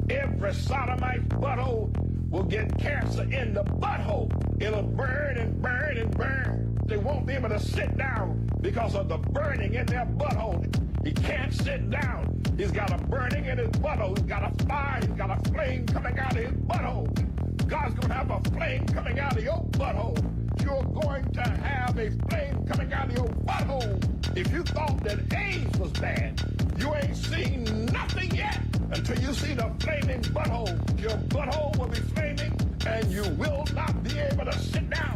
Every sodomite butthole will get cancer in the butthole. It'll burn and burn and burn. They won't be able to sit down because of the burning in their butthole. He can't sit down. He's got a burning in his butthole. He's got a fire. He's got a flame coming out of his butthole. God's going to have a flame coming out of your butthole. You're going to have a flame coming out of your butthole. If you thought that AIDS was bad, you ain't seen nothing yet until you see the flaming butthole. Your butthole will be flaming, and you will not be able to sit down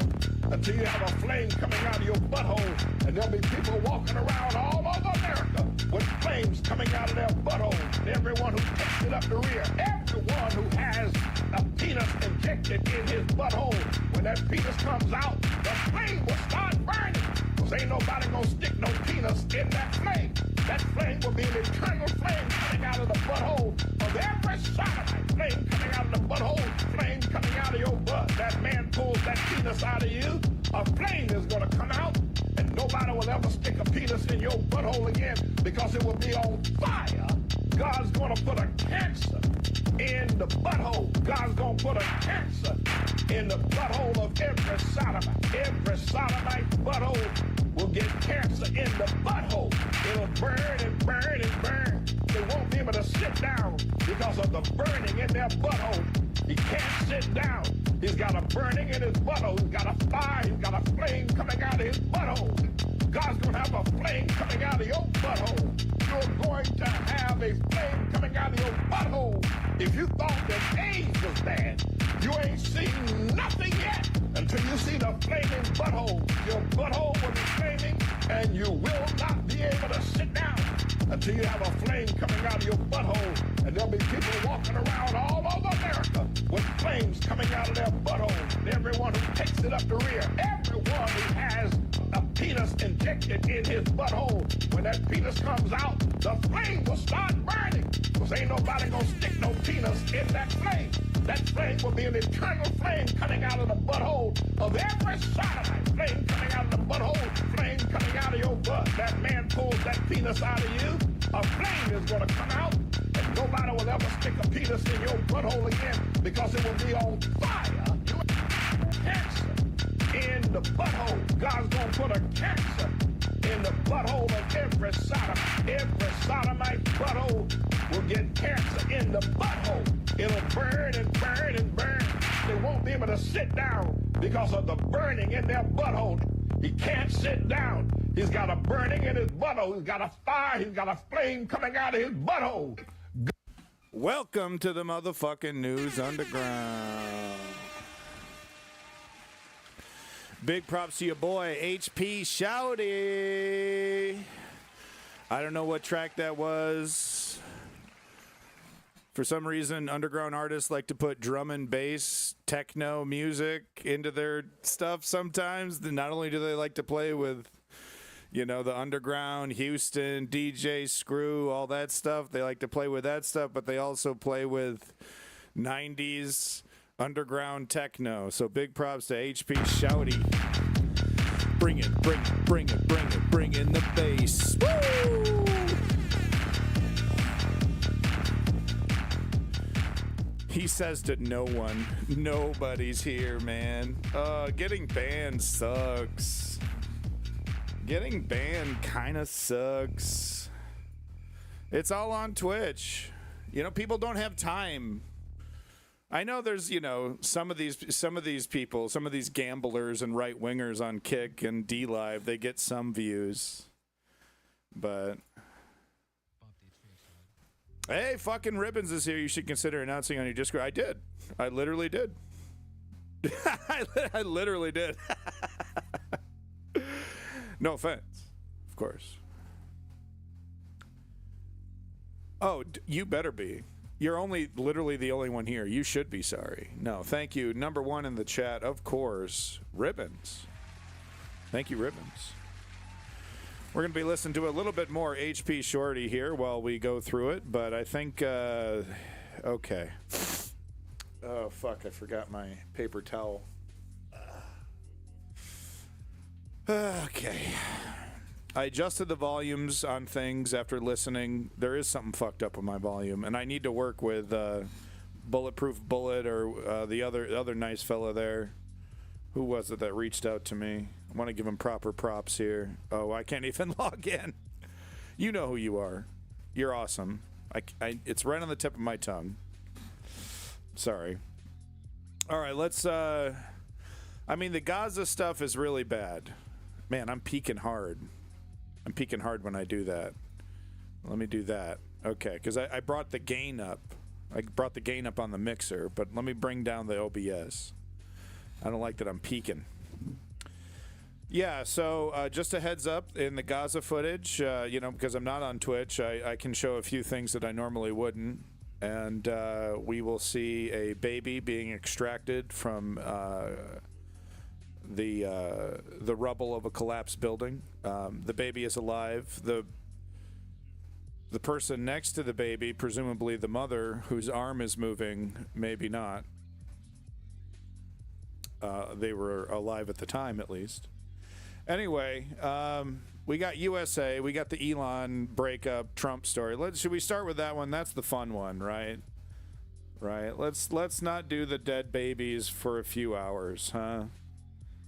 until you have a flame coming out of your butthole. And there'll be people walking around all over America with flames coming out of their butthole. And everyone who takes it up the rear, everyone who has a penis injected in his butthole, when that penis comes out, the flame will start burning. Because ain't nobody gonna stick no penis in that flame. That flame will be an eternal flame coming out of the butthole of every sodomite. Flame coming out of the butthole, flame coming out of your butt. That man pulls that penis out of you, a flame is gonna come out, and nobody will ever stick a penis in your butthole again because it will be on fire. God's gonna put a cancer in the butthole. God's gonna put a cancer in the butthole of every sodomite. Every sodomite butthole will get cancer in the butthole. It'll burn and burn and burn. They won't be able to sit down because of the burning in their butthole. He can't sit down. He's got a burning in his butthole. He's got a fire. He's got a flame coming out of his butthole. God's going to have a flame coming out of your butthole. You're going to have a flame coming out of your butthole. If you thought that AIDS was bad, you ain't seen nothing yet until you see the flaming butthole. Your butthole will be flaming, and you will not be able to sit down until you have a flame coming out of your butthole. And there'll be people walking around all over America with flames coming out of their butthole. And everyone who takes it up the rear, everyone who has a penis injected in his butthole, when that penis comes out, the flame will start burning. Because ain't nobody gonna stick no penis in that flame. That flame will be an eternal flame coming out of the butthole of every sodomite. Flame coming out of the butthole, flame coming out of your butt. That man pulls that penis out of you, a flame is gonna come out, and nobody will ever stick a penis in your butthole again because it will be on fire. Cancer in the butthole. God's gonna put a cancer in the butthole of every sodomite. Every sodomite butthole will get cancer in the butthole. It'll burn and burn and burn. They won't be able to sit down because of the burning in their butthole. He can't sit down. He's got a burning in his butthole. He's got a fire. He's got a flame coming out of his butthole. Welcome to the motherfucking News Underground. Big props to your boy, HP Shouty. I don't know what track that was. For some reason, underground artists like to put drum and bass, techno music into their stuff sometimes. Not only do they like to play with, you know, the underground, Houston, DJ, Screw, all that stuff. They like to play with that stuff, but they also play with 90s underground techno. So big props to HP Shouty. Bring it, bring it, bring it, bring it, bring in the bass. Woo! He says to no one, nobody's here, man. Getting banned sucks. Getting banned kind of sucks. It's all on Twitch. You know, people don't have time. I know there's, you know, some of these people, some of these gamblers and right wingers on Kick and D Live, they get some views. But hey, fucking Ribbons is here. You should consider announcing on your Discord. I did. I literally did. I literally did. No offense, of course. Oh, you better be. You're literally the only one here. You should be sorry. No, thank you. Number one in the chat, of course, Ribbons. Thank you, Ribbons. We're going to be listening to a little bit more HP Shorty here while we go through it, but I think, okay. Oh, fuck, I forgot my paper towel. Okay. I adjusted the volumes on things after listening. There is something fucked up with my volume, and I need to work with Bulletproof Bullet or the other nice fella there. Who was it that reached out to me? I want to give him proper props here. Oh, I can't even log in. You know who you are. You're awesome. It's right on the tip of my tongue. Sorry. All right, let's... I mean, the Gaza stuff is really bad. Man, I'm peaking hard. I'm peaking hard when I do that. Let me do that. Okay, because I brought the gain up. I brought the gain up on the mixer, but let me bring down the OBS. I don't like that I'm peaking. Yeah, so just a heads up, in the Gaza footage, because I'm not on Twitch, I can show a few things that I normally wouldn't. And we will see a baby being extracted from the rubble of a collapsed building. The baby is alive. The person next to the baby, presumably the mother, whose arm is moving, maybe not. They were alive at the time, at least. Anyway, we got USA. We got the Elon breakup Trump story. Should we start with that one? That's the fun one, right? Right. Let's not do the dead babies for a few hours, huh?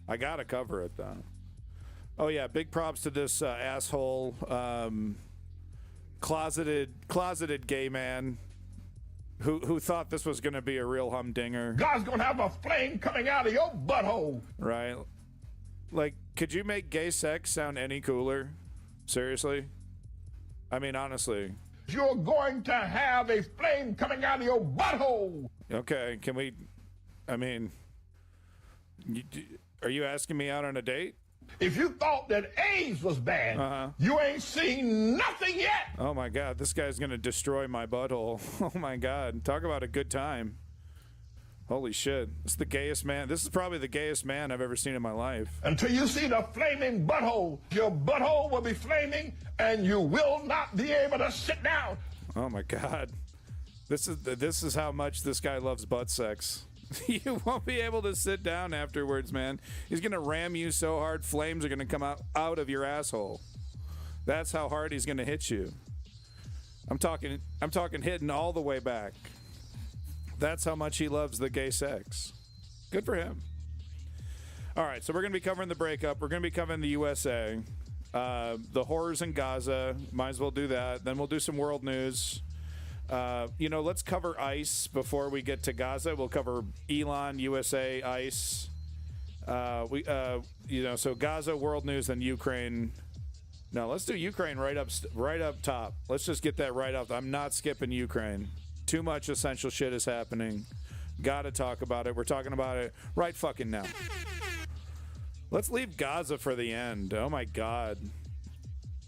I gotta cover it though. Oh yeah, big props to this asshole, closeted gay man who thought this was gonna be a real humdinger. God's gonna have a flame coming out of your butthole. Right. Like, could you make gay sex sound any cooler? Seriously? I mean, honestly. You're going to have a flame coming out of your butthole. Okay, can we... I mean... Are you asking me out on a date? If you thought that AIDS was bad, you ain't seen nothing yet. Oh, my God. This guy's going to destroy my butthole. Oh, my God. Talk about a good time. Holy shit. This is the gayest man. This is probably the gayest man I've ever seen in my life. Until you see the flaming butthole, your butthole will be flaming and you will not be able to sit down. Oh my God. This is how much this guy loves butt sex. You won't be able to sit down afterwards, man. He's going to ram you so hard flames are going to come out of your asshole. That's how hard he's going to hit you. I'm talking hitting all the way back. That's how much he loves the gay sex. Good for him. All right, so we're going to be covering the breakup. We're going to be covering the USA. The horrors in Gaza. Might as well do that. Then we'll do some world news. Let's cover ICE before we get to Gaza. We'll cover Elon, USA, ICE. So Gaza, world news, then Ukraine. No, let's do Ukraine right up top. Let's just get that right up. I'm not skipping Ukraine. Too much essential shit is happening. Gotta talk about it. We're talking about it right fucking now. Let's leave Gaza for the end. Oh my God.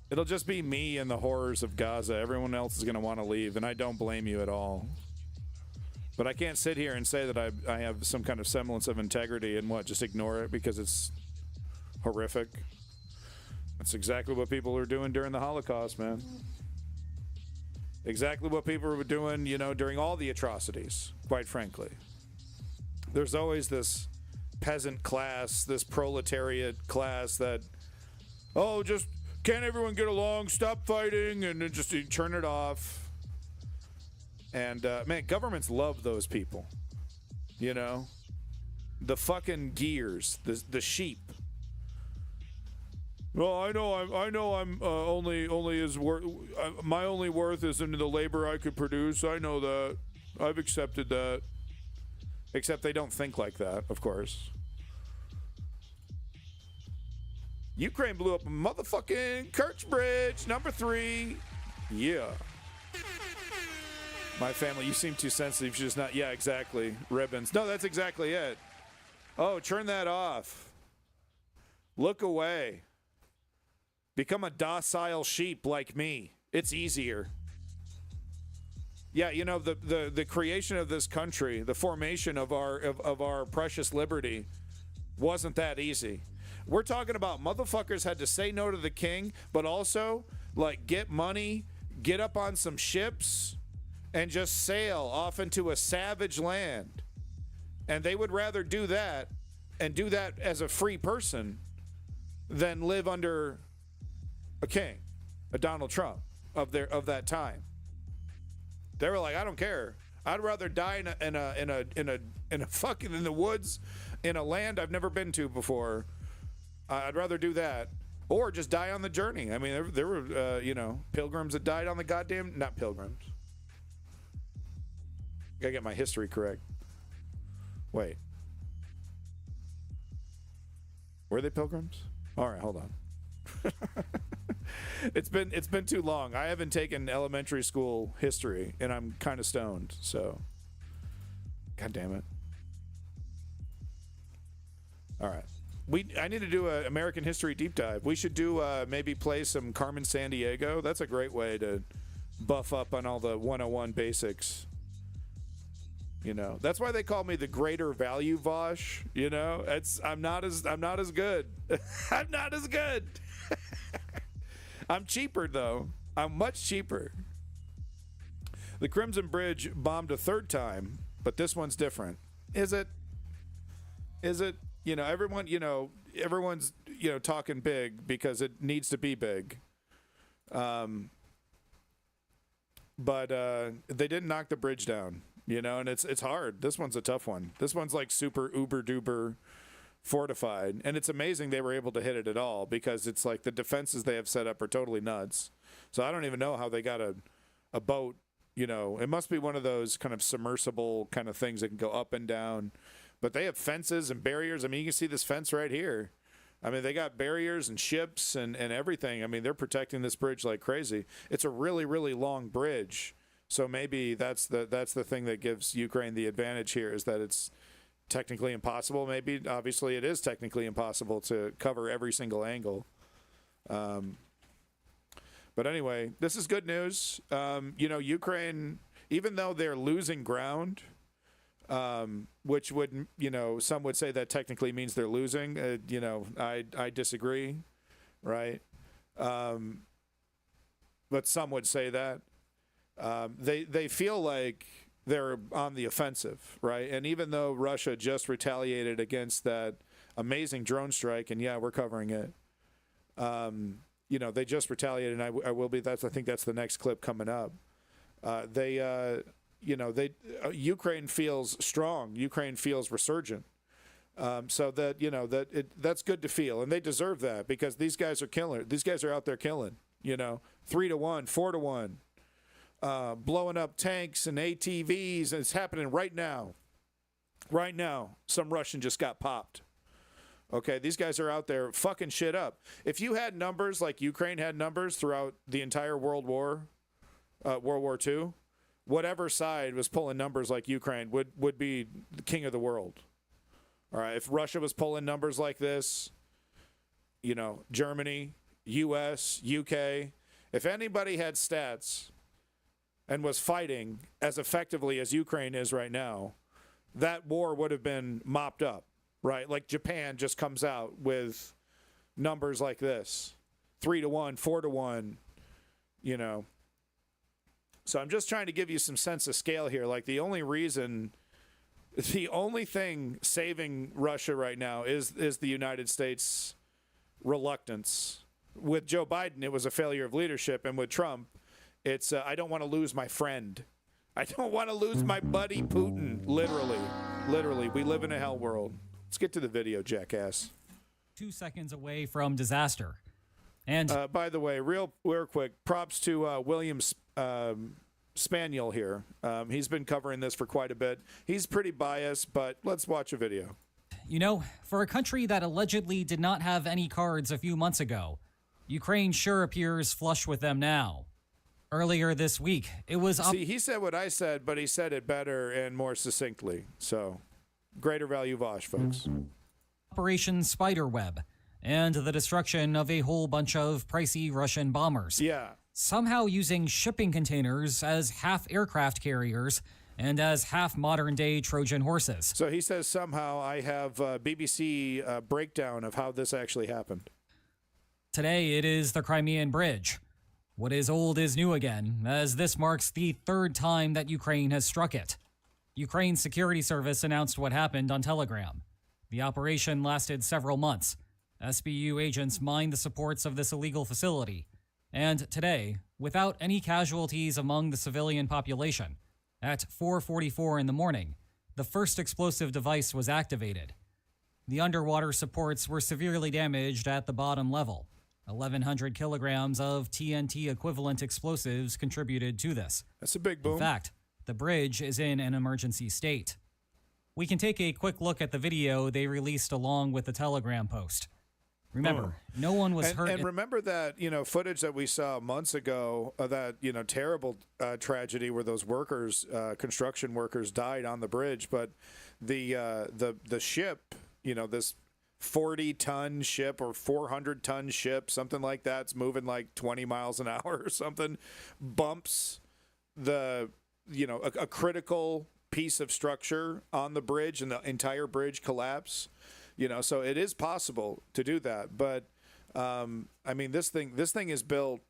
It'll just be me and the horrors of Gaza. Everyone else is going to want to leave, and I don't blame you at all. But I can't sit here and say that I have some kind of semblance of integrity and just ignore it because it's horrific. That's exactly what people were doing during the Holocaust, man. Exactly what people were doing, during all the atrocities, quite frankly. There's always this peasant class, this proletariat class that, just can't everyone get along, stop fighting, and then just turn it off. And, man, governments love those people. The fucking gears, the sheep. Well, I know I'm only as worth. My only worth is in the labor I could produce. I know that. I've accepted that. Except they don't think like that, of course. Ukraine blew up a motherfucking Kerch Bridge, number 3. Yeah. My family, you seem too sensitive. You're just not. Yeah, exactly. Ribbons. No, that's exactly it. Oh, turn that off. Look away. Become a docile sheep like me. It's easier. Yeah, the creation of this country, the formation of our precious liberty wasn't that easy. We're talking about motherfuckers had to say no to the king, but also get money, get up on some ships, and just sail off into a savage land. And they would rather do that and do that as a free person than live under a king, a Donald Trump of that time. They were like, I don't care. I'd rather die in a fucking in the woods, in a land I've never been to before. I'd rather do that, or just die on the journey. I mean, there were pilgrims that died on the goddamn, not pilgrims. Gotta get my history correct. Wait, were they pilgrims? All right, hold on. It's been too long. I haven't taken elementary school history, and I'm kind of stoned. So, god damn it. All right, I need to do an American history deep dive. We should do maybe play some Carmen Sandiego. That's a great way to buff up on all the 101 basics. You know, that's why they call me the greater value Vosh. You know, I'm not as good. I'm not as good. I'm cheaper though. I'm much cheaper. The Crimson Bridge bombed a third time, but this one's different. Is it? You know, everyone's talking big because it needs to be big. But they didn't knock the bridge down. You know, and it's hard. This one's a tough one. This one's like super uber duper fortified, and it's amazing they were able to hit it at all, because it's like the defenses they have set up are totally nuts. So I don't even know how they got a boat. You know, it must be one of those kind of submersible kind of things that can go up and down. But they have fences and barriers. I mean, you can see this fence right here. I mean, they got barriers and ships and everything. I mean, they're protecting this bridge like crazy. It's a really, really long bridge. So maybe that's the thing that gives Ukraine the advantage here, is that it's technically impossible. Maybe, obviously, it is technically impossible to cover every single angle. But anyway, this is good news. Ukraine, even though they're losing ground, which would, some would say that technically means they're losing. I disagree, right? But some would say that. They feel like they're on the offensive, right? And even though Russia just retaliated against that amazing drone strike, and yeah, we're covering it. They just retaliated, and I will be. I think that's the next clip coming up. Ukraine feels strong. Ukraine feels resurgent. So that that's good to feel, and they deserve that, because these guys are killing. These guys are out there killing. 3-1, 4-1. Blowing up tanks and ATVs, and it's happening right now. Right now, some Russian just got popped. Okay, these guys are out there fucking shit up. If you had numbers like Ukraine had numbers throughout the entire World War II, whatever side was pulling numbers like Ukraine would be the king of the world. All right, if Russia was pulling numbers like this, Germany, US, UK, if anybody had stats and was fighting as effectively as Ukraine is right now, that war would have been mopped up, right? Like Japan just comes out with numbers like this, 3-1, 4-1, So I'm just trying to give you some sense of scale here. Like the only thing saving Russia right now is the United States' reluctance. With Joe Biden, it was a failure of leadership, and with Trump, it's, I don't want to lose my friend. I don't want to lose my buddy Putin. Literally. We live in a hell world. Let's get to the video, jackass. 2 seconds away from disaster. And by the way, real quick, props to William Spaniel here. He's been covering this for quite a bit. He's pretty biased, but let's watch a video. For a country that allegedly did not have any cards a few months ago, Ukraine sure appears flush with them now. Earlier this week, it was... See, he said what I said, but he said it better and more succinctly. So, greater value Vosh, folks. Operation Spiderweb, and the destruction of a whole bunch of pricey Russian bombers. Yeah. Somehow using shipping containers as half aircraft carriers and as half modern-day Trojan horses. So he says somehow. I have a BBC breakdown of how this actually happened. Today, it is the Crimean Bridge. What is old is new again, as this marks the third time that Ukraine has struck it. Ukraine's security service announced what happened on Telegram. The operation lasted several months. SBU agents mined the supports of this illegal facility, And today, without any casualties among the civilian population, at 4:44 in the morning, the first explosive device was activated. The underwater supports were severely damaged at the bottom level. 1,100 kilograms of TNT equivalent explosives contributed to this. That's a big boom. In fact, the bridge is in an emergency state. We can take a quick look at the video they released along with the Telegram post. Remember, no one was hurt. And remember that, footage that we saw months ago of that, terrible tragedy where those workers, construction workers, died on the bridge. But the ship, this 40-ton ship or 400-ton ship, something like that, it's moving like 20 miles an hour or something, bumps a critical piece of structure on the bridge, and the entire bridge collapse. So it is possible to do that. But, this thing is built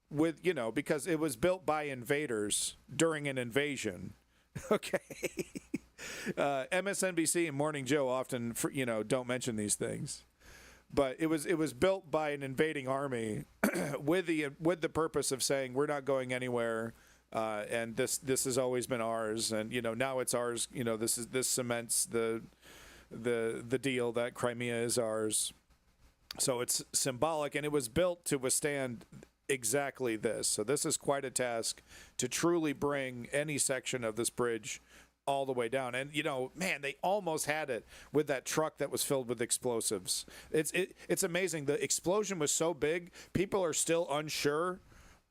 with, because it was built by invaders during an invasion. Okay. MSNBC and Morning Joe often, don't mention these things. But it was built by an invading army with the purpose of saying, we're not going anywhere. And this has always been ours. And, now it's ours. This cements the deal that Crimea is ours. So it's symbolic, and it was built to withstand exactly this. So this is quite a task to truly bring any section of this bridge all the way down. And, they almost had it with that truck that was filled with explosives. It's amazing. The explosion was so big, people are still unsure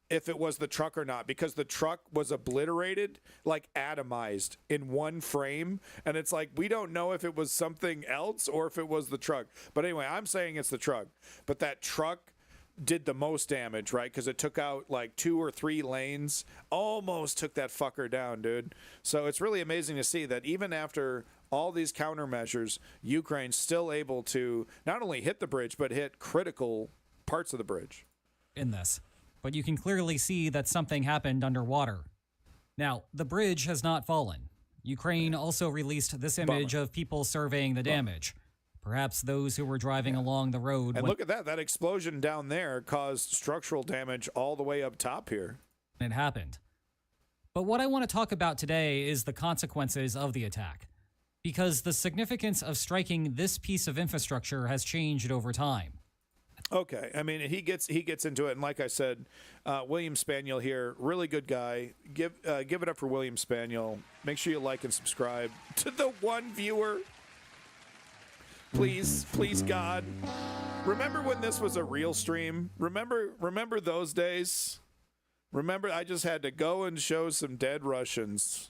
if it was the truck or not, because the truck was obliterated, like atomized in one frame. And it's like, we don't know if it was something else or if it was the truck. But anyway, I'm saying it's the truck. But that truck did the most damage, right? Because it took out like 2 or 3 lanes, almost took that fucker down, dude. So it's really amazing to see that even after all these countermeasures, Ukraine's still able to not only hit the bridge, but hit critical parts of the bridge. In this. But you can clearly see that something happened underwater. Now, the bridge has not fallen. Ukraine also released this image of people surveying the damage. Perhaps those who were driving along the road. And look at that. That explosion down there caused structural damage all the way up top here. It happened. But what I want to talk about today is the consequences of the attack. Because the significance of striking this piece of infrastructure has changed over time. Okay, he gets into it, and like I said, William Spaniel here, really good guy. Give it up for William Spaniel. Make sure you like and subscribe to the one viewer. Please, God. Remember when this was a real stream? Remember those days? Remember, I just had to go and show some dead Russians,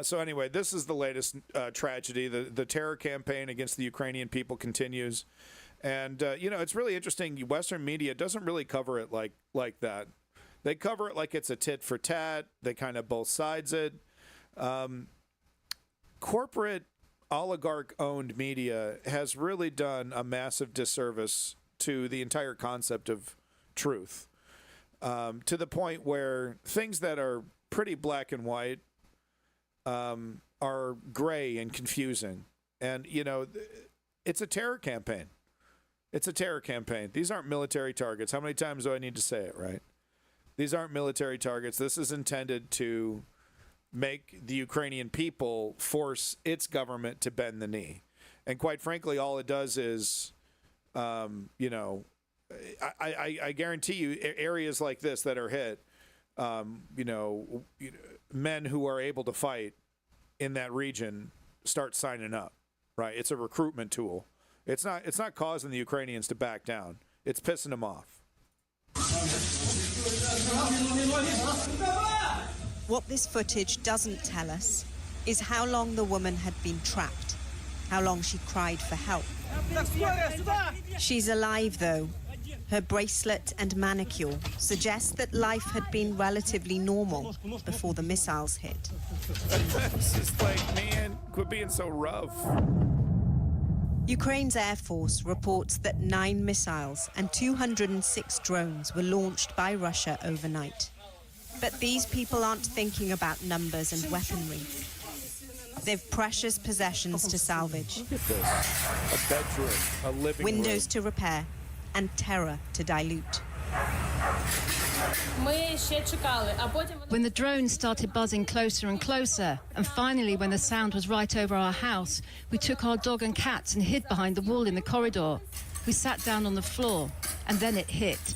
So anyway, this is the latest tragedy. The terror campaign against the Ukrainian people continues. And, it's really interesting. Western media doesn't really cover it like that. They cover it like it's a tit for tat. They kind of both sides it. Corporate oligarch-owned media has really done a massive disservice to the entire concept of truth, to the point where things that are pretty black and white are gray and confusing. And, it's a terror campaign. It's a terror campaign. These aren't military targets. How many times do I need to say it, right? These aren't military targets. This is intended to make the Ukrainian people force its government to bend the knee. And quite frankly, all it does is, I guarantee you areas like this that are hit, men who are able to fight in that region start signing up, right? It's a recruitment tool. It's not causing the Ukrainians to back down. It's pissing them off. What this footage doesn't tell us is how long the woman had been trapped, how long she cried for help. She's alive, though. Her bracelet and manicure suggest that life had been relatively normal before the missiles hit. It's just like, man, quit being so rough. Ukraine's Air Force reports that 9 missiles and 206 drones were launched by Russia overnight. But these people aren't thinking about numbers and weaponry. They've precious possessions to salvage. Look at this. A bedroom, a living windows room. To repair, and terror to dilute. When the drones started buzzing closer and closer, and finally when the sound was right over our house, we took our dog and cats and hid behind the wall in the corridor. We sat down on the floor, and then it hit.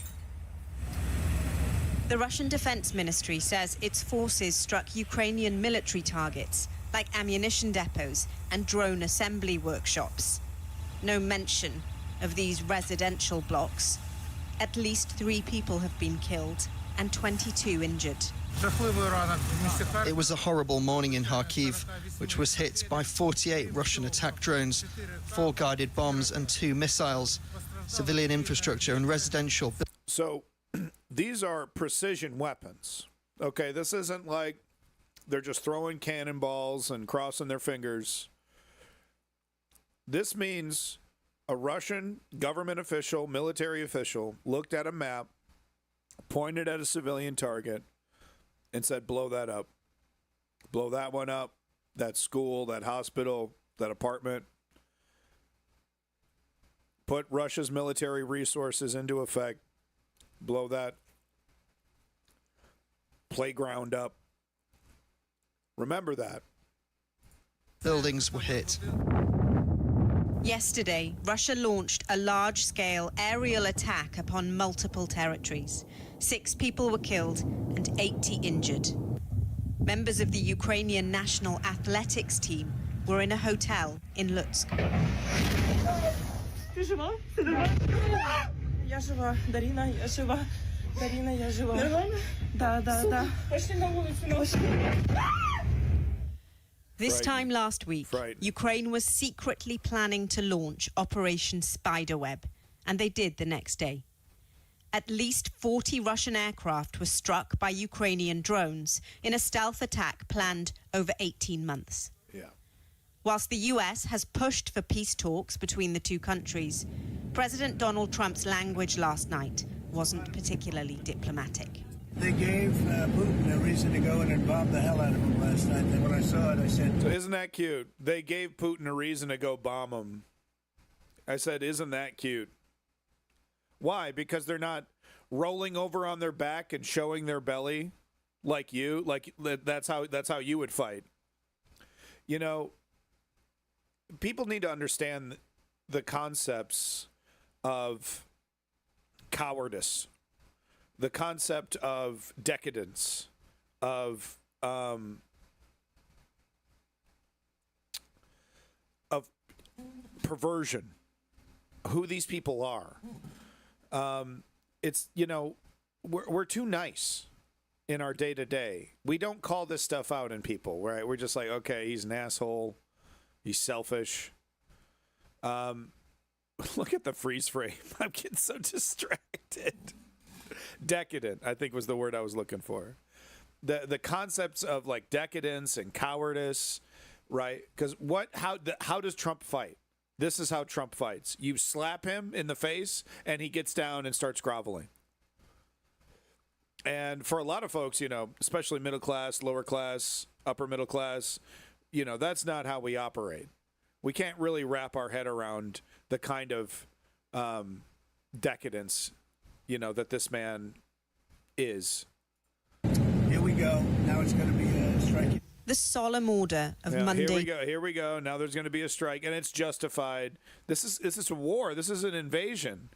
The Russian Defense Ministry says its forces struck Ukrainian military targets, like ammunition depots and drone assembly workshops. No mention of these residential blocks. At least 3 people have been killed and 22 injured. It was a horrible morning in Kharkiv, which was hit by 48 Russian attack drones, 4 guided bombs and 2 missiles, civilian infrastructure and residential. So these are precision weapons. Okay, this isn't like they're just throwing cannonballs and crossing their fingers. This means a Russian government official, military official, looked at a map, pointed at a civilian target, and said, blow that up. Blow that one up, that school, that hospital, that apartment. Put Russia's military resources into effect. Blow that playground up. Remember that. Buildings were hit. Yesterday, Russia launched a large-scale aerial attack upon multiple territories. 6 people were killed and 80 injured. Members of the Ukrainian national athletics team were in a hotel in Lutsk. This time last week, Ukraine was secretly planning to launch Operation Spiderweb, and they did the next day. At least 40 Russian aircraft were struck by Ukrainian drones in a stealth attack planned over 18 months. Yeah. Whilst the US has pushed for peace talks between the two countries, President Donald Trump's language last night wasn't particularly diplomatic. They gave Putin a reason to go in and bomb the hell out of him last night. And when I saw it, I said... So isn't that cute? They gave Putin a reason to go bomb him. I said, isn't that cute? Why? Because they're not rolling over on their back and showing their belly like you. Like that's how you would fight. You know, people need to understand the concepts of cowardice. The concept of decadence, of perversion, who these people are. It's, you know, we're too nice in our day-to-day. We don't call this stuff out in people, right? We're just like, okay, he's an asshole. He's selfish. Look at the freeze frame. I'm getting so distracted. Decadent, I think was the word I was looking for. The concepts of like decadence and cowardice, right? Because how does Trump fight? This is how Trump fights. You slap him in the face and he gets down and starts groveling. And for a lot of folks, you know, especially middle class, lower class, upper middle class, you know, that's not how we operate. We can't really wrap our head around the kind of decadence, you know, that this man is. Here we go. Now it's going to be a strike. The solemn order of Monday. Here we go. Now there's going to be a strike, and it's justified. This is a war. This is an invasion.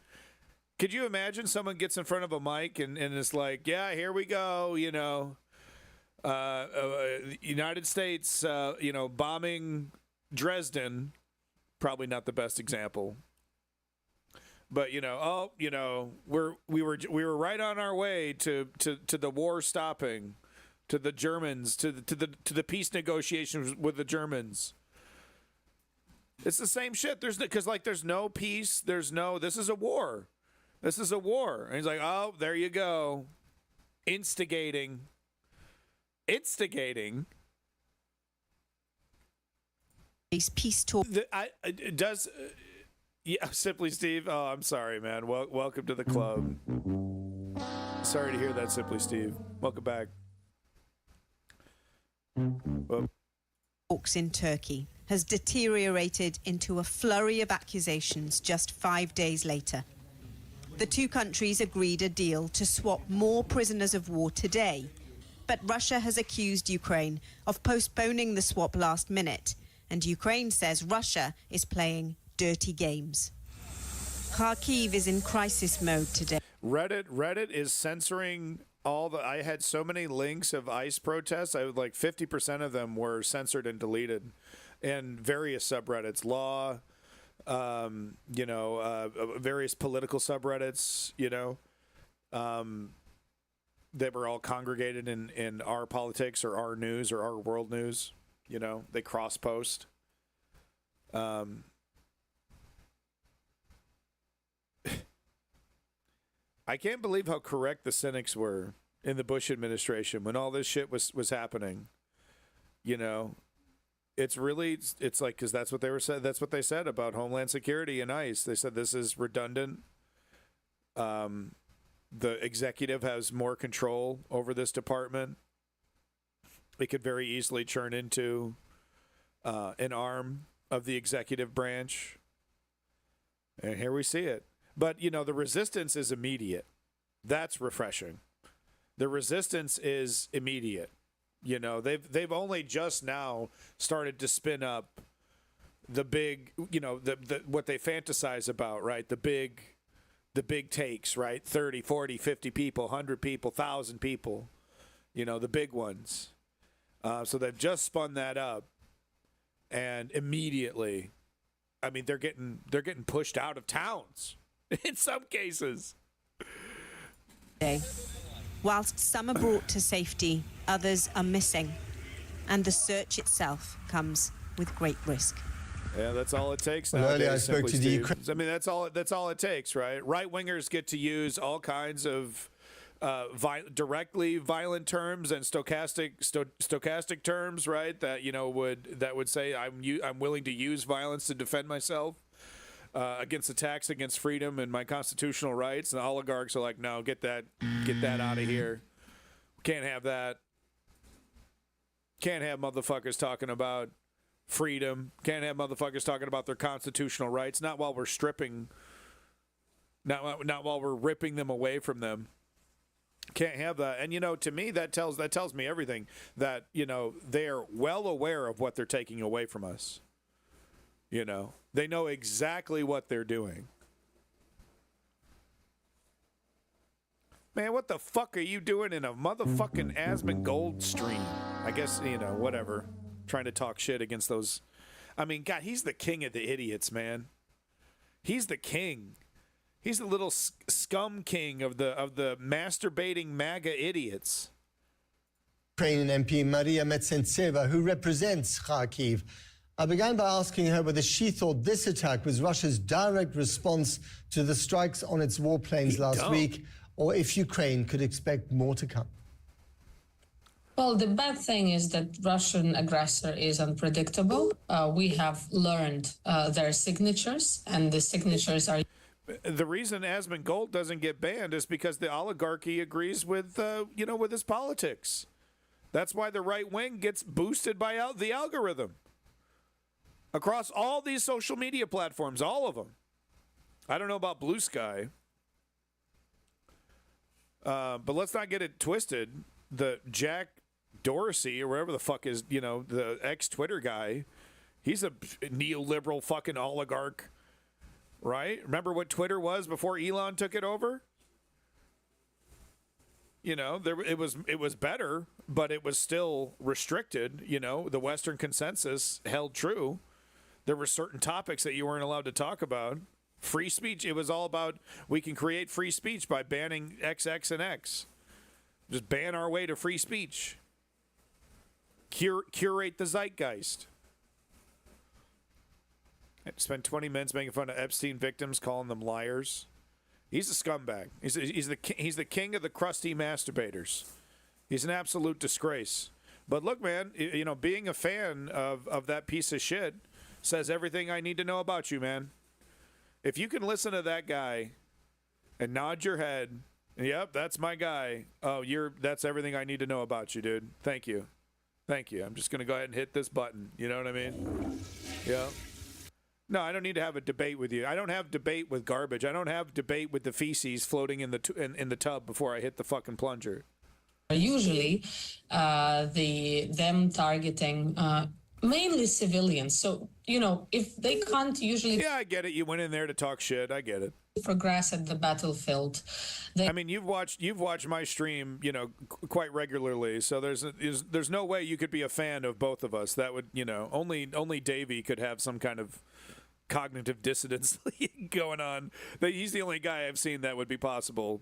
Could you imagine someone gets in front of a mic and it's like, yeah, here we go, you know, United States, you know, bombing Dresden, probably not the best example. But you know, we were right on our way to the war stopping, to the Germans, to the peace negotiations with the Germans. It's the same shit. There's no peace. This is a war. This is a war. And he's like, oh, there you go, instigating. These peace talks. Yeah, Simply Steve. Oh, I'm sorry, man. Welcome to the club. Sorry to hear that, Simply Steve. Welcome back. Talks in Turkey has deteriorated into a flurry of accusations just 5 days later. The two countries agreed a deal to swap more prisoners of war today. But Russia has accused Ukraine of postponing the swap last minute. And Ukraine says Russia is playing dirty games. Kharkiv is in crisis mode today. Reddit is censoring all the. I had so many links of ICE protests. I would like 50% of them were censored and deleted, and various subreddits, law, various political subreddits, that were all congregated in our politics or our news or our world news. They cross post. I can't believe how correct the cynics were in the Bush administration when all this shit was happening. It's like, because that's what they said about Homeland Security and ICE. They said this is redundant. The executive has more control over this department. It could very easily turn into an arm of the executive branch. And here we see it. But, the resistance is immediate. That's refreshing. The resistance is immediate. They've only just now started to spin up the big, what they fantasize about, right? The big takes, right? 30, 40, 50 people, 100 people, 1,000 people, the big ones. So they've just spun that up, and immediately, I mean, they're getting pushed out of towns. In some cases. Whilst some are brought to safety, others are missing. And the search itself comes with great risk. Yeah, that's all it takes well, nowadays. Earlier I spoke to the Ukraine. I mean, that's all it takes, right? Right-wingers get to use all kinds of directly violent terms and stochastic terms, right? That would say I'm willing to use violence to defend myself. Against attacks against freedom and my constitutional rights, and the oligarchs are like, no, get that out of here. Can't have that. Can't have motherfuckers talking about freedom. Can't have motherfuckers talking about their constitutional rights. Not while we're stripping. Not while we're ripping them away from them. Can't have that. And to me, that tells me everything. That they're well aware of what they're taking away from us. They know exactly what they're doing. Man, what the fuck are you doing in a motherfucking Asmongold stream? I guess, whatever. Trying to talk shit against those. I mean, God, he's the king of the idiots, man. He's the king. He's the little scum king of the masturbating MAGA idiots. Ukrainian MP Maria Metsentseva, who represents Kharkiv. I began by asking her whether she thought this attack was Russia's direct response to the strikes on its warplanes last week, or if Ukraine could expect more to come. Well, the bad thing is that Russian aggressor is unpredictable. We have learned their signatures, and the signatures are... The reason Asmongold doesn't get banned is because the oligarchy agrees with, with his politics. That's why the right wing gets boosted by the algorithm. Across all these social media platforms, all of them. I don't know about Blue Sky. But let's not get it twisted. The Jack Dorsey, or whatever the fuck is, the ex-Twitter guy, he's a neoliberal fucking oligarch, right? Remember what Twitter was before Elon took it over? It was better, but it was still restricted. The Western consensus held true. There were certain topics that you weren't allowed to talk about. Free speech, it was all about we can create free speech by banning XX and X. Just ban our way to free speech. Curate the zeitgeist. Spend 20 minutes making fun of Epstein victims, calling them liars. He's a scumbag. He's the king of the crusty masturbators. He's an absolute disgrace. But look, man, being a fan of that piece of shit says everything I need to know about you, man. If you can listen to that guy and nod your head, yep, that's my guy. Oh, that's everything I need to know about you, dude. Thank you. I'm just going to go ahead and hit this button. You know what I mean? Yeah. No, I don't need to have a debate with you. I don't have debate with garbage. I don't have debate with the feces floating in the tub before I hit the fucking plunger. Usually, them targeting mainly civilians. So, you know, if they can't usually Yeah, I get it. You went in there to talk shit. I get it. progress at the battlefield, I mean, you've watched my stream, you know, quite regularly. So there's no way you could be a fan of both of us. That would, you know, only Davey could have some kind of cognitive dissonance going on. That he's the only guy I've seen that would be possible.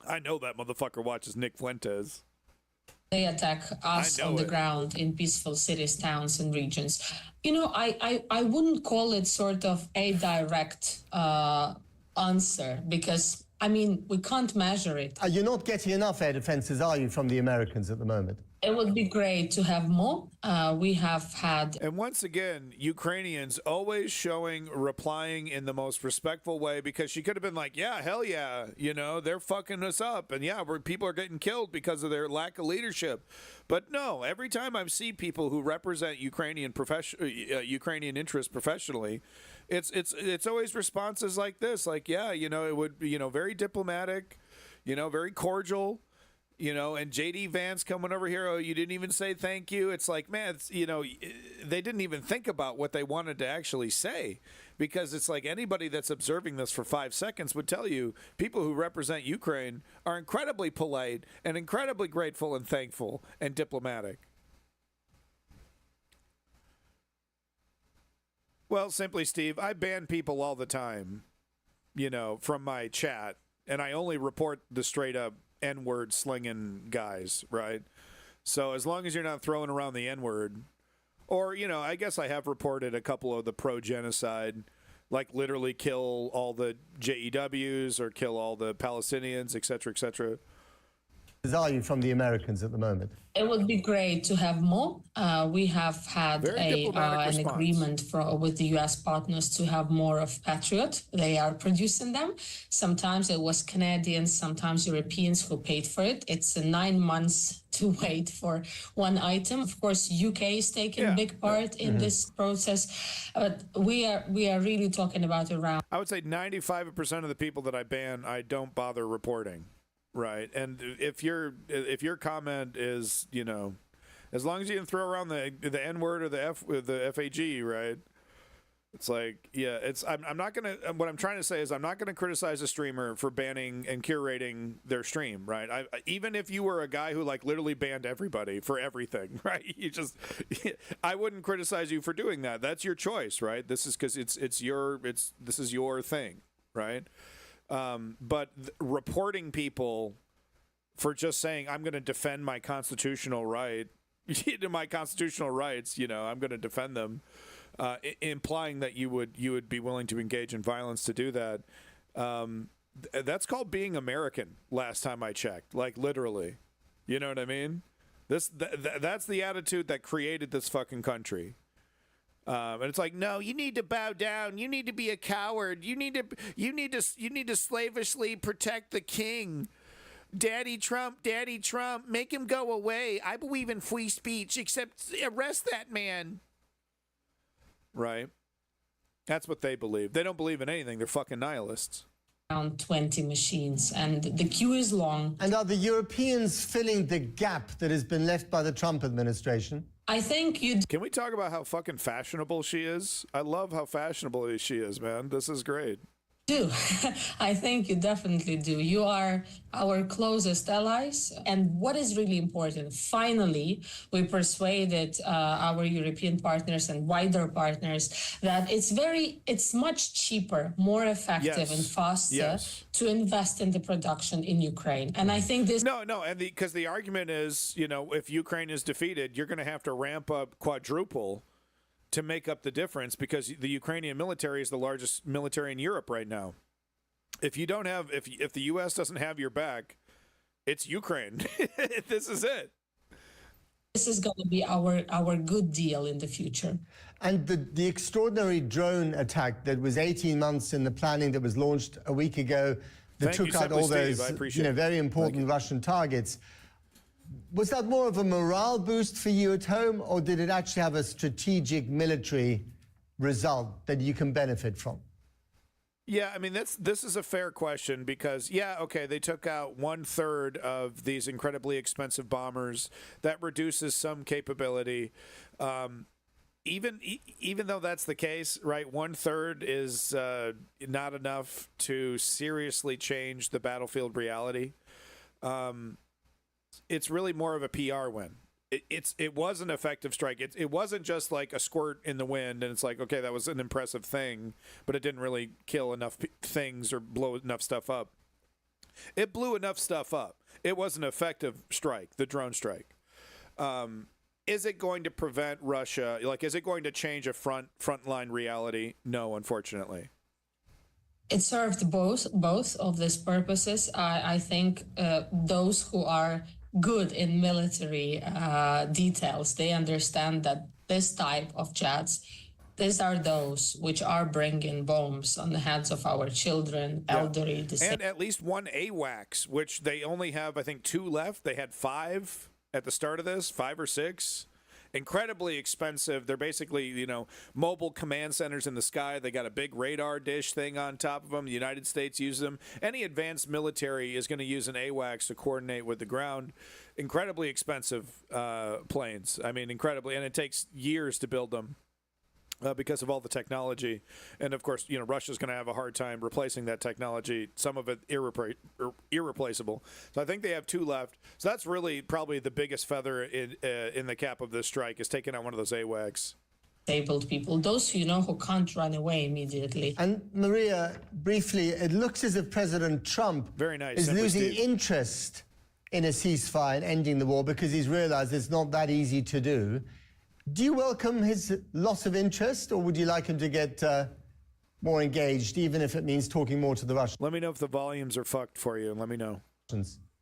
I know that motherfucker watches Nick Fuentes. they attack us on the ground in peaceful cities, towns, and regions. You know, I wouldn't call it sort of a direct answer because, I mean, we can't measure it. You're not getting enough air defenses, are you, from the Americans at the moment? It would be great to have more. We have had... And once again, Ukrainians always replying in the most respectful way, because she could have been like, yeah, hell yeah, you know, they're fucking us up. And yeah, people are getting killed because of their lack of leadership. But no, every time I see people who represent Ukrainian interests professionally, it's always responses like this, like, yeah, you know, it would be, you know, very diplomatic, you know, very cordial. You know, and JD Vance coming over here, oh, you didn't even say thank you. It's like, man, you know, they didn't even think about what they wanted to actually say, because it's like anybody that's observing this for 5 seconds would tell you people who represent Ukraine are incredibly polite and incredibly grateful and thankful and diplomatic. Well, simply, Steve, I ban people all the time, you know, from my chat, and I only report the straight up N-word slinging guys, right? So as long as you're not throwing around the N-word, or, you know, I guess I have reported a couple of the pro-genocide, like literally kill all the JEWs or kill all the Palestinians, et cetera, et cetera. Are you from the Americans at the moment? It would be great to have more. We have had an agreement with the U.S. partners to have more of Patriot. They are producing them. Sometimes it was Canadians, sometimes Europeans who paid for it. It's 9 months to wait for one item. Of course, UK is taking a big part in this process. But we are really talking about around... I would say 95% of the people that I ban, I don't bother reporting. Right, and if your comment is, you know, as long as you can throw around the N word or the FAG, right? It's like, yeah, I'm not gonna. What I'm trying to say is I'm not gonna criticize a streamer for banning and curating their stream, right? Even if you were a guy who like literally banned everybody for everything, right? I wouldn't criticize you for doing that. That's your choice, right? This is because this is your thing, right? But reporting people for just saying, I'm going to defend my constitutional right, my constitutional rights, you know, I'm going to defend them, implying that you would be willing to engage in violence to do that. That's called being American. Last time I checked, like literally, you know what I mean? That's the attitude that created this fucking country. And it's like, no, you need to bow down. You need to be a coward. You need to slavishly protect the king. Daddy Trump, make him go away. I believe in free speech, except arrest that man. Right? That's what they believe. They don't believe in anything. They're fucking nihilists. Around 20 machines, and the queue is long. And are the Europeans filling the gap that has been left by the Trump administration? I think Can we talk about how fucking fashionable she is? I love how fashionable she is, man. This is great. do. I think you definitely do. You are our closest allies. And what is really important, finally, we persuaded our European partners and wider partners that it's much cheaper, more effective and faster to invest in the production in Ukraine. And I think this... No, and because the argument is, if Ukraine is defeated, you're going to have to ramp up quadruple to make up the difference, because the Ukrainian military is the largest military in Europe right now. If you don't have, if the U.S. doesn't have your back, it's Ukraine. This is it. This is going to be our good deal in the future. And the extraordinary drone attack that was 18 months in the planning, that was launched a week ago, that took out all those very important Russian targets. Was that more of a morale boost for you at home, or did it actually have a strategic military result that you can benefit from? Yeah, I mean, this is a fair question because, yeah, okay, they took out 1/3 of these incredibly expensive bombers. That reduces some capability. Even though that's the case, right, 1/3 is not enough to seriously change the battlefield reality. It's really more of a PR win. It was an effective strike. It wasn't just like a squirt in the wind, and it's like, okay, that was an impressive thing, but it didn't really kill enough things or blow enough stuff up. It blew enough stuff up. It was an effective strike, the drone strike. Is it going to prevent Russia? Like, is it going to change a frontline reality? No, unfortunately. It served both of these purposes. I think those who are good in military details, they understand that this type of jets, these are those which are bringing bombs on the heads of our children, elderly, disabled. And at least one AWACS, which they only have, I think, 2 left. They had 5 at the start of this, 5 or 6. Incredibly expensive. They're basically, mobile command centers in the sky. They got a big radar dish thing on top of them. The United States uses them. Any advanced military is going to use an AWACS to coordinate with the ground. Incredibly expensive planes. I mean, incredibly. And it takes years to build them. Because of all the technology. And, of course, Russia's going to have a hard time replacing that technology, some of it irreplaceable. So I think they have 2 left. So that's really probably the biggest feather in the cap of this strike, is taking out one of those AWACS. Disabled people, those who can't run away immediately. And Maria, briefly, it looks as if President Trump is losing interest in a ceasefire and ending the war because he's realized it's not that easy to do. Do you welcome his loss of interest, or would you like him to get more engaged, even if it means talking more to the Russians? Let me know if the volumes are fucked for you, and let me know.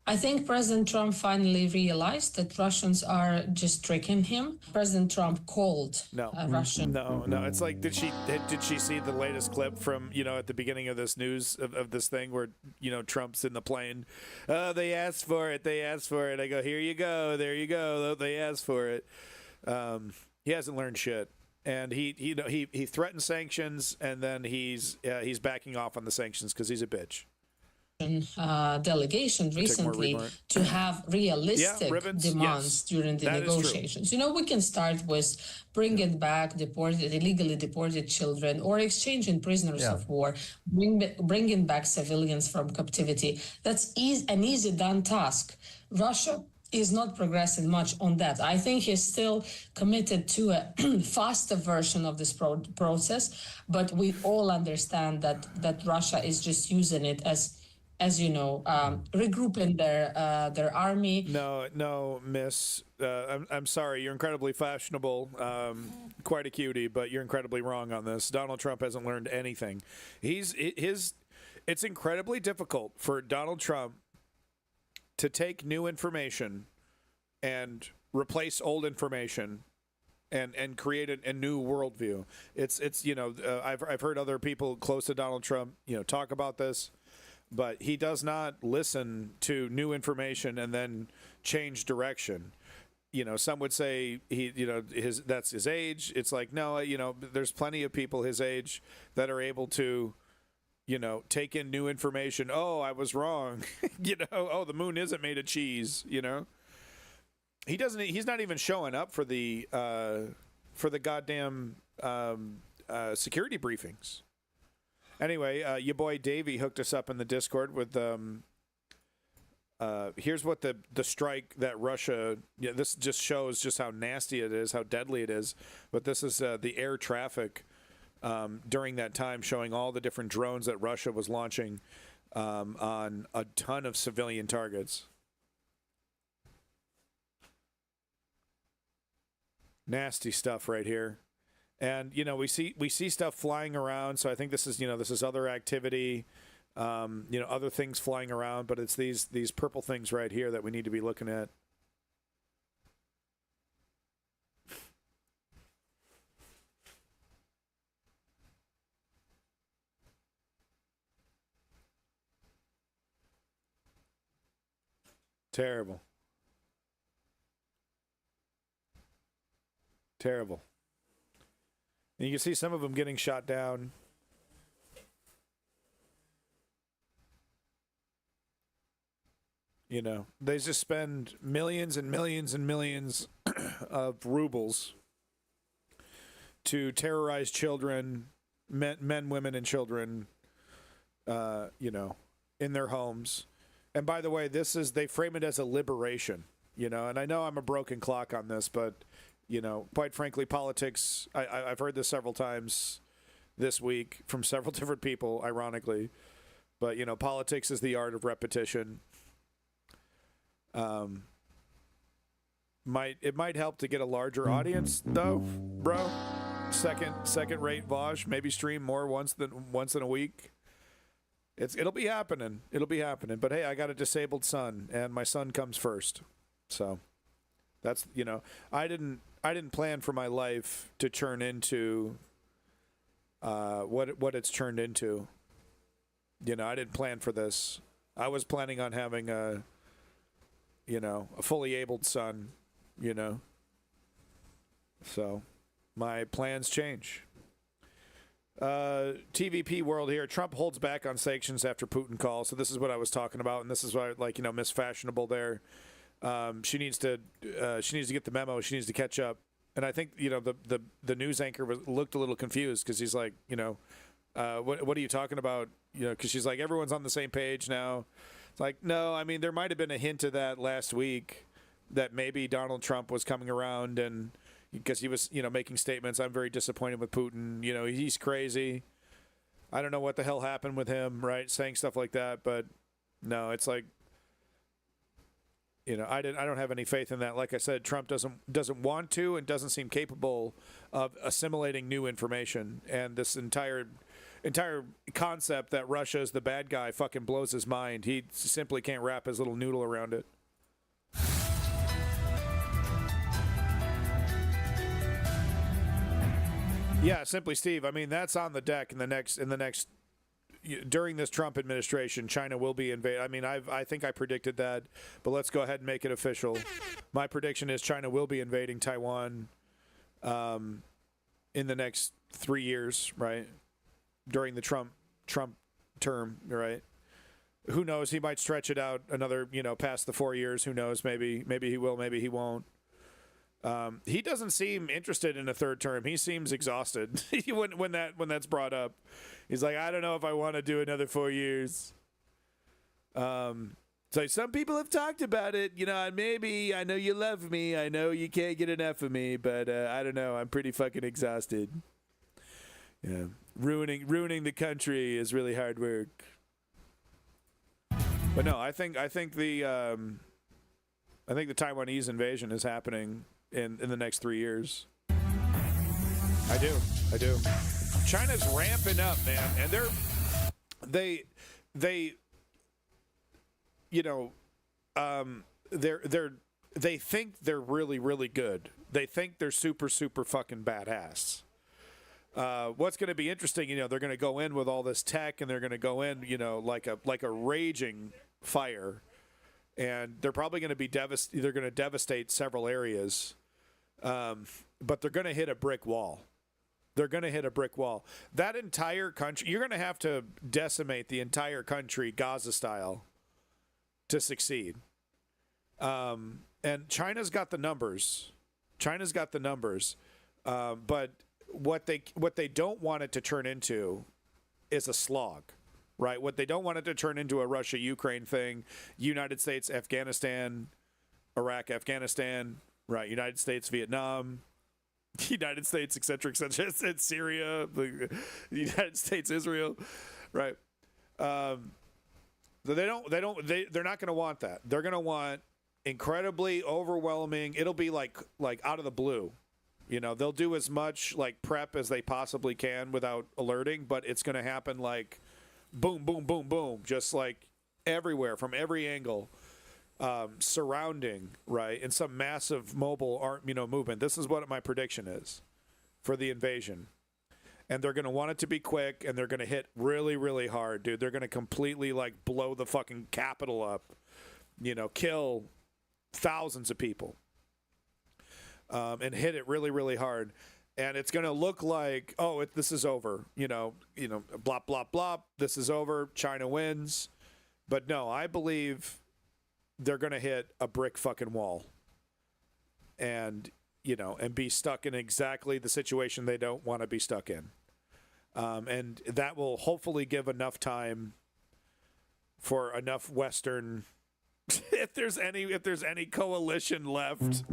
I think President Trump finally realized that Russians are just tricking him. President Trump called Russian. No. It's like, did she see the latest clip from, at the beginning of this news of this thing where, Trump's in the plane? Oh, they asked for it. I go, here you go. There you go. They asked for it. He hasn't learned shit, and he threatened sanctions, and then he's backing off on the sanctions because he's a bitch. Delegation recently to have realistic demands during the negotiations. We can start with bringing back illegally deported children, or exchanging prisoners of war, bringing back civilians from captivity. That's an easy done task. Russia is not progressing much on that. I think he's still committed to a faster version of this process, but we all understand that Russia is just using it as regrouping their army. No, miss. I'm sorry. You're incredibly fashionable, quite a cutie, but you're incredibly wrong on this. Donald Trump hasn't learned anything. It's incredibly difficult for Donald Trump to take new information and replace old information and create a new worldview. It's I've heard other people close to Donald Trump, talk about this, but he does not listen to new information and then change direction. Some would say that's his age. It's like, no, there's plenty of people his age that are able to take in new information. Oh, I was wrong. Oh, the moon isn't made of cheese. He's not even showing up for the goddamn security briefings. Anyway, your boy Davey hooked us up in the Discord with here's what the strike that Russia. This just shows just how nasty it is, how deadly it is. But this is the air traffic. During that time, showing all the different drones that Russia was launching on a ton of civilian targets. Nasty stuff right here. And, we see stuff flying around. So I think this is other activity, other things flying around. But it's these purple things right here that we need to be looking at. Terrible. And you can see some of them getting shot down. You know, they just spend millions and millions and millions of rubles to terrorize children, men, women, and children, you know, in their homes. And by the way, they frame it as a liberation, you know, and I know I'm a broken clock on this, but, you know, quite frankly, politics, I've heard this several times this week from several different people, ironically, but, you know, politics is the art of repetition. It might help to get a larger audience though, bro. Second rate Vosh, maybe stream more once in a week. It'll be happening. But hey, I got a disabled son, and my son comes first. So that's, you know, I didn't plan for my life to turn into what it's turned into. You know, I didn't plan for this. I was planning on having a fully abled son, you know. So my plans change. TVP World here. Trump holds back on sanctions after Putin calls. So this is what I was talking about, and this is why, like, you know, Miss Fashionable there. She needs to get the memo. She needs to catch up. And I think, you know, the news anchor looked a little confused because he's like, you know, what are you talking about? You know, because she's like, everyone's on the same page now. It's like, no, I mean, there might have been a hint of that last week that maybe Donald Trump was coming around, and because he was, you know, making statements, I'm very disappointed with Putin. You know, he's crazy. I don't know what the hell happened with him, right? Saying stuff like that, but no, it's like, you know, I don't have any faith in that. Like I said, Trump doesn't want to and doesn't seem capable of assimilating new information, and this entire concept that Russia is the bad guy fucking blows his mind. He simply can't wrap his little noodle around it. Yeah, Simply Steve. I mean, that's on the deck in the next during this Trump administration. China will be invaded. I mean, I think I predicted that, but let's go ahead and make it official. My prediction is China will be invading Taiwan in the next 3 years, right? During the Trump term, right? Who knows? He might stretch it out another, you know, past the 4 years. Who knows? Maybe he will. Maybe he won't. He doesn't seem interested in a third term. He seems exhausted when that's brought up. He's like, I don't know if I want to do another 4 years. So some people have talked about it, you know, and maybe I know you love me. I know you can't get enough of me, but I don't know. I'm pretty fucking exhausted. Yeah, ruining the country is really hard work. But no, I think the Taiwanese invasion is happening in the next 3 years. I do. China's ramping up, man, and they you know, they think they're really, really good. They think they're super, super fucking badass. What's going to be interesting, you know, they're going to go in with all this tech, and they're going to go in, you know, like a raging fire, and they're probably going to be they're going to devastate several areas, but they're going to hit a brick wall. That entire country, you're going to have to decimate the entire country, Gaza style, to succeed. And China's got the numbers. But what they don't want it to turn into is a slog, right? What they don't want it to turn into a Russia-Ukraine thing, United States, Afghanistan, Iraq, Afghanistan, right? United States, Vietnam, United States, et cetera, Syria, the United States, Israel, right? They're not going to want that. They're going to want incredibly overwhelming. It'll be like out of the blue. You know, they'll do as much like prep as they possibly can without alerting, but it's going to happen like boom, boom, boom, boom, just like everywhere from every angle, surrounding, right, in some massive mobile movement. This is what my prediction is for the invasion. And they're going to want it to be quick, and they're going to hit really, really hard, dude. They're going to completely like blow the fucking Capitol up, you know, kill thousands of people. And hit it really, really hard. And it's going to look like, oh, this is over. Blop, blop, blop. This is over. China wins. But no, I believe they're going to hit a brick fucking wall. And, and be stuck in exactly the situation they don't want to be stuck in. And that will hopefully give enough time for enough Western, if there's any coalition left.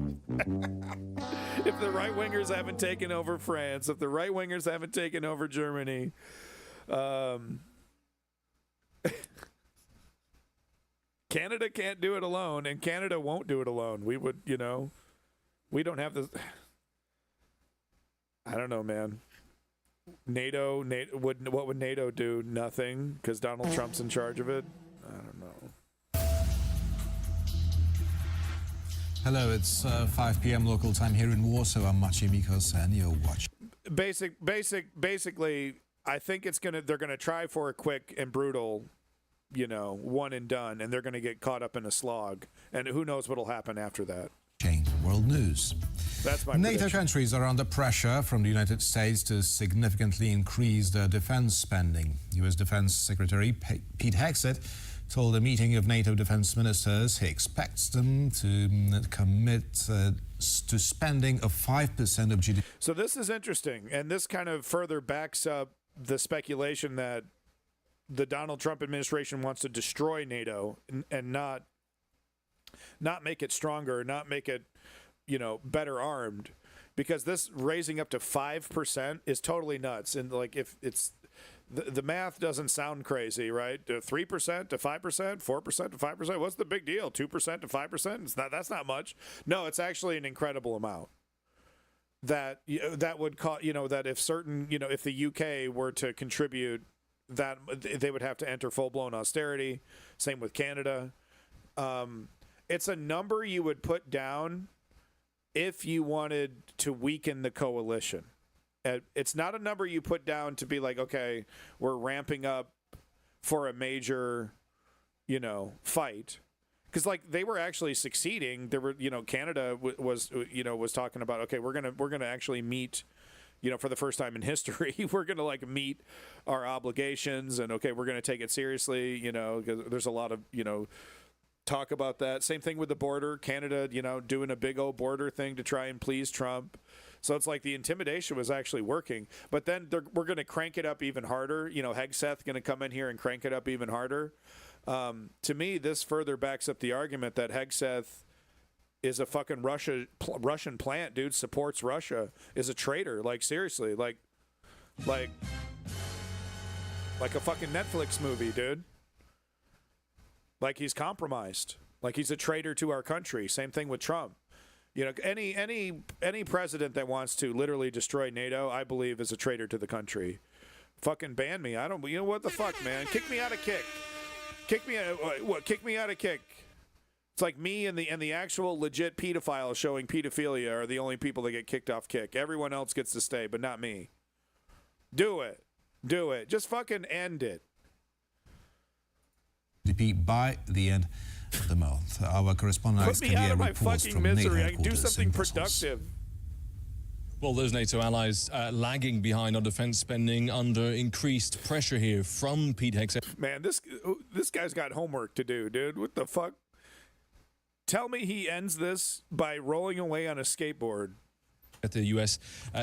If the right-wingers haven't taken over France, if the right-wingers haven't taken over Germany, Canada can't do it alone, and Canada won't do it alone. We would, we don't have this. I don't know, man. NATO what would NATO do? Nothing, because Donald Trump's in charge of it. I don't know. Hello, it's 5 p.m. local time here in Warsaw. I'm Maciej Mikos, and you're watching. Basically, I think they're gonna try for a quick and brutal, one and done, and they're gonna get caught up in a slog, and who knows what'll happen after that. Change world news. That's my NATO prediction. countries are under pressure from the United States to significantly increase their defense spending. U.S. Defense Secretary Pete Hegseth told a meeting of NATO defense ministers he expects them to commit to spending of 5% of GDP. So this is interesting, and this kind of further backs up the speculation that the Donald Trump administration wants to destroy NATO and not make it stronger, not make it, better armed, because this raising up to 5% is totally nuts. And like, if it's the math doesn't sound crazy, right? 3% to 5%, 4% to 5%. What's the big deal? 2% to 5%? That's not much. No, it's actually an incredible amount. That would cause, that if certain, if the UK were to contribute, that they would have to enter full blown austerity. Same with Canada. It's a number you would put down if you wanted to weaken the coalition. It's not a number you put down to be like, okay, we're ramping up for a major, fight. Because like they were actually succeeding. There were, Canada was talking about, okay, we're gonna actually meet, for the first time in history, we're gonna like meet our obligations, and okay, we're gonna take it seriously. Because there's a lot of talk about that. Same thing with the border. Canada, doing a big old border thing to try and please Trump. So it's like the intimidation was actually working. But then we're going to crank it up even harder. Hegseth going to come in here and crank it up even harder. To me, this further backs up the argument that Hegseth is a fucking Russian plant, dude, supports Russia, is a traitor. Like, seriously. Like a fucking Netflix movie, dude. Like he's compromised. Like he's a traitor to our country. Same thing with Trump. Any president that wants to literally destroy NATO, I believe, is a traitor to the country. Fucking ban me. I don't. What the fuck, man? Kick me out of Kick. Kick me out of Kick. It's like me and the actual legit pedophiles showing pedophilia are the only people that get kicked off Kick. Everyone else gets to stay, but not me. Do it. Just fucking end it. By the end of the month. Our correspondent Put me out of my fucking misery. I can do something productive. Well, those NATO allies lagging behind on defense spending under increased pressure here from Pete Hegseth. Man, this guy's got homework to do, dude. What the fuck? Tell me he ends this by rolling away on a skateboard. At the U.S.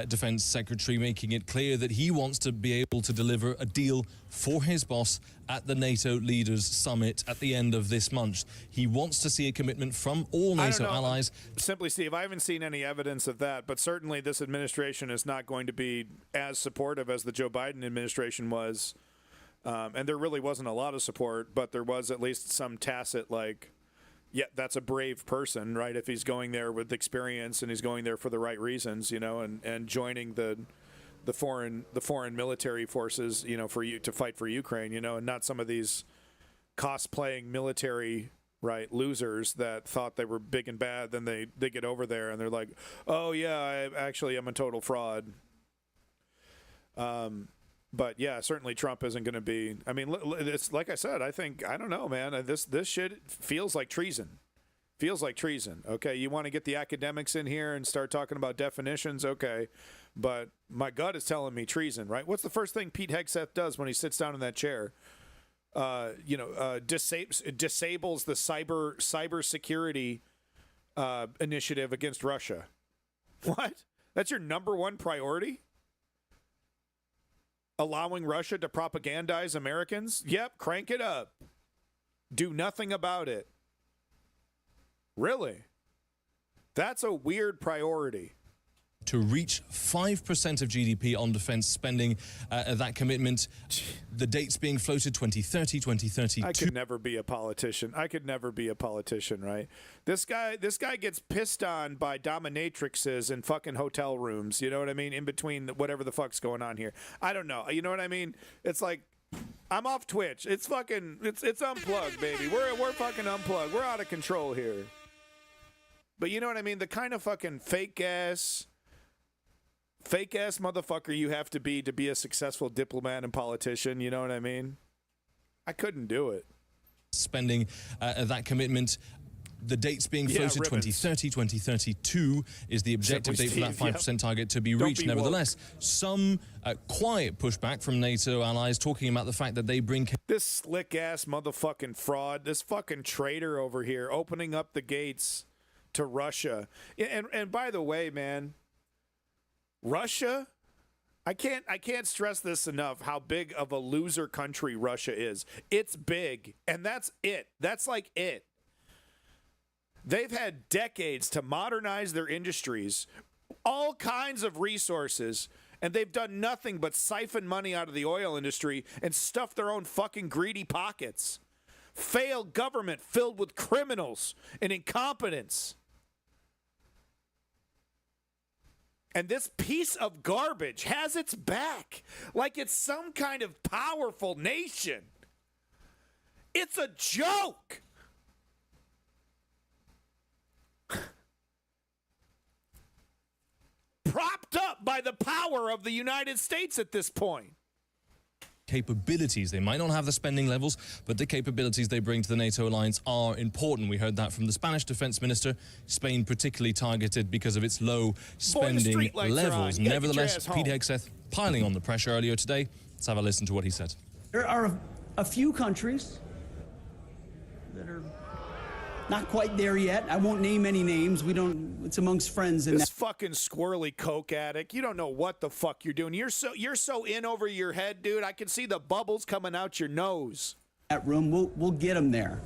Defense Secretary making it clear that he wants to be able to deliver a deal for his boss at the NATO Leaders Summit at the end of this month. He wants to see a commitment from all NATO allies. Simply, Steve, I haven't seen any evidence of that, but certainly this administration is not going to be as supportive as the Joe Biden administration was. And there really wasn't a lot of support, but there was at least some tacit, like, yeah, that's a brave person, right? If he's going there with experience and he's going there for the right reasons, and joining the foreign military forces, for you to fight for Ukraine, and not some of these cosplaying military, right, losers that thought they were big and bad. Then they get over there and they're like, oh yeah, I'm a total fraud. But yeah, certainly Trump isn't going to be. I mean, it's like I said. I don't know, man. This shit feels like treason. Feels like treason. Okay, you want to get the academics in here and start talking about definitions? Okay, but my gut is telling me treason, right? What's the first thing Pete Hegseth does when he sits down in that chair? Disables the cybersecurity initiative against Russia. What? That's your number one priority? Allowing Russia to propagandize Americans? Yep, crank it up. Do nothing about it. Really? That's a weird priority. To reach 5% of GDP on defense spending, that commitment, the dates being floated 2030, 2032. I could never be a politician. Right? This guy gets pissed on by dominatrixes in fucking hotel rooms. You know what I mean? In between whatever the fuck's going on here. I don't know. You know what I mean? It's like, I'm off Twitch. It's unplugged, baby. We're fucking unplugged. We're out of control here. But you know what I mean? The kind of fucking fake ass motherfucker you have to be a successful diplomat and politician. You know what I mean? I couldn't do it. Spending that commitment, the dates being floated 2030, 2032 is the objective date for that 5% target to be reached. Nevertheless, some quiet pushback from NATO allies talking about the fact that they bring... This slick-ass motherfucking fraud, this fucking traitor over here opening up the gates to Russia. And by the way, man, Russia, I can't stress this enough how big of a loser country Russia is. It's big, and that's it. That's like it. They've had decades to modernize their industries, all kinds of resources, and they've done nothing but siphon money out of the oil industry and stuff their own fucking greedy pockets. Failed government filled with criminals and incompetence. And this piece of garbage has its back like it's some kind of powerful nation. It's a joke. Propped up by the power of the United States at this point. Capabilities. They might not have the spending levels, but the capabilities they bring to the NATO alliance are important. We heard that from the Spanish defense minister. Spain particularly targeted because of its low spending levels. Nevertheless, Pete Hegseth piling on the pressure earlier today. Let's have a listen to what he said. There are a few countries that are not quite there yet. I won't name any names. It's amongst friends. This fucking squirrely coke addict. You don't know what the fuck you're doing. You're so in over your head, dude. I can see the bubbles coming out your nose. That room, we'll get them there.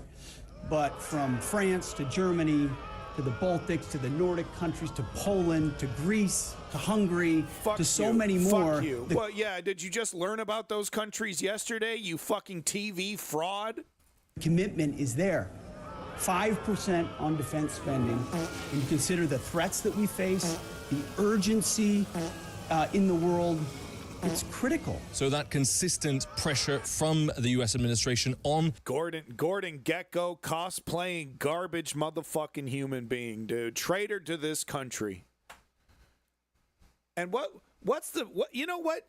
But from France to Germany to the Baltics to the Nordic countries to Poland to Greece to Hungary to so many more. Fuck you. Well, yeah, did you just learn about those countries yesterday, you fucking TV fraud? Commitment is there. 5% on defense spending, and you consider the threats that we face, the urgency in the world, it's critical. So that consistent pressure from the U.S. administration on... Gordon Gekko, cosplaying garbage motherfucking human being, dude. Traitor to this country. And you know what?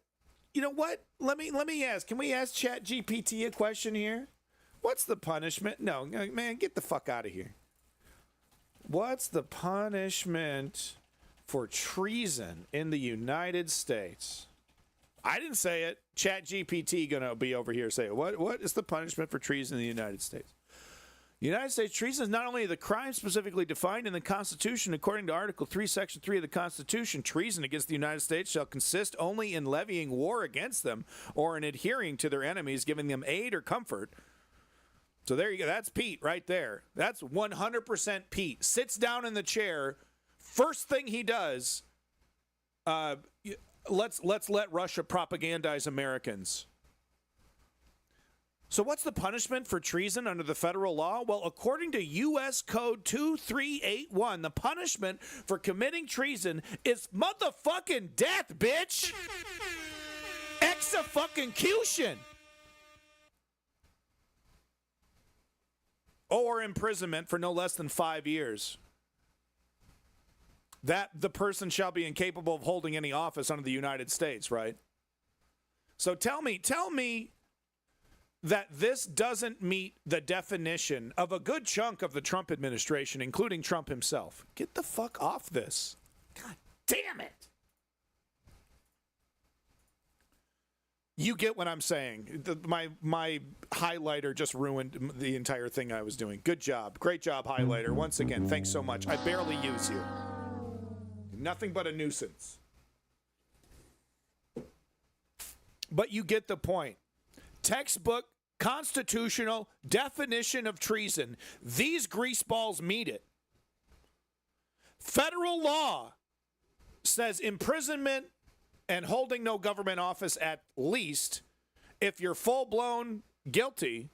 Let me ask. Can we ask ChatGPT a question here? What's the punishment? No, man, get the fuck out of here. What's the punishment for treason in the United States? I didn't say it. ChatGPT gonna be over here saying, what is the punishment for treason in the United States? United States treason is not only the crime specifically defined in the Constitution. According to Article 3, Section 3 of the Constitution, treason against the United States shall consist only in levying war against them or in adhering to their enemies, giving them aid or comfort. So there you go. That's Pete right there. That's 100% Pete. Sits down in the chair. First thing he does, let's let Russia propagandize Americans. So what's the punishment for treason under the federal law? Well, according to U.S. Code 2381, the punishment for committing treason is motherfucking death, bitch. Execution. Or imprisonment for no less than 5 years. That the person shall be incapable of holding any office under the United States, right? So tell me, that this doesn't meet the definition of a good chunk of the Trump administration, including Trump himself. Get the fuck off this. God damn it. You get what I'm saying. My highlighter just ruined the entire thing I was doing. Good job. Great job, highlighter. Once again, thanks so much. I barely use you. Nothing but a nuisance. But you get the point. Textbook constitutional definition of treason. These greaseballs meet it. Federal law says imprisonment and holding no government office at least. If you're full-blown guilty,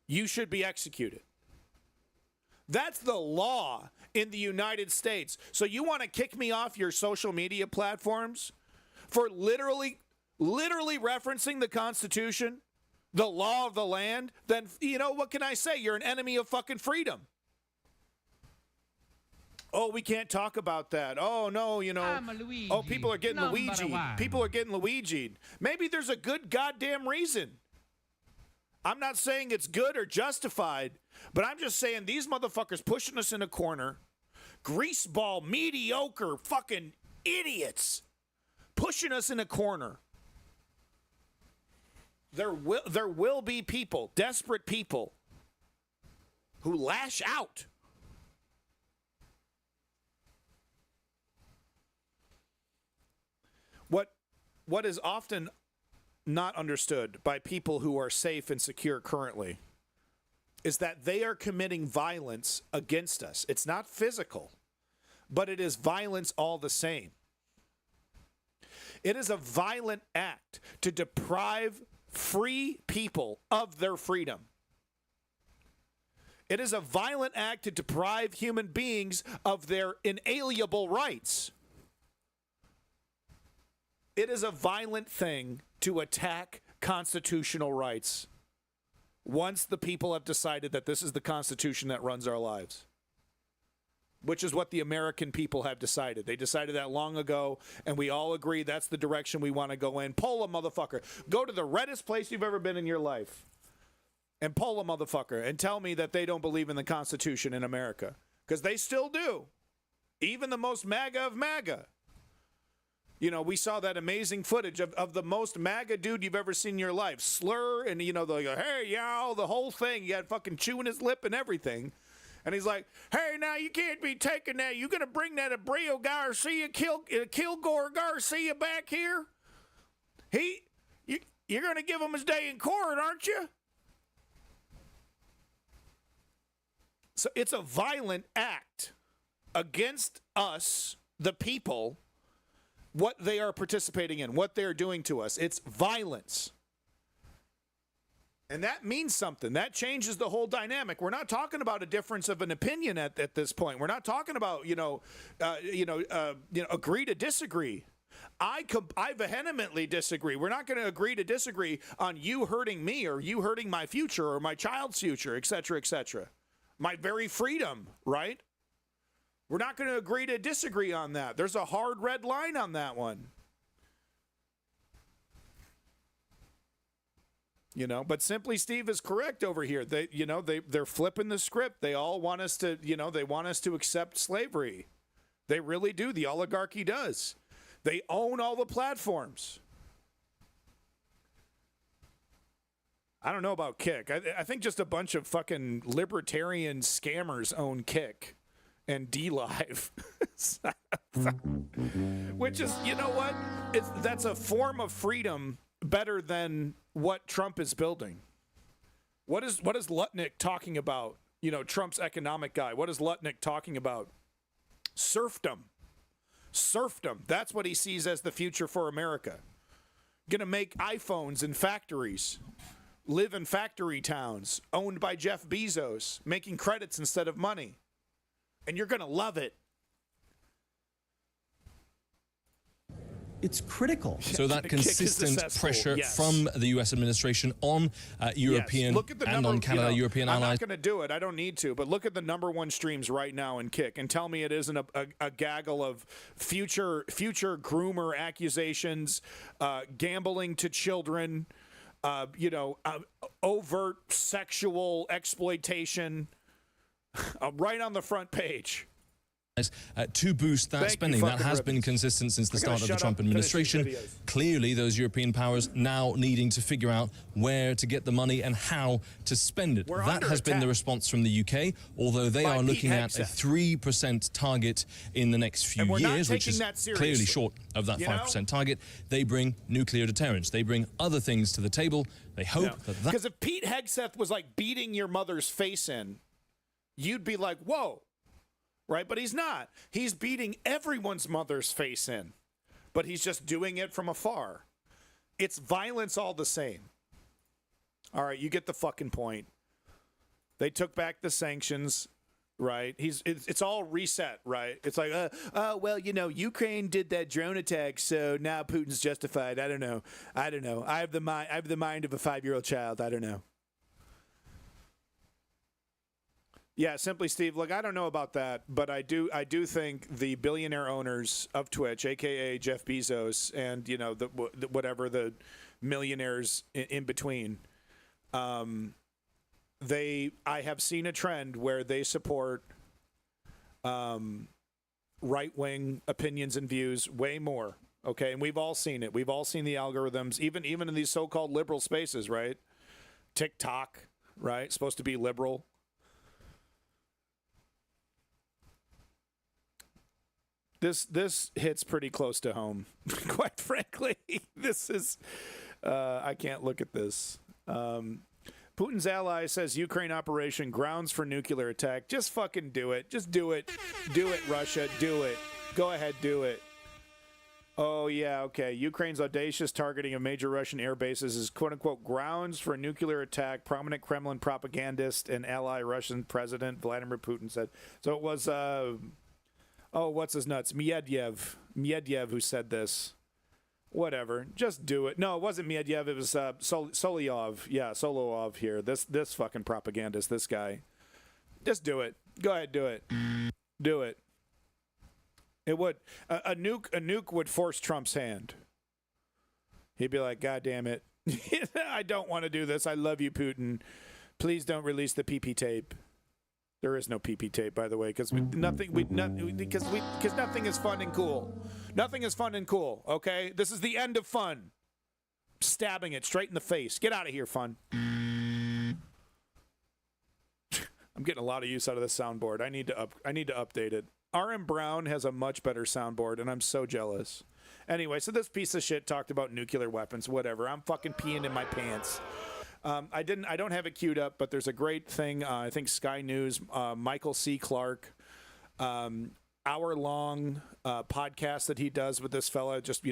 you should be executed. That's the law in the United States. So you want to kick me off your social media platforms for literally referencing the Constitution, the law of the land? Then, what can I say? You're an enemy of fucking freedom. Oh, we can't talk about that. Oh, no, oh, people are getting Luigi. People are getting Luigi'd. Maybe there's a good goddamn reason. I'm not saying it's good or justified, but I'm just saying these motherfuckers pushing us in a corner, greaseball, mediocre fucking idiots pushing us in a corner. There will be people, desperate people, who lash out. What is often not understood by people who are safe and secure currently is that they are committing violence against us. It's not physical, but it is violence all the same. It is a violent act to deprive free people of their freedom. It is a violent act to deprive human beings of their inalienable rights. It is a violent thing to attack constitutional rights once the people have decided that this is the Constitution that runs our lives, which is what the American people have decided. They decided that long ago, and we all agree that's the direction we want to go in. Poll a motherfucker. Go to the reddest place you've ever been in your life and poll a motherfucker and tell me that they don't believe in the Constitution in America, because they still do. Even the most MAGA of MAGA. We saw that amazing footage of the most MAGA dude you've ever seen in your life. Slur, and, they go, hey, y'all, the whole thing. He had fucking chewing his lip and everything. And he's like, hey, now you can't be taking that. You going to bring that Abreu Garcia, Kilgore Garcia back here? You're going to give him his day in court, aren't you? So it's a violent act against us, the people, what they are participating in, what they're doing to us. It's violence. And that means something. That changes the whole dynamic. We're not talking about a difference of an opinion at this point. We're not talking about, agree to disagree. I vehemently disagree. We're not going to agree to disagree on you hurting me or you hurting my future or my child's future, et cetera, et cetera. My very freedom, right? We're not going to agree to disagree on that. There's a hard red line on that one. But Simply Steve is correct over here. They're flipping the script. They all want us to, they want us to accept slavery. They really do. The oligarchy does. They own all the platforms. I don't know about Kick. I think just a bunch of fucking libertarian scammers own Kick and DLive. Which is, what? That's a form of freedom better than what Trump is building. What is Lutnick talking about? Trump's economic guy. What is Lutnick talking about? Serfdom. That's what he sees as the future for America. Gonna make iPhones in factories. Live in factory towns owned by Jeff Bezos, making credits instead of money. And you're gonna love it. It's critical. So that consistent pressure from the U.S. administration on European and on Canada, European allies. I'm not going to do it. I don't need to. But look at the #1 streams right now in Kick and tell me it isn't a gaggle of future groomer accusations, gambling to children, overt sexual exploitation right on the front page. To boost that spending. That has been consistent since the start of the Trump administration. Clearly, those European powers now needing to figure out where to get the money and how to spend it. That has been the response from the UK, although they are looking at a 3% target in the next few years, which is clearly short of that 5% target. They bring nuclear deterrence. They bring other things to the table. They hope that... Because if Pete Hegseth was like beating your mother's face in, you'd be like, whoa. Right? But he's not. He's beating everyone's mother's face in. But he's just doing it from afar. It's violence all the same. All right, you get the fucking point. They took back the sanctions, right? It's all reset, right? It's like, Ukraine did that drone attack, so now Putin's justified. I don't know. I have the mind of a 5-year-old child. I don't know. Yeah, Simply Steve, look, I don't know about that, but I do think the billionaire owners of Twitch, aka Jeff Bezos, and whatever the millionaires in between, I have seen a trend where they support right-wing opinions and views way more. Okay, and we've all seen it. We've all seen the algorithms, even in these so-called liberal spaces, right? TikTok, right? Supposed to be liberal. This hits pretty close to home, quite frankly. This is, I can't look at this. Putin's ally says Ukraine operation grounds for nuclear attack. Just fucking do it. Just do it. Do it, Russia. Do it. Go ahead, do it. Oh, yeah, okay. Ukraine's audacious targeting of major Russian air bases is quote-unquote grounds for a nuclear attack, prominent Kremlin propagandist and ally Russian President Vladimir Putin said. So it was... what's his nuts? Medvedev who said this. Whatever. Just do it. No, it wasn't Medvedev. It was Solyov. Yeah, Solyov here. This fucking propagandist, this guy. Just do it. Go ahead, do it. Do it. It would. A nuke would force Trump's hand. He'd be like, God damn it. I don't want to do this. I love you, Putin. Please don't release the PP tape. There is no PP tape, by the way, because nothing is fun and cool. Nothing is fun and cool. Okay, this is the end of fun. Stabbing it straight in the face. Get out of here, fun. I'm getting a lot of use out of this soundboard. I need to update it. RM Brown has a much better soundboard, and I'm so jealous. Anyway, so this piece of shit talked about nuclear weapons. Whatever. I'm fucking peeing in my pants. I don't have it queued up, but there's a great thing. I think Sky News, Michael C. Clark, hour-long podcast that he does with this fella, just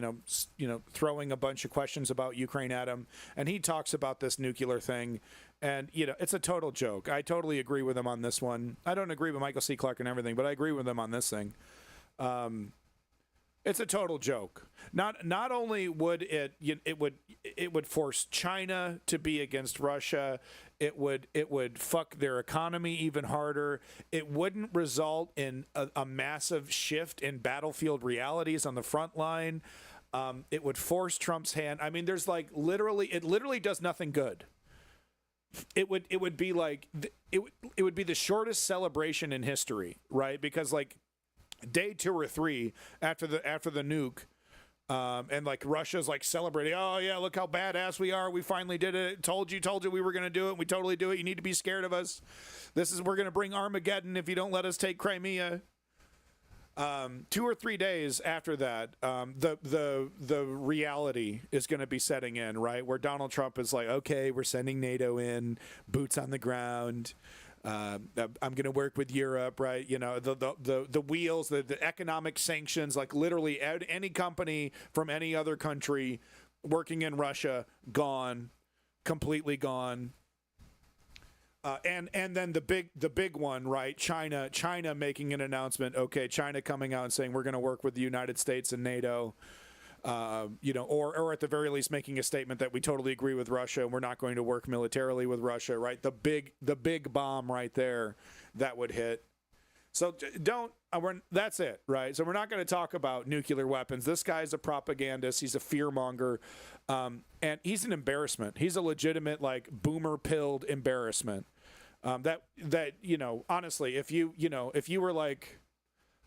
throwing a bunch of questions about Ukraine at him, and he talks about this nuclear thing, and it's a total joke. I totally agree with him on this one. I don't agree with Michael C. Clark and everything, but I agree with him on this thing. It's a total joke. Not only would it would force China to be against Russia, it would fuck their economy even harder. It wouldn't result in a massive shift in battlefield realities on the front line. It would force Trump's hand. I mean, there's it literally does nothing good. It would be like it would be the shortest celebration in history, right? Because day 2 or 3 after the nuke, and Russia's celebrating. Oh yeah, look how badass we are. We finally did it. Told you we were gonna do it. We totally do it. You need to be scared of us. We're gonna bring Armageddon if you don't let us take Crimea. 2 or 3 days after that, the reality is going to be setting in, right? Where Donald Trump is like, okay, we're sending NATO in, boots on the ground. I'm going to work with Europe, right? The wheels, the economic sanctions, literally any company from any other country working in Russia, gone, completely gone. And then the big one, right? China making an announcement. Okay, China coming out and saying we're going to work with the United States and NATO. Or at the very least making a statement that we totally agree with Russia and we're not going to work militarily with Russia, right? The big bomb right there that would hit. So don't, that's it, right? So we're not going to talk about nuclear weapons. This guy's a propagandist. He's a fearmonger. And he's an embarrassment. He's a legitimate, like, boomer-pilled embarrassment. That honestly, if you were, like,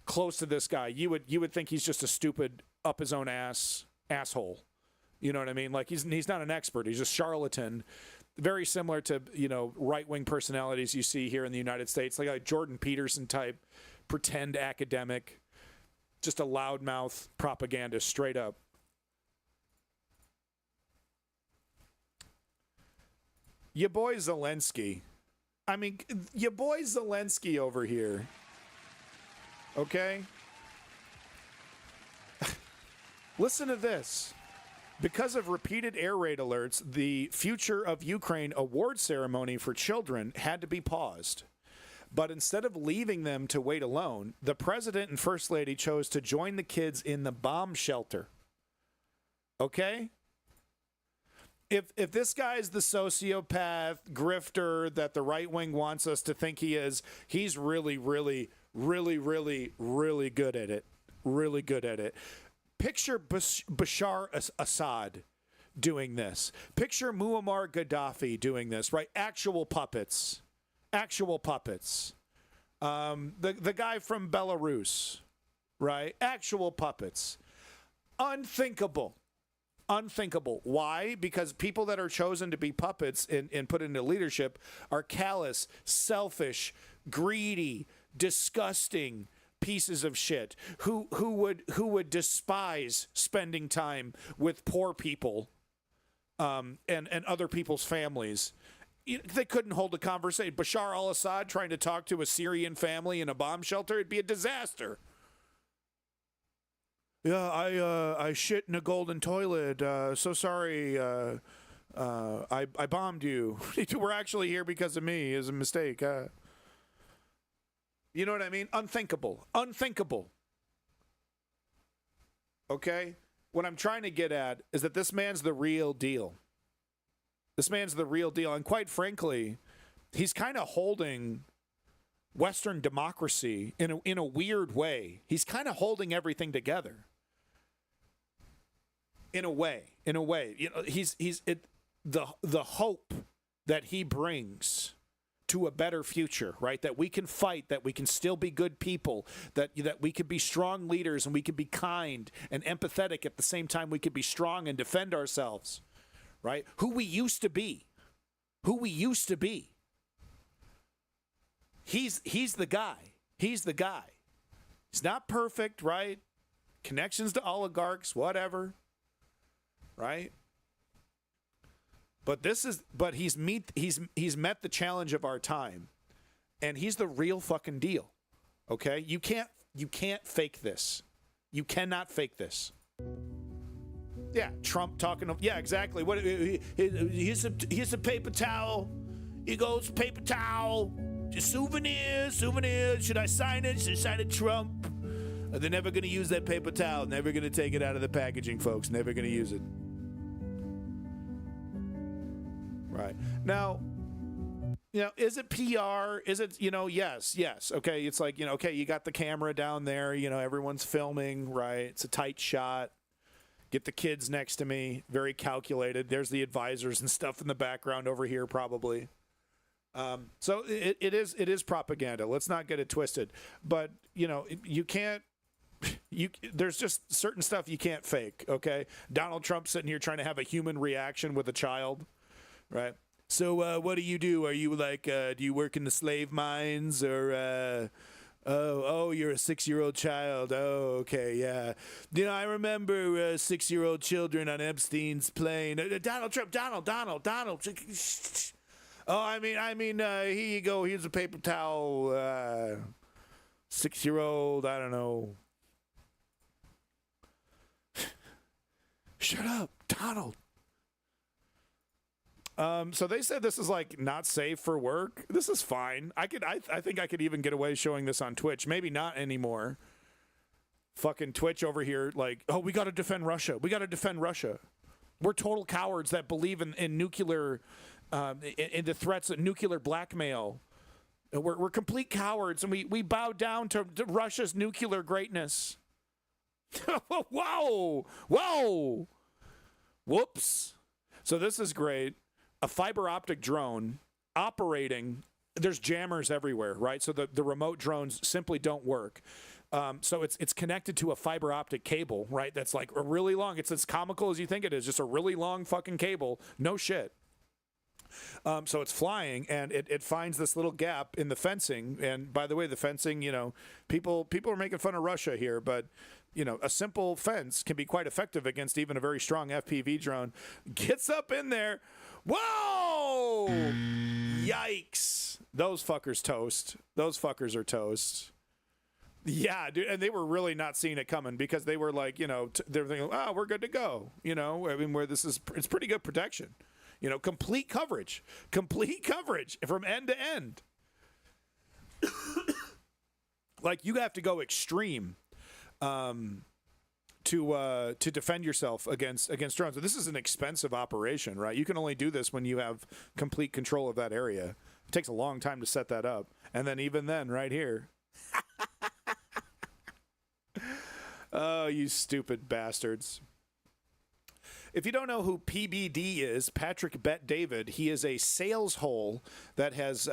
close to this guy, you would think he's just a stupid, up his own asshole. You know what I mean? Like, he's not an expert. He's a charlatan. Very similar to, right-wing personalities you see here in the United States, like a Jordan Peterson type, pretend academic, just a loudmouth propagandist, straight up. Your boy Zelensky. I mean, your boy Zelensky over here. Okay? Listen to this. Because of repeated air raid alerts, the Future of Ukraine award ceremony for children had to be paused. But instead of leaving them to wait alone, the president and first lady chose to join the kids in the bomb shelter. Okay? If this guy's the sociopath, grifter that the right wing wants us to think he is, he's really, really, really, really, really good at it. Really good at it. Picture Bashar Assad doing this. Picture Muammar Gaddafi doing this, right? Actual puppets. Actual puppets. The guy from Belarus, right? Actual puppets. Unthinkable. Unthinkable. Why? Because people that are chosen to be puppets and put into leadership are callous, selfish, greedy, disgusting pieces of shit who would despise spending time with poor people and other people's families. They couldn't hold a conversation. Bashar al-Assad trying to talk to a Syrian family in a bomb shelter, it'd be a disaster. Yeah, I shit in a golden toilet. So sorry. I bombed you. We're actually here because of me. It's a mistake. You know what I mean? Unthinkable. Unthinkable. Okay? What I'm trying to get at is that this man's the real deal. This man's the real deal. And quite frankly, he's kind of holding Western democracy in a weird way. He's kind of holding everything together. In a way. The hope that he brings to a better future, right? That we can fight, that we can still be good people, that we can be strong leaders and we can be kind and empathetic at the same time we can be strong and defend ourselves, right? Who we used to be. He's the guy. He's the guy. He's not perfect, right? Connections to oligarchs, whatever, right? But he's met the challenge of our time, and he's the real fucking deal. Okay, you can't fake this. You cannot fake this. Yeah, Trump talking. Yeah, exactly. What? Here's a paper towel. He goes, paper towel. Just souvenirs. Should I sign it? Should I sign it, Trump? They're never going to use that paper towel. Never going to take it out of the packaging, folks. Never going to use it. Right. Now, is it PR? Is it, yes. Okay. It's like, okay, you got the camera down there, everyone's filming, right? It's a tight shot. Get the kids next to me. Very calculated. There's the advisors and stuff in the background over here, probably. So it is propaganda. Let's not get it twisted. But, you can't, there's just certain stuff you can't fake. Okay. Donald Trump sitting here trying to have a human reaction with a child. Right. So what do you do? Are you like, do you work in the slave mines or, you're a 6-year-old child. Oh, okay. Yeah. I remember 6-year-old children on Epstein's plane. Donald Trump, Donald. Oh, I mean, here you go. Here's a paper towel. 6-year-old. I don't know. Shut up, Donald. So they said this is like not safe for work. This is fine. I think I could even get away showing this on Twitch. Maybe not anymore. Fucking Twitch over here, like, oh, we got to defend Russia. We're total cowards that believe in nuclear, in the threats of nuclear blackmail We're complete cowards, and we bow down to Russia's nuclear greatness. Whoa! Whoa! Whoops. So this is great. A fiber optic drone operating. There's jammers everywhere, right? So the remote drones simply don't work. So it's connected to a fiber optic cable, right? That's like a really long. It's as comical as you think it is. Just a really long fucking cable. No shit. So it's flying, and it finds this little gap in the fencing. And by the way, the fencing, people are making fun of Russia here, but a simple fence can be quite effective against even a very strong FPV drone. Gets up in there. Whoa! Yikes! Those fuckers toast. Those fuckers are toast. Yeah, dude, and they were really not seeing it coming because they were like, they're thinking, oh, we're good to go. I mean, it's pretty good protection. Complete coverage from end to end. Like you have to go extreme to defend yourself against drones. So this is an expensive operation, right? You can only do this when you have complete control of that area. It takes a long time to set that up, and then even then, right here. Oh, you stupid bastards. If you don't know who PBD is, Patrick Bet David, he is a sales hole that has,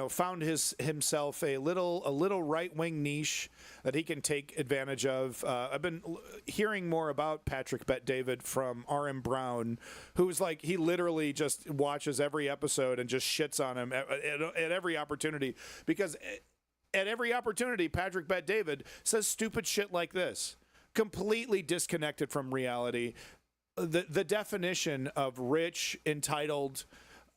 found himself a little right-wing niche that he can take advantage of. I've been hearing more about Patrick Bet David from R.M. Brown, who's like, he literally just watches every episode and just shits on him at every opportunity. Because at every opportunity, Patrick Bet David says stupid shit like this, completely disconnected from reality. The definition of rich, entitled,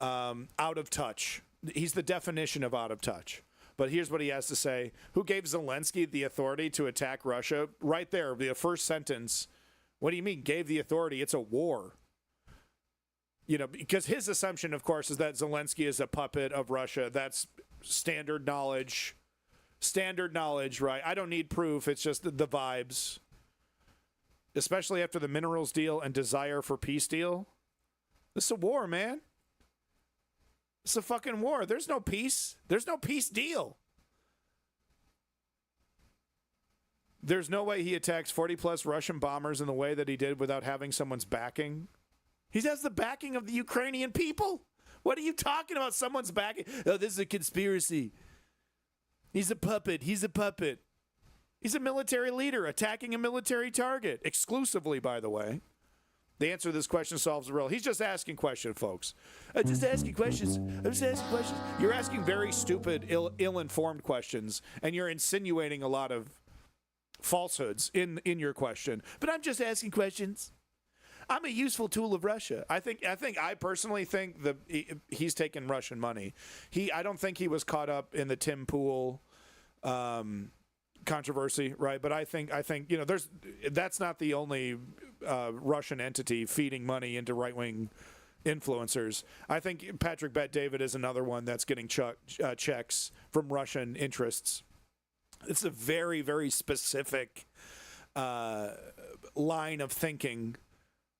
out of touch. He's the definition of out of touch. But here's what he has to say. Who gave Zelensky the authority to attack Russia? Right there, the first sentence. What do you mean, gave the authority? It's a war. Because his assumption, of course, is that Zelensky is a puppet of Russia. That's standard knowledge. Standard knowledge, right? I don't need proof. It's just the vibes. Especially after the minerals deal and desire for peace deal. This is a war, man. It's a fucking war. There's no peace. There's no peace deal. There's no way he attacks 40-plus Russian bombers in the way that he did without having someone's backing. He has the backing of the Ukrainian people. What are you talking about? Someone's backing? Oh, this is a conspiracy. He's a puppet. He's a puppet. He's a military leader attacking a military target, exclusively, by the way. The answer to this question solves the riddle. He's just asking questions, folks. I'm just asking questions. You're asking very stupid, ill-informed questions, and you're insinuating a lot of falsehoods in your question. But I'm just asking questions. I'm a useful tool of Russia. I personally think that he's taken Russian money. I don't think he was caught up in the Tim Pool controversy, right? But I think that's not the only Russian entity feeding money into right-wing influencers. I think Patrick Bet David is another one that's getting checks from Russian interests. It's a very, very specific line of thinking,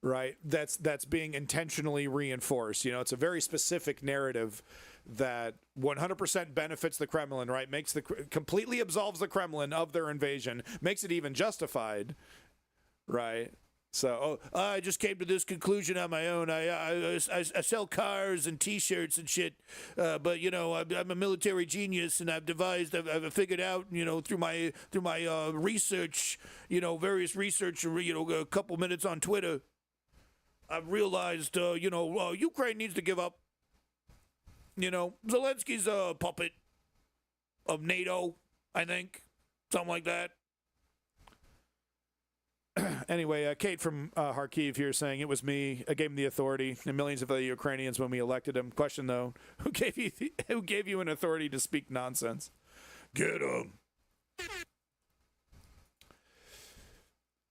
right? That's being intentionally reinforced. It's a very specific narrative that 100% benefits the Kremlin, right? Completely absolves the Kremlin of their invasion, makes it even justified, right? So, I just came to this conclusion on my own. I sell cars and T-shirts and shit, but I'm a military genius, and I've figured out, through my research, various research, a couple minutes on Twitter, I've realized, Ukraine needs to give up. Zelensky's a puppet of NATO, I think. Something like that. Anyway, Kate from Kharkiv here saying, it was me. I gave him the authority and millions of other Ukrainians when we elected him. Question, though, who gave you an authority to speak nonsense? Get him.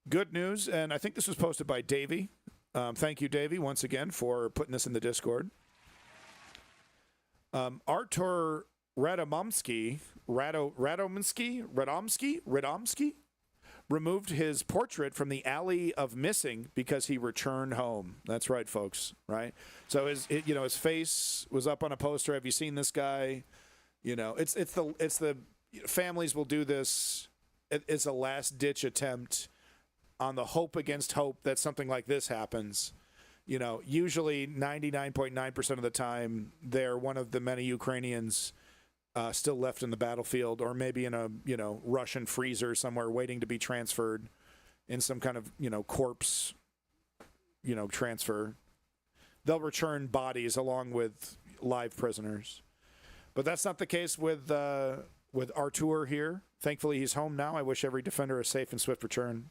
Good news, and I think this was posted by Davey. Thank you, Davey, once again, for putting this in the Discord. Artur Radomski removed his portrait from the Alley of Missing because he returned home. That's right, folks. Right. So his face was up on a poster. Have you seen this guy? You know, it's the families will do this. It's a last ditch attempt on the hope against hope that something like this happens. You know, usually 99.9% of the time, they're one of the many Ukrainians still left in the battlefield, or maybe in a, you know, Russian freezer somewhere waiting to be transferred in some kind of, you know, corpse, you know, transfer. They'll return bodies along with live prisoners. But that's not the case with Artur here. Thankfully, he's home now. I wish every defender a safe and swift return.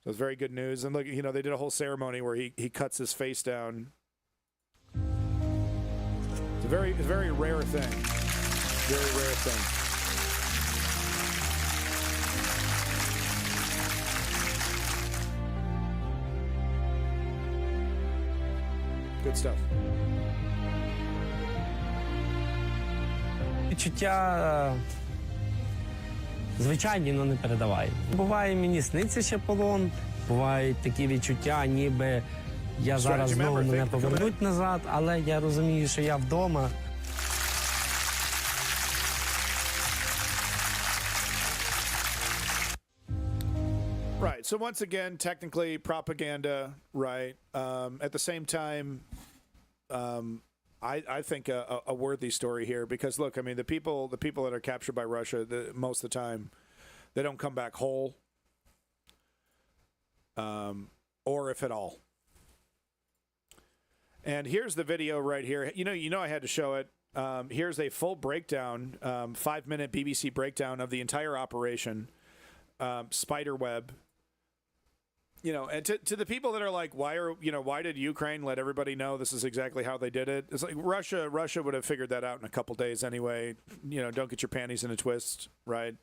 So it's very good news. And look, you know, they did a whole ceremony where he cuts his face down. It's a very rare thing. Very rare thing. Good stuff. Відчуття звичайні, але не передавай. Буває, мені сниться ще полон, бувають такі відчуття, ніби я зараз знову мене повернуть назад, але я розумію, що я вдома. Right. So once again, technically propaganda, right? At the same time, I think a worthy story here, because look, I mean, the people that are captured by Russia, most of the time, they don't come back whole, or if at all. And here's the video right here. You know, I had to show it. Here's a full breakdown, 5-minute BBC breakdown of the entire operation, Spiderweb. You know, and to the people that are like, why did Ukraine let everybody know this is exactly how they did it? It's like Russia would have figured that out in a couple days anyway. You know, don't get your panties in a twist, right?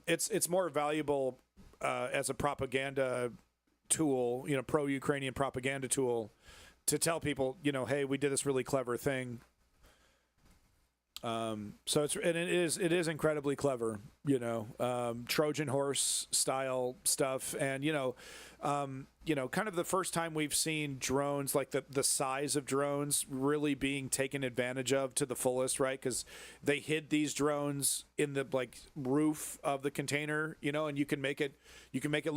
It's more valuable as a propaganda tool, you know, pro-Ukrainian propaganda tool, to tell people, you know, hey, we did this really clever thing. So it is incredibly clever, you know, Trojan horse style stuff. And, you know, kind of the first time we've seen drones, like the size of drones really being taken advantage of to the fullest, right? Because they hid these drones in the like roof of the container, you know, and you can make it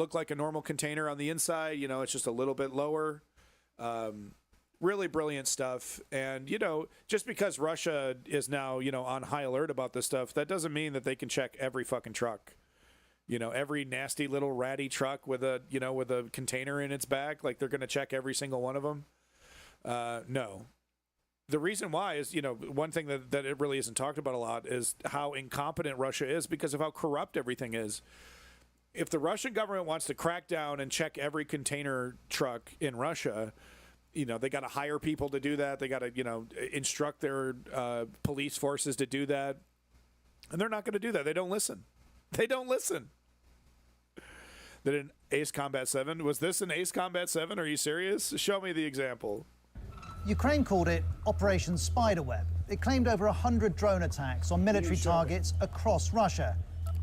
look like a normal container on the inside. You know, it's just a little bit lower. Really brilliant stuff. And, you know, just because Russia is now, you know, on high alert about this stuff, that doesn't mean that they can check every fucking truck. You know, every nasty little ratty truck with a container in its back, like they're going to check every single one of them. No. The reason why is, you know, one thing that it really isn't talked about a lot is how incompetent Russia is because of how corrupt everything is. If the Russian government wants to crack down and check every container truck in Russia, you know, they got to hire people to do that. They got to, you know, instruct their police forces to do that. And they're not going to do that. They don't listen. They don't listen. They did Ace Combat 7. Was this an Ace Combat 7? Are you serious? Show me the example. Ukraine called it Operation Spiderweb. It claimed over 100 drone attacks on military targets across Russia.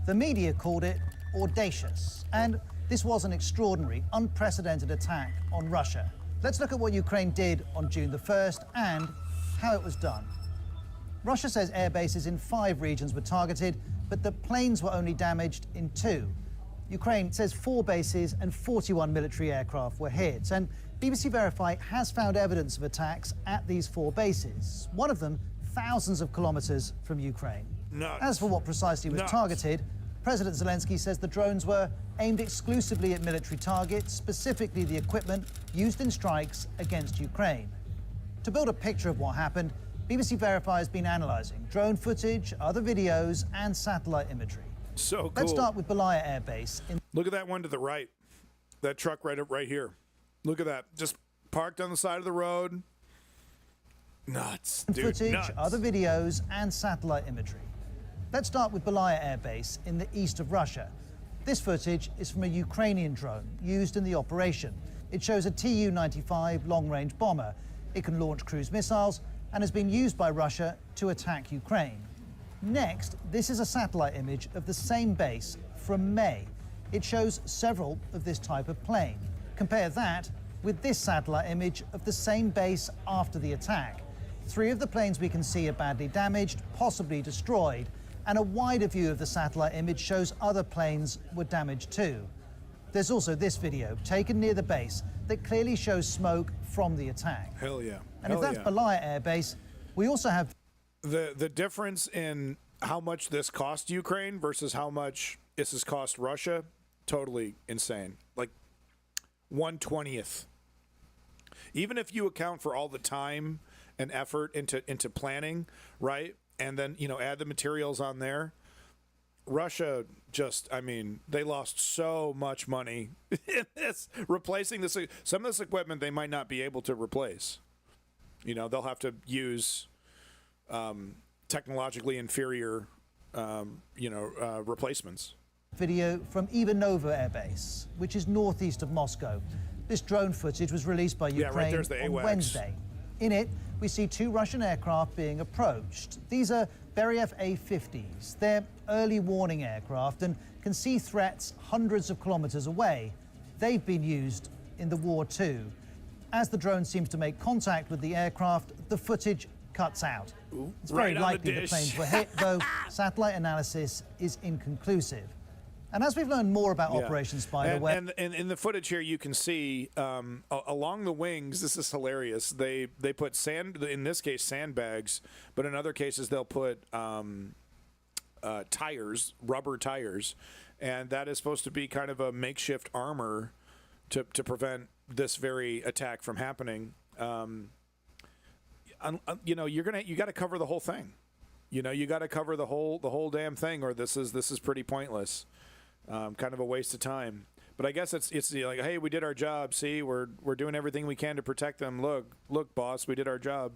The media called it audacious. And this was an extraordinary, unprecedented attack on Russia. Let's look at what Ukraine did on June the 1st and how it was done. Russia says air bases in 5 regions were targeted, but the planes were only damaged in 2. Ukraine says 4 bases and 41 military aircraft were hit. And BBC Verify has found evidence of attacks at these 4 bases, one of them thousands of kilometers from Ukraine. Nuts. As for what precisely was targeted, President Zelensky says the drones were aimed exclusively at military targets, specifically the equipment used in strikes against Ukraine. To build a picture of what happened, BBC Verify has been analysing drone footage, other videos, and satellite imagery. So cool. Let's start with Belaya Air Base. Look at that one to the right. That truck right here. Look at that. Just parked on the side of the road. Nuts, dude. Footage, nuts. Other videos, and satellite imagery. Let's start with Belaya Air Base in the east of Russia. This footage is from a Ukrainian drone used in the operation. It shows a Tu-95 long-range bomber. It can launch cruise missiles and has been used by Russia to attack Ukraine. Next, this is a satellite image of the same base from May. It shows several of this type of plane. Compare that with this satellite image of the same base after the attack. 3 of the planes we can see are badly damaged, possibly destroyed, and a wider view of the satellite image shows other planes were damaged too. There's also this video taken near the base that clearly shows smoke from the attack. Hell yeah. And if that's Balaya Air Base, we also have the difference in how much this cost Ukraine versus how much this has cost Russia, totally insane. Like 1/20th. Even if you account for all the time and effort into planning, right? And then, you know, add the materials on there. Russia just, I mean, they lost so much money in this, replacing this. Some of this equipment they might not be able to replace. You know, they'll have to use technologically inferior, replacements. Video from Ivanova Air Base, which is northeast of Moscow. This drone footage was released by Ukraine right there's the on AWACS. Wednesday. In it, we see 2 Russian aircraft being approached. These are Beriev A-50s. They're early warning aircraft and can see threats hundreds of kilometers away. They've been used in the war too. As the drone seems to make contact with the aircraft, the footage cuts out. It's very likely the planes were hit, though satellite analysis is inconclusive. And as we've learned more about Operation Spiderweb... And in the footage here, you can see along the wings, this is hilarious, they put sand, in this case, sandbags, but in other cases, they'll put tires, rubber tires, and that is supposed to be kind of a makeshift armor to prevent this very attack from happening. You know, you got to cover the whole thing. You know, you got to cover the whole damn thing, or this is pretty pointless. Kind of a waste of time. But I guess it's like, hey, we did our job. See, we're doing everything we can to protect them. Look, boss, we did our job.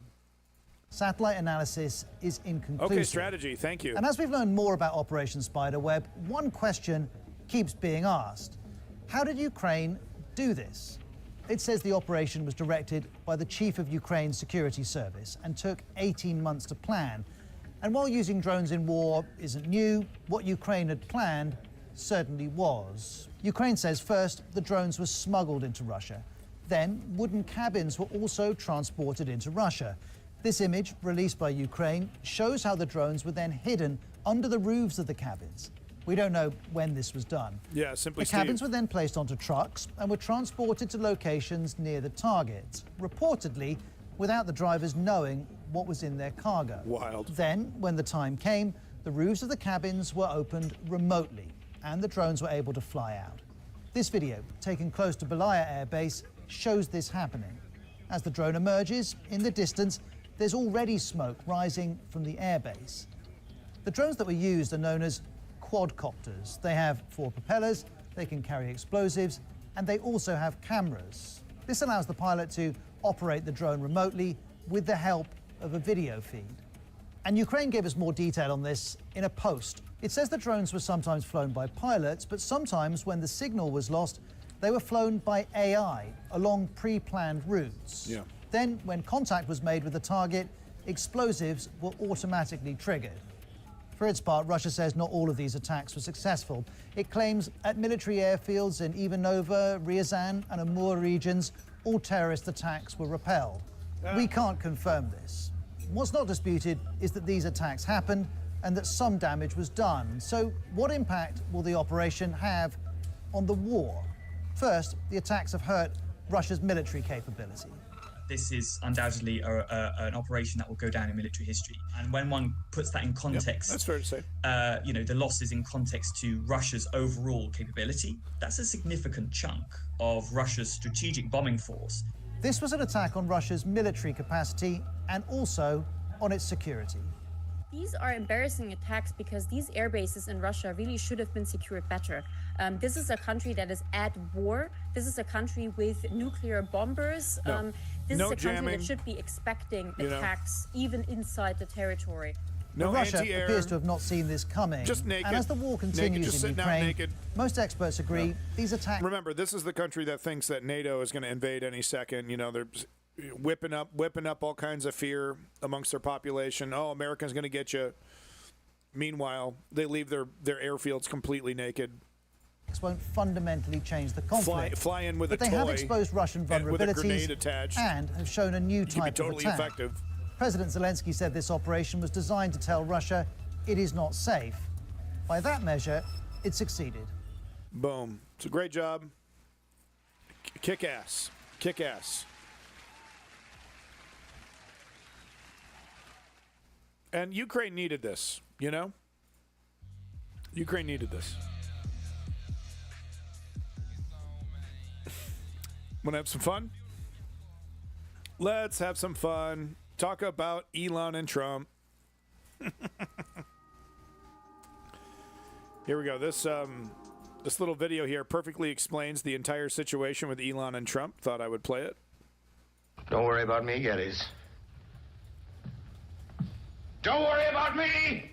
Satellite analysis is inconclusive. Okay, strategy. Thank you. And as we've learned more about Operation Spiderweb, one question keeps being asked. How did Ukraine do this? It says the operation was directed by the chief of Ukraine's security service and took 18 months to plan. And while using drones in war isn't new, what Ukraine had planned certainly was. Ukraine says first the drones were smuggled into Russia. Then wooden cabins were also transported into Russia. This image, released by Ukraine, shows how the drones were then hidden under the roofs of the cabins. We don't know when this was done. Yeah, simply The cabins were then placed onto trucks and were transported to locations near the target, reportedly without the drivers knowing what was in their cargo. Wild. Then, when the time came, the roofs of the cabins were opened remotely and the drones were able to fly out. This video, taken close to Balaya Air Base, shows this happening. As the drone emerges, in the distance, there's already smoke rising from the airbase. The drones that were used are known as quadcopters. They have 4 propellers, they can carry explosives, and they also have cameras. This allows the pilot to operate the drone remotely with the help of a video feed. And Ukraine gave us more detail on this in a post. It says the drones were sometimes flown by pilots, but sometimes when the signal was lost, they were flown by AI along pre-planned routes. Yeah. Then, when contact was made with the target, explosives were automatically triggered. For its part, Russia says not all of these attacks were successful. It claims at military airfields in Ivanova, Ryazan and Amur regions, all terrorist attacks were repelled. We can't confirm this. What's not disputed is that these attacks happened and that some damage was done. So what impact will the operation have on the war? First, the attacks have hurt Russia's military capability. This is undoubtedly an operation that will go down in military history. And when one puts that in context, that's fair to say. The losses in context to Russia's overall capability, that's a significant chunk of Russia's strategic bombing force. This was an attack on Russia's military capacity and also on its security. These are embarrassing attacks because these air bases in Russia really should have been secured better. This is a country that is at war. This is a country with nuclear bombers. This is a country that should be expecting attacks even inside the territory. Russia appears to have not seen this coming. Just naked. And as the war continues just in Ukraine, most experts agree these attacks... Remember, this is the country that thinks that NATO is going to invade any second. You know, they're whipping up all kinds of fear amongst their population. Oh, America's going to get you. Meanwhile, they leave their airfields completely naked. Won't fundamentally change the conflict. Fly in with but a toy. They have exposed Russian vulnerabilities with a grenade attached. and have shown a new type totally of attack. Effective. President Zelensky said this operation was designed to tell Russia it is not safe. By that measure, it succeeded. Boom. It's a great job. Kick ass. Kick ass. And Ukraine needed this, you know? Ukraine needed this. Want to have some fun? Let's have some fun. Talk about Elon and Trump. Here we go. This little video here perfectly explains the entire situation with Elon and Trump. Thought I would play it. Don't worry about me, Geddes. Don't worry about me!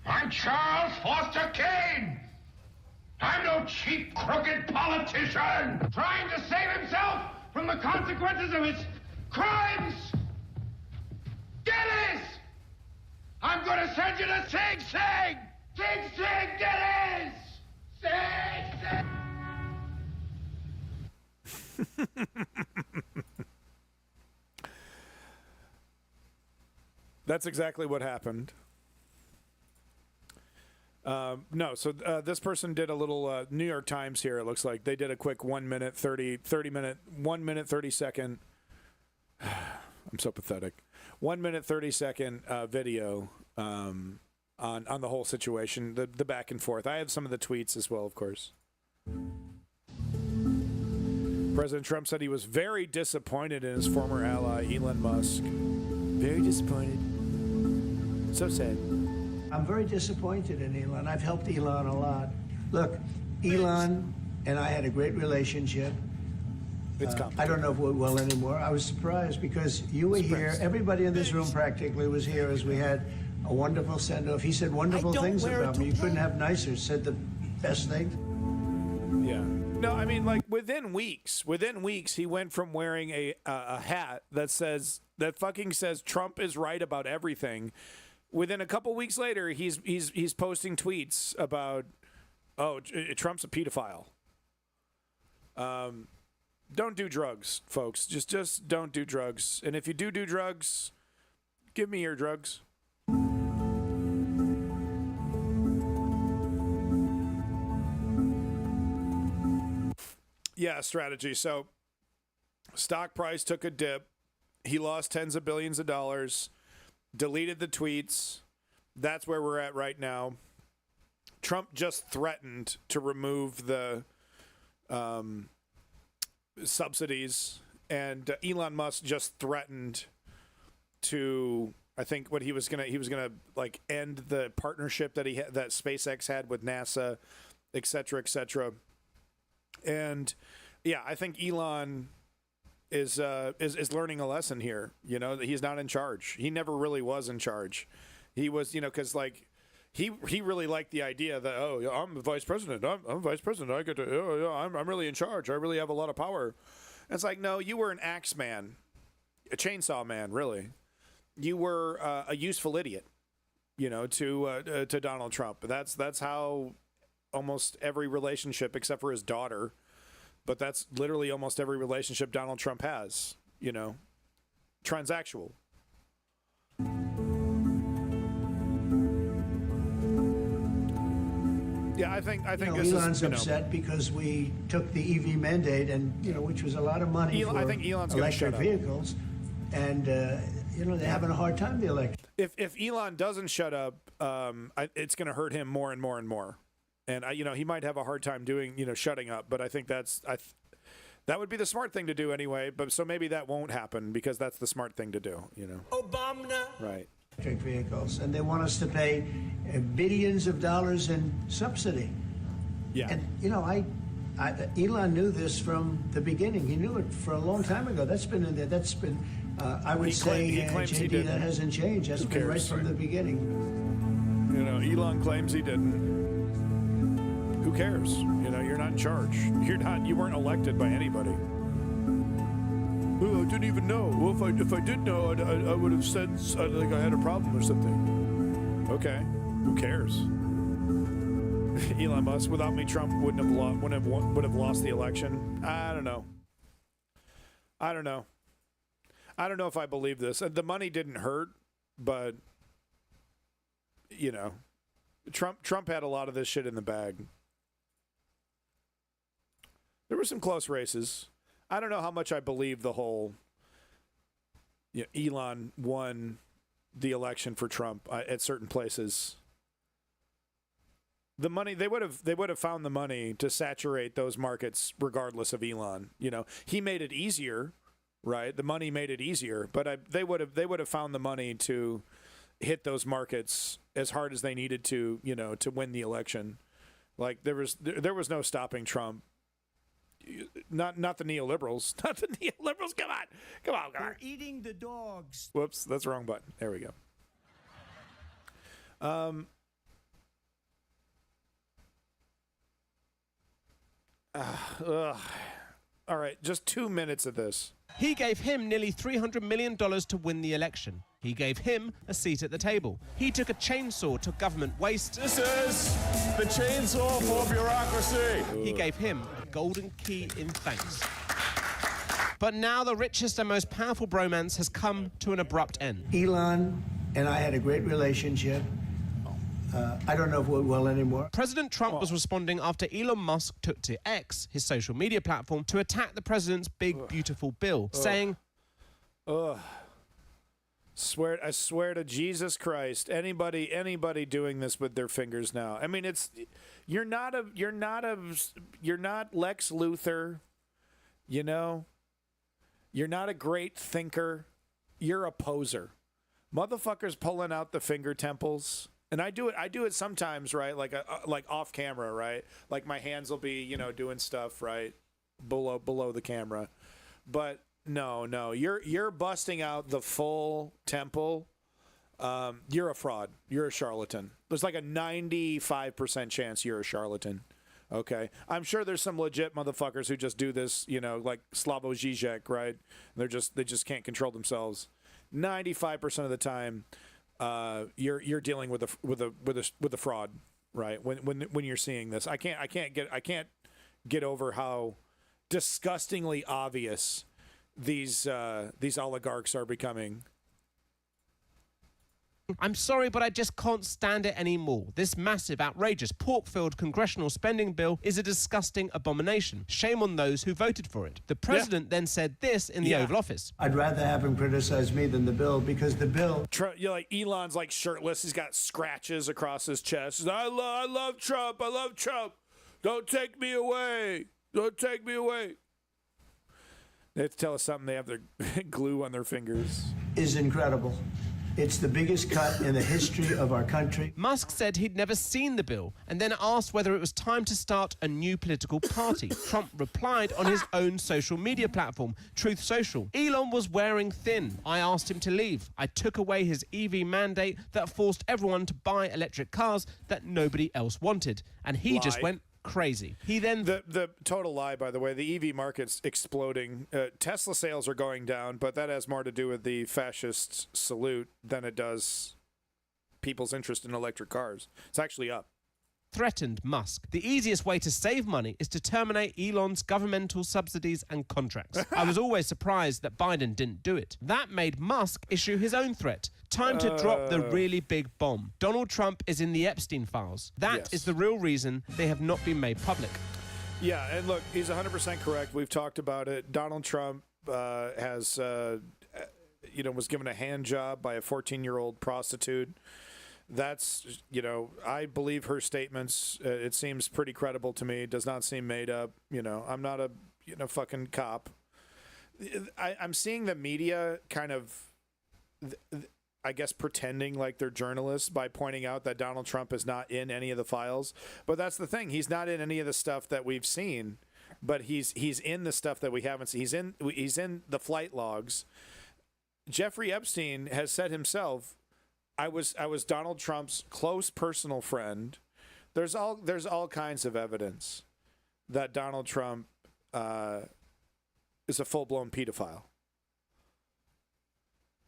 I'm Charles Foster Kane! I'm no cheap, crooked politician trying to save himself from the consequences of his crimes! Geddes! I'm gonna send you to Sing Sing! Sing Sing, Geddes! Sing Sing! That's exactly what happened. No, so this person did a little New York Times here, it looks like. They did a quick 1 minute 30 second. I'm so pathetic. 1 minute 30 second video on the whole situation, the back and forth. I have some of the tweets as well, of course. President Trump said he was very disappointed in his former ally, Elon Musk. Very disappointed. So sad. I'm very disappointed in Elon. I've helped Elon a lot. Look, Elon and I had a great relationship. I don't know if we're well anymore. I was surprised because you were here. Everybody in this room practically was here as we had a wonderful send-off. He said wonderful things about me. You couldn't have nicer. Said the best things. Yeah. No, I mean, like within weeks, he went from wearing a hat that fucking says Trump is right about everything. Within a couple weeks later, he's posting tweets about, oh, Trump's a pedophile. Don't do drugs, folks. Just don't do drugs. And if you do drugs, give me your drugs. Yeah, strategy. So stock price took a dip. He lost tens of billions of dollars. Deleted the tweets. That's where we're at right now. Trump just threatened to remove the subsidies, and Elon Musk just threatened to, I think, what he was gonna like end the partnership that that SpaceX had with NASA, et cetera, et cetera. And yeah, I think Elon is learning a lesson here. You know, he's not in charge. He never really was in charge. He was, you know, because like he really liked the idea that, oh, I'm the vice president. I'm vice president. I get to, oh, yeah, I'm really in charge. I really have a lot of power. And it's like, no, you were an axe man, a chainsaw man, really. You were a useful idiot, you know, to Donald Trump. That's how almost every relationship, except for his daughter. But that's literally almost every relationship Donald Trump has, you know, transactional. Yeah, I think this Elon's is, upset because we took the EV mandate, and which was a lot of money for I think Elon's electric vehicles, and they're having a hard time the election. If Elon doesn't shut up, it's going to hurt him more and more and more. And he might have a hard time doing, shutting up. But I think that would be the smart thing to do anyway. But so maybe that won't happen because that's the smart thing to do. Obama. Right. Electric vehicles, and they want us to pay billions of dollars in subsidy. Yeah. And Elon knew this from the beginning. He knew it for a long time ago. That's been in there. That's been, I would say, JD, that hasn't changed. That's been right from the beginning. Elon claims he didn't. Who cares? You're not in charge. You weren't elected by anybody. Oh, I didn't even know. Well, if I did know, I would have said like I had a problem or something. Okay, who cares? Elon Musk, without me, Trump would have lost the election. I don't know. I don't know if I believe this. The money didn't hurt, but you know, Trump had a lot of this shit in the bag. There were some close races. I don't know how much I believe the whole Elon won the election for Trump at certain places. The money they would have found the money to saturate those markets regardless of Elon. You know, he made it easier, right? The money made it easier, but they would have found the money to hit those markets as hard as they needed to, you know, to win the election. Like there was no stopping Trump. Not the neoliberals. Not the neoliberals. Come on. They're eating the dogs. Whoops, that's the wrong button. There we go. All right, just 2 minutes of this. He gave him nearly $300 million to win the election. He gave him a seat at the table. He took a chainsaw to government waste. This is the chainsaw for bureaucracy. He gave him a golden key in thanks. But now the richest and most powerful bromance has come to an abrupt end. Elon and I had a great relationship. I don't know if we're well anymore. President Trump was responding after Elon Musk took to X, his social media platform, to attack the president's big, beautiful bill, saying, I swear to Jesus Christ, anybody doing this with their fingers now. I mean, you're not Lex Luthor, you know? You're not a great thinker. You're a poser. Motherfuckers pulling out the finger temples. And I do it sometimes, right? Like off camera, right? Like my hands will be, you know, doing stuff, right? Below the camera. But no, you're busting out the full temple. You're a fraud. You're a charlatan. There's like a 95% chance you're a charlatan. Okay, I'm sure there's some legit motherfuckers who just do this, you know, like Slavoj Žižek, right? They just can't control themselves. 95% of the time, you're dealing with a fraud, right? When you're seeing this, I can't get over how disgustingly obvious these oligarchs are becoming. I'm sorry, but I just can't stand it anymore. This massive, outrageous, pork-filled congressional spending bill is a disgusting abomination. Shame on those who voted for it. The president then said this in the Oval Office. I'd rather have him criticize me than the bill, because the bill... You're like, Elon's like shirtless. He's got scratches across his chest. He's like, I love Trump. I love Trump. Don't take me away. Don't take me away. They have to tell us something. They have their glue on their fingers. Is incredible. It's the biggest cut in the history of our country. Musk said he'd never seen the bill and then asked whether it was time to start a new political party. Trump replied on his own social media platform, Truth Social. Elon was wearing thin. I asked him to leave. I took away his EV mandate that forced everyone to buy electric cars that nobody else wanted. And he just went crazy. He then... The total lie, by the way, the EV market's exploding. Tesla sales are going down, but that has more to do with the fascist salute than it does people's interest in electric cars. It's actually up. Threatened Musk. The easiest way to save money is to terminate Elon's governmental subsidies and contracts. I was always surprised that Biden didn't do it. That made Musk issue his own threat. Time to drop the really big bomb. Donald Trump is in the Epstein files. That is the real reason they have not been made public. Yeah, and look, he's 100% correct. We've talked about it. Donald Trump was given a hand job by a 14-year-old prostitute. That's, I believe her statements. It seems pretty credible to me. It does not seem made up. I'm not a, fucking cop. I'm seeing the media kind of, I guess, pretending like they're journalists by pointing out that Donald Trump is not in any of the files. But that's the thing. He's not in any of the stuff that we've seen, but he's in the stuff that we haven't seen. He's in the flight logs. Jeffrey Epstein has said himself, I was Donald Trump's close personal friend. There's all kinds of evidence that Donald Trump is a full-blown pedophile.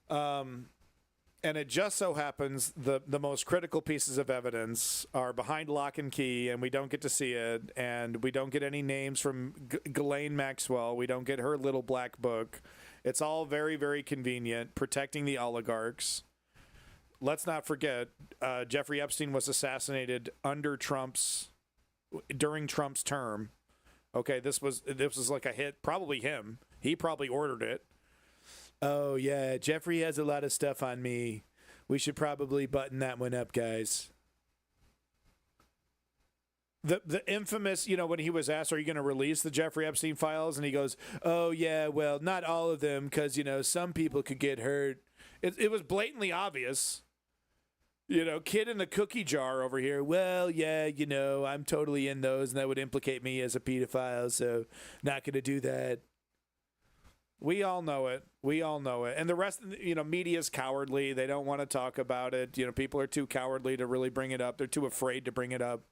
And it just so happens the most critical pieces of evidence are behind lock and key, and we don't get to see it, and we don't get any names from Ghislaine Maxwell. We don't get her little black book. It's all very, very convenient, protecting the oligarchs. Let's not forget, Jeffrey Epstein was assassinated during Trump's term. Okay, this was like a hit, probably him. He probably ordered it. Oh yeah, Jeffrey has a lot of stuff on me. We should probably button that one up, guys. The infamous, when he was asked, are you going to release the Jeffrey Epstein files? And he goes, oh, yeah, well, not all of them because, some people could get hurt. It was blatantly obvious. Kid in the cookie jar over here. Well, yeah, I'm totally in those and that would implicate me as a pedophile. So not going to do that. We all know it. And the rest, media's cowardly. They don't want to talk about it. People are too cowardly to really bring it up. They're too afraid to bring it up.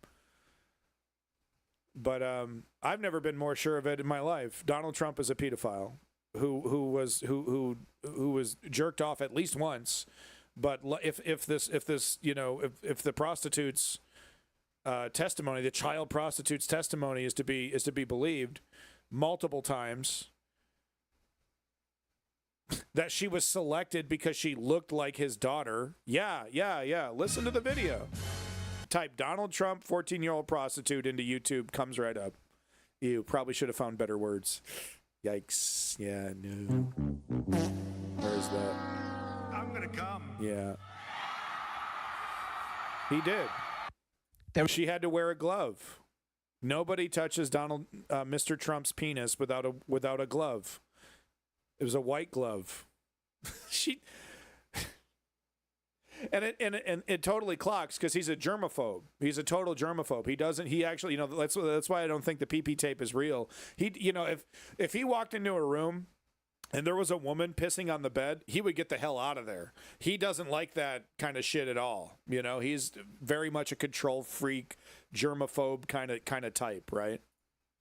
But I've never been more sure of it in my life. Donald Trump is a pedophile who was jerked off at least once. But if the prostitute's testimony, the child prostitute's testimony is to be believed, multiple times, that she was selected because she looked like his daughter. Yeah. Listen to the video. Type Donald Trump, 14-year-old prostitute into YouTube, comes right up. You probably should have found better words. Yikes. Yeah, no. Where's that? I'm going to come. Yeah. He did. She had to wear a glove. Nobody touches Mr. Trump's penis without a glove. It was a white glove. And it totally clocks because he's a germaphobe. He's a total germaphobe. He actually, that's why I don't think the PP tape is real. If he walked into a room and there was a woman pissing on the bed, he would get the hell out of there. He doesn't like that kind of shit at all. He's very much a control freak, germaphobe kind of type, right?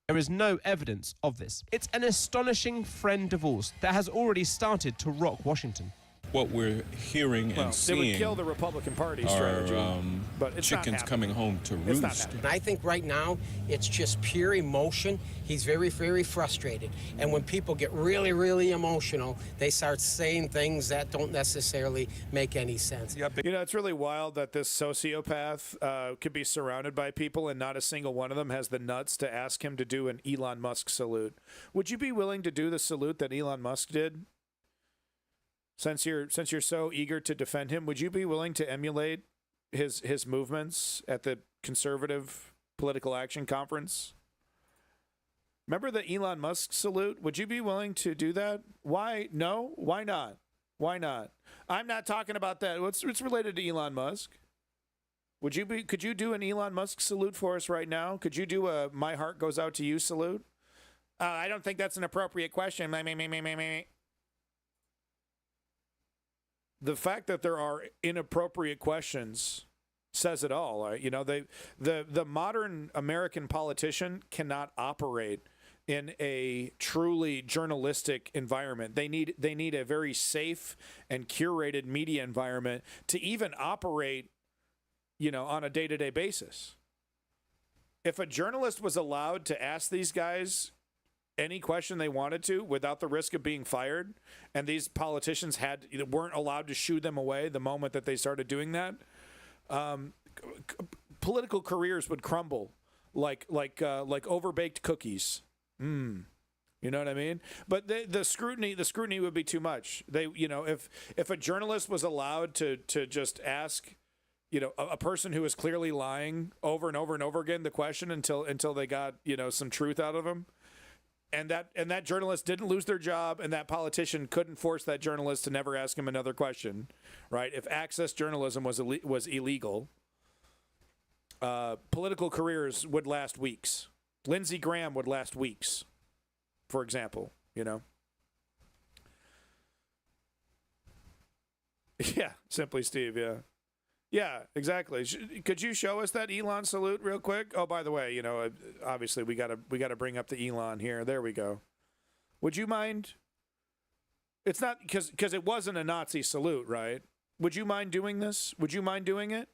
There is no evidence of this. It's an astonishing friend divorce that has already started to rock Washington. What we're hearing and seeing, it would kill the Republican Party strategy, but it's chickens coming home to roost. And I think right now it's just pure emotion. He's very, very frustrated. And when people get really, really emotional, they start saying things that don't necessarily make any sense. It's really wild that this sociopath could be surrounded by people and not a single one of them has the nuts to ask him to do an Elon Musk salute. Would you be willing to do the salute that Elon Musk did? Since you're so eager to defend him, would you be willing to emulate his movements at the Conservative Political Action Conference? Remember the Elon Musk salute? Would you be willing to do that? Why? No? Why not? Why not? I'm not talking about that. What's related to Elon Musk? Could you do an Elon Musk salute for us right now? Could you do a "My heart goes out to you" salute? I don't think that's an appropriate question. The fact that there are inappropriate questions says it all. Right? The modern American politician cannot operate in a truly journalistic environment. They need a very safe and curated media environment to even operate, on a day-to-day basis. If a journalist was allowed to ask these guys any question they wanted to without the risk of being fired, and these politicians weren't allowed to shoo them away the moment that they started doing that, political careers would crumble like overbaked cookies. You know what I mean? But the scrutiny would be too much. If a journalist was allowed to just ask a person who is clearly lying over and over and over again the question until they got some truth out of them. And that journalist didn't lose their job, and that politician couldn't force that journalist to never ask him another question, right? If access journalism was illegal, political careers would last weeks. Lindsey Graham would last weeks, for example. Yeah, Simply Steve. Yeah. Yeah, exactly. Could you show us that Elon salute real quick? Oh, by the way, obviously we gotta bring up the Elon here. There we go. Would you mind? It's not because it wasn't a Nazi salute, right? Would you mind doing this? Would you mind doing it?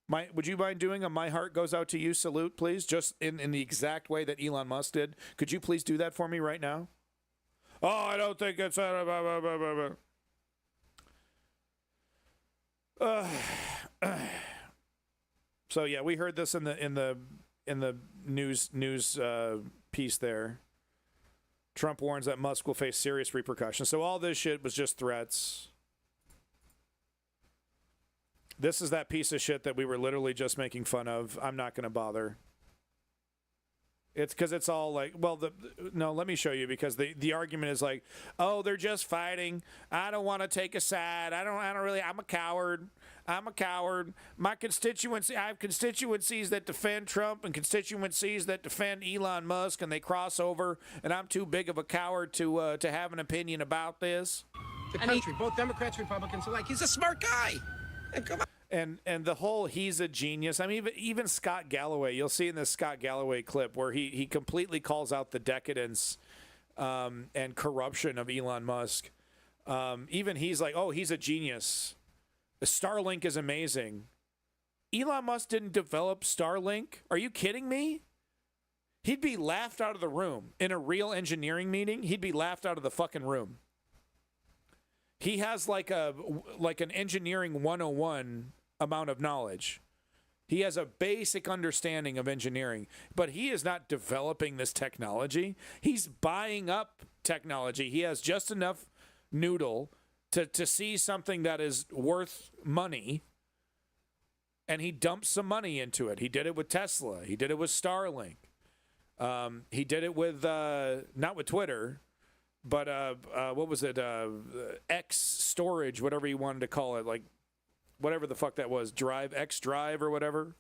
Would you mind doing a "My heart goes out to you" salute, please? Just in the exact way that Elon Musk did. Could you please do that for me right now? Oh, I don't think it's so yeah, we heard this in the news piece there. Trump warns that Musk will face serious repercussions. So all this shit was just threats. This is that piece of shit that we were literally just making fun of. I'm not going to bother. It's because it's all like, well, no, let me show you, because the argument is like, oh, they're just fighting. I don't want to take a side. I don't really, I'm a coward. I'm a coward. My constituency, I have constituencies that defend Trump and constituencies that defend Elon Musk, and they cross over, and I'm too big of a coward to have an opinion about this. The country, both Democrats, Republicans, are like, he's a smart guy. Come on. And the whole he's a genius. I mean, even Scott Galloway, you'll see in this Scott Galloway clip where he completely calls out the decadence and corruption of Elon Musk. Even he's like, oh, he's a genius. Starlink is amazing. Elon Musk didn't develop Starlink. Are you kidding me? He'd be laughed out of the room. In a real engineering meeting, he'd be laughed out of the fucking room. He has like an engineering 101 amount of knowledge. He has a basic understanding of engineering, but he is not developing this technology. He's buying up technology. He has just enough noodle to see something that is worth money, and he dumps some money into it. He did it with Tesla. He did it with Starlink. He did it with, not with Twitter, but what was it? X storage, whatever you wanted to call it, like whatever the fuck that was, X Drive or whatever.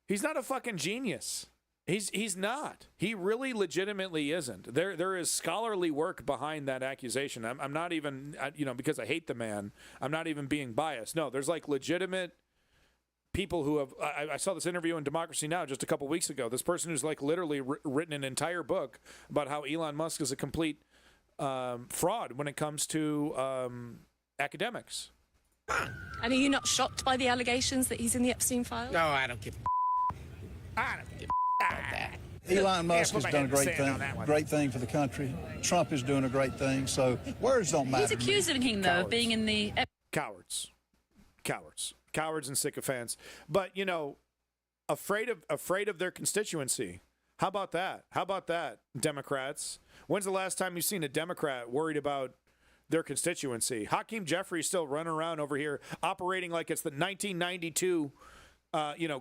He's not a fucking genius. He's not. He really legitimately isn't. There is scholarly work behind that accusation. I'm not even, because I hate the man, I'm not even being biased. No, there's like legitimate people who have, I saw this interview in Democracy Now! Just a couple weeks ago. This person who's like literally written an entire book about how Elon Musk is a complete fraud when it comes to academics. And are you not shocked by the allegations that he's in the Epstein files? No, I don't give I don't give about that. Elon Musk has done a great thing for the country. Trump is doing a great thing. So words don't matter. He's accusing him, though, of being in the... Cowards and sycophants. But, afraid of their constituency. How about that, Democrats? When's the last time you've seen a Democrat worried about their constituency? Hakeem Jeffries still running around over here operating like it's the 1992,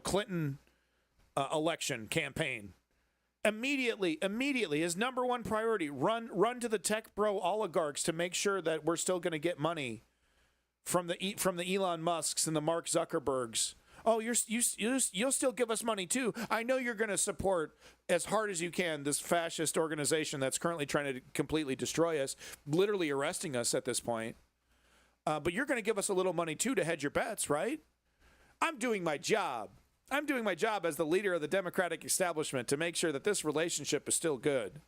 Clinton election campaign. Immediately, his number one priority, run to the tech bro oligarchs to make sure that we're still going to get money from the Elon Musks and the Mark Zuckerbergs. Oh, you'll still give us money too. I know you're going to support as hard as you can this fascist organization that's currently trying to completely destroy us, literally arresting us at this point. But you're going to give us a little money too to hedge your bets, right? I'm doing my job. I'm doing my job as the leader of the Democratic establishment to make sure that this relationship is still good.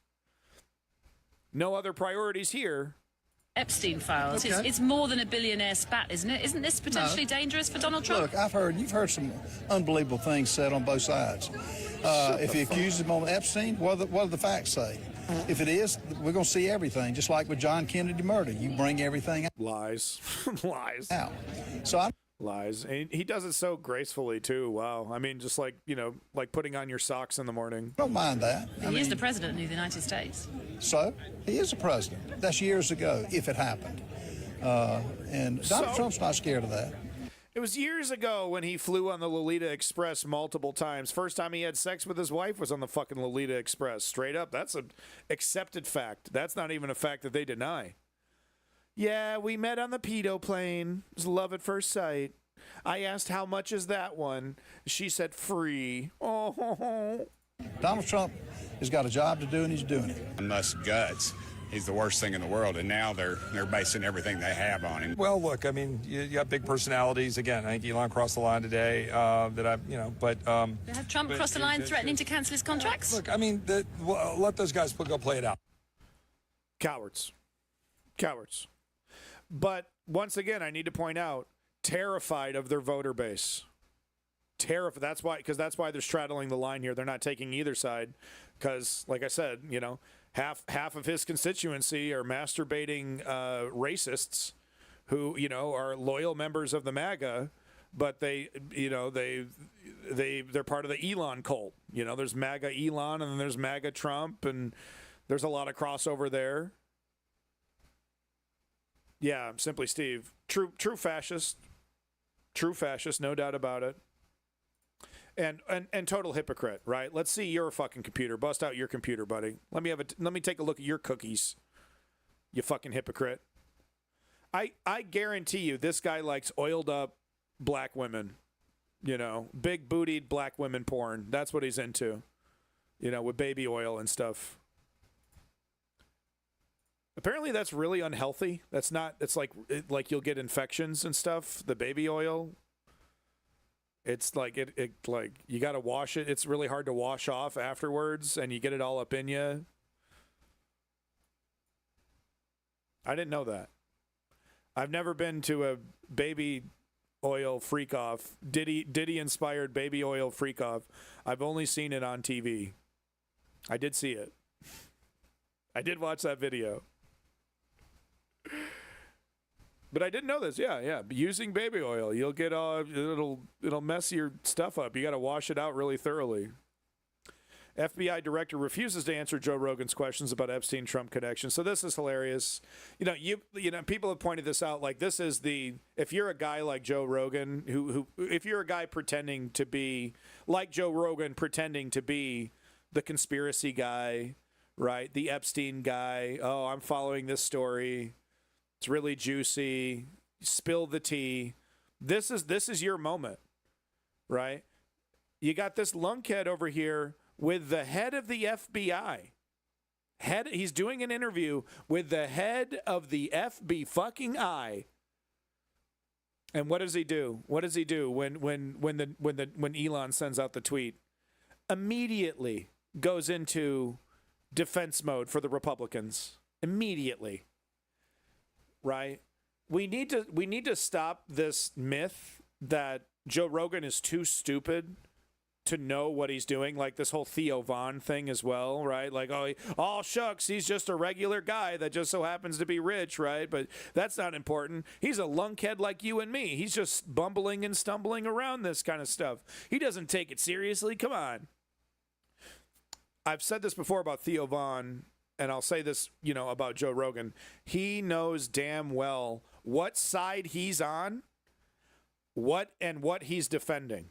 No other priorities here. Epstein files. Okay. It's more than a billionaire spat, isn't it? Isn't this potentially dangerous for Donald Trump? Look, you've heard some unbelievable things said on both sides. If he accused him on Epstein, what do the facts say? If it is, we're going to see everything, just like with John Kennedy murder. You bring everything out. Lies. Out. So Lies. And he does it so gracefully, too. Wow. I mean, just like, like putting on your socks in the morning. Don't mind that. He is the president of the United States. So, he is the president. That's years ago, if it happened. And Donald Trump's not scared of that. It was years ago when he flew on the Lolita Express multiple times. First time he had sex with his wife was on the fucking Lolita Express. Straight up. That's an accepted fact. That's not even a fact that they deny. Yeah, we met on the pedo plane. It was love at first sight. I asked, how much is that one? She said, free. Oh. Donald Trump has got a job to do, and he's doing it. Musk's guts. He's the worst thing in the world, and now they're basing everything they have on him. Well, look, I mean, you got big personalities. Again, I think Elon crossed the line today. Have Trump crossed the line threatening to cancel his contracts? Look, I mean, let those guys go play it out. Cowards. But once again, I need to point out, terrified of their voter base. terrified. That's why they're straddling the line here. They're not taking either side because, like I said, half of his constituency are masturbating racists who, are loyal members of the MAGA, but they're part of the Elon cult. There's MAGA Elon and then there's MAGA Trump, and there's a lot of crossover there. Yeah, Simply Steve, true fascist, no doubt about it. And total hypocrite, right? Let's see your fucking computer. Bust out your computer, buddy. Let me take a look at your cookies. You fucking hypocrite. I guarantee you this guy likes oiled up black women. Big bootied black women porn. That's what he's into. With baby oil and stuff. Apparently that's really unhealthy. It's like you'll get infections and stuff, the baby oil. It's like it you got to wash it. It's really hard to wash off afterwards, and you get it all up in you. I didn't know that. I've never been to a baby oil freak off, Diddy inspired baby oil freak off. I've only seen it on TV. I did see it. I did watch that video. But I didn't know this. Yeah. Using baby oil, you'll get it'll mess your stuff up. You got to wash it out really thoroughly. FBI director refuses to answer Joe Rogan's questions about Epstein-Trump connection. So this is hilarious. People have pointed this out. Like, this is if you're a guy like Joe Rogan, if you're a guy pretending to be like Joe Rogan, pretending to be the conspiracy guy, right? The Epstein guy. Oh, I'm following this story. It's really juicy. Spill the tea. This is your moment, right? You got this lunkhead over here with the head of the FBI. He's doing an interview with the head of the FBI fucking I. And what does he do? What does he do when Elon sends out the tweet? Immediately goes into defense mode for the Republicans. Immediately. Right? We need to stop this myth that Joe Rogan is too stupid to know what he's doing, like this whole Theo Von thing as well, right? Like, oh shucks, he's just a regular guy that just so happens to be rich, right? But that's not important. He's a lunkhead like you and me. He's just bumbling and stumbling around this kind of stuff. He doesn't take it seriously. Come on. I've said this before about Theo Von, and I'll say this, about Joe Rogan. He knows damn well what side he's on, what he's defending.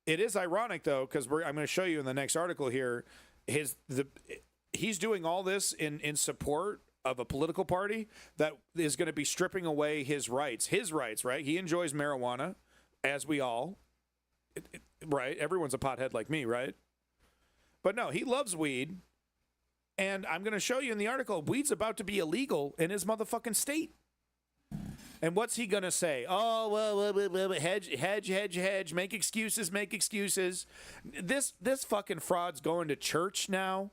It is ironic, though, because I'm going to show you in the next article here, he's doing all this in support of a political party that is going to be stripping away his rights. His rights, right? He enjoys marijuana, as we all, right? Everyone's a pothead like me, right? But no, he loves weed. And I'm going to show you in the article, weed's about to be illegal in his motherfucking state. And what's he going to say? Oh, well, hedge, make excuses. This fucking fraud's going to church now.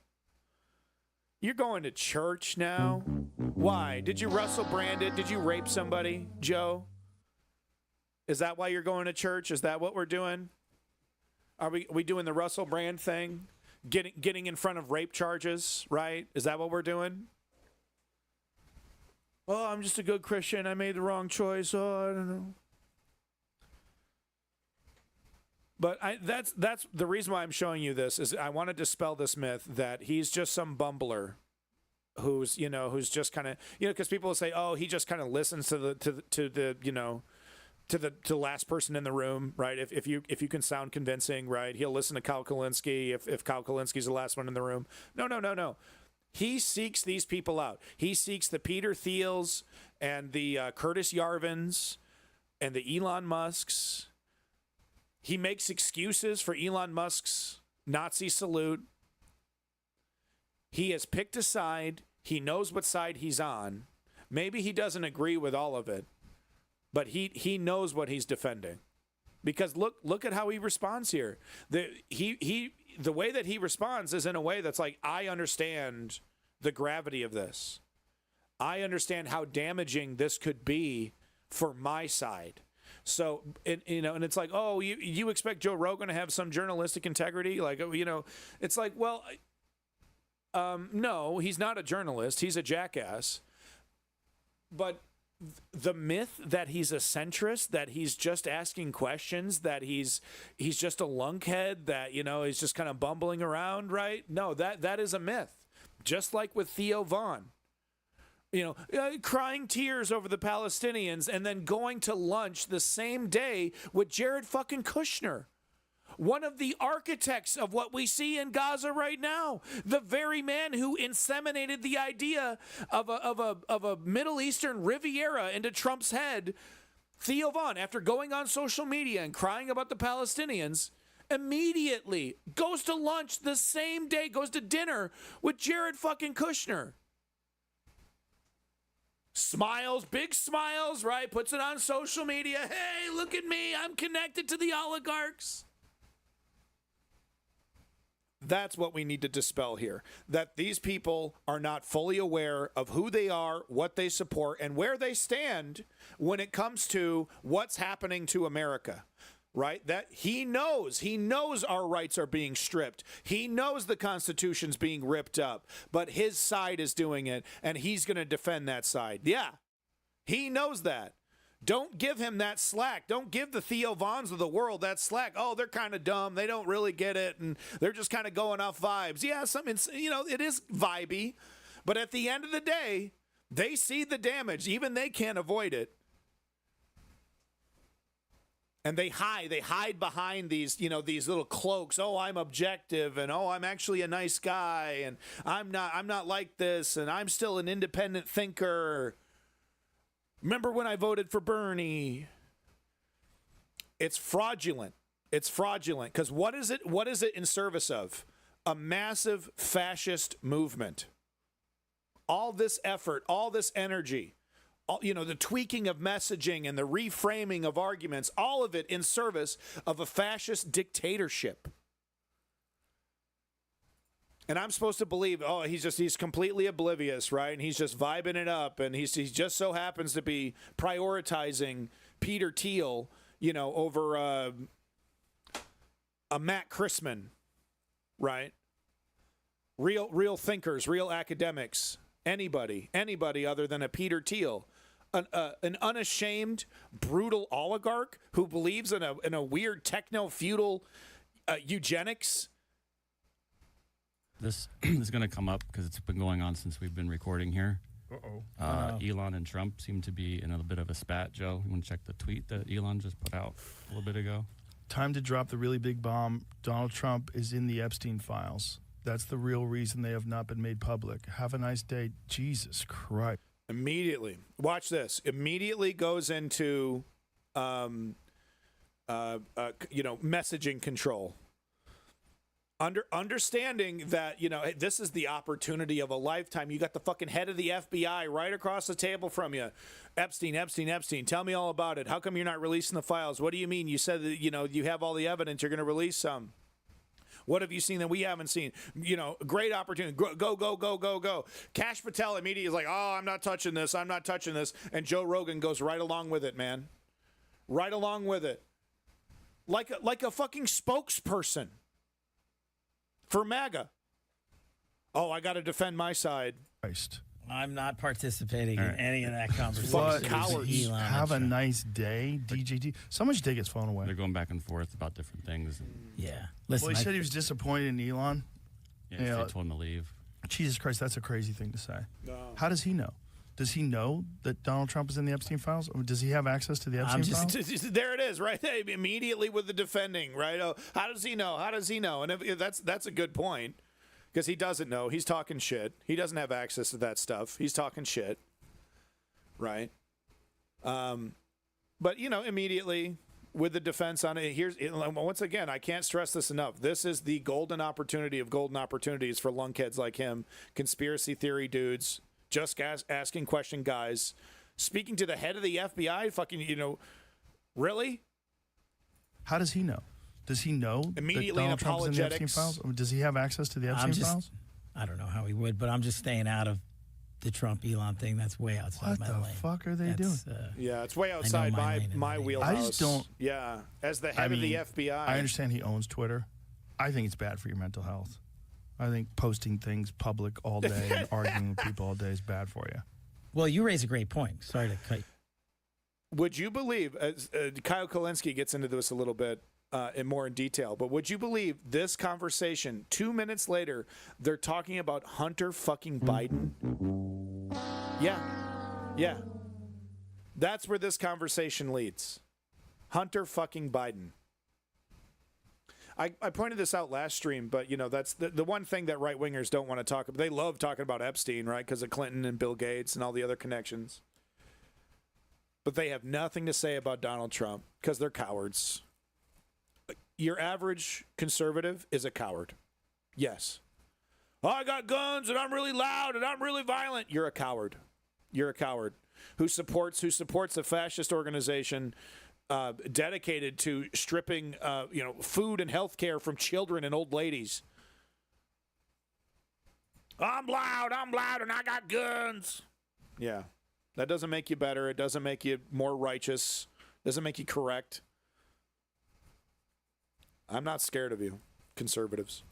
You're going to church now? Why? Did you Russell Brand it? Did you rape somebody, Joe? Is that why you're going to church? Is that what we're doing? Are we doing the Russell Brand thing? Getting in front of rape charges, right? Is that what we're doing? Oh, I'm just a good Christian. I made the wrong choice. Oh, I don't know. But that's the reason why I'm showing you this is I want to dispel this myth that he's just some bumbler who's just kind of, because people will say, oh, he just kind of listens to the last person in the room, right? If you can sound convincing, right? He'll listen to Kyle Kulinski if Kyle Kulinski's the last one in the room. No. He seeks these people out. He seeks the Peter Thiels and the Curtis Yarvins and the Elon Musks. He makes excuses for Elon Musk's Nazi salute. He has picked a side. He knows what side he's on. Maybe he doesn't agree with all of it, but he knows what he's defending. Because look at how he responds here. The way that he responds is in a way that's like, I understand the gravity of this. I understand how damaging this could be for my side. So, and it's like, oh, you expect Joe Rogan to have some journalistic integrity? Like, it's like, well, no, he's not a journalist. He's a jackass. But the myth that he's a centrist, that he's just asking questions, that he's just a lunkhead, that, he's just kind of bumbling around, right? No, that is a myth. Just like with Theo Von. Crying tears over the Palestinians and then going to lunch the same day with Jared fucking Kushner, one of the architects of what we see in Gaza right now, the very man who inseminated the idea of a Middle Eastern Riviera into Trump's head. Theo Von, after going on social media and crying about the Palestinians, immediately goes to lunch the same day, goes to dinner with Jared fucking Kushner. Smiles, big smiles, right? Puts it on social media. Hey, look at me. I'm connected to the oligarchs. That's what we need to dispel here. That these people are not fully aware of who they are, what they support, and where they stand when it comes to what's happening to America. Right? That he knows our rights are being stripped. He knows the Constitution's being ripped up, but his side is doing it, and he's going to defend that side. Yeah, he knows that. Don't give him that slack. Don't give the Theo Vons of the world that slack. Oh, they're kind of dumb. They don't really get it, and they're just kind of going off vibes. Yeah, it is vibey, but at the end of the day, they see the damage. Even they can't avoid it. And they hide behind these, these little cloaks. Oh, I'm objective, and oh, I'm actually a nice guy, and I'm not like this, and I'm still an independent thinker. Remember when I voted for Bernie? It's fraudulent. It's fraudulent because what is it? What is it in service of? A massive fascist movement. All this effort, all this energy. The tweaking of messaging and the reframing of arguments, all of it in service of a fascist dictatorship. And I'm supposed to believe, oh, he's completely oblivious, right? And he's just vibing it up, and he just so happens to be prioritizing Peter Thiel, over a Matt Christman, right? Real thinkers, real academics, anybody other than a Peter Thiel. An unashamed, brutal oligarch who believes in a weird techno-feudal eugenics. This is going to come up because it's been going on since we've been recording here. Elon and Trump seem to be in a bit of a spat, Joe. You want to check the tweet that Elon just put out a little bit ago? Time to drop the really big bomb. Donald Trump is in the Epstein files. That's the real reason they have not been made public. Have a nice day. Jesus Christ. Immediately. Watch this. Immediately goes into, messaging control. Understanding that, this is the opportunity of a lifetime. You got the fucking head of the FBI right across the table from you. Epstein. Tell me all about it. How come you're not releasing the files? What do you mean? You said that, you have all the evidence. You're going to release some. What have you seen that we haven't seen? Great opportunity. Go. Kash Patel immediately is like, oh, I'm not touching this. And Joe Rogan goes right along with it, man. Right along with it. Like a fucking spokesperson for MAGA. Oh, I got to defend my side. Christ. I'm not participating in any of that conversation. What? Cowards. Have a nice day, DJT. Someone should take his phone away. They're going back and forth about different things. Yeah. Listen, he said he was disappointed in Elon. Yeah, they told him to leave. Jesus Christ, that's a crazy thing to say. No. How does he know? Does he know that Donald Trump is in the Epstein files? Or does he have access to the Epstein files? There it is, right? Immediately with the defending, right? Oh, how does he know? And if that's a good point. Because he doesn't know. He's talking shit. He doesn't have access to that stuff. He's talking shit. Right? But, immediately with the defense on it, once again, I can't stress this enough. This is the golden opportunity of golden opportunities for lunkheads like him, conspiracy theory dudes, just asking question guys, speaking to the head of the FBI, fucking, really? How does he know? Does he know immediately that Donald Trump is in the Epstein files? Does he have access to the Epstein files? I don't know how he would, but I'm just staying out of the Trump Elon thing. That's way outside my lane. What the fuck are they doing? Yeah, it's way outside my wheelhouse. I just don't. Yeah, as the head of the FBI. I understand he owns Twitter. I think it's bad for your mental health. I think posting things public all day and arguing with people all day is bad for you. Well, you raise a great point. Sorry to cut you. Would you believe, Kyle Kulinski gets into this a little bit more in detail, but would you believe this conversation, 2 minutes later, they're talking about Hunter fucking Biden? Yeah. That's where this conversation leads. Hunter fucking Biden. I pointed this out last stream, but, that's the one thing that right-wingers don't want to talk about. They love talking about Epstein, right, because of Clinton and Bill Gates and all the other connections. But they have nothing to say about Donald Trump because they're cowards. Your average conservative is a coward. Yes. Oh, I got guns and I'm really loud and I'm really violent. You're a coward. You're a coward who supports a fascist organization dedicated to stripping, food and health care from children and old ladies. I'm loud, and I got guns. Yeah. That doesn't make you better. It doesn't make you more righteous. It doesn't make you correct. I'm not scared of you, conservatives.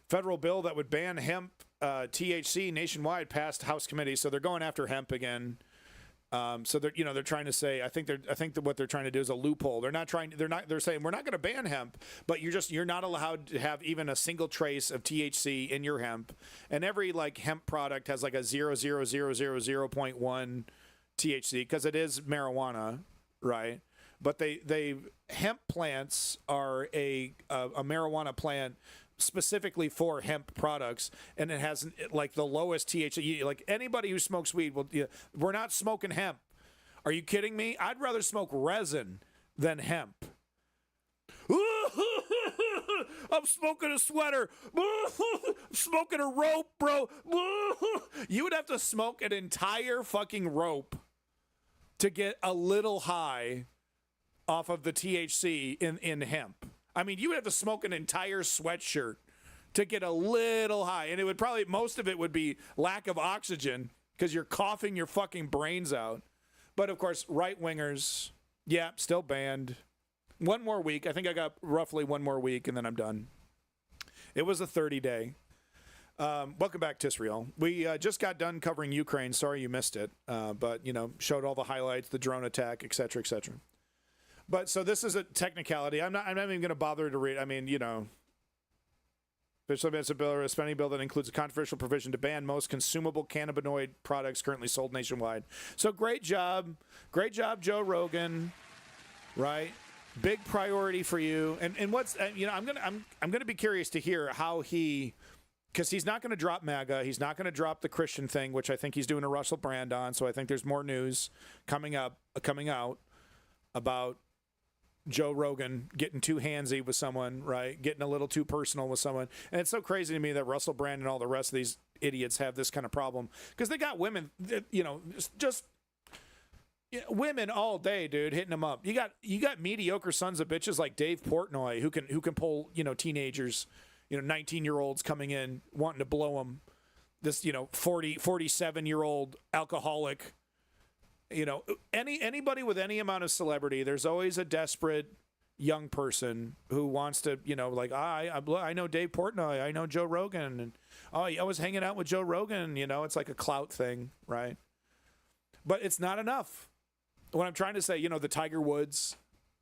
Federal bill that would ban hemp THC nationwide passed House committee, so they're going after hemp again. So they're trying to say, I think that what they're trying to do is a loophole. They're saying we're not going to ban hemp, but you're not allowed to have even a single trace of THC in your hemp. And every hemp product has a 0.1 THC because it is marijuana, right? But hemp plants are a marijuana plant specifically for hemp products, and it has the lowest THC. Anybody who smokes weed we're not smoking hemp. Are you kidding me? I'd rather smoke resin than hemp. I'm smoking a sweater. Smoking a rope, bro. You would have to smoke an entire fucking rope to get a little high off of the THC in hemp. I mean, you would have to smoke an entire sweatshirt to get a little high. And it would probably, most of it would be lack of oxygen because you're coughing your fucking brains out. But of course, right-wingers, yeah, still banned. One more week. I think I got roughly one more week and then I'm done. It was a 30-day. Welcome back to Israel. We just got done covering Ukraine. Sorry you missed it. But, showed all the highlights, the drone attack, et cetera, et cetera. But so this is a technicality. I'm not even going to bother to read. I mean, official advance a bill or a spending bill that includes a controversial provision to ban most consumable cannabinoid products currently sold nationwide. So great job, Joe Rogan. Right, big priority for you. And what's I'm gonna be curious to hear how because he's not going to drop MAGA. He's not going to drop the Christian thing, which I think he's doing a Russell Brand on. So I think there's more news coming out about Joe Rogan getting too handsy with someone, right? Getting a little too personal with someone. And it's so crazy to me that Russell Brand and all the rest of these idiots have this kind of problem because they got women, just women all day, dude, hitting them up. You got mediocre sons of bitches like Dave Portnoy who can pull, teenagers, 19-year-olds coming in wanting to blow them. This, 47-year-old alcoholic. Anybody with any amount of celebrity, there's always a desperate young person who wants to, I know Dave Portnoy, I know Joe Rogan, and I was hanging out with Joe Rogan, it's like a clout thing, right? But it's not enough. What I'm trying to say, the Tiger Woods,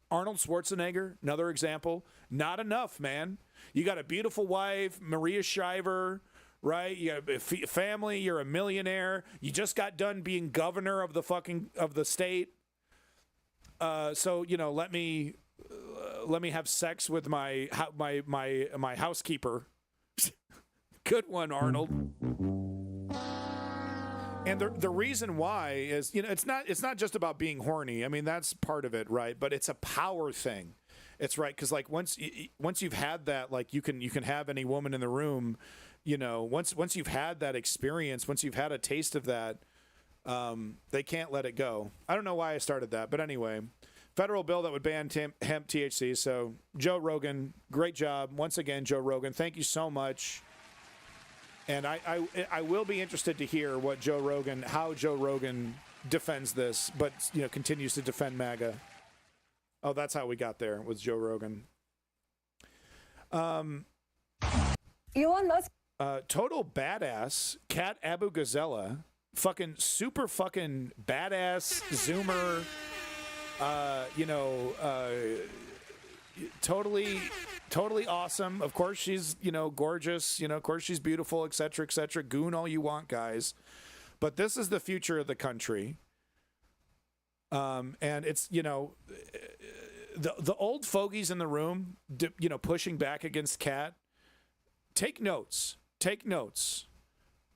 Arnold Schwarzenegger, another example, not enough, man. You got a beautiful wife, Maria Shriver, right? You have a family. You're a millionaire. You just got done being governor of the state. So let me have sex with my housekeeper. Good one, Arnold. And the reason why is it's not just about being horny. I mean that's part of it, right? But it's a power thing. It's right because once you've had that, you can have any woman in the room. Once you've had that experience, once you've had a taste of that, they can't let it go. I don't know why I started that, but anyway, federal bill that would ban hemp THC. So Joe Rogan, great job once again, Joe Rogan. Thank you so much. And I will be interested to hear how Joe Rogan defends this, but continues to defend MAGA. Oh, that's how we got there, was Joe Rogan. Elon Musk. Total badass, Kat Abu Gazella, fucking super fucking badass Zoomer, totally awesome. Of course she's, gorgeous, of course she's beautiful, etc., etc. Goon all you want, guys. But this is the future of the country. And it's, the old fogies in the room, pushing back against Kat. Take notes.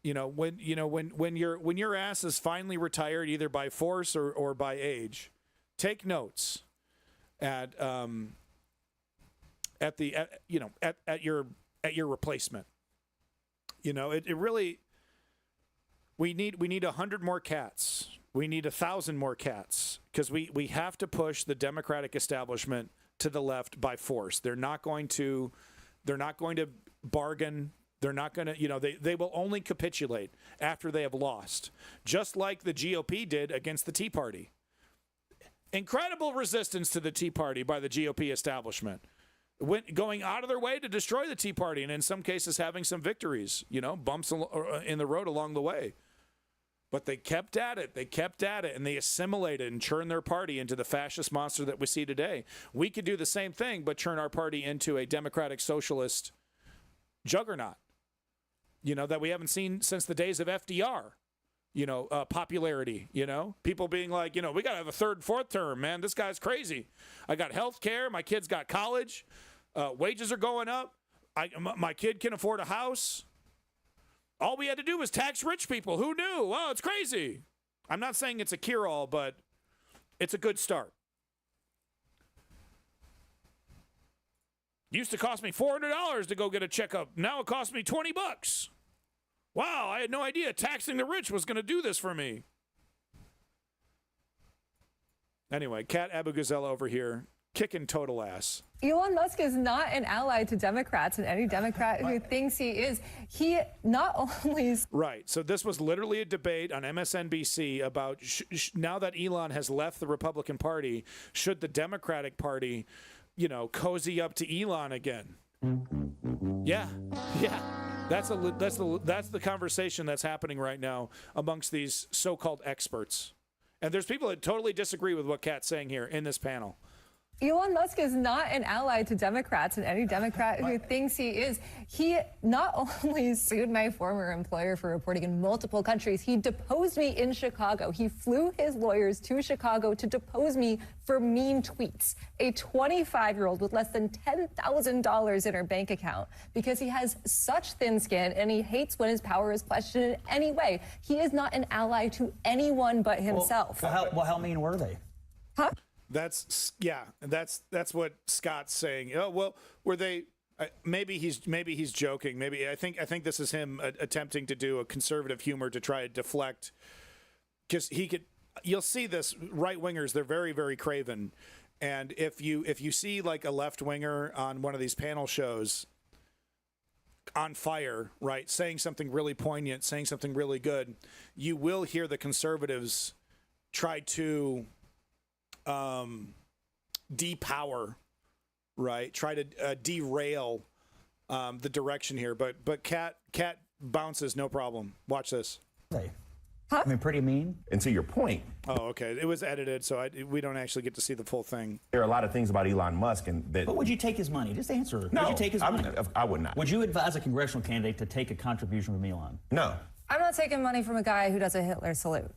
When your ass is finally retired, either by force or by age, take notes at your replacement. It really, we need 100 more cats. We need 1,000 more cats, because we have to push the Democratic establishment to the left by force. They're not going to bargain. They're not going to, they will only capitulate after they have lost, just like the GOP did against the Tea Party. Incredible resistance to the Tea Party by the GOP establishment, going out of their way to destroy the Tea Party, and in some cases having some victories, bumps in the road along the way. But they kept at it, and they assimilated and churned their party into the fascist monster that we see today. We could do the same thing, but churn our party into a democratic socialist juggernaut, that we haven't seen since the days of FDR, popularity, people being like, we got to have a third and fourth term, man. This guy's crazy. I got health care. My kid's got college. Wages are going up. My kid can afford a house. All we had to do was tax rich people. Who knew? Well, it's crazy. I'm not saying it's a cure-all, but it's a good start. Used to cost me $400 to go get a checkup. Now it costs me $20. Wow, I had no idea taxing the rich was going to do this for me. Anyway, Kat Abu Gazella over here, kicking total ass. Elon Musk is not an ally to Democrats, and any Democrat who thinks he is, he not only... Right. So this was literally a debate on MSNBC about now that Elon has left the Republican Party, should the Democratic Party, cozy up to Elon again? Yeah. That's the conversation that's happening right now amongst these so-called experts. And there's people that totally disagree with what Kat's saying here in this panel. Elon Musk is not an ally to Democrats, and any Democrat who thinks he is, he not only sued my former employer for reporting in multiple countries, he deposed me in Chicago. He flew his lawyers to Chicago to depose me for mean tweets. A 25-year-old with less than $10,000 in her bank account, because he has such thin skin and he hates when his power is questioned in any way. He is not an ally to anyone but himself. Well, how mean were they? Huh? That's what Scott's saying. Oh, well, were they? Maybe he's joking. Maybe I think this is him attempting to do a conservative humor to try to deflect, because he could. You'll see this, right wingers. They're very, very craven, and if you see like a left winger on one of these panel shows, on fire, right, saying something really poignant, saying something really good, you will hear the conservatives try to depower, right? Try to derail the direction here, but Kat bounces no problem. Watch this. Hey. Huh? I mean, pretty mean. And to your point. Oh, okay. It was edited, so we don't actually get to see the full thing. There are a lot of things about Elon Musk, and that. But would you take his money? Just answer. No, would you take his money? I would not. Would you advise a congressional candidate to take a contribution from Elon? No. I'm not taking money from a guy who does a Hitler salute.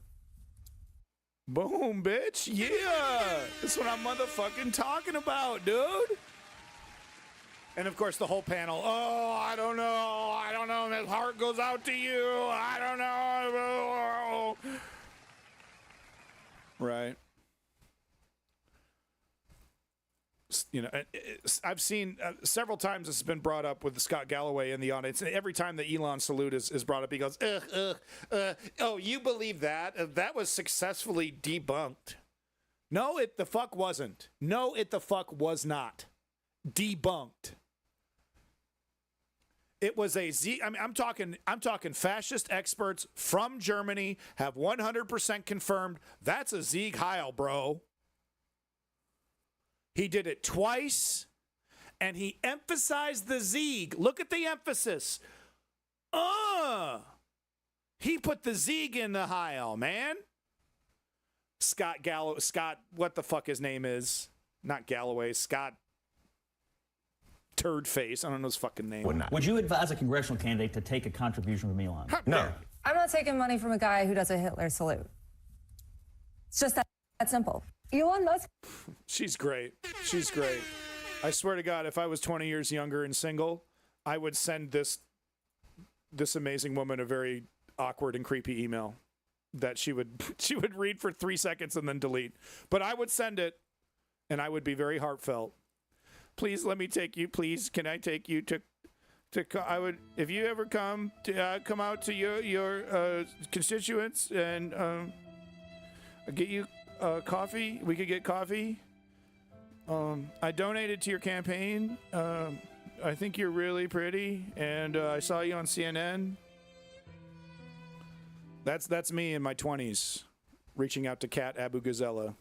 Boom, bitch. Yeah. That's what I'm motherfucking talking about, dude. And of course, the whole panel, oh, I don't know. My heart goes out to you. I don't know. Right. I've seen several times this has been brought up with Scott Galloway in the audience. And every time the Elon salute is brought up, he goes, oh, you believe that? That was successfully debunked. No, it the fuck wasn't. No, it the fuck was not. Debunked. It was a Zieg. I mean, I'm talking fascist experts from Germany have 100% confirmed that's a Zieg Heil, bro. He did it twice, and he emphasized the Zieg. Look at the emphasis. He put the Zieg in the Heil, man. Scott, what the fuck his name is? Not Galloway, Scott Turd Face. I don't know his fucking name. Would you advise a congressional candidate to take a contribution from Elon? No. I'm not taking money from a guy who does a Hitler salute. It's just that simple. Elon Musk. She's great. She's great. I swear to God, if I was 20 years younger and single, I would send this amazing woman a very awkward and creepy email that she would read for 3 seconds and then delete. But I would send it, and I would be very heartfelt. Please let me take you. Please, can I take you to? I would, if you ever come out to your constituents and get you coffee. We could get coffee. I donated to your campaign. I think you're really pretty, and I saw you on CNN. That's me in my 20s, reaching out to Kat Abu Gazella.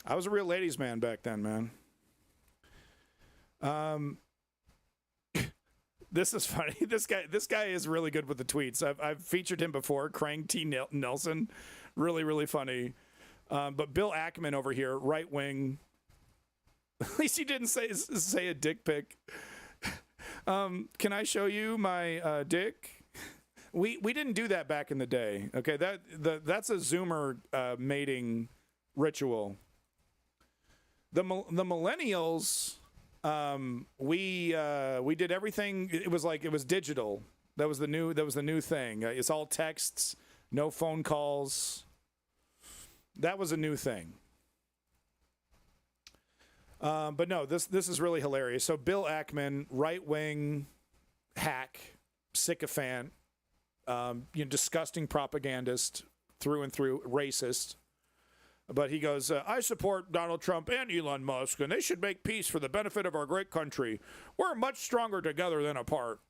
I was a real ladies' man back then, man. This is funny. This guy is really good with the tweets. I've featured him before. Krang T. Nelson, really, really funny. But Bill Ackman over here, right wing. At least he didn't say a dick pic. Can I show you my dick? We didn't do that back in the day. Okay, that's a Zoomer mating ritual. The millennials, we did everything. It was digital. That was the new thing. It's all texts, no phone calls. That was a new thing. But no, this is really hilarious. So Bill Ackman, right wing hack, sycophant, disgusting propagandist through and through, racist. But he goes, I support Donald Trump and Elon Musk, and they should make peace for the benefit of our great country. We're much stronger together than apart.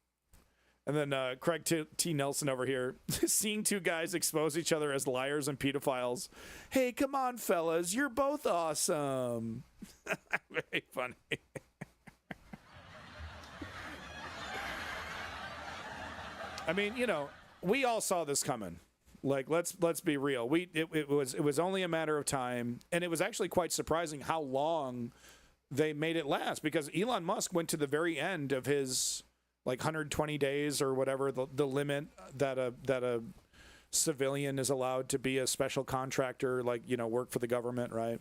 And then Craig T. Nelson over here, seeing two guys expose each other as liars and pedophiles. Hey, come on, fellas. You're both awesome. Very funny. I mean, we all saw this coming. Like, let's be real. It was only a matter of time, and it was actually quite surprising how long they made it last, because Elon Musk went to the very end of his 120 days or whatever the limit that a civilian is allowed to be a special contractor, work for the government, right?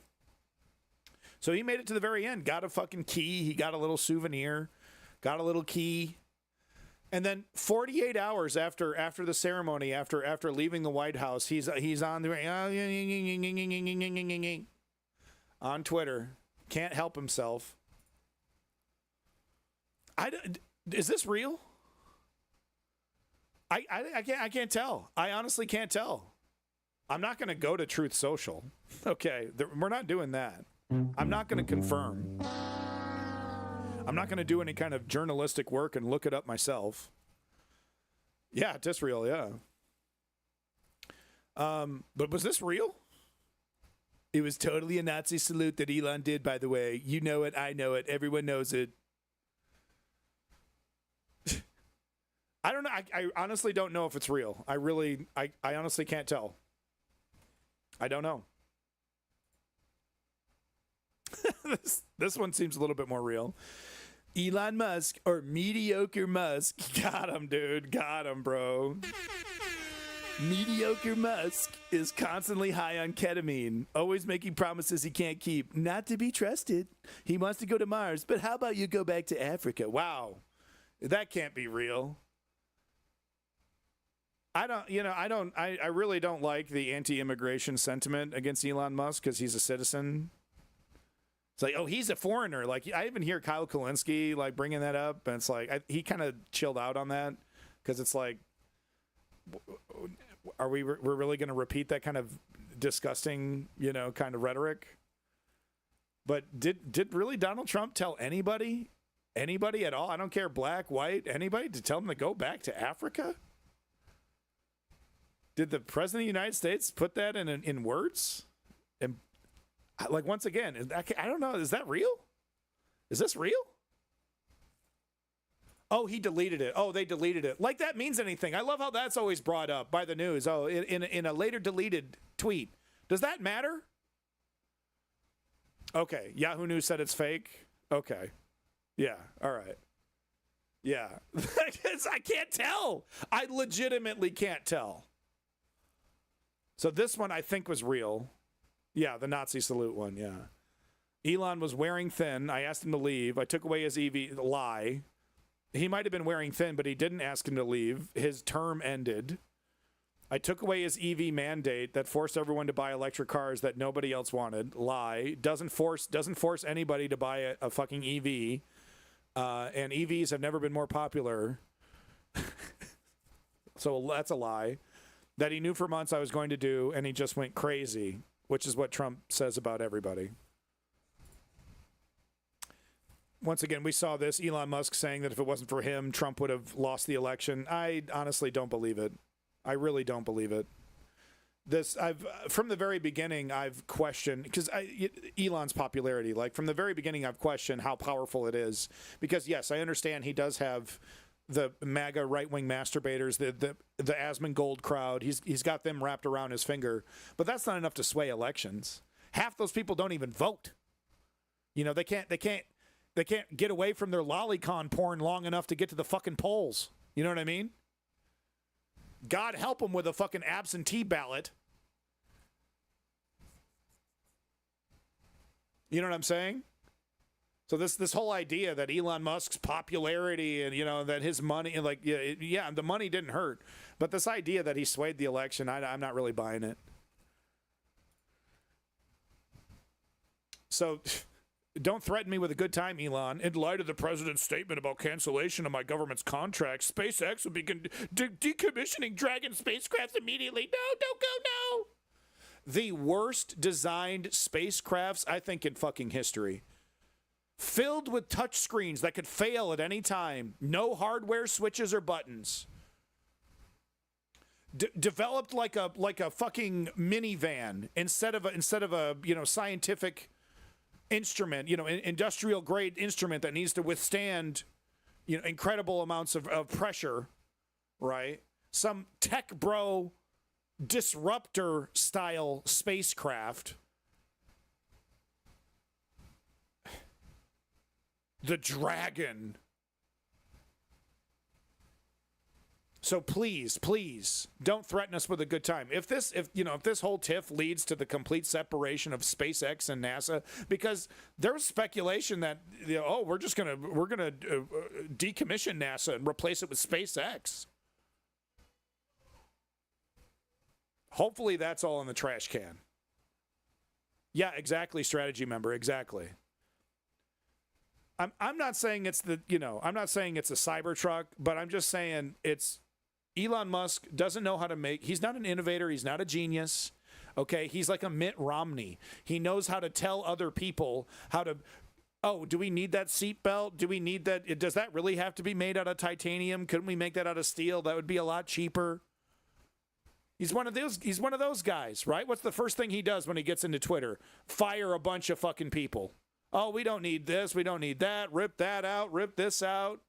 So he made it to the very end. Got a fucking key. He got a little souvenir. Got a little key. And then 48 hours after the ceremony, after leaving the White House, he's on on Twitter. Can't help himself. Is this real? I can't tell. I honestly can't tell. I'm not going to go to Truth Social. Okay, we're not doing that. I'm not going to confirm. I'm not going to do any kind of journalistic work and look it up myself. Yeah, it's just real, yeah. But was this real? It was totally a Nazi salute that Elon did, by the way. You know it, I know it, everyone knows it. I don't know. I honestly don't know if it's real. I honestly can't tell. I don't know. This one seems a little bit more real. Elon Musk, or Mediocre Musk. Got him, dude. Got him, bro. Mediocre Musk is constantly high on ketamine, always making promises he can't keep, not to be trusted. He wants to go to Mars, but how about you go back to Africa? Wow. That can't be real. I really don't like the anti-immigration sentiment against Elon Musk because he's a citizen. It's like, oh, he's a foreigner. Like, I even hear Kyle Kulinski bringing that up, and it's like he kind of chilled out on that because it's like, we're really going to repeat that kind of disgusting, kind of rhetoric? But did really Donald Trump tell anybody Anybody at all? I don't care, black, white, anybody, to tell them to go back to Africa? Did the President of the United States put that in words? And like, once again, I don't know. Is that real? Is this real? Oh, he deleted it. Oh, they deleted it. Like that means anything. I love how that's always brought up by the news. Oh, in a later deleted tweet. Does that matter? Okay. Yahoo News said it's fake. Okay. Yeah. All right. Yeah. I can't tell. I legitimately can't tell. So this one I think was real. Yeah, the Nazi salute one. Yeah. Elon was wearing thin. I asked him to leave. I took away his EV. Lie. He might have been wearing thin, but he didn't ask him to leave. His term ended. I took away his EV mandate that forced everyone to buy electric cars that nobody else wanted. Lie. Doesn't force anybody to buy a fucking EV. And EVs have never been more popular. So that's a lie. That he knew for months I was going to do, and he just went crazy, which is what Trump says about everybody. Once again, we saw this. Elon Musk saying that if it wasn't for him, Trump would have lost the election. I honestly don't believe it. I really don't believe it. From the very beginning, I've questioned, because Elon's popularity, like from the very beginning, I've questioned how powerful it is. Because yes, I understand he does have the MAGA right-wing masturbators, the Asmongold crowd. He's got them wrapped around his finger, but that's not enough to sway elections. Half those people don't even vote. You know, they can't get away from their lolicon porn long enough to get to the fucking polls. You know what I mean? God help them with a fucking absentee ballot. You know what I'm saying? So this whole idea that Elon Musk's popularity and, you know, that his money, like, yeah, the money didn't hurt. But this idea that he swayed the election, I'm not really buying it. So don't threaten me with a good time, Elon. In light of the president's statement about cancellation of my government's contract, SpaceX would be decommissioning Dragon spacecraft immediately. No, don't go, no. The worst designed spacecrafts, I think, in fucking history. Filled with touch screens that could fail at any time. No hardware switches or buttons. Developed like a fucking minivan instead of a scientific instrument, industrial grade instrument that needs to withstand, incredible amounts of pressure, right? Some tech bro disruptor style spacecraft. The Dragon. So please don't threaten us with a good time. If this whole tiff leads to the complete separation of SpaceX and NASA, because there was speculation that we're gonna decommission NASA and replace it with SpaceX. Hopefully that's all in the trash can. Yeah, exactly, strategy member, exactly. I'm not saying it's I'm not saying it's a Cybertruck, but I'm just saying it's Elon Musk doesn't know how to he's not an innovator, he's not a genius. Okay, he's like a Mitt Romney. He knows how to tell other people how to do we need that seatbelt? Do we need that? Does that really have to be made out of titanium? Couldn't we make that out of steel? That would be a lot cheaper. He's one of those guys, right? What's the first thing he does when he gets into Twitter? Fire a bunch of fucking people. Oh, we don't need this. We don't need that. Rip that out. Rip this out.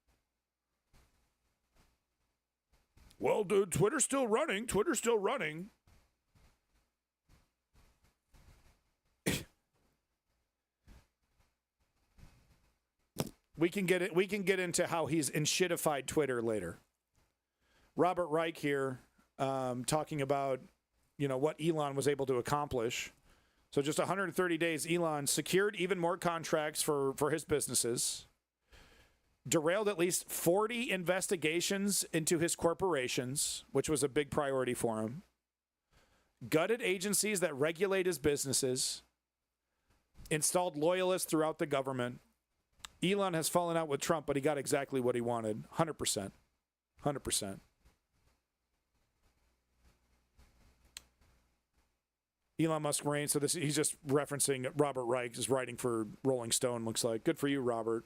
Well, dude, Twitter's still running. We can get into how he's enshittified Twitter later. Robert Reich here, talking about, what Elon was able to accomplish. So just 130 days, Elon secured even more contracts for his businesses, derailed at least 40 investigations into his corporations, which was a big priority for him, gutted agencies that regulate his businesses, installed loyalists throughout the government. Elon has fallen out with Trump, but he got exactly what he wanted, 100%. 100%. Elon Musk reigns, so he's just referencing Robert Reich is writing for Rolling Stone, looks like. Good for you, Robert.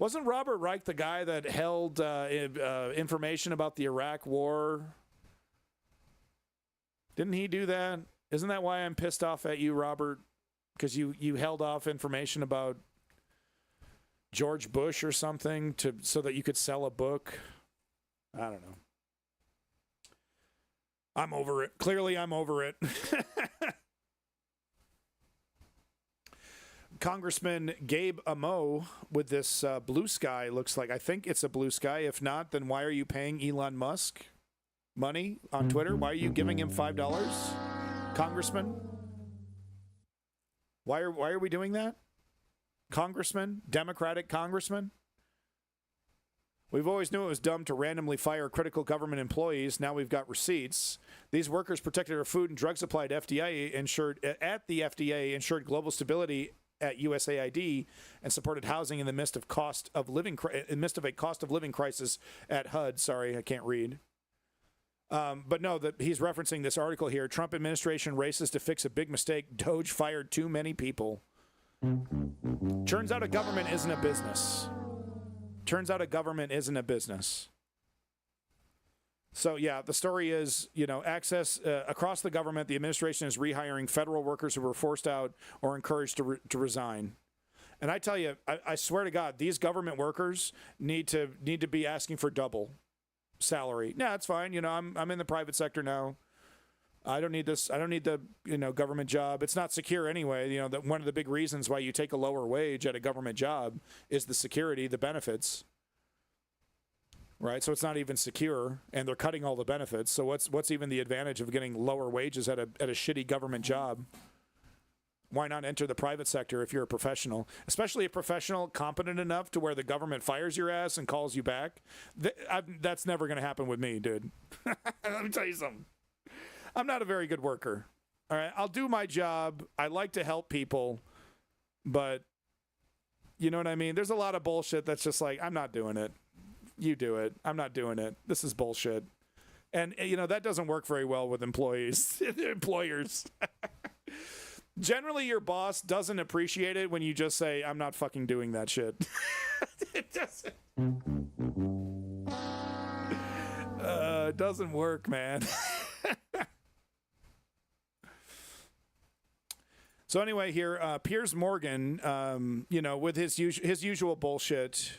Wasn't Robert Reich the guy that held information about the Iraq War? Didn't he do that? Isn't that why I'm pissed off at you, Robert? Because you held off information about George Bush or something so that you could sell a book? I don't know. I'm over it. Clearly, I'm over it. Congressman Gabe Amo with this blue sky looks like. I think it's a blue sky. If not, then why are you paying Elon Musk money on Twitter? Why are you giving him $5, Congressman? Why are we doing that? Congressman, Democratic congressman? We've always knew it was dumb to randomly fire critical government employees. Now we've got receipts. These workers protected our food and drug supply at the FDA, ensured global stability at USAID, and supported housing in the midst of a cost of living crisis at HUD. Sorry, I can't read. But no, he's referencing this article here. Trump administration races to fix a big mistake. Doge fired too many people. Turns out a government isn't a business. So, yeah, the story is, access across the government, the administration is rehiring federal workers who were forced out or encouraged to resign. And I tell you, I swear to God, these government workers need to be asking for double salary. Yeah, it's fine. I'm in the private sector now. I don't need this. I don't need the government job. It's not secure anyway. That one of the big reasons why you take a lower wage at a government job is the security, the benefits. Right, so it's not even secure, and they're cutting all the benefits. So what's even the advantage of getting lower wages at a shitty government job? Why not enter the private sector if you're a professional, especially a professional competent enough to where the government fires your ass and calls you back? That's never going to happen with me, dude. Let me tell you something. I'm not a very good worker. All right, I'll do my job. I like to help people, but you know what I mean? There's a lot of bullshit that's just like, I'm not doing it. You do it. I'm not doing it. This is bullshit. And, that doesn't work very well with employers. Generally, your boss doesn't appreciate it when you just say, I'm not fucking doing that shit. It doesn't. It doesn't work, man. So anyway, here, Piers Morgan, with his usual bullshit,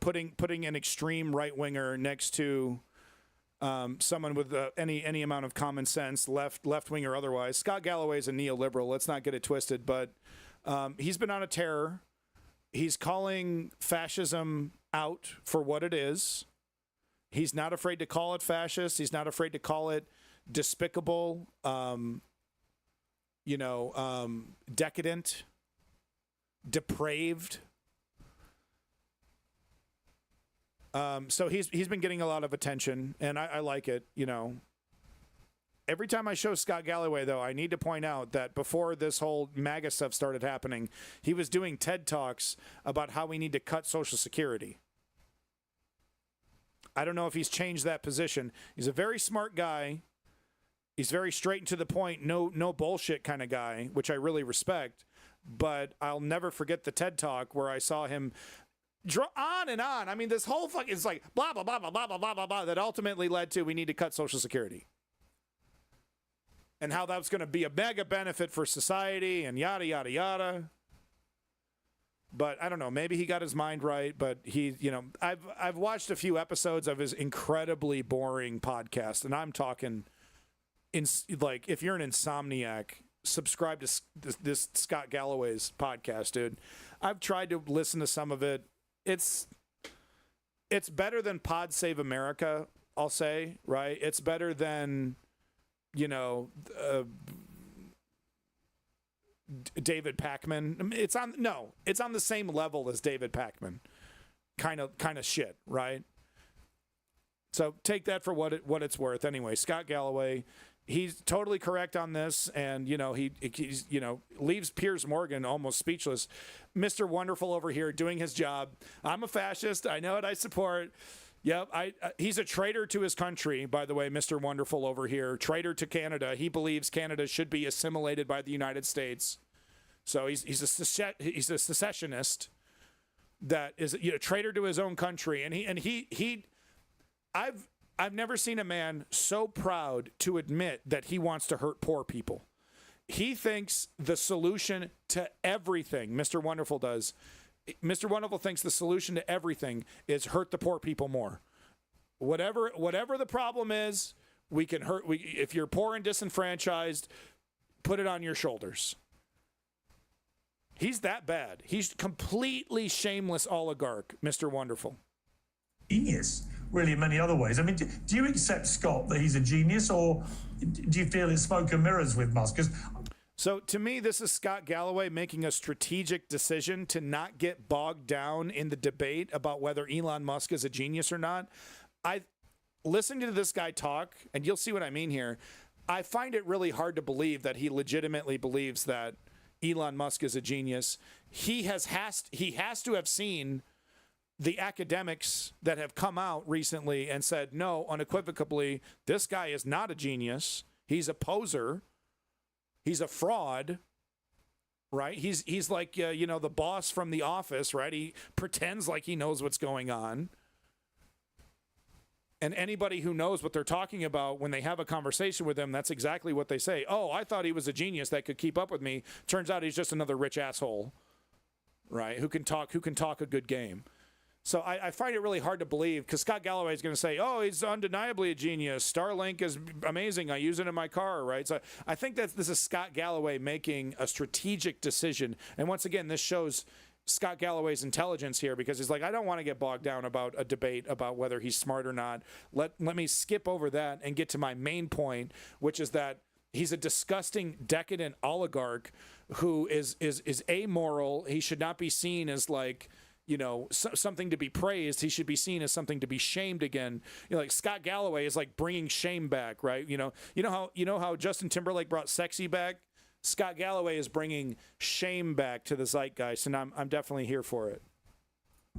putting an extreme right winger next to someone with any amount of common sense, left wing or otherwise. Scott Galloway is a neoliberal. Let's not get it twisted, but he's been on a tear. He's calling fascism out for what it is. He's not afraid to call it fascist. He's not afraid to call it despicable. Decadent, depraved. So he's been getting a lot of attention, and I like it. Every time I show Scott Galloway, though, I need to point out that before this whole MAGA stuff started happening, he was doing TED Talks about how we need to cut Social Security. I don't know if he's changed that position. He's a very smart guy. He's very straight and to the point, no bullshit kind of guy, which I really respect. But I'll never forget the TED Talk where I saw him draw on and on. I mean, this whole fucking, it's like blah, blah, blah, blah, blah, blah, blah, blah, blah, that ultimately led to we need to cut Social Security. And how that's going to be a mega benefit for society and yada, yada, yada. But I don't know, maybe he got his mind right, but I've watched a few episodes of his incredibly boring podcast, and I'm talking, if you're an insomniac, subscribe to this Scott Galloway's podcast, dude. I've tried to listen to some of it. It's better than Pod Save America, I'll say, right? It's better than, David Pakman. It's on the same level as David Pakman. Kind of shit, right? So take that for what it's worth. Anyway, Scott Galloway, he's totally correct on this, and he's leaves Piers Morgan almost speechless. Mr. Wonderful over here doing his job. I'm a fascist. I know it. I support. Yep, he's a traitor to his country, by the way, Mr. Wonderful over here. Traitor to Canada. He believes Canada should be assimilated by the United States. So he's a secessionist. that is a traitor to his own country, and I've never seen a man so proud to admit that he wants to hurt poor people. He thinks the solution to everything, Mr. Wonderful does. Mr. Wonderful thinks the solution to everything is hurt the poor people more. Whatever the problem is, we can hurt. If you're poor and disenfranchised, put it on your shoulders. He's that bad. He's completely shameless oligarch, Mr. Wonderful. Genius, really, in many other ways. I mean, do you accept, Scott, that he's a genius, or do you feel it's smoke and mirrors with Musk? So to me, this is Scott Galloway making a strategic decision to not get bogged down in the debate about whether Elon Musk is a genius or not. I listen to this guy talk, and you'll see what I mean here. I find it really hard to believe that he legitimately believes that Elon Musk is a genius. He has to have seen the academics that have come out recently and said, no, unequivocally, this guy is not a genius. He's a poser. He's a fraud, right? He's like, the boss from The Office, right? He pretends like he knows what's going on. And anybody who knows what they're talking about when they have a conversation with him, that's exactly what they say. Oh, I thought he was a genius that could keep up with me. Turns out he's just another rich asshole, right? Who can talk a good game. So I find it really hard to believe, because Scott Galloway is going to say, oh, he's undeniably a genius. Starlink is amazing. I use it in my car, right? So I think that this is Scott Galloway making a strategic decision. And once again, this shows Scott Galloway's intelligence here, because he's like, I don't want to get bogged down about a debate about whether he's smart or not. Let me skip over that and get to my main point, which is that he's a disgusting, decadent oligarch who is amoral. He should not be seen as like, something to be praised. He should be seen as something to be shamed again. Like Scott Galloway is like bringing shame back, right? You know how Justin Timberlake brought sexy back? Scott Galloway is bringing shame back to the zeitgeist, and I'm definitely here for it.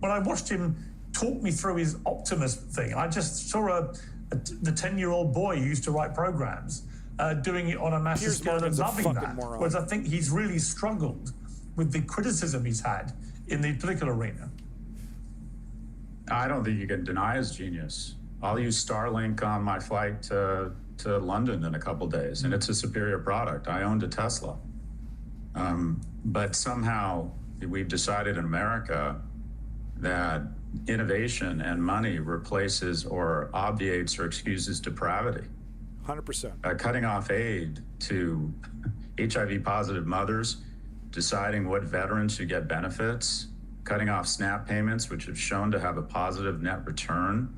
When I watched him talk me through his Optimus thing, I just saw the 10-year-old boy who used to write programs doing it on a massive scale and loving that. Moron. Whereas I think he's really struggled with the criticism he's had in the political arena. I don't think you can deny his genius. I'll use Starlink on my flight to London in a couple days, and it's a superior product. I owned a Tesla. But somehow we've decided in America that innovation and money replaces or obviates or excuses depravity. 100%. Cutting off aid to HIV-positive mothers, deciding what veterans should get benefits, cutting off SNAP payments, which have shown to have a positive net return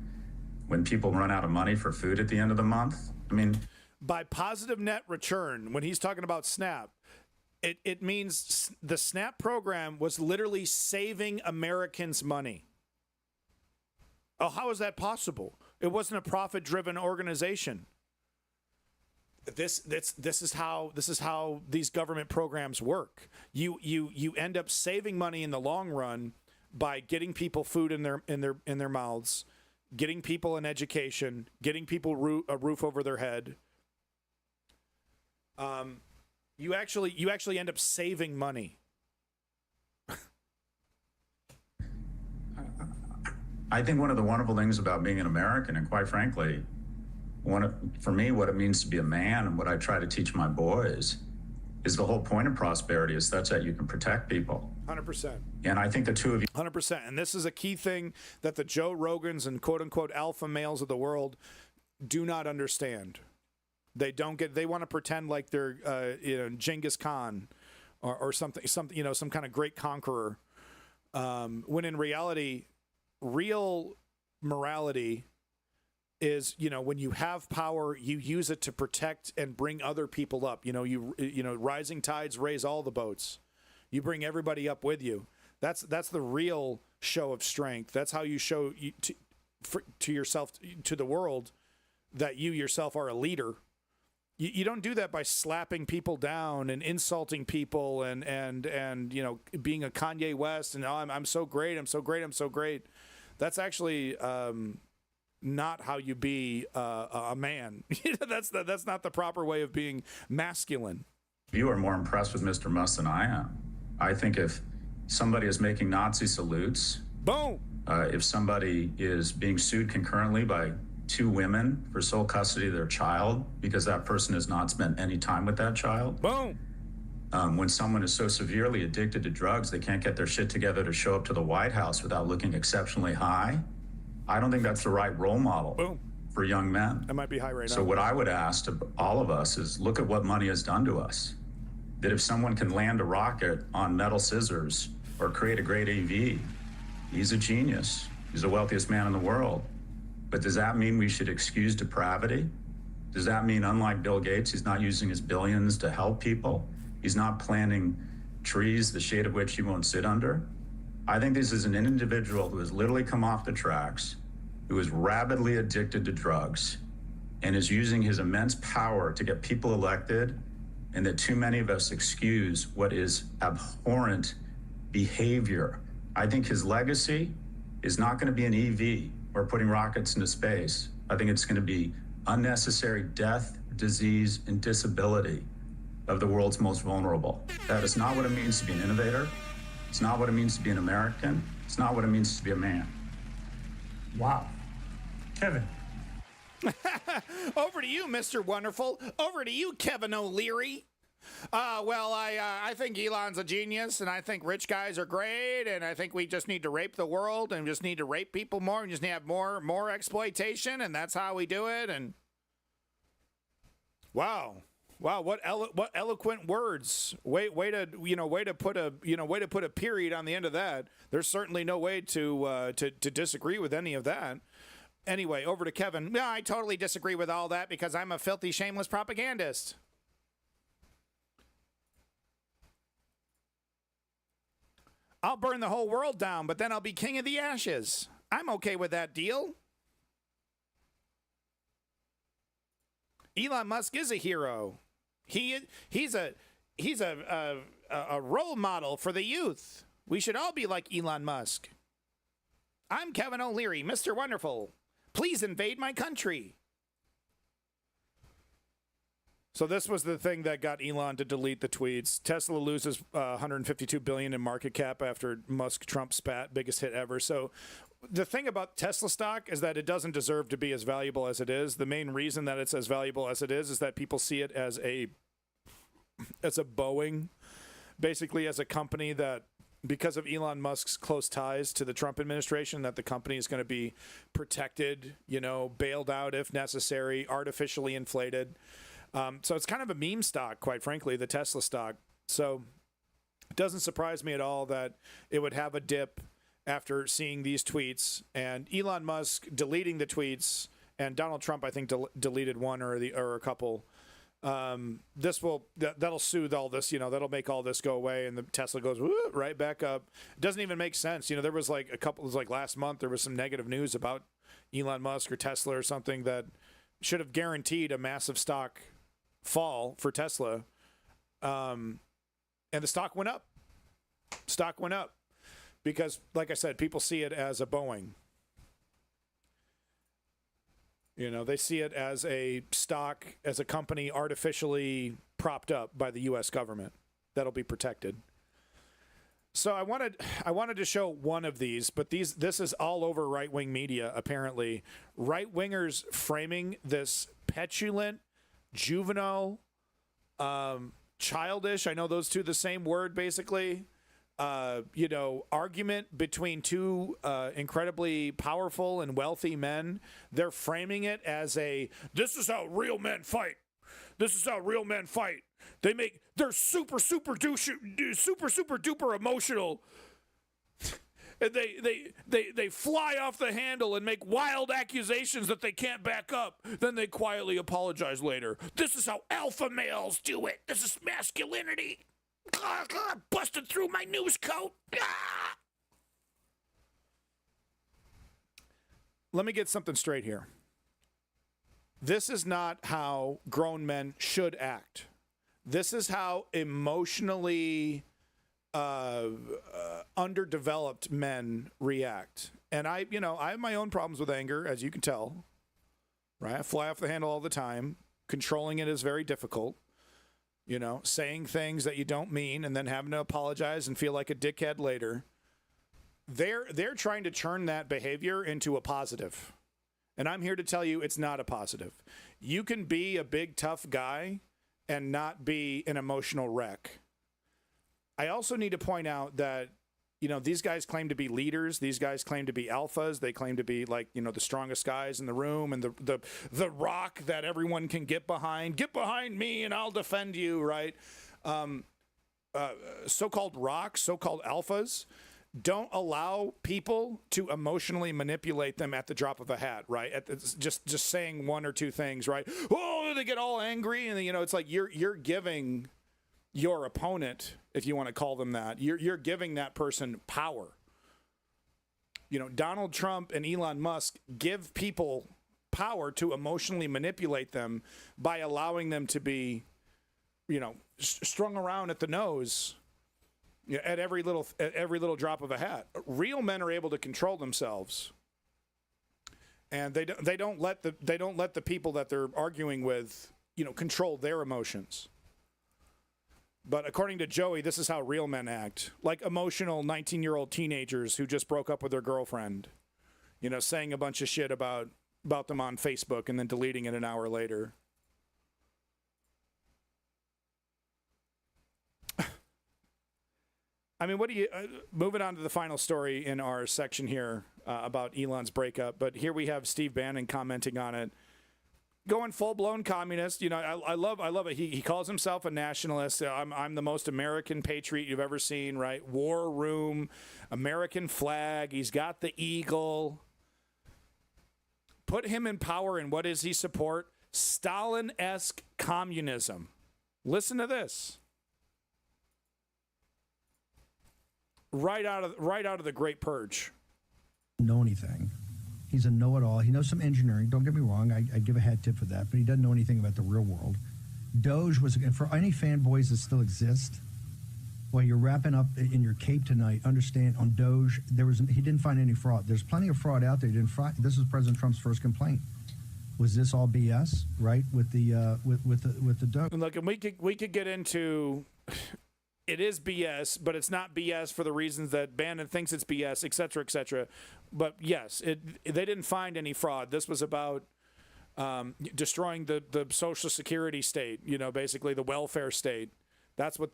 when people run out of money for food at the end of the month. I mean, by positive net return, when he's talking about SNAP, it means the SNAP program was literally saving Americans money. Oh, how is that possible? It wasn't a profit-driven organization. This is how these government programs work. You end up saving money in the long run by getting people food in their mouths, getting people an education, getting people a roof over their head. You actually end up saving money. I think one of the wonderful things about being an American, and quite frankly, for me, what it means to be a man and what I try to teach my boys is the whole point of prosperity is such that you can protect people. 100%. And I think the two of you... 100%. And this is a key thing that the Joe Rogans and quote-unquote alpha males of the world do not understand. They want to pretend like they're Genghis Khan or something, some kind of great conqueror. When in reality, real morality is, when you have power, you use it to protect and bring other people up. Rising tides raise all the boats. You bring everybody up with you. That's the real show of strength. That's how you show to yourself, to the world, that you yourself are a leader. You don't do that by slapping people down and insulting people and being a Kanye West and I'm so great, I'm so great, I'm so great. That's actually not how you be a man. That's not the proper way of being masculine. You are more impressed with Mr. Musk than I am. I think if somebody is making Nazi salutes, boom. If somebody is being sued concurrently by 2 women for sole custody of their child because that person has not spent any time with that child. Boom. When someone is so severely addicted to drugs, they can't get their shit together to show up to the White House without looking exceptionally high. I don't think that's the right role model for young men. I might be high right now. So what I would ask to all of us is look at what money has done to us. That if someone can land a rocket on metal scissors or create a great AV, he's a genius. He's the wealthiest man in the world. But does that mean we should excuse depravity? Does that mean, unlike Bill Gates, he's not using his billions to help people? He's not planting trees, the shade of which he won't sit under? I think this is an individual who has literally come off the tracks, who is rabidly addicted to drugs, and is using his immense power to get people elected, and that too many of us excuse what is abhorrent behavior. I think his legacy is not going to be an EV or putting rockets into space. I think it's going to be unnecessary death, disease, and disability of the world's most vulnerable. That is not what it means to be an innovator. It's not what it means to be an American. It's not what it means to be a man. Wow. Kevin. Over to you, Mr. Wonderful. Over to you, Kevin O'Leary. Well, I think Elon's a genius, and I think rich guys are great, and I think we just need to rape the world and just need to rape people more and just need to have more exploitation, and that's how we do it. And wow, what eloquent words. Way to put a period on the end of that. There's certainly no way to disagree with any of that. Anyway, over to Kevin. Yeah, I totally disagree with all that because I'm a filthy, shameless propagandist. I'll burn the whole world down, but then I'll be king of the ashes. I'm okay with that deal. Elon Musk is a hero. He's a role model for the youth. We should all be like Elon Musk. I'm Kevin O'Leary, Mr. Wonderful. Please invade my country. So this was the thing that got Elon to delete the tweets. Tesla loses $152 billion in market cap after Musk-Trump spat, biggest hit ever. So the thing about Tesla stock is that it doesn't deserve to be as valuable as it is. The main reason that it's as valuable as it is that people see it as a Boeing, basically as a company that, because of Elon Musk's close ties to the Trump administration, that the company is going to be protected, bailed out if necessary, artificially inflated. So it's kind of a meme stock, quite frankly, the Tesla stock. So it doesn't surprise me at all that it would have a dip after seeing these tweets, and Elon Musk deleting the tweets, and Donald Trump, I think, deleted one or a couple. That'll soothe all this, that'll make all this go away, and the Tesla goes right back up. It doesn't even make sense. There was last month, there was some negative news about Elon Musk or Tesla or something that should have guaranteed a massive stock fall for Tesla. And the stock went up. Because, like I said, people see it as a Boeing. They see it as a stock, as a company artificially propped up by the U.S. government that'll be protected. So I wanted to show one of these, but this is all over right-wing media, apparently. Right-wingers framing this petulant, juvenile, childish, I know those two the same word, basically, argument between two incredibly powerful and wealthy men. They're framing it as this is how real men fight. This is how real men fight. They're super duper emotional. And they fly off the handle and make wild accusations that they can't back up. Then they quietly apologize later. This is how alpha males do it. This is masculinity. Busted through my news coat. Let me get something straight here. This is not how grown men should act. This is how emotionally underdeveloped men react. And I have my own problems with anger, as you can tell. Right? I fly off the handle all the time. Controlling it is very difficult. You know, saying things that you don't mean and then having to apologize and feel like a dickhead later. They're trying to turn that behavior into a positive. And I'm here to tell you it's not a positive. You can be a big, tough guy and not be an emotional wreck. I also need to point out that, you know, these guys claim to be leaders. These guys claim to be alphas. They claim to be like, you know, the strongest guys in the room and the rock that everyone can get behind. Get behind me and I'll defend you, right? So-called rocks, so-called alphas don't allow people to emotionally manipulate them at the drop of a hat, right? Just saying one or two things, right? Oh, they get all angry, and you know, it's like you're giving your opponent, if you want to call them that, you're giving that person power. You know, Donald Trump and Elon Musk give people power to emotionally manipulate them by allowing them to be, you know, strung around at the nose. You know, at every little drop of a hat. Real men are able to control themselves, and they don't let the people that they're arguing with, you know, control their emotions. But according to Joey, this is how real men act, like emotional 19-year-old teenagers who just broke up with their girlfriend, you know, saying a bunch of shit about them on Facebook and then deleting it an hour later. I mean, what do you moving on to the final story in our section here about Elon's breakup? But here we have Steve Bannon commenting on it, going full blown communist. You know, I love it. He calls himself a nationalist. I'm the most American patriot you've ever seen. Right? War room, American flag. He's got the eagle. Put him in power, and what does he support? Stalin-esque communism. Listen to this. Right out of the Great Purge. Know anything. He's a know-it-all. He knows some engineering. Don't get me wrong. I give a hat tip for that, but he doesn't know anything about the real world. Doge was, and for any fanboys that still exist, while you're wrapping up in your cape tonight, understand on Doge, he didn't find any fraud. There's plenty of fraud out there. He didn't find. This was President Trump's first complaint. Was this all BS? Right, with the Doge. Look, and we could get into. It is BS, but it's not BS for the reasons that Bannon thinks it's BS, et cetera, et cetera. But yes, they didn't find any fraud. This was about destroying the Social Security state. You know, basically the welfare state. That's what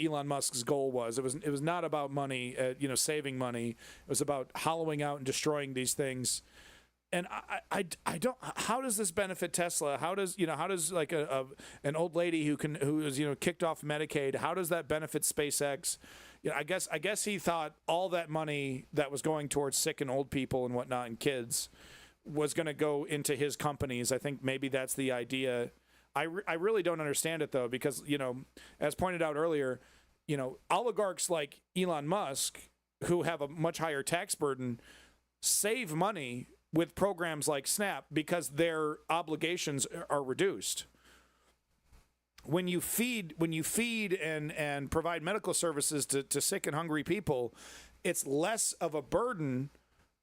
Elon Musk's goal was. It was not about money, you know, saving money. It was about hollowing out and destroying these things. And I don't. How does this benefit Tesla? How does like an old lady who is, you know, kicked off Medicaid? How does that benefit SpaceX? You know, I guess he thought all that money that was going towards sick and old people and whatnot and kids was going to go into his companies. I think maybe that's the idea. I really don't understand it though, because, you know, as pointed out earlier, you know, oligarchs like Elon Musk, who have a much higher tax burden, save money with programs like SNAP because their obligations are reduced. When you feed and provide medical services to sick and hungry people, it's less of a burden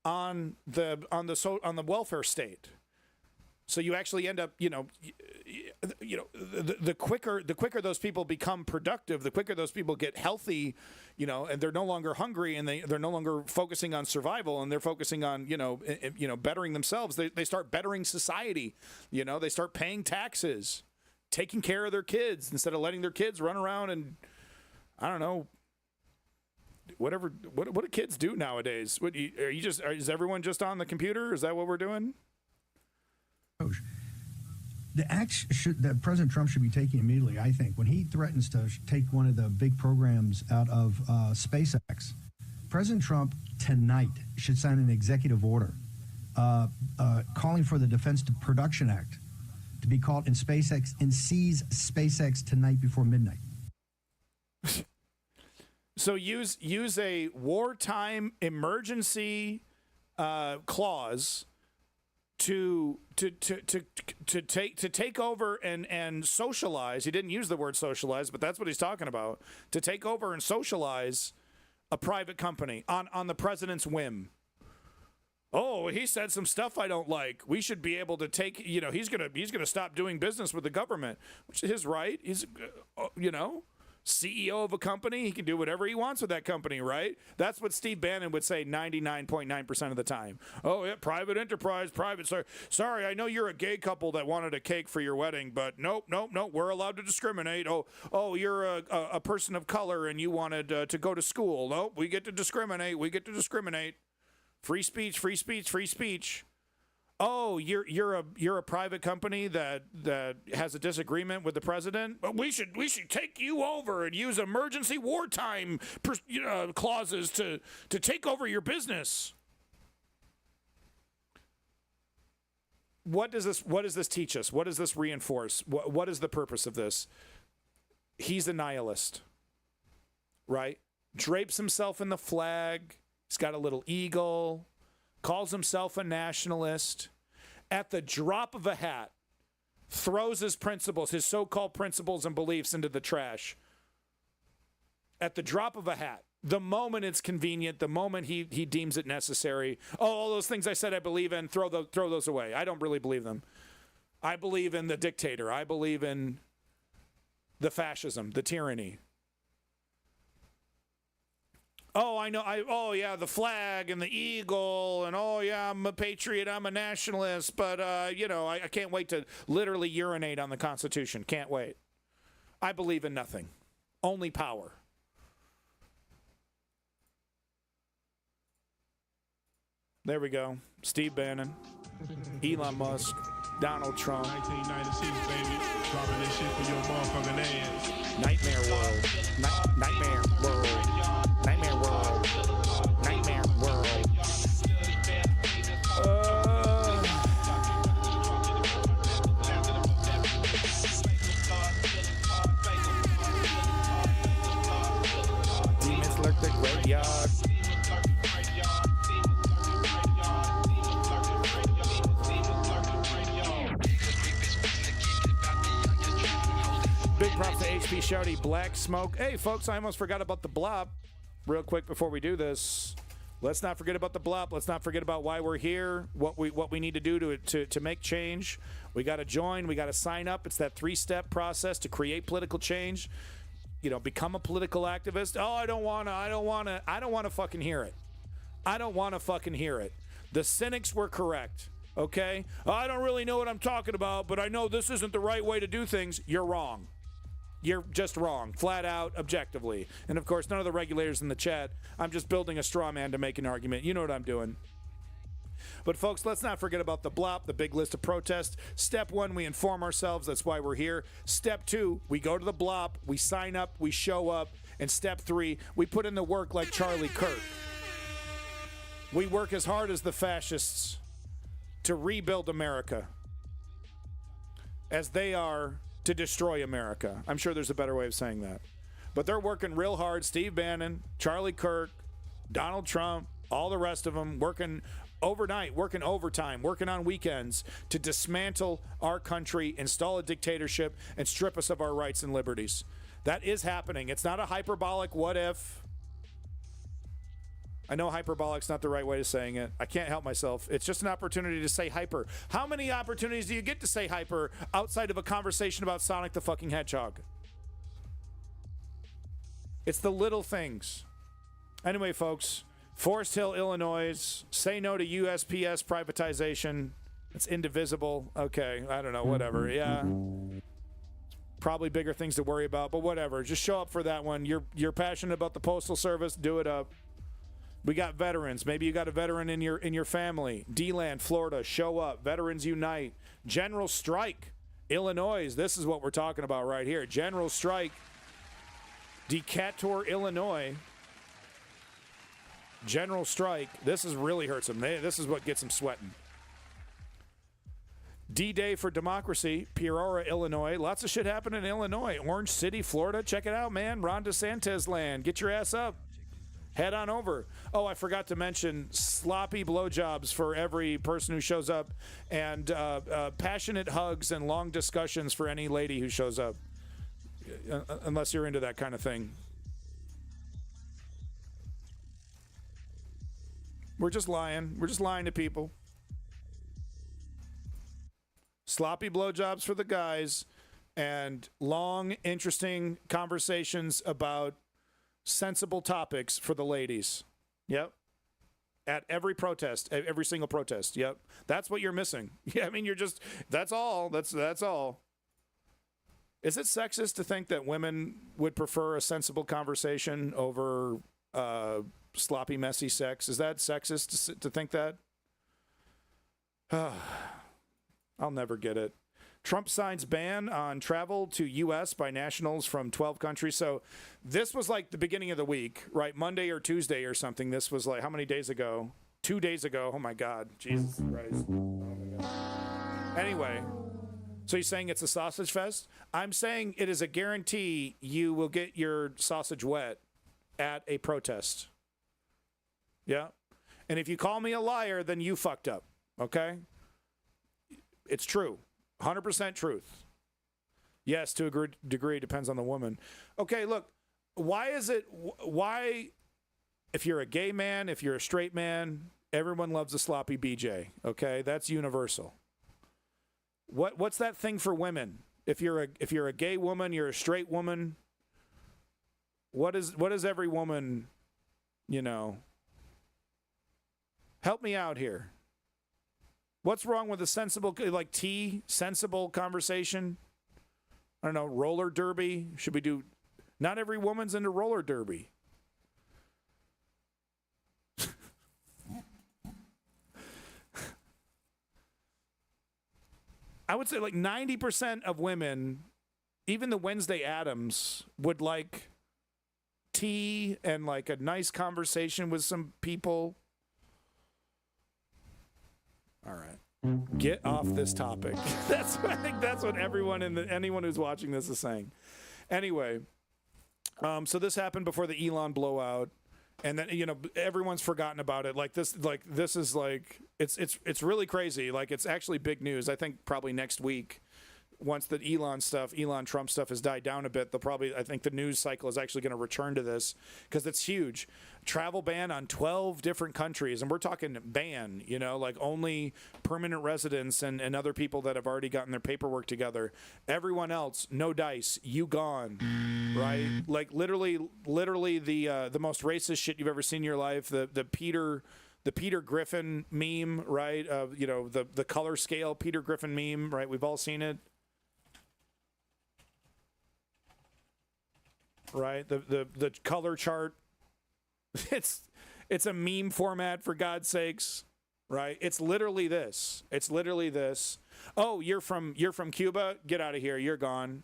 on the welfare state. So you actually end up, the quicker those people become productive, the quicker those people get healthy, you know, and they're no longer hungry, and they're no longer focusing on survival, and they're focusing on, bettering themselves. They start bettering society. You know, they start paying taxes, taking care of their kids instead of letting their kids run around and, I don't know, whatever. What do kids do nowadays? Is everyone just on the computer? Is that what we're doing? The act that President Trump should be taking immediately, I think, when he threatens to take one of the big programs out of SpaceX, President Trump tonight should sign an executive order calling for the Defense Production Act to be called in SpaceX and seize SpaceX tonight before midnight. So use a wartime emergency clause to take over and socialize. He didn't use the word socialize, but that's what he's talking about. To take over and socialize a private company on the president's whim. Oh, he said some stuff I don't like. We should be able to take, he's gonna stop doing business with the government, which is his right. He's, CEO of a company. He can do whatever he wants with that company, right? That's what Steve Bannon would say 99.9% of the time. Oh, yeah, private enterprise, private. Sorry, I know you're a gay couple that wanted a cake for your wedding, but nope, we're allowed to discriminate. Oh, you're a person of color and you wanted to go to school. Nope, we get to discriminate. Free speech, free speech, free speech. Oh, you're a private company that has a disagreement with the president. But we should take you over and use emergency wartime clauses to take over your business. What does this teach us? What does this reinforce? What is the purpose of this? He's a nihilist, right? Drapes himself in the flag. He's got a little eagle. Calls himself a nationalist, at the drop of a hat, throws his principles, his so-called principles and beliefs into the trash. At the drop of a hat, the moment it's convenient, the moment he deems it necessary. Oh, all those things I said I believe in, throw those away. I don't really believe them. I believe in the dictator. I believe in the fascism, the tyranny. Oh, I know. Oh, yeah, the flag and the eagle, and oh, yeah, I'm a patriot, I'm a nationalist, but, I can't wait to literally urinate on the Constitution. Can't wait. I believe in nothing. Only power. There we go. Steve Bannon, Elon Musk, Donald Trump. 1996, baby. Dropping this shit for your motherfucking ass. Nightmare world. Nightmare world. Nightmare world. Nightmare world. Demons lurk the graveyard. Big props to HP Shouty, Black Smoke. Hey, folks, I almost forgot about the Blob. Real quick before we do this, let's not forget about the Blob. Let's not forget about why we're here, what we need to do to make change. We got to join. We got to sign up. It's that 3-step process to create political change. Become a political activist. Oh, I don't want to fucking hear it. I don't want to fucking hear it. The cynics were correct. Okay? I don't really know what I'm talking about, but I know this isn't the right way to do things. You're wrong. You're just wrong, flat out, objectively. And, of course, none of the regulators in the chat. I'm just building a straw man to make an argument. You know what I'm doing. But, folks, let's not forget about the BLOP, the big list of protests. Step 1, we inform ourselves. That's why we're here. Step 2, we go to the BLOP, we sign up, we show up. And Step 3, we put in the work like Charlie Kirk. We work as hard as the fascists to rebuild America as they are to destroy America. I'm sure there's a better way of saying that. But they're working real hard. Steve Bannon, Charlie Kirk, Donald Trump, all the rest of them working overnight, working overtime, working on weekends to dismantle our country, install a dictatorship, and strip us of our rights and liberties. That is happening. It's not a hyperbolic what if. I know hyperbolic's not the right way of saying it. I can't help myself. It's just an opportunity to say hyper. How many opportunities do you get to say hyper outside of a conversation about Sonic the fucking Hedgehog? It's the little things. Anyway, folks, Forest Hill, Illinois, say no to USPS privatization. It's indivisible. Okay, I don't know, whatever. Yeah. Probably bigger things to worry about, but whatever. Just show up for that one. You're passionate about the Postal Service, do it up. We got veterans. Maybe you got a veteran in your family. D-Land, Florida, show up. Veterans Unite. General Strike, Illinois. This is what we're talking about right here. General Strike, Decatur, Illinois. General Strike. This is really hurts them. This is what gets them sweating. D-Day for Democracy, Peoria, Illinois. Lots of shit happening in Illinois. Orange City, Florida. Check it out, man. Ron DeSantis land. Get your ass up. Head on over. Oh, I forgot to mention sloppy blowjobs for every person who shows up, and passionate hugs and long discussions for any lady who shows up, unless you're into that kind of thing. We're just lying. We're just lying to people. Sloppy blowjobs for the guys and long, interesting conversations about sensible topics for the ladies. Yep. At every protest, every single protest. Yep. That's what you're missing. Yeah, I mean, you're just, that's all. That's all. Is it sexist to think that women would prefer a sensible conversation over sloppy, messy sex? Is that sexist to think that? I'll never get it. Trump signs ban on travel to U.S. by nationals from 12 countries. So this was like the beginning of the week, right? Monday or Tuesday or something. This was like, how many days ago? 2 days ago. Oh, my God. Jesus Christ. Oh, my God. Anyway, so you're saying it's a sausage fest? I'm saying it is a guarantee you will get your sausage wet at a protest. Yeah? And if you call me a liar, then you fucked up, okay? It's true. 100% truth. Yes, to a degree, depends on the woman. Okay, look, why, if you're a gay man, if you're a straight man, everyone loves a sloppy BJ, okay? That's universal. What's that thing for women? If you're a gay woman, you're a straight woman, what is every woman, help me out here. What's wrong with a sensible conversation? I don't know, roller derby? Should we do, not every woman's into roller derby. I would say like 90% of women, even the Wednesday Addams, would like tea and like a nice conversation with some people. All right. Get off this topic. I think that's what anyone who's watching this is saying. Anyway, so this happened before the Elon blowout, and then everyone's forgotten about it. This is it's really crazy. Like, it's actually big news. I think probably next week, once the Elon Trump stuff has died down a bit, I think the news cycle is actually going to return to this because it's huge. Travel ban on 12 different countries, and we're talking ban, like only permanent residents and other people that have already gotten their paperwork together. Everyone else, no dice, you gone, right? Like literally the most racist shit you've ever seen in your life. The Peter Griffin meme, right? The color scale Peter Griffin meme, right? We've all seen it. Right, the color chart. It's a meme format, for God's sakes, right? It's literally this. Oh, you're from Cuba? Get out of here. You're gone.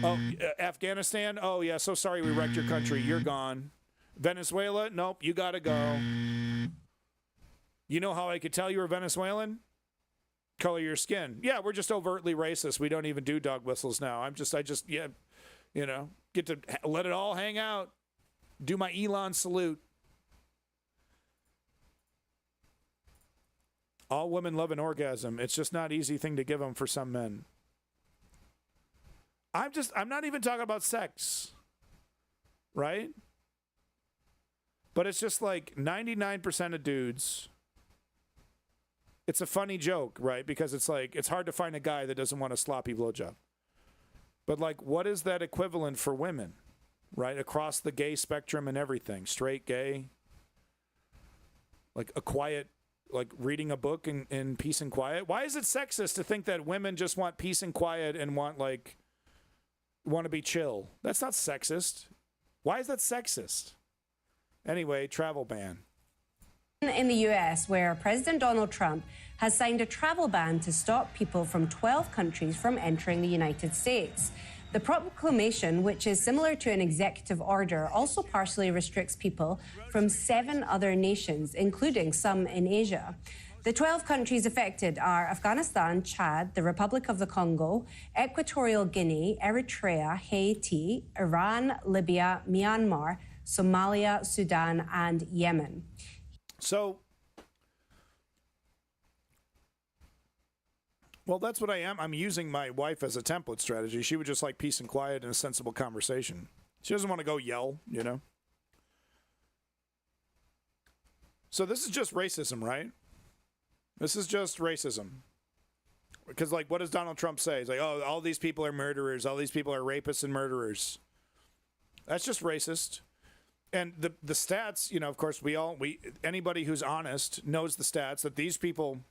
Oh, Afghanistan? Oh yeah, so sorry we wrecked your country. You're gone. Venezuela? Nope, you gotta go. You know how I could tell you were Venezuelan? Color of your skin. Yeah, we're just overtly racist. We don't even do dog whistles now. I just get to let it all hang out. Do my Elon salute. All women love an orgasm. It's just not an easy thing to give them for some men. I'm not even talking about sex, right? But it's just like 99% of dudes. It's a funny joke, right? Because it's like, it's hard to find a guy that doesn't want a sloppy blowjob. But like, what is that equivalent for women, right? Across the gay spectrum and everything, straight, gay, like a quiet, like reading a book in peace and quiet. Why is it sexist to think that women just want peace and quiet and want to be chill? That's not sexist. Why is that sexist? Anyway, travel ban. In the US, where President Donald Trump has signed a travel ban to stop people from 12 countries from entering the United States. The proclamation, which is similar to an executive order, also partially restricts people from 7 other nations, including some in Asia. The 12 countries affected are Afghanistan, Chad, the Republic of the Congo, Equatorial Guinea, Eritrea, Haiti, Iran, Libya, Myanmar, Somalia, Sudan, and Yemen. So, well, that's what I am. I'm using my wife as a template strategy. She would just like peace and quiet and a sensible conversation. She doesn't want to go yell, So this is just racism, right? This is just racism. Because, like, what does Donald Trump say? He's like, oh, all these people are murderers. All these people are rapists and murderers. That's just racist. And the stats, you know, of course, anybody who's honest knows the stats that these people,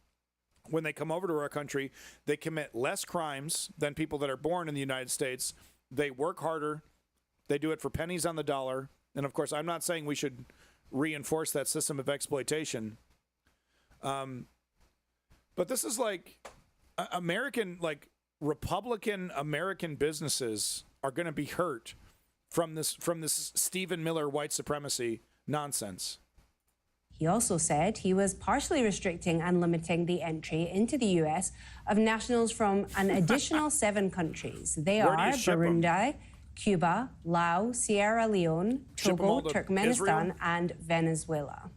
when they come over to our country, they commit less crimes than people that are born in the United States. They work harder. They do it for pennies on the dollar. And, of course, I'm not saying we should reinforce that system of exploitation. But this is like American, like Republican American businesses are going to be hurt from this Stephen Miller white supremacy nonsense. He also said he was partially restricting and limiting the entry into the U.S. of nationals from an additional 7 countries. They are Burundi, Cuba, Laos, Sierra Leone, Togo, Turkmenistan, Israel, and Venezuela.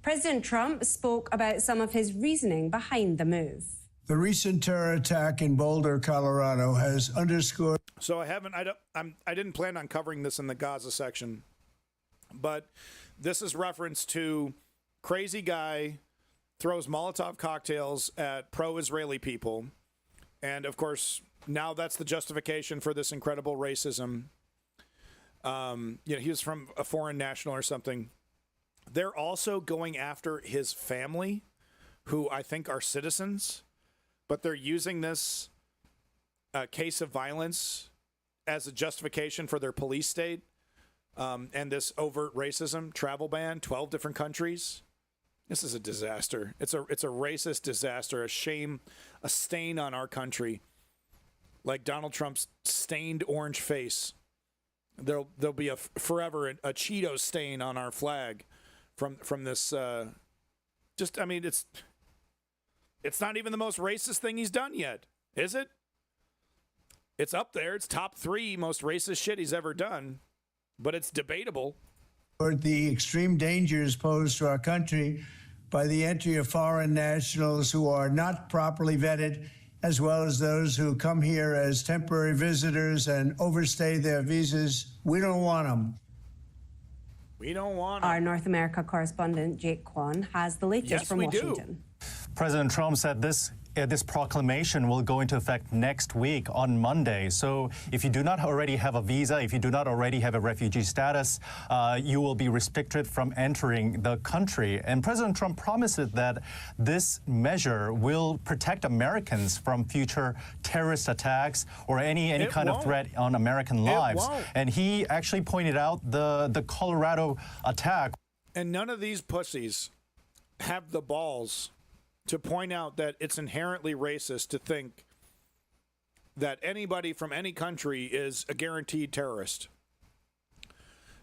President Trump spoke about some of his reasoning behind the move. The recent terror attack in Boulder, Colorado has underscored... So I didn't plan on covering this in the Gaza section, but this is reference to crazy guy throws Molotov cocktails at pro-Israeli people. And, of course, now that's the justification for this incredible racism. He was from a foreign national or something. They're also going after his family, who I think are citizens, but they're using this case of violence as a justification for their police state and this overt racism, travel ban, 12 different countries. This is a disaster. It's a racist disaster, a shame, a stain on our country. Like Donald Trump's stained orange face. There'll be forever a Cheeto stain on our flag from this. It's not even the most racist thing he's done yet, is it? It's up there. It's top 3 most racist shit he's ever done, but it's debatable. The extreme dangers posed to our country by the entry of foreign nationals who are not properly vetted, as well as those who come here as temporary visitors and overstay their visas. We don't want them. We don't want them. Our North America correspondent, Jake Kwan, has the latest from Washington. President Trump said this proclamation will go into effect next week on Monday. So if you do not already have a visa, if you do not already have a refugee status, you will be restricted from entering the country. And President Trump promises that this measure will protect Americans from future terrorist attacks or any kind of threat on American lives. And he actually pointed out the Colorado attack. And none of these pussies have the balls to point out that it's inherently racist to think that anybody from any country is a guaranteed terrorist.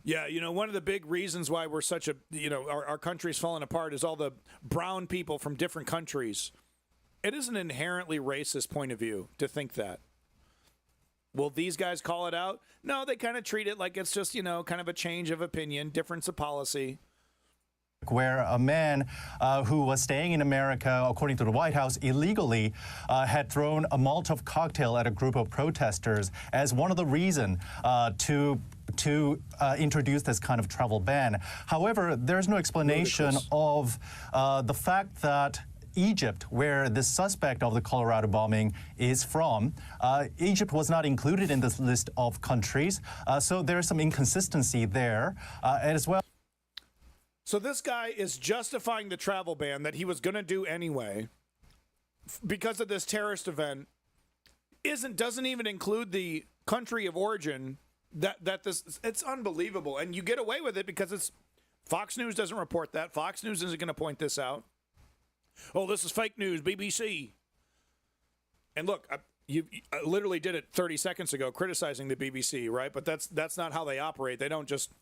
Yeah, one of the big reasons why we're such a, our country's falling apart is all the brown people from different countries. It is an inherently racist point of view to think that. Will these guys call it out? No, they kind of treat it like it's just, kind of a change of opinion, difference of policy. Where a man who was staying in America, according to the White House, illegally had thrown a Molotov cocktail at a group of protesters as one of the reasons to introduce this kind of travel ban. However, there's no explanation of the fact that Egypt, where the suspect of the Colorado bombing is from, Egypt was not included in this list of countries. So there's some inconsistency there as well. So this guy is justifying the travel ban that he was going to do anyway because of this terrorist event. Doesn't even include the country of origin it's unbelievable. And you get away with it because Fox News doesn't report that. Fox News isn't going to point this out. Oh, this is fake news, BBC. And look, I literally did it 30 seconds ago criticizing the BBC, right? But that's not how they operate. They don't just,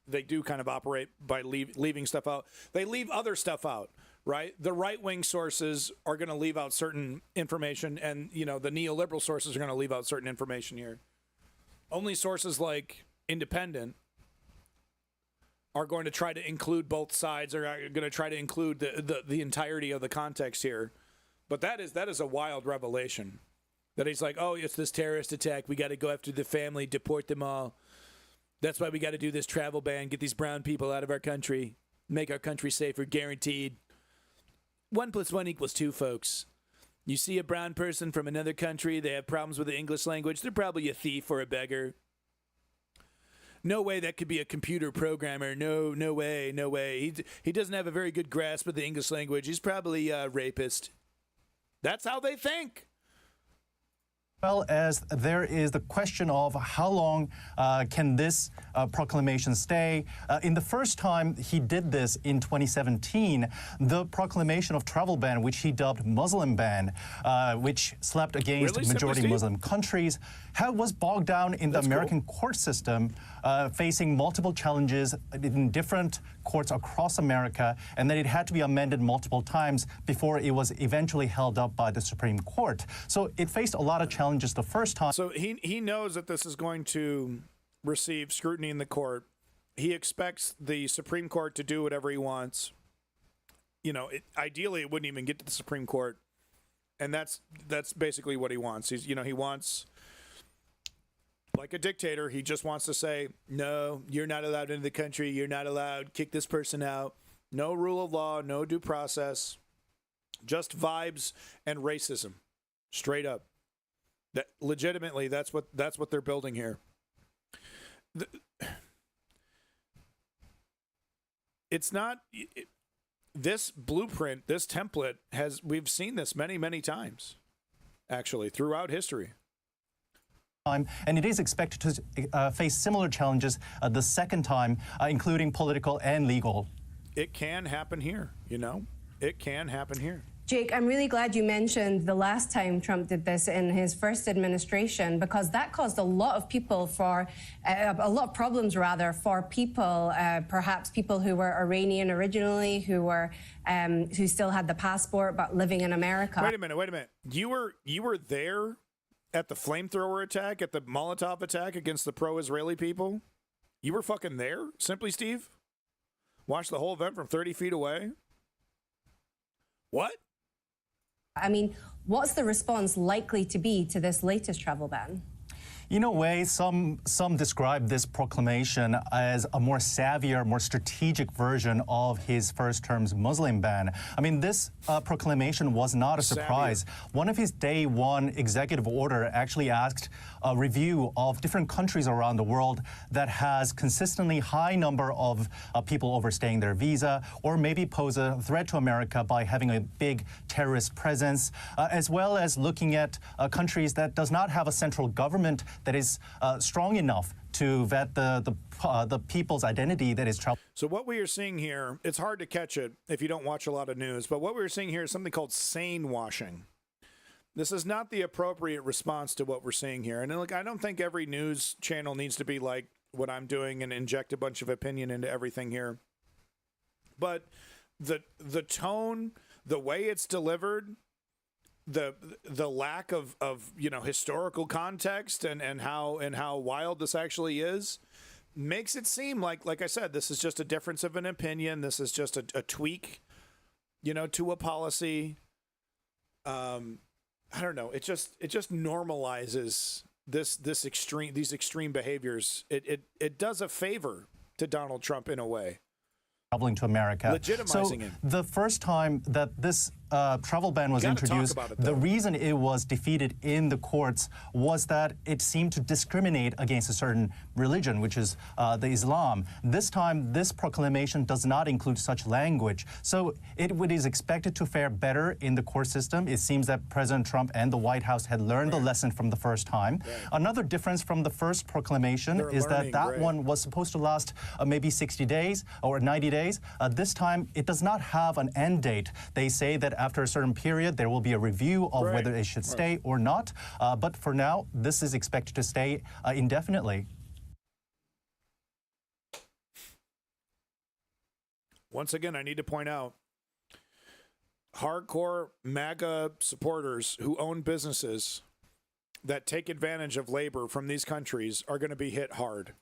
they do kind of operate by leaving stuff out. They leave other stuff out, right? The right-wing sources are going to leave out certain information, and, the neoliberal sources are going to leave out certain information here. Only sources like Independent are going to try to include both sides, or are going to try to include the entirety of the context here. But that is a wild revelation. That he's like, oh, it's this terrorist attack. We got to go after the family, deport them all. That's why we got to do this travel ban, get these brown people out of our country, make our country safer, guaranteed. 1 + 1 = 2, folks. You see a brown person from another country, they have problems with the English language, they're probably a thief or a beggar. No way that could be a computer programmer. No way. He doesn't have a very good grasp of the English language. He's probably a rapist. That's how they think. Well, as there is the question of how long can this proclamation stay. In the first time he did this in 2017, the proclamation of travel ban, which he dubbed Muslim ban, which slapped against majority Muslim countries, was bogged down in the American court system, facing multiple challenges in different courts across America, and that it had to be amended multiple times before it was eventually held up by the Supreme Court. So it faced a lot of challenges the first time. So he knows that this is going to receive scrutiny in the court. He expects the Supreme Court to do whatever he wants. You know, ideally it wouldn't even get to the Supreme Court, and that's basically what he wants. He wants, like a dictator, he just wants to say, no, you're not allowed into the country. You're not allowed. Kick this person out. No rule of law, no due process, just vibes and racism, straight up. That legitimately, that's what they're building here. It's not this blueprint, this template we've seen this many times, actually, throughout history. And it is expected to face similar challenges the second time, including political and legal. It can happen here, It can happen here. Jake, I'm really glad you mentioned the last time Trump did this in his first administration, because that caused a lot of problems for people, perhaps people who were Iranian originally, who still had the passport but living in America. Wait a minute. You were there at the flamethrower attack, at the Molotov attack against the pro-Israeli people? You were fucking there, Simply Steve? Watched the whole event from 30 feet away? What? I mean, what's the response likely to be to this latest travel ban? In a way, some describe this proclamation as a more savvier, more strategic version of his first term's Muslim ban. I mean, this proclamation was not a surprise. One of his day one executive order actually asked a review of different countries around the world that has consistently high number of people overstaying their visa, or maybe pose a threat to America by having a big terrorist presence, as well as looking at countries that does not have a central government that is strong enough to vet the people's identity that is traveling. So what we are seeing here, it's hard to catch it if you don't watch a lot of news, but what we're seeing here is something called sane washing. This is not the appropriate response to what we're seeing here. And look, I don't think every news channel needs to be like what I'm doing and inject a bunch of opinion into everything here. But the tone, the way it's delivered, the lack of historical context and how wild this actually is makes it seem like I said, this is just a difference of an opinion. This is just a tweak, to a policy. I don't know. It just normalizes these extreme behaviors. It does a favor to Donald Trump in a way. Traveling to America. Legitimizing it. The first time that this travel ban was introduced, the reason it was defeated in the courts was that it seemed to discriminate against a certain religion, which is the Islam. This time, this proclamation does not include such language. So it is expected to fare better in the court system. It seems that President Trump and the White House had learned the lesson from the first time. Another difference from the first proclamation is that one was supposed to last maybe 60 days or 90 days. This time, it does not have an end date. They say that after a certain period, there will be a review of whether it should stay or not. But for now, this is expected to stay indefinitely. Once again, I need to point out, hardcore MAGA supporters who own businesses that take advantage of labor from these countries are going to be hit hard.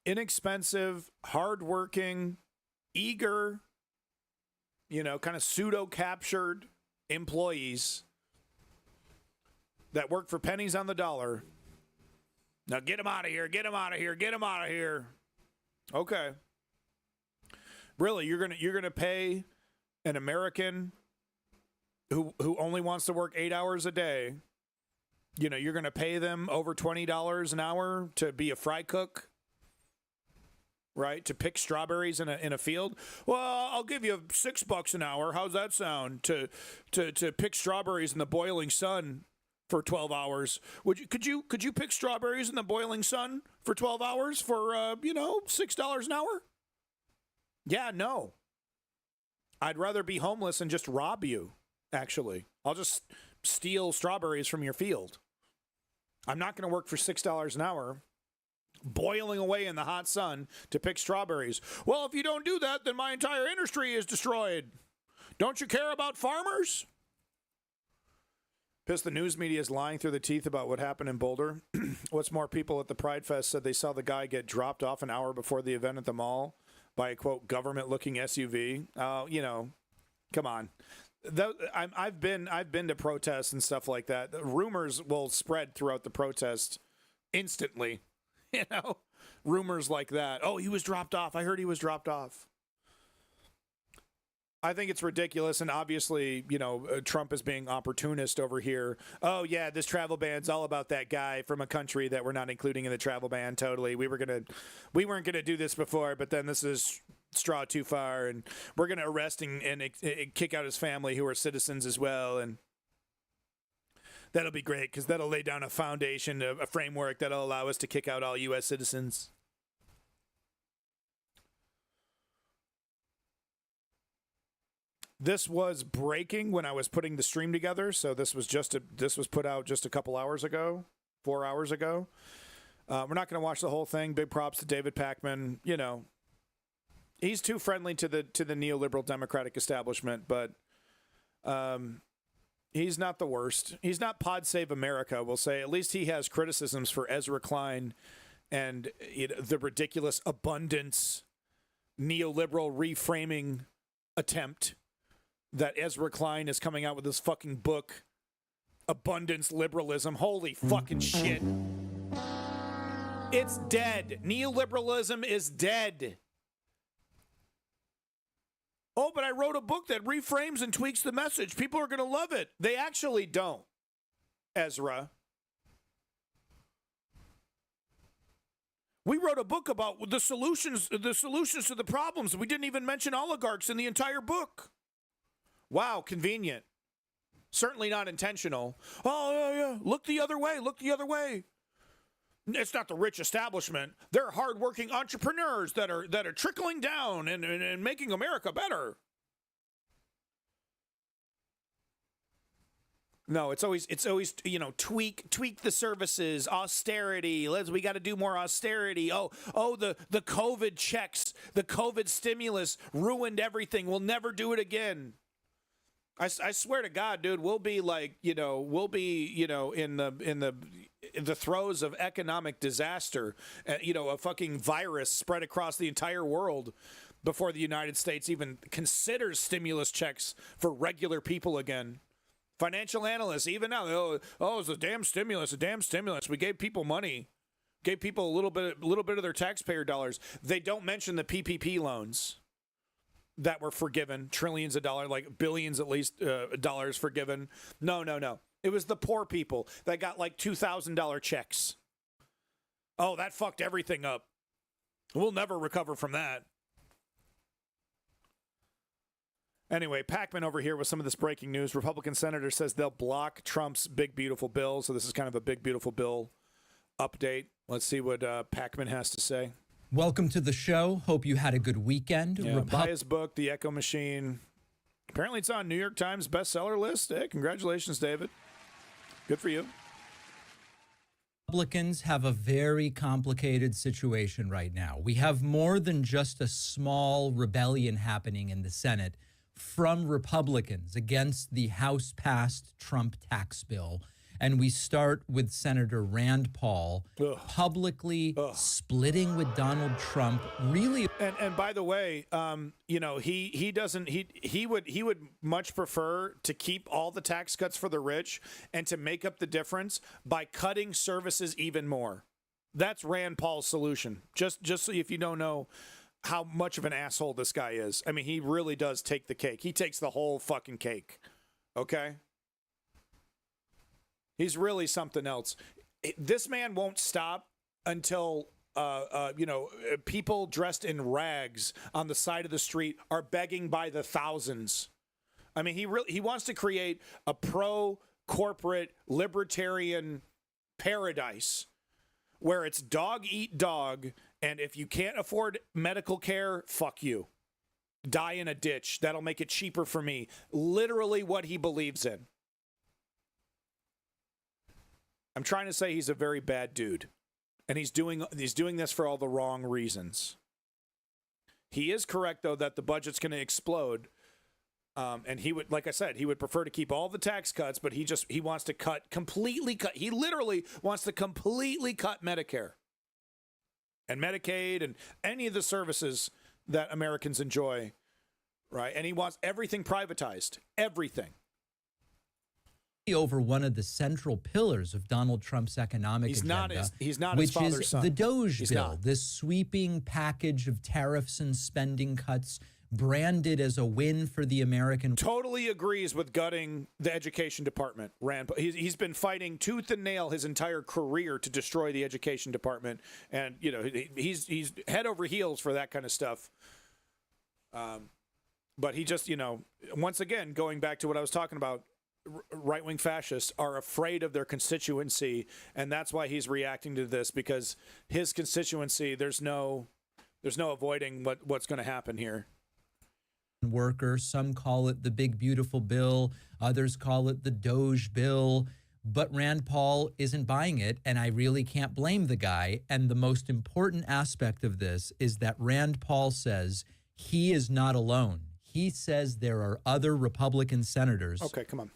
Inexpensive, hardworking, eager, kind of pseudo-captured employees that work for pennies on the dollar, Now get him out of here. Get him out of here. Get him out of here. Okay. Really, you're gonna pay an American who only wants to work 8 hours a day. You know, you're gonna pay them over $20 an hour to be a fry cook, right? To pick strawberries in a field. Well, I'll give you $6 an hour. How's that sound? To pick strawberries in the boiling sun for 12 hours. Could you pick strawberries in the boiling sun for 12 hours for $6 an hour? Yeah, no. I'd rather be homeless and just rob you, actually. I'll just steal strawberries from your field. I'm not going to work for $6 an hour boiling away in the hot sun to pick strawberries. Well, if you don't do that, then my entire industry is destroyed. Don't you care about farmers? Pissed the news media is lying through the teeth about what happened in Boulder. What's more, people at the Pride Fest said they saw the guy get dropped off an hour before the event at the mall by a, quote, government-looking SUV. Come on. I've been to protests and stuff like that. The rumors will spread throughout the protest instantly. Rumors like that. Oh, he was dropped off. I heard he was dropped off. I think it's ridiculous, and obviously, Trump is being opportunist over here. Oh, yeah, this travel ban's all about that guy from a country that we're not including in the travel ban. Totally. We weren't gonna do this before, but then this is straw too far, and we're gonna arrest and kick out his family who are citizens as well, and that'll be great because that'll lay down a foundation, a framework that'll allow us to kick out all U.S. citizens. This was breaking when I was putting the stream together, so this was put out just a couple hours ago, 4 hours ago. We're not going to watch the whole thing. Big props to David Pakman. He's too friendly to the neoliberal Democratic establishment, but he's not the worst. He's not Pod Save America, we'll say. At least he has criticisms for Ezra Klein and the ridiculous abundance neoliberal reframing attempt that Ezra Klein is coming out with this fucking book, Abundance Liberalism. Holy fucking shit. It's dead. Neoliberalism is dead. Oh, but I wrote a book that reframes and tweaks the message. People are going to love it. They actually don't, Ezra. We wrote a book about the solutions to the problems. We didn't even mention oligarchs in the entire book. Wow, convenient. Certainly not intentional. Oh, yeah. Look the other way. Look the other way. It's not the rich establishment. They're hardworking entrepreneurs that are trickling down and making America better. No, it's always tweak the services, austerity. We got to do more austerity. Oh, the COVID checks, the COVID stimulus ruined everything. We'll never do it again. I swear to God, dude, we'll be in the throes of economic disaster, a fucking virus spread across the entire world before the United States even considers stimulus checks for regular people again. Financial analysts, even now, it's a damn stimulus, We gave people money, gave people a little bit of their taxpayer dollars. They don't mention the PPP loans that were forgiven, trillions of dollars, like billions at least dollars forgiven. No. It was the poor people that got like $2,000 checks. Oh, that fucked everything up. We'll never recover from that. Anyway, Pakman over here with some of this breaking news. Republican senator says they'll block Trump's big, beautiful bill. So this is kind of a big, beautiful bill update. Let's see what Pakman has to say. Welcome to the show. Hope you had a good weekend. Yeah, buy his book, The Echo Machine. Apparently it's on New York Times bestseller list. Hey, congratulations, David. Good for you. Republicans have a very complicated situation right now. We have more than just a small rebellion happening in the Senate from Republicans against the House-passed Trump tax bill. And we start with Senator Rand Paul publicly splitting with Donald Trump. Really, and by the way, he would much prefer to keep all the tax cuts for the rich and to make up the difference by cutting services even more. That's Rand Paul's solution. Just so if you don't know how much of an asshole this guy is. I mean, he really does take the cake. He takes the whole fucking cake. Okay? He's really something else. This man won't stop until people dressed in rags on the side of the street are begging by the thousands. I mean, he wants to create a pro-corporate libertarian paradise where it's dog eat dog, and if you can't afford medical care, fuck you. Die in a ditch. That'll make it cheaper for me. Literally what he believes in. I'm trying to say he's a very bad dude. And he's doing this for all the wrong reasons. He is correct, though, that the budget's going to explode. And he would, like I said, he would prefer to keep all the tax cuts, but he wants to completely cut. He literally wants to completely cut Medicare and Medicaid and any of the services that Americans enjoy, right? And he wants everything privatized, everything. Over one of the central pillars of Donald Trump's economic agenda, he's not which his father's is son. the DOGE He's bill, not. this sweeping package of tariffs and spending cuts branded as a win for the American. Totally agrees with gutting the education department. Rand, he's been fighting tooth and nail his entire career to destroy the education department, and he's head over heels for that kind of stuff. But he just, once again, going back to what I was talking about, right-wing fascists are afraid of their constituency, and that's why he's reacting to this, because his constituency, there's no avoiding what's going to happen here. Worker, some call it the big beautiful bill, others call it the DOGE bill, but Rand Paul isn't buying it, and I really can't blame the guy. And the most important aspect of this is that Rand Paul says he is not alone. He says there are other Republican senators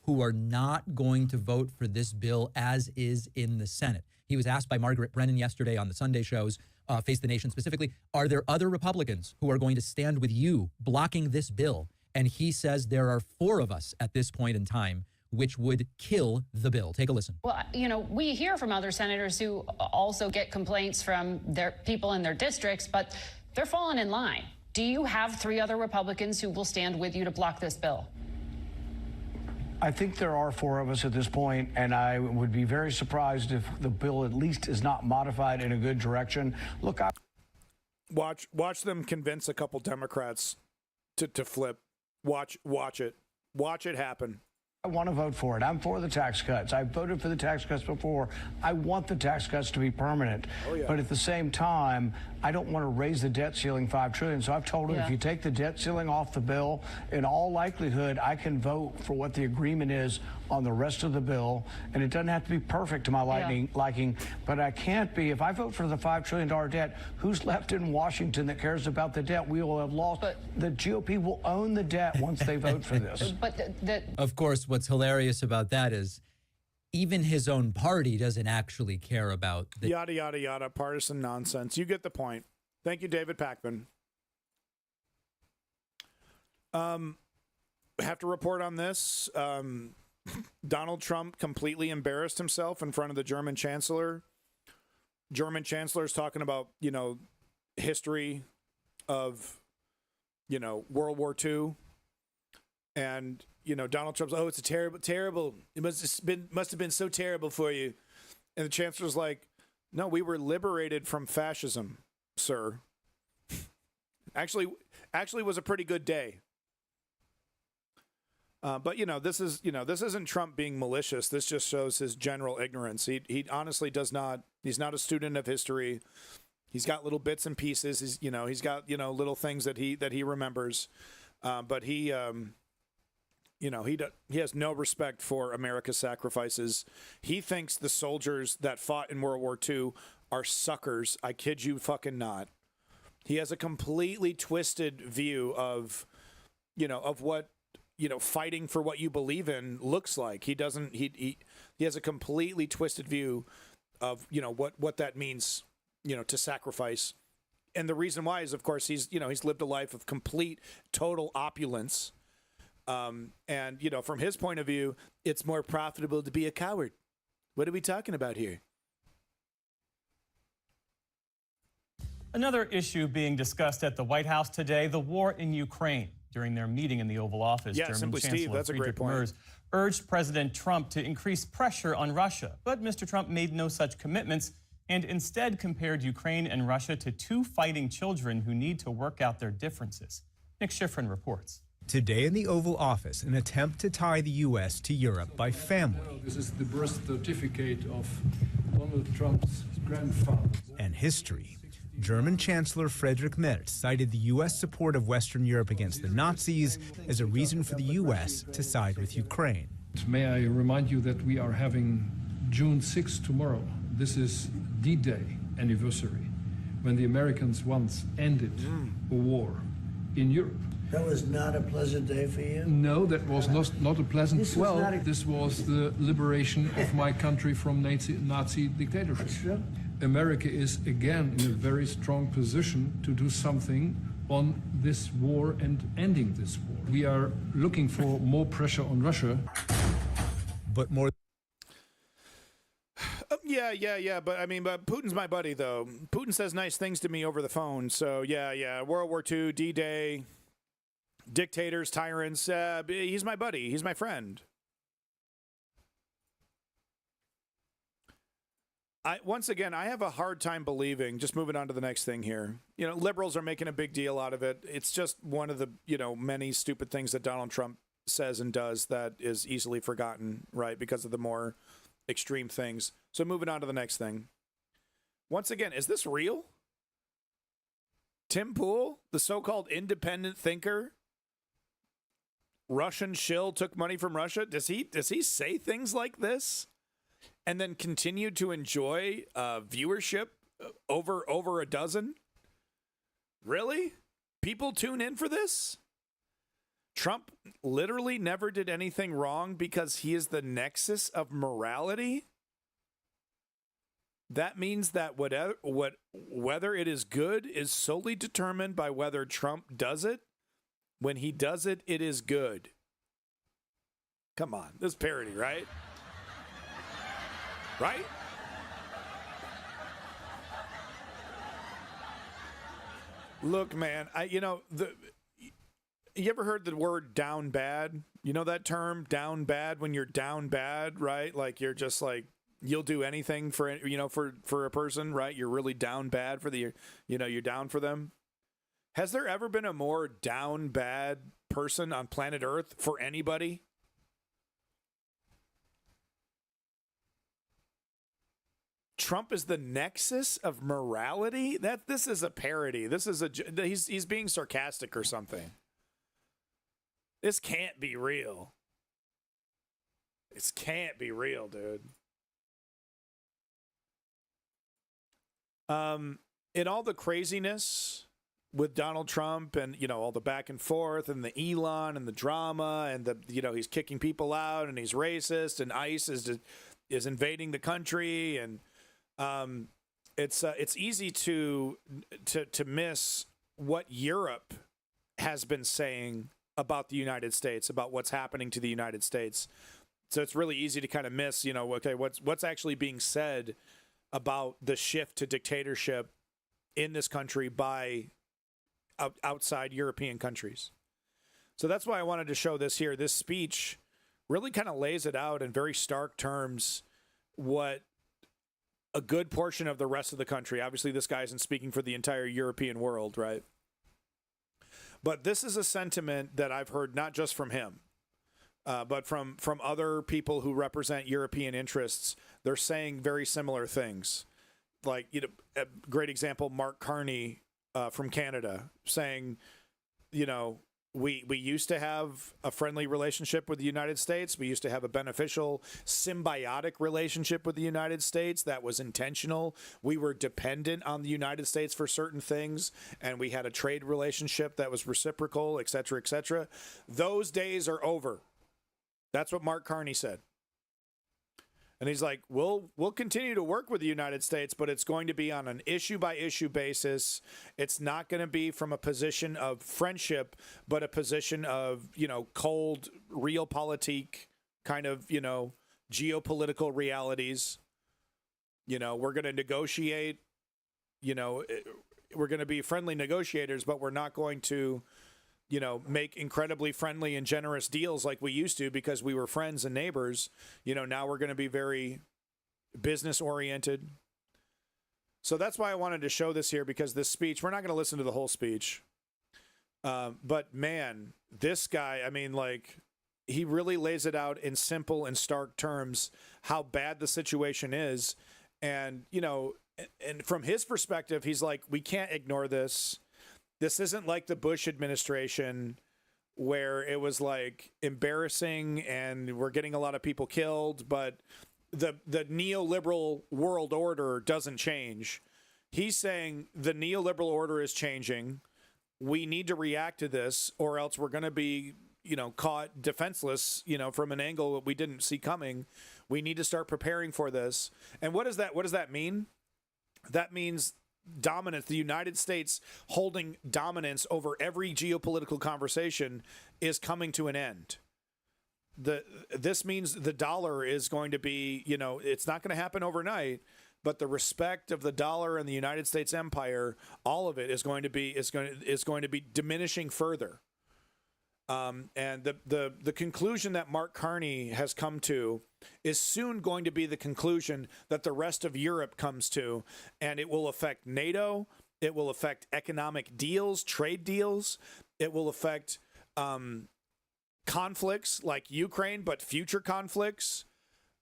who are not going to vote for this bill as is in the Senate. He was asked by Margaret Brennan yesterday on the Sunday shows, Face the Nation specifically, are there other Republicans who are going to stand with you blocking this bill? And he says there are 4 of us at this point in time, which would kill the bill. Take a listen. Well, we hear from other senators who also get complaints from their people in their districts, but they're falling in line. Do you have 3 other Republicans who will stand with you to block this bill? I think there are 4 of us at this point, and I would be very surprised if the bill at least is not modified in a good direction. Look, Watch them convince a couple Democrats to flip. Watch it. Watch it happen. I want to vote for it. I'm for the tax cuts. I voted for the tax cuts before. I want the tax cuts to be permanent. Oh, yeah. But at the same time, I don't want to raise the debt ceiling $5 trillion. So I've told him if you take the debt ceiling off the bill, in all likelihood, I can vote for what the agreement is on the rest of the bill. And it doesn't have to be perfect to my liking, but I can't be. If I vote for the $5 trillion debt, who's left in Washington that cares about the debt? We will have lost. The GOP will own the debt once they vote for this. Of course, what's hilarious about that is even his own party doesn't actually care about the yada, yada, yada, partisan nonsense. You get the point. Thank you, David Pakman. Have to report on this. Donald Trump completely embarrassed himself in front of the German chancellor. German chancellor's talking about, history of, World War II. And, Donald Trump's, it's a terrible. It must have been so terrible for you. And the chancellor's like, no, we were liberated from fascism, sir. Actually was a pretty good day. But this isn't Trump being malicious. This just shows his general ignorance. He honestly does not. He's not a student of history. He's got little bits and pieces. He's got little things that he remembers. But he has no respect for America's sacrifices. He thinks the soldiers that fought in World War II are suckers. I kid you fucking not. He has a completely twisted view of what, fighting for what you believe in looks like. He has a completely twisted view of, what that means, to sacrifice. And the reason why is, of course, he's lived a life of complete, total opulence. And, from his point of view, it's more profitable to be a coward. What are we talking about here? Another issue being discussed at the White House today, the war in Ukraine. During their meeting in the Oval Office, Yeah, German simply Chancellor Steve, that's a great Friedrich point. Merz urged President Trump to increase pressure on Russia. But Mr. Trump made no such commitments and instead compared Ukraine and Russia to two fighting children who need to work out their differences. Nick Schifrin reports. Today in the Oval Office, an attempt to tie the U.S. to Europe by family. This is the birth certificate of Donald Trump's grandfather. And history. German Chancellor Friedrich Merz cited the U.S. support of Western Europe against the Nazis as a reason for the U.S. to side with Ukraine. May I remind you that we are having June 6 tomorrow. This is D-Day anniversary, when the Americans once ended a war in Europe. That was not a pleasant day for you? No, that was not a pleasant. This was not a- This was the liberation of my country from Nazi dictatorship. America is again in a very strong position to do something on this war and ending this war. We are looking for more pressure on Russia. But more. Yeah. But I mean, but Putin's my buddy, though. Putin says nice things to me over the phone. So yeah. World War II, D-Day, dictators, tyrants. He's my buddy. He's my friend. Once again, I have a hard time believing, just moving on to the next thing here. You know, liberals are making a big deal out of it. It's just one of the, many stupid things that Donald Trump says and does that is easily forgotten, right? Because of the more extreme things. So moving on to the next thing. Once again, is this real? Tim Pool, the so-called independent thinker, Russian shill, took money from Russia. Does he say things like this? And then continue to enjoy viewership over a dozen? Really? People tune in for this? Trump literally never did anything wrong because he is the nexus of morality? That means that whether it is good is solely determined by whether Trump does it. When he does it, it is good. Come on, this is parody, right? Right? Look, man, you ever heard the word down bad? You know that term, down bad, when you're down bad, right? Like you're just like, you'll do anything for a person, right? You're really down bad for you're down for them. Has there ever been a more down bad person on planet Earth for anybody? Trump is the nexus of morality? This is a parody. He's being sarcastic or something. This can't be real. This can't be real, dude. In all the craziness with Donald Trump and, all the back and forth and the Elon and the drama and he's kicking people out and he's racist and ICE is invading the country and it's easy to miss what Europe has been saying about the United States, about what's happening to the United States. So it's really easy to kind of miss, what's actually being said about the shift to dictatorship in this country by outside European countries. So that's why I wanted to show this here. This speech really kind of lays it out in very stark terms what a good portion of the rest of the country, obviously this guy isn't speaking for the entire European world, right? But this is a sentiment that I've heard not just from him, but from other people who represent European interests. They're saying very similar things. Like, a great example, Mark Carney from Canada saying, we used to have a friendly relationship with the United States. We used to have a beneficial, symbiotic relationship with the United States that was intentional. We were dependent on the United States for certain things, and we had a trade relationship that was reciprocal, et cetera, et cetera. Those days are over. That's what Mark Carney said. And he's like, we'll continue to work with the United States, but it's going to be on an issue-by-issue basis. It's not going to be from a position of friendship, but a position of, cold, realpolitik, kind of, geopolitical realities. We're going to negotiate, be friendly negotiators, but we're not going to, you know, make incredibly friendly and generous deals like we used to because we were friends and neighbors. You know, now we're going to be very business oriented. So that's why I wanted to show this here, because this speech, we're not going to listen to the whole speech. But man, this guy, I mean, like, he really lays it out in simple and stark terms how bad the situation is. And, you know, and from his perspective, he's like, we can't ignore this. This isn't like the Bush administration where it was like embarrassing and we're getting a lot of people killed, but the neoliberal world order doesn't change. He's saying the neoliberal order is changing. We need to react to this, or else we're going to be, you know, caught defenseless, you know, from an angle that we didn't see coming. We need to start preparing for this. And what does that mean? That means dominance. The United States holding dominance over every geopolitical conversation is coming to an end. This means the dollar is going to be, you know, it's not going to happen overnight, but the respect of the dollar and the United States empire, all of it is going to be diminishing further. And the conclusion that Mark Carney has come to is soon going to be the conclusion that the rest of Europe comes to, and it will affect NATO. It will affect economic deals, trade deals. It will affect conflicts like Ukraine, but future conflicts.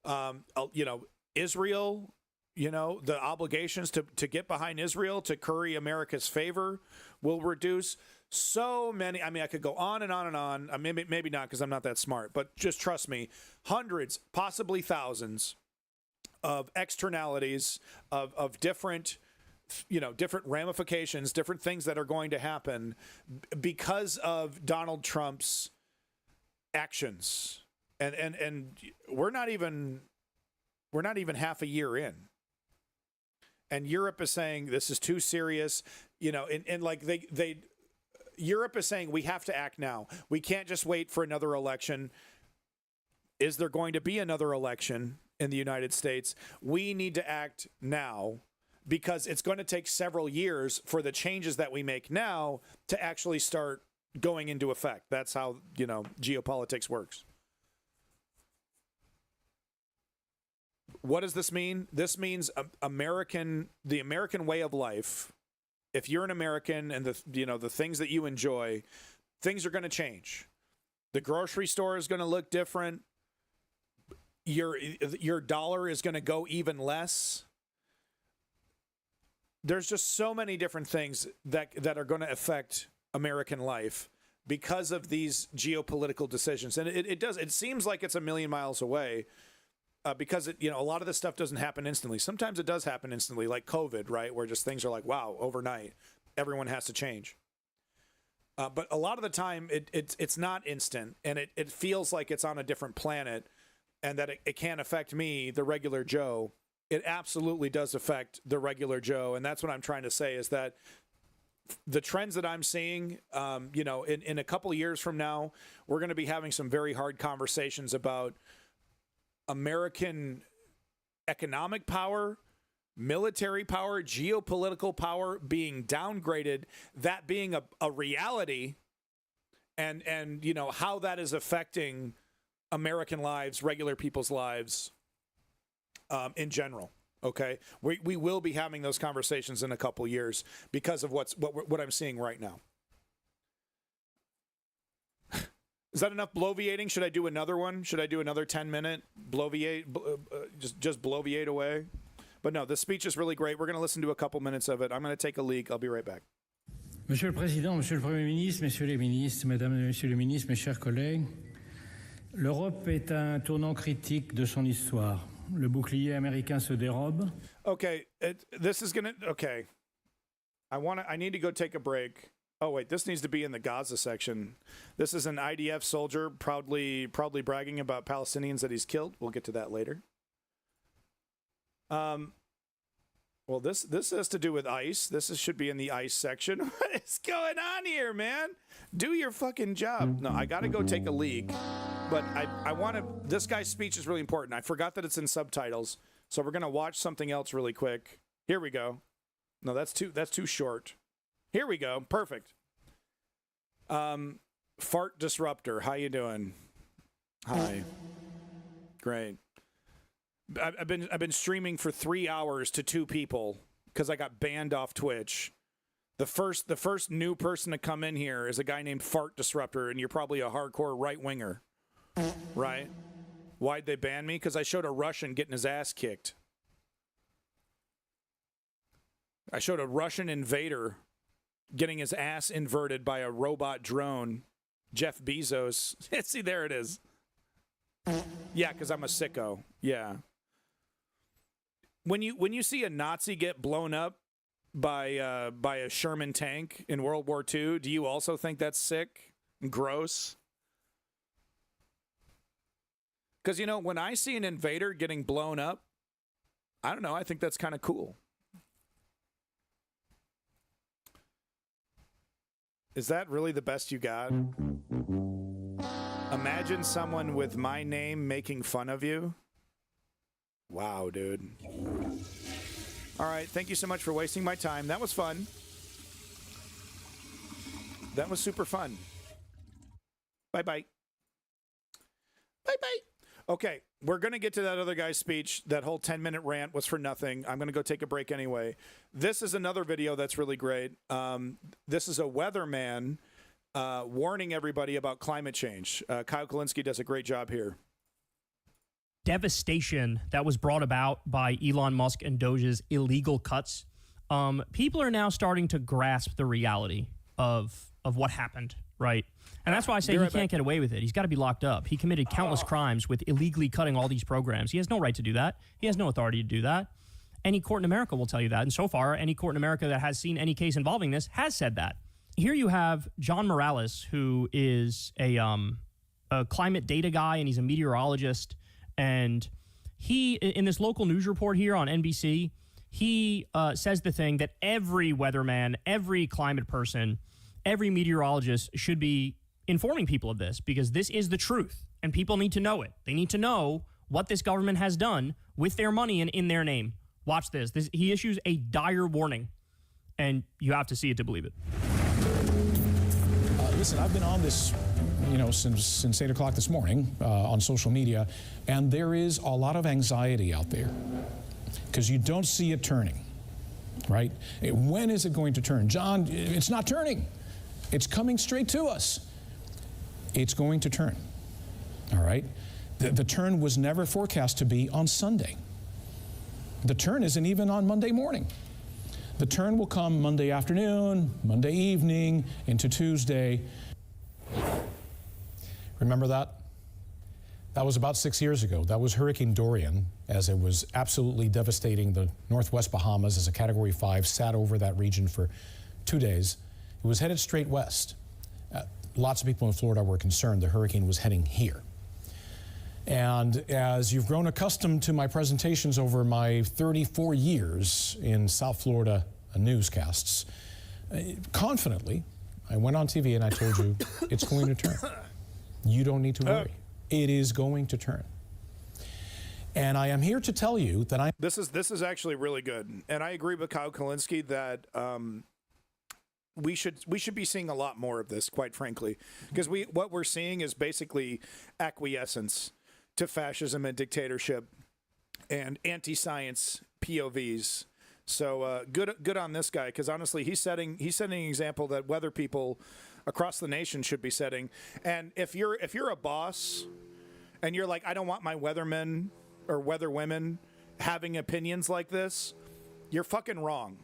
You know, Israel. You know, the obligations to get behind Israel to curry America's favor will reduce. So many, I mean, I could go on and on and on. Maybe not, because I'm not that smart, but just trust me, hundreds, possibly thousands of externalities of different, you know, different ramifications, different things that are going to happen because of Donald Trump's actions. And we're not even half a year in. And Europe is saying this is too serious, you know, and like Europe is saying we have to act now. We can't just wait for another election. Is there going to be another election in the United States? We need to act now, because it's going to take several years for the changes that we make now to actually start going into effect. That's how, you know, geopolitics works. What does this mean? This means the American way of life. If you're an American and the things that you enjoy, things are going to change. The grocery store is going to look different. Your dollar is going to go even less. There's just so many different things that are going to affect American life because of these geopolitical decisions. And it seems like it's a million miles away. Because a lot of this stuff doesn't happen instantly. Sometimes it does happen instantly, like COVID, right? Where just things are like, wow, overnight, everyone has to change. But a lot of the time, it's not instant, and it feels like it's on a different planet, and that it can't affect me, the regular Joe. It absolutely does affect the regular Joe, and that's what I'm trying to say is that the trends that I'm seeing, in a couple of years from now, we're going to be having some very hard conversations about American economic power, military power, geopolitical power being downgraded, that being a reality, and how that is affecting American lives, regular people's lives in general. Okay, we will be having those conversations in a couple years because of what I'm seeing right now. Is that enough bloviating? Should I do another one? Should I do another 10-minute bloviate? Just bloviate away? But no, the speech is really great. We're going to listen to a couple minutes of it. I'm going to take a leak. I'll be right back. Monsieur le Président, Monsieur le Premier ministre, Messieurs les ministres, Mesdames et Messieurs les ministres, mes chers collègues, l'Europe est à un tournant critique de son histoire. Le bouclier américain se dérobe. Okay, okay. I need to go take a break. Oh, wait, this needs to be in the Gaza section. This is an IDF soldier proudly bragging about Palestinians that he's killed. We'll get to that later. Well, this has to do with ICE. Should be in the ICE section. What is going on here, man? Do your fucking job. No, I got to go take a leak. But I want to... This guy's speech is really important. I forgot that it's in subtitles. So we're going to watch something else really quick. Here we go. No, that's too short. Here we go. Perfect. Fart Disruptor. How you doing? Hi. Great. I've been streaming for 3 hours to 2 people because I got banned off Twitch. The first new person to come in here is a guy named Fart Disruptor, and you're probably a hardcore right-winger, right? Why'd they ban me? Because I showed a Russian getting his ass kicked. I showed a Russian invader getting his ass inverted by a robot drone. Jeff Bezos. See, there it is. Yeah, because I'm a sicko. Yeah. When you see a Nazi get blown up by a Sherman tank in World War II, do you also think that's sick and gross? Because, you know, when I see an invader getting blown up, I don't know, I think that's kind of cool. Is that really the best you got? Imagine someone with my name making fun of you. Wow, dude. All right, thank you so much for wasting my time. That was fun. That was super fun. Bye-bye. Bye-bye. Okay, we're going to get to that other guy's speech. That whole 10-minute rant was for nothing. I'm going to go take a break anyway. This is another video that's really great. This is a weatherman warning everybody about climate change. Kyle Kulinski does a great job here. Devastation that was brought about by Elon Musk and Doge's illegal cuts. People are now starting to grasp the reality of what happened, right? And that's why I say he can't get away with it. He's got to be locked up. He committed countless crimes with illegally cutting all these programs. He has no right to do that. He has no authority to do that. Any court in America will tell you that. And so far, any court in America that has seen any case involving this has said that. Here you have John Morales, who is a climate data guy, and he's a meteorologist. And he, in this local news report here on NBC, he says the thing that every weatherman, every climate person, every meteorologist should be informing people of this, because this is the truth and people need to know it. They need to know what this government has done with their money and in their name. Watch this. He issues a dire warning, and you have to see it to believe it. Listen, I've been on this, since 8 o'clock this morning on social media, and there is a lot of anxiety out there because you don't see it turning, right? When is it going to turn? John, it's not turning. It's coming straight to us. It's going to turn, all right? The turn was never forecast to be on Sunday. The turn isn't even on Monday morning. The turn will come Monday afternoon, Monday evening, into Tuesday. Remember that? That was about 6 years ago. That was Hurricane Dorian, as it was absolutely devastating the Northwest Bahamas as a Category 5, sat over that region for 2 days. It was headed straight west. Lots of people in Florida were concerned the hurricane was heading here. And as you've grown accustomed to my presentations over my 34 years in South Florida newscasts, confidently, I went on TV and I told you it's going to turn. You don't need to worry. It is going to turn. And I am here to tell you that This is actually really good. And I agree with Kyle Kulinski that we should be seeing a lot more of this, quite frankly, because what we're seeing is basically acquiescence to fascism and dictatorship and anti-science POVs. So good on this guy, because honestly, he's setting an example that weather people across the nation should be setting. And if you're a boss and you're like, I don't want my weathermen or weatherwomen having opinions like this, you're fucking wrong.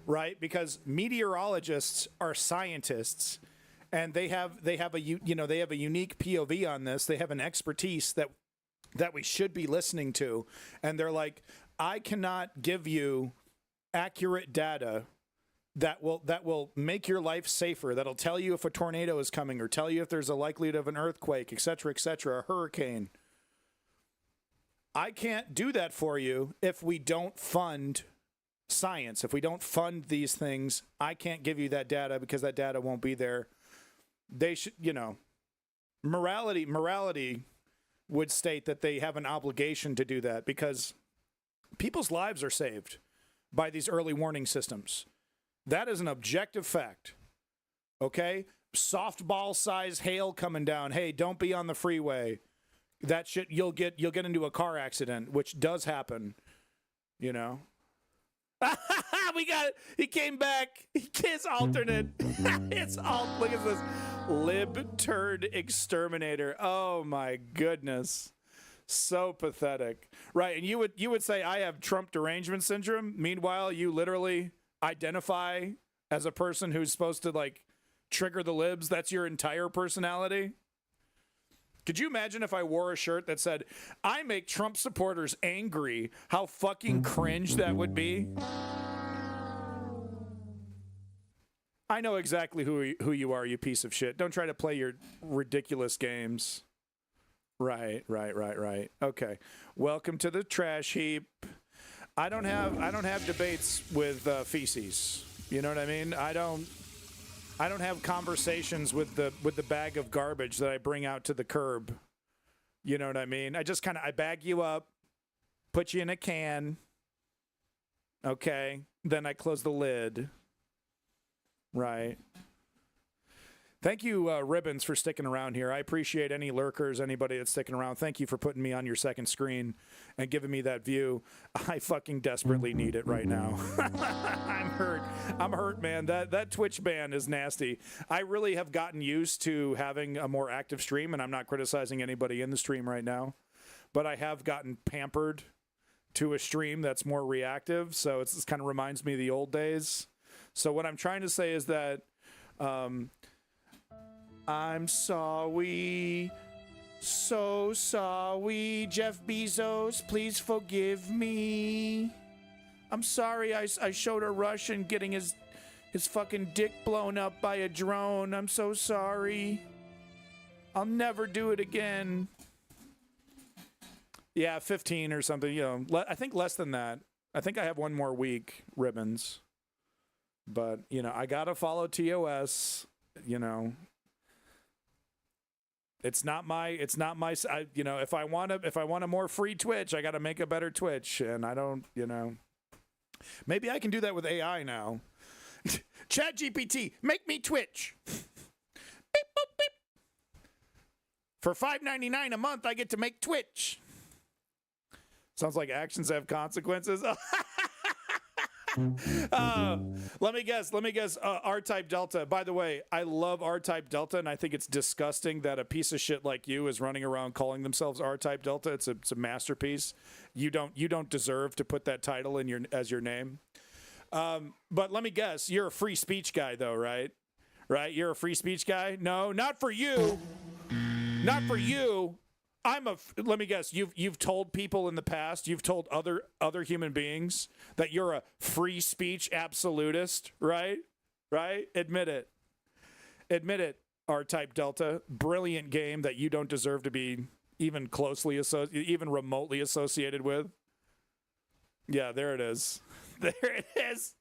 Right? Because meteorologists are scientists, and they have a unique POV on this. They have an expertise that we should be listening to, and they're like, I cannot give you accurate data that will make your life safer, that'll tell you if a tornado is coming or tell you if there's a likelihood of an earthquake, etc., a hurricane. I can't do that for you if we don't fund science. If we don't fund these things, I can't give you that data because that data won't be there. They should, morality would state that they have an obligation to do that, because people's lives are saved by these early warning systems. That is an objective fact. Okay? Softball size hail coming down. Hey, don't be on the freeway. That shit, you'll get into a car accident, which does happen. You know? We got it. He came back. His alternate. Look at this. Lib-turd exterminator. Oh my goodness. So pathetic. Right, and you would say I have Trump derangement syndrome. Meanwhile, you literally identify as a person who's supposed to like trigger the libs. That's your entire personality. Could you imagine if I wore a shirt that said, I make Trump supporters angry? How fucking cringe that would be. I know exactly who you are, you piece of shit. Don't try to play your ridiculous games. Right. Okay. Welcome to the trash heap. I don't have debates with feces. You know what I mean? I don't have conversations with the bag of garbage that I bring out to the curb. You know what I mean? I just I bag you up, put you in a can. Okay. Then I close the lid. Right. Thank you, Ribbons, for sticking around here. I appreciate any lurkers, anybody that's sticking around. Thank you for putting me on your second screen and giving me that view. I fucking desperately need it right now. I'm hurt, man. That Twitch ban is nasty. I really have gotten used to having a more active stream, and I'm not criticizing anybody in the stream right now, but I have gotten pampered to a stream that's more reactive, so it kind of reminds me of the old days. So what I'm trying to say is that I'm sorry, so sorry, Jeff Bezos, please forgive me. I'm sorry I showed a Russian getting his fucking dick blown up by a drone. I'm so sorry. I'll never do it again. Yeah, 15 or something, you know. I think less than that. I think I have one more week, Ribbons. But, you know, I got to follow TOS, you know. It's not my, you know, if I want a more free Twitch, I got to make a better Twitch. And I don't, you know, maybe I can do that with AI now. ChatGPT, make me Twitch. Beep, boop, beep. For $5.99 a month, I get to make Twitch. Sounds like actions have consequences. Let me guess. R-Type Delta. By the way, I love R-Type Delta, and I think it's disgusting that a piece of shit like you is running around calling themselves R-Type Delta. It's a masterpiece. You don't deserve to put that title in as your name. But let me guess. You're a free speech guy, though, right? Right? You're a free speech guy? No, not for you. Not for you. Let me guess, you've told people in the past, you've told other human beings that you're a free speech absolutist, right? Right? Admit it, R-Type Delta. Brilliant game that you don't deserve to be even even remotely associated with. Yeah, there it is. There it is.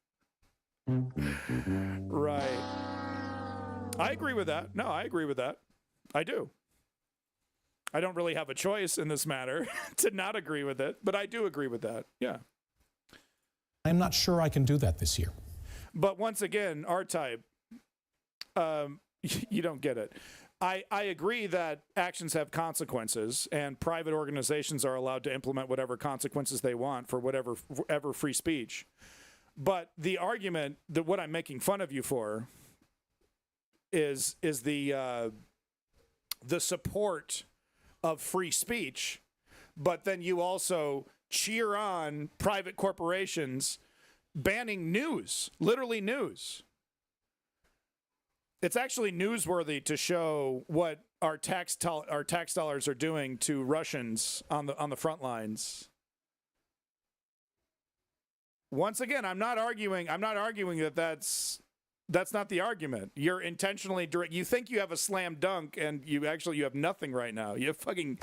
Right. I agree with that. No, I agree with that. I do. I don't really have a choice in this matter to not agree with it, but I do agree with that. Yeah. I'm not sure I can do that this year. But once again, R-Type, you don't get it. I agree that actions have consequences, and private organizations are allowed to implement whatever consequences they want for whatever free speech. But the argument that what I'm making fun of you for is the support of free speech, but then you also cheer on private corporations banning news, literally news. It's actually newsworthy to show what our tax dollars are doing to Russians on the front lines. Once again, I'm not arguing that that's not the argument. You're intentionally direct. You think you have a slam dunk, and you have nothing right now. You have fucking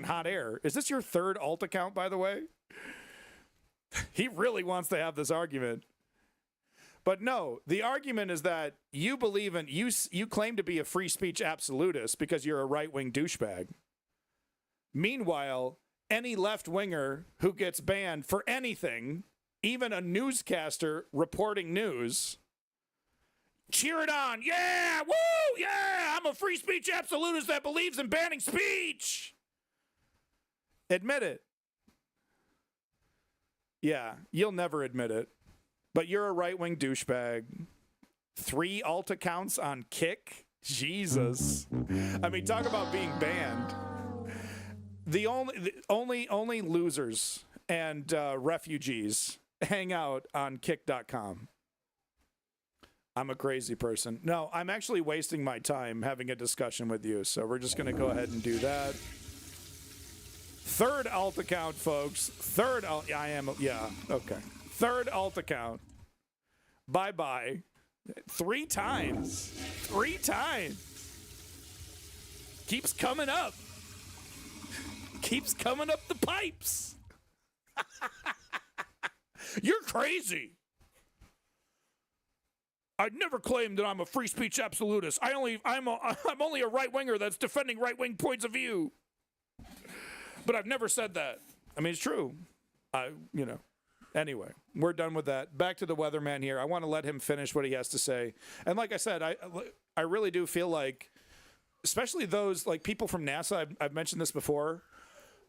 hot air. Is this your third alt account, by the way? He really wants to have this argument. But no, the argument is that you believe in you claim to be a free speech absolutist because you're a right-wing douchebag. Meanwhile, any left-winger who gets banned for anything even a newscaster reporting news, cheer it on. Yeah, woo, yeah, I'm a free speech absolutist that believes in banning speech. Admit it. Yeah, you'll never admit it. But you're a right-wing douchebag. 3 alt accounts on Kick? Jesus. I mean, talk about being banned. The only losers and refugees hang out on Kick.com. I'm a crazy person. No, I'm actually wasting my time having a discussion with you, so we're just going to go ahead and do that. 3rd alt account, folks. 3rd alt... I am... Yeah, okay. 3rd alt account. Bye-bye. 3 times. 3 times. Keeps coming up. Keeps coming up the pipes. You're crazy. I'd never claimed that I'm a free speech absolutist. I'm only a right-winger that's defending right-wing points of view. But I've never said that. I mean, it's true. Anyway, we're done with that. Back to the weatherman here. I want to let him finish what he has to say. And like I said, I really do feel like, especially those like people from NASA. I've mentioned this before.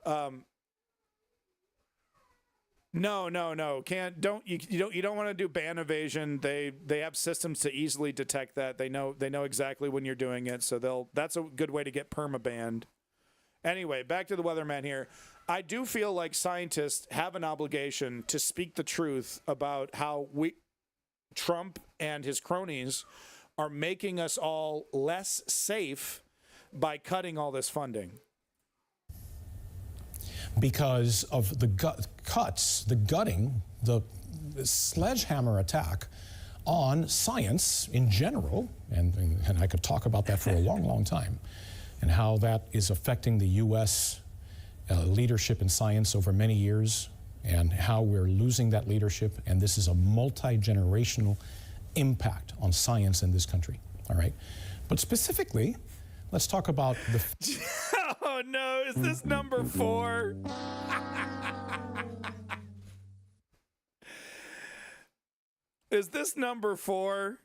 No. You don't want to do ban evasion. They have systems to easily detect that. They know exactly when you're doing it. So that's a good way to get perma-banned. Anyway, back to the weatherman here. I do feel like scientists have an obligation to speak the truth about how Trump and his cronies are making us all less safe by cutting all this funding. Because of the cuts, the gutting, the sledgehammer attack on science in general, and I could talk about that for a long, long time, and how that is affecting the U.S. Leadership in science over many years, and how we're losing that leadership, and this is a multi-generational impact on science in this country, all right? But specifically, let's talk about the... Oh, no, is this number 4? Is this number 4?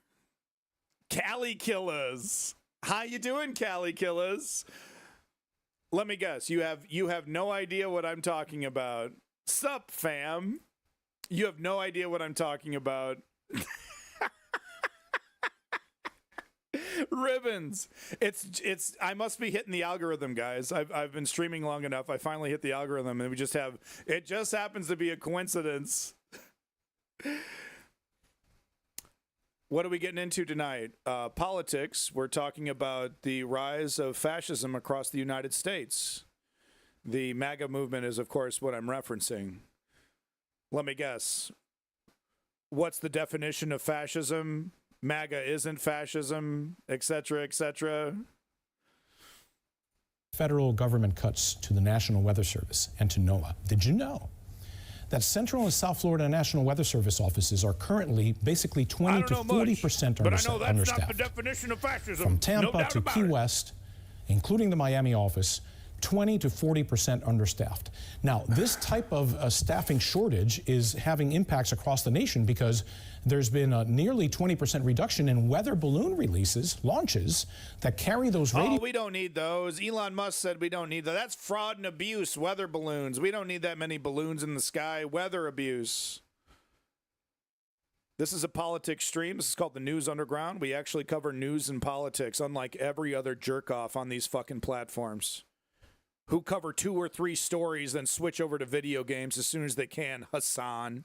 Cali Killers. How you doing, Cali Killers? Let me guess. You have no idea what I'm talking about. Sup, fam? You have no idea what I'm talking about. Ribbons. It's I must be hitting the algorithm, guys. I've been streaming long enough. I finally hit the algorithm, and it just happens to be a coincidence. What are we getting into tonight? Politics. We're talking about the rise of fascism across the United States. The MAGA movement is, of course, what I'm referencing. Let me guess. What's the definition of fascism? MAGA isn't fascism, etc., etc. Federal government cuts to the National Weather Service and to NOAA. Did you know that Central and South Florida National Weather Service offices are currently basically 20 to 40% understaffed? But I know that's not the definition of fascism. From Tampa to Key West, including the Miami office, 20 to 40% understaffed. Now, this type of staffing shortage is having impacts across the nation because there's been a nearly 20% reduction in weather balloon launches that carry those radio... Oh, we don't need those. Elon Musk said we don't need that. That's fraud and abuse, weather balloons. We don't need that many balloons in the sky. Weather abuse. This is a politics stream. This is called the News Underground. We actually cover news and politics, unlike every other jerk-off on these fucking platforms, who cover 2 or 3 stories, then switch over to video games as soon as they can. Hassan.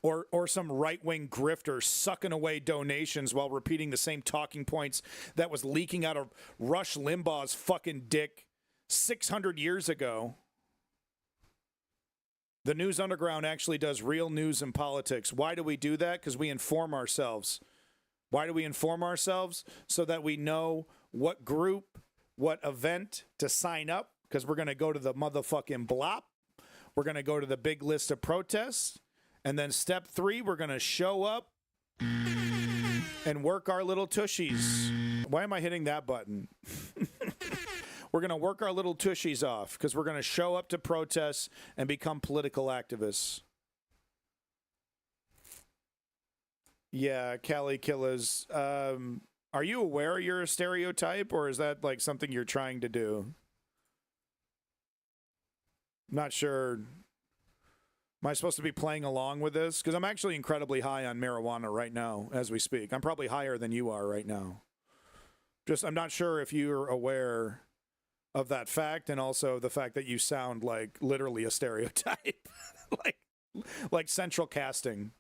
Or some right-wing grifter sucking away donations while repeating the same talking points that was leaking out of Rush Limbaugh's fucking dick 600 years ago. The News Underground actually does real news and politics. Why do we do that? Because we inform ourselves. Why do we inform ourselves? So that we know what group, what event to sign up, because we're going to go to the motherfucking blop. We're going to go to the big list of protests. And then step 3, we're going to show up and work our little tushies. Why am I hitting that button? We're going to work our little tushies off because we're going to show up to protests and become political activists. Yeah, Cali Killers. Are you aware you're a stereotype, or is that like something you're trying to do? Not sure. Am I supposed to be playing along with this? Because I'm actually incredibly high on marijuana right now as we speak. I'm probably higher than you are right now. Just, I'm not sure if you're aware of that fact, and also the fact that you sound like literally a stereotype. like central casting.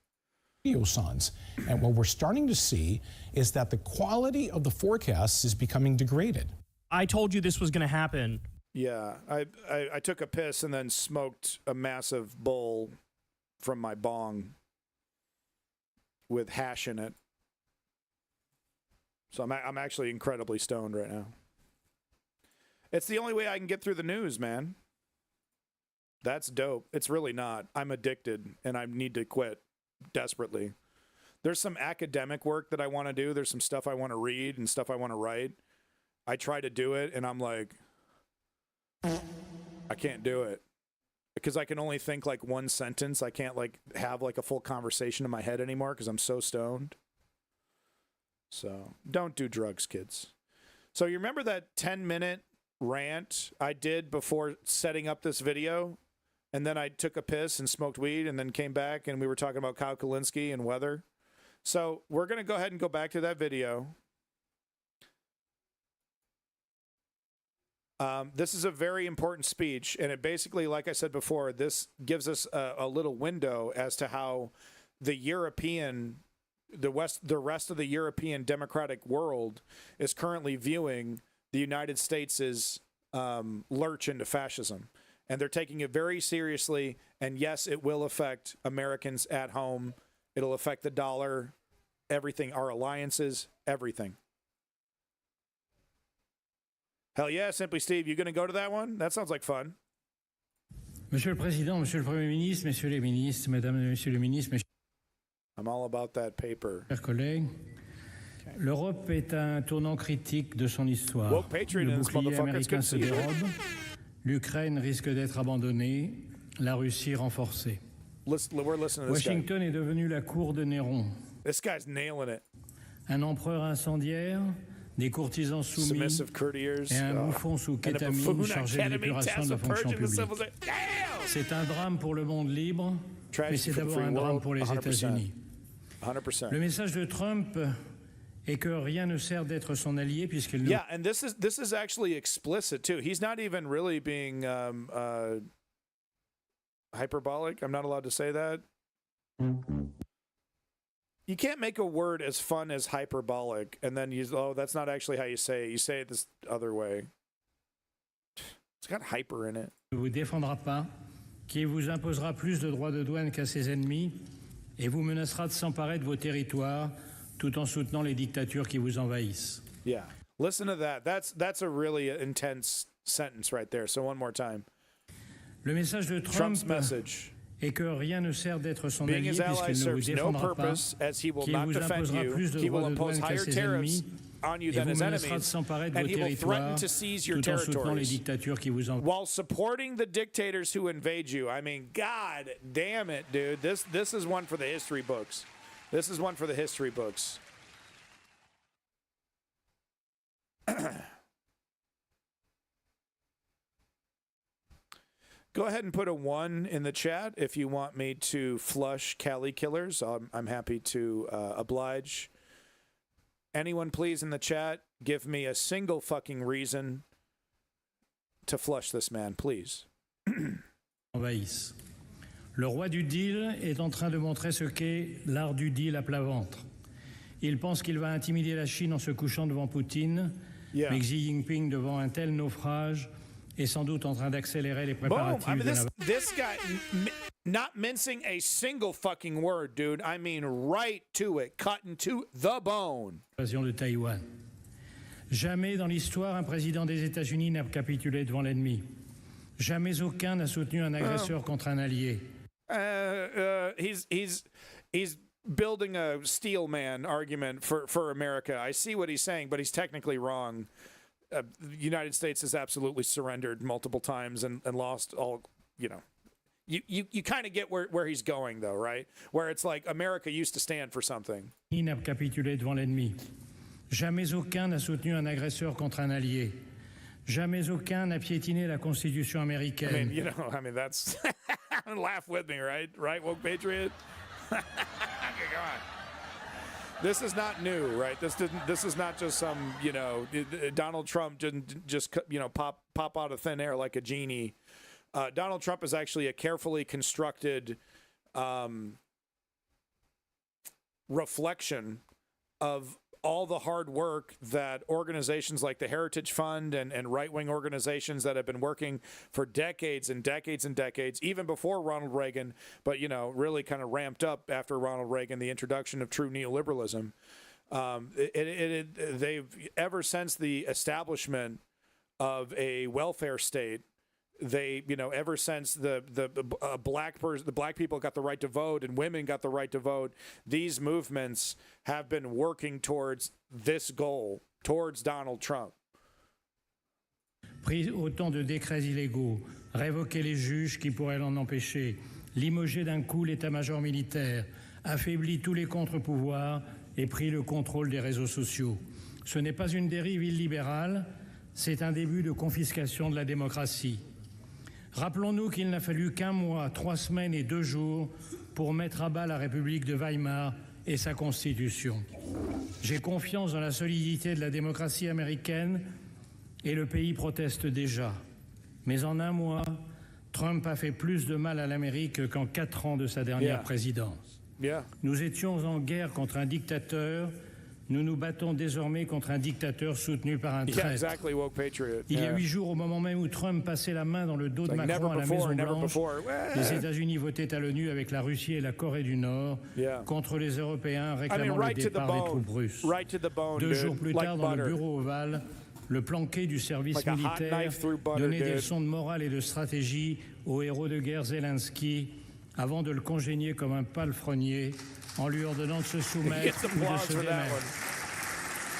Signs. And what we're starting to see is that the quality of the forecasts is becoming degraded. I told you this was going to happen. Yeah, I took a piss and then smoked a massive bowl from my bong with hash in it. So I'm actually incredibly stoned right now. It's the only way I can get through the news, man. That's dope. It's really not. I'm addicted and I need to quit desperately. There's some academic work that I want to do. There's some stuff I want to read and stuff I want to write. I try to do it and I'm like, I can't do it because I can only think like one sentence. I can't like have like a full conversation in my head anymore because I'm so stoned. So don't do drugs, kids. So you remember that 10-minute rant I did before setting up this video? And then I took a piss and smoked weed and then came back and we were talking about Kyle Kulinski and weather. So we're going to go ahead and go back to that video. This is a very important speech, and it basically, like I said before, this gives us a little window as to how the rest of the European democratic world is currently viewing the United States' lurch into fascism. And they're taking it very seriously, and yes, it will affect Americans at home. It'll affect the dollar, everything, our alliances, everything. Hell yeah, Simply Steve, you going to go to that one? That sounds like fun. Monsieur le Président, Monsieur le Premier ministre, Messieurs les ministres, Mesdames et Messieurs les ministres, mes I'm all about that paper. chers collègues, l'Europe est à un tournant critique de son histoire. Le bouclier américain se dérobe, l'Ukraine risque d'être abandonnée, la Russie renforcée. We're listening to this Washington est devenu la cour de Néron. This guy's nailing it. Un empereur incendiaire, des courtisans soumis et un bouffon sous kétamine chargé de l'épuration de la fonction publique. C'est un drame pour le monde libre, mais c'est d'abord un drame pour les États-Unis. 100%. Le message de Trump est que rien ne sert d'être son allié puisqu'il Yeah, and this is actually explicit too. He's not even really being hyperbolic. I'm not allowed to say that. You can't make a word as fun as hyperbolic and then use, oh, that's not actually how you say it. You say it this other way. It's got hyper in it. ne vous défendra pas, qui vous imposera plus de droits de douane qu'à ses ennemis et vous menacera de s'emparer de vos territoires tout en soutenant les dictatures qui vous envahissent. Yeah. Listen to that. That's a really intense sentence right there. So one more time. Le message de Trump's message. Et que rien ne sert d'être son Being allié his ally puisqu'il ne vous serves no défendra pas, purpose, as he will qu'il not vous defend imposera you. plus de He will droits de impose douane qu'à higher ses tariffs ennemis on you et than vous his menacera de enemies, s'emparer de and vos he will threaten territoires to seize your tout en soutenant les territories dictatures qui vous envahissent. while supporting the dictators who invade you. I mean, God damn it, dude. This is one for the history books. This is one for the history books. Go ahead and put a 1 in the chat if you want me to flush Cali Killers. I'm happy to oblige. Anyone, please, in the chat, give me a single fucking reason to flush this man, please. Envahissent. Le roi du deal est en train de montrer ce qu'est l'art du deal à plat ventre. Il pense qu'il va intimider la Chine en se couchant devant Poutine, mais Xi Jinping, devant un tel naufrage, est sans doute en train d'accélérer les préparatifs Boom. I mean, de this guy, not mincing a single fucking word, dude. I mean, right to it, cutting to the bone. L'invasion de Taïwan. Jamais dans l'histoire, un président des États-Unis n'a capitulé devant l'ennemi. Jamais aucun n'a soutenu un agresseur contre un allié. He's building a steel man argument for America. I see what he's saying, but he's technically wrong. the United States has absolutely surrendered multiple times and lost all, You kind of get where he's going, though, right? Where it's like America used to stand for something. N'a capitulé devant l'ennemi. Jamais aucun n'a soutenu un agresseur contre un allié. Jamais aucun n'a piétiné la Constitution américaine. I mean, that's laugh with me, right? Right, woke patriot. Okay, come on. This is not new, right? This is not just some, Donald Trump didn't just, pop out of thin air like a genie. Donald Trump is actually a carefully constructed reflection of all the hard work that organizations like the Heritage Fund and right-wing organizations that have been working for decades and decades and decades, even before Ronald Reagan, but, really kind of ramped up after Ronald Reagan, the introduction of true neoliberalism. They've, ever since the establishment of a welfare state, ever since the black people got the right to vote and women got the right to vote, these movements have been working towards this goal, towards Donald Trump. Pris autant de décrets illégaux, révoquer les juges qui pourraient l'en empêcher, limogé d'un coup l'état-major militaire, affaibli tous les contre-pouvoirs et pris le contrôle des réseaux sociaux. Ce n'est pas une dérive illibérale, c'est un début de confiscation de la démocratie. Rappelons-nous qu'il n'a fallu qu'1 mois, 3 semaines et 2 jours pour mettre à bas la République de Weimar et sa Constitution. J'ai confiance dans la solidité de la démocratie américaine et le pays proteste déjà. Mais en 1 mois, Trump a fait plus de mal à l'Amérique qu'en 4 ans de sa dernière présidence. Nous étions en guerre contre un dictateur. Nous nous battons désormais contre un dictateur soutenu par un traître. Il y a 8 jours, au moment même où Trump passait la main dans le dos de Macron à la Maison-Blanche, les États-Unis votaient à l'ONU avec la Russie et la Corée du Nord contre les Européens réclamant le départ des troupes russes. 2 jours plus tard, dans le bureau ovale, le planqué du service militaire donnait des leçons de morale et de stratégie au héros de guerre Zelensky avant de le congédier comme un palefrenier en lui ordonnant de se soumettre ou de se démettre.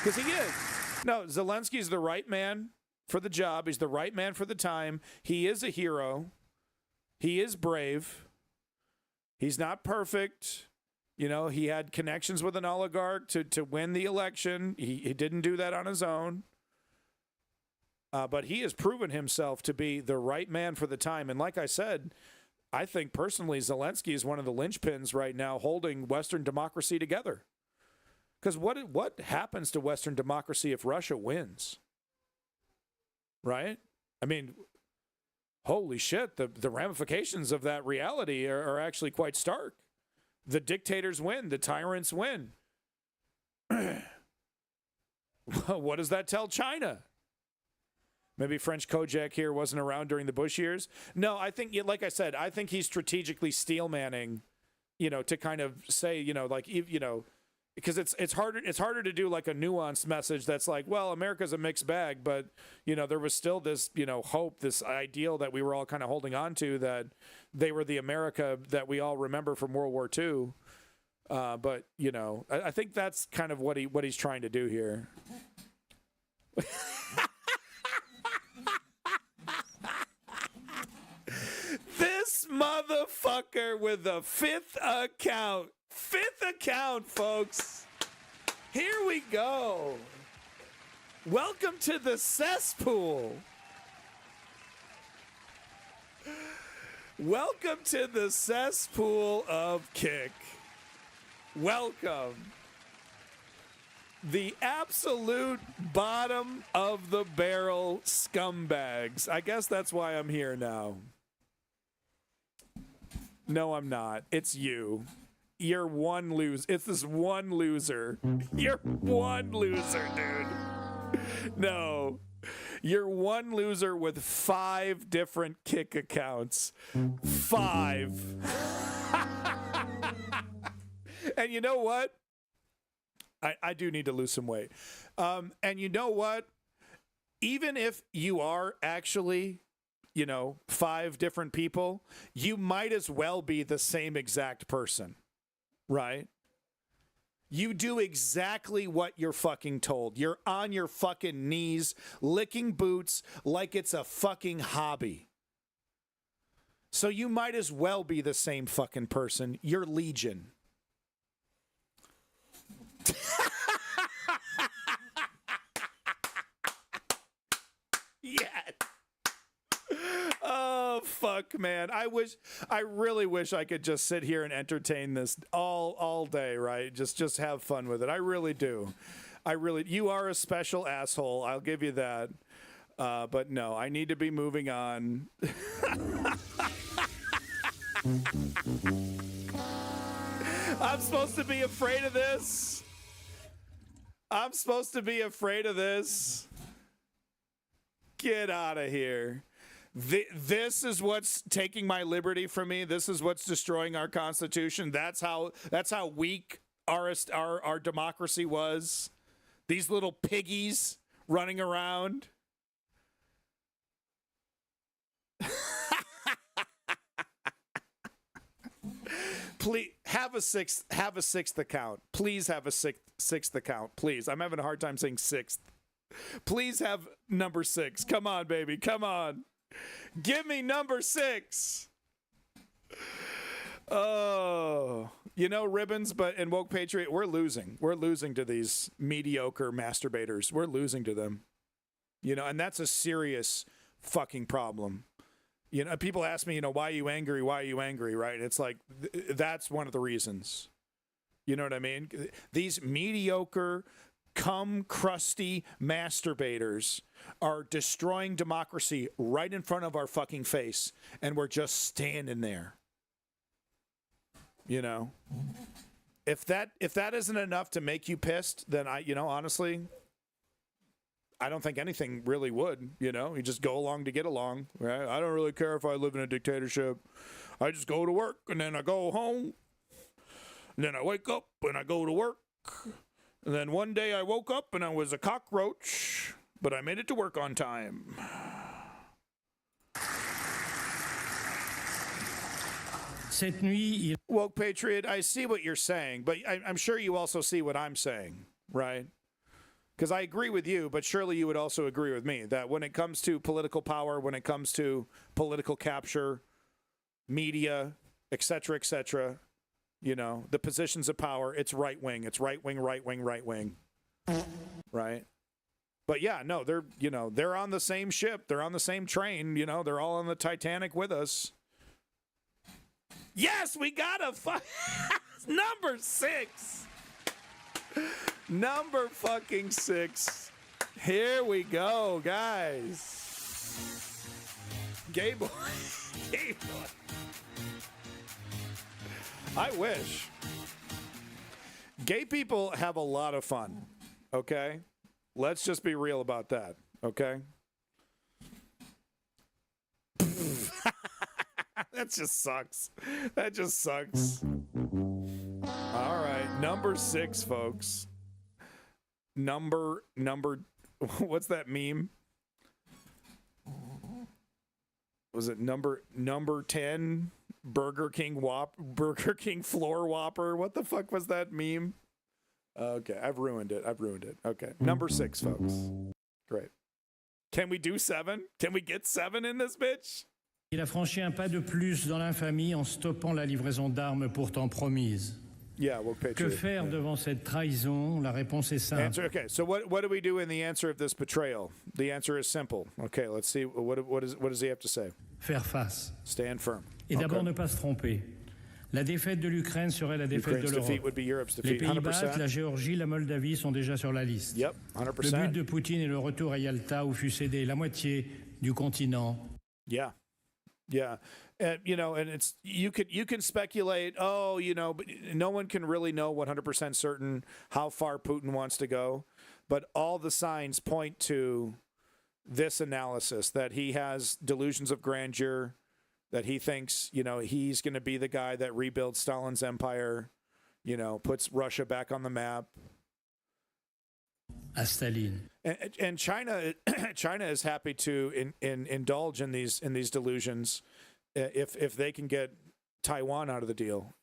Because he is. No, Zelensky's the right man for the job. He's the right man for the time. He is a hero. He is brave. He's not perfect. He had connections with an oligarch to win the election. He didn't do that on his own. But he has proven himself to be the right man for the time. And like I said, I think personally Zelensky is one of the linchpins right now holding Western democracy together. Because what happens to Western democracy if Russia wins? Right? I mean, holy shit, the ramifications of that reality are actually quite stark. The dictators win, the tyrants win. What does that tell China? Maybe French Kojak here wasn't around during the Bush years. No, I think, like I said, I think he's strategically steelmanning, to kind of say, because it's harder to do like a nuanced message that's like, well, America's a mixed bag, but there was still this, hope, this ideal that we were all kind of holding on to, that they were the America that we all remember from World War II. But I think that's kind of what he's trying to do here. This motherfucker with a 5th account. 5th account, folks. Here we go. Welcome to the cesspool. Welcome to the cesspool of kick. Welcome. The absolute bottom of the barrel scumbags. I guess that's why I'm here now. No, I'm not. It's you. You're one loser. It's this one loser. You're one loser, dude. No. You're one loser with 5 different kick accounts. 5. And you know what? I do need to lose some weight. And you know what? Even if you are actually, 5 different people, you might as well be the same exact person, right? You do exactly what you're fucking told. You're on your fucking knees, licking boots like it's a fucking hobby. So you might as well be the same fucking person. You're Legion. Yes. Oh, fuck, man. I really wish I could just sit here and entertain this all day, right? Just have fun with it. I really do. You are a special asshole. I'll give you that. But no, I need to be moving on. I'm supposed to be afraid of this. I'm supposed to be afraid of this. Get out of here. This is what's taking my liberty from me. This is what's destroying our Constitution. That's how weak our democracy was. These little piggies running around. Please have a sixth account. Please have a sixth account. Please. I'm having a hard time saying sixth. Please have number 6. Come on, baby. Come on. Give me number 6. Oh, Ribbons, and Woke Patriot, we're losing. We're losing to these mediocre masturbators. We're losing to them. And that's a serious fucking problem. People ask me, why are you angry? Why are you angry? Right? It's like, that's one of the reasons. You know what I mean? These mediocre, crusty masturbators are destroying democracy right in front of our fucking face, and we're just standing there. If that isn't enough to make you pissed, then honestly, I don't think anything really would. You just go along to get along, right? I don't really care if I live in a dictatorship. I just go to work and then I go home, and then I wake up and I go to work. And then one day I woke up and I was a cockroach, but I made it to work on time. Woke Patriot, I see what you're saying, but I'm sure you also see what I'm saying, right? Because I agree with you, but surely you would also agree with me that when it comes to political power, when it comes to political capture, media, etc., the positions of power, it's right wing. It's right wing, right wing, right wing. Right? But yeah, no, they're on the same ship. They're on the same train. They're all on the Titanic with us. Yes, we got number 6. Number fucking 6. Here we go, guys. Gay boy. Gay boy. I wish. Gay people have a lot of fun, okay? Let's just be real about that, okay? That just sucks. That just sucks. All right, number 6, folks. Number, what's that meme? Was it number 10? Burger King floor whopper. What the fuck was that meme? Okay, I've ruined it. Okay, number 6, folks. Great. Can we do 7? Can we get 7 in this bitch? Il a franchi un pas de plus dans l'infamie en stoppant la livraison d'armes pourtant promise. Yeah, we'll pitch Que faire devant cette trahison? La réponse est simple. Okay, so what do we do in the answer of this betrayal? The answer is simple. Okay, let's see. What does he have to say? Faire face. Stand firm. Et d'abord ne pas se tromper. La défaite de l'Ukraine serait la défaite de l'Europe. Les pays baltes, la Géorgie, la Moldavie sont déjà sur la liste. Yep, 100%. Le but de Poutine est le retour à Yalta où fut cédé la moitié du continent. Yeah. Yeah. And it's you can speculate, but no one can really know 100% certain how far Putin wants to go, but all the signs point to this analysis that he has delusions of grandeur, that he thinks, he's going to be the guy that rebuilds Stalin's empire, puts Russia back on the map. À Staline. And China is happy to indulge in these delusions if they can get Taiwan out of the deal,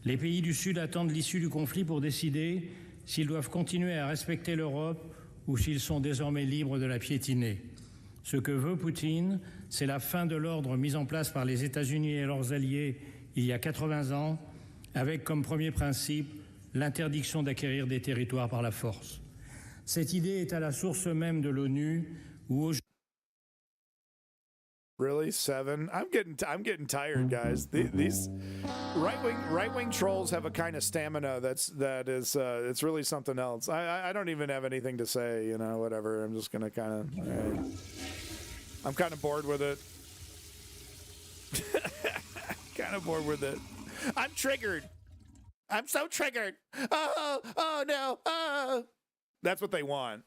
Les pays du Sud attendent l'issue du conflit pour décider s'ils doivent continuer à respecter l'Europe ou s'ils sont désormais libres de la piétiner. Ce que veut Poutine, c'est la fin de l'ordre mis en place par les États-Unis et leurs alliés il y a 80 ans, avec comme premier principe l'interdiction d'acquérir des territoires par la force. Cette idée est à la source même de l'ONU, où aujourd'hui... Really, 7? I'm getting tired, guys. These right wing trolls have a kind of stamina it's really something else. I don't even have anything to say, you know, whatever. I'm just gonna kind of I'm kind of bored with it. Kind of bored with it. I'm triggered. I'm so triggered. Oh no. Oh. That's what they want.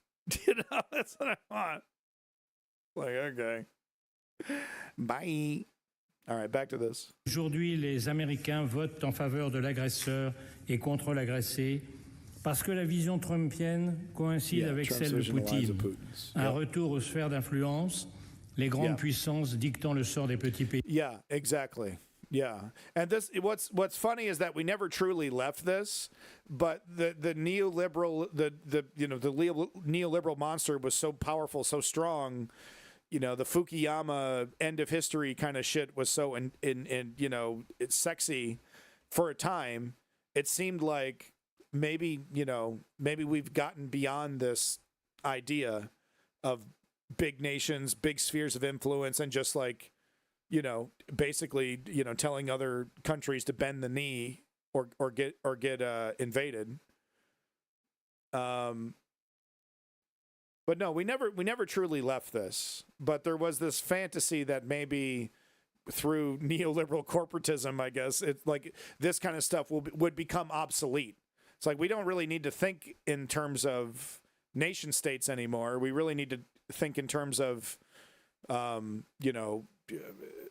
You know, that's what I want. Like, okay. Bye. All right, back to this. Aujourd'hui, les Américains votent en faveur de l'agresseur et contre l'agressé parce que la vision trumpienne coïncide avec celle de Poutine. Un retour aux sphères d'influence, les grandes puissances dictant le sort des petits pays. Yeah, exactly. Yeah, and this what's funny is that we never truly left this, but the neoliberal the neoliberal monster was so powerful, so strong. You know, the Fukuyama end of history kind of shit was so in you know, it's sexy for a time. It seemed like maybe we've gotten beyond this idea of big nations, big spheres of influence, and just like, you know, basically, you know, telling other countries to bend the knee or get invaded. But no, we never truly left this. But there was this fantasy that maybe through neoliberal corporatism, I guess, it's like this kind of stuff would become obsolete. It's like we don't really need to think in terms of nation states anymore. We really need to think in terms of, you know,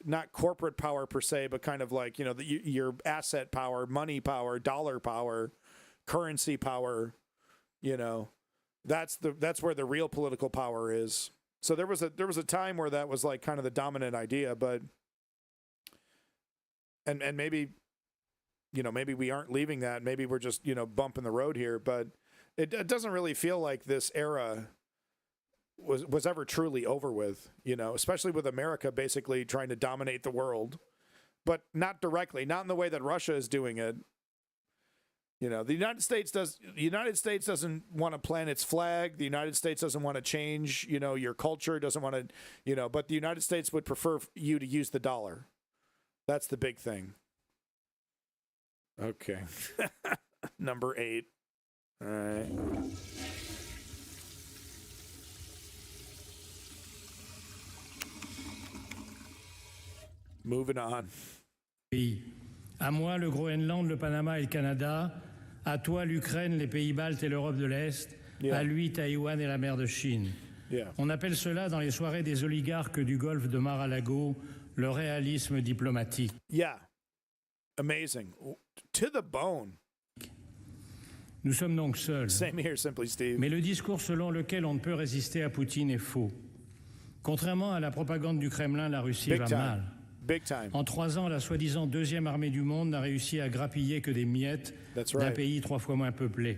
not corporate power per se, but kind of like, you know, your asset power, money power, dollar power, currency power, you know. That's where the real political power is. So there was a time where that was like kind of the dominant idea, but and maybe, you know, maybe we aren't leaving that. Maybe we're just, you know, bumping the road here, but it doesn't really feel like this era was ever truly over with, you know, especially with America basically trying to dominate the world, but not directly, not in the way that Russia is doing it. You know, the United States doesn't want to plant its flag. The United States doesn't want to change, you know, your culture, doesn't want to, you know, but the United States would prefer you to use the dollar. That's the big thing. Okay. Number 8. All right. Moving on. À moi, le Groenland, le Panama et le Canada. À toi, l'Ukraine, les pays baltes et l'Europe de l'Est. Yeah. À lui, Taïwan et la mer de Chine. Yeah. On appelle cela, dans les soirées des oligarques du golfe de Mar-a-Lago, le réalisme diplomatique. Yeah. Amazing. To the bone. Nous sommes donc seuls. Same here, Simply Steve. Mais le discours selon lequel on ne peut résister à Poutine est faux. Contrairement à la propagande du Kremlin, la Russie va mal. Big time. En 3 ans, la soi-disant deuxième armée du monde n'a réussi à grappiller que des miettes d'un pays 3 fois moins peuplé.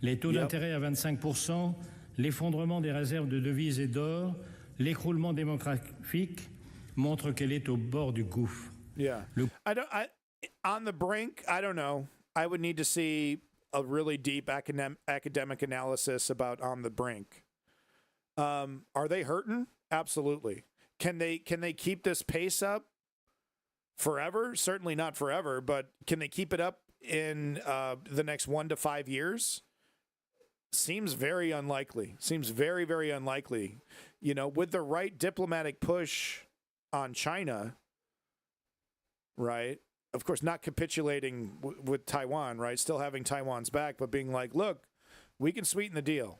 Les taux d'intérêt à 25%, l'effondrement des réserves de devises et d'or, l'écroulement démographique montrent qu'elle est au bord du gouffre. Yeah. On the brink, I don't know. I would need to see a really deep academic analysis about on the brink. Are they hurting? Absolutely. Can they keep this pace up forever? Certainly not forever, but can they keep it up in the next 1 to 5 years? Seems very unlikely. Seems very, very unlikely. You know, with the right diplomatic push on China, right? Of course, not capitulating with Taiwan, right? Still having Taiwan's back, but being like, look, we can sweeten the deal.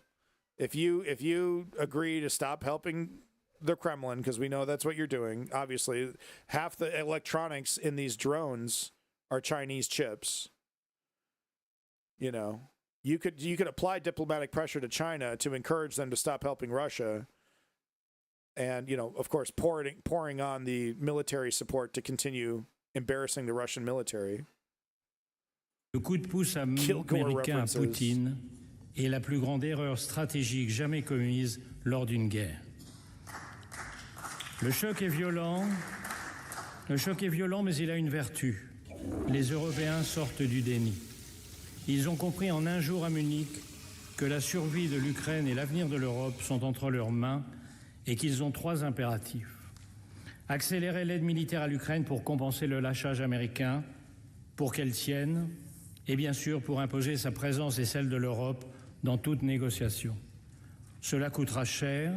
If you agree to stop helping the Kremlin, because we know that's what you're doing. Obviously, half the electronics in these drones are Chinese chips. You know, you could apply diplomatic pressure to China to encourage them to stop helping Russia, and, you know, of course, pouring on the military support to continue embarrassing the Russian military. Le coup de pouce américain à Poutine est la plus grande erreur stratégique jamais commise lors d'une guerre. Le choc est violent, mais il a une vertu. Les Européens sortent du déni. Ils ont compris en un jour à Munich que la survie de l'Ukraine et l'avenir de l'Europe sont entre leurs mains et qu'ils ont 3 impératifs. Accélérer l'aide militaire à l'Ukraine pour compenser le lâchage américain, pour qu'elle tienne, et bien sûr pour imposer sa présence et celle de l'Europe dans toute négociation. Cela coûtera cher.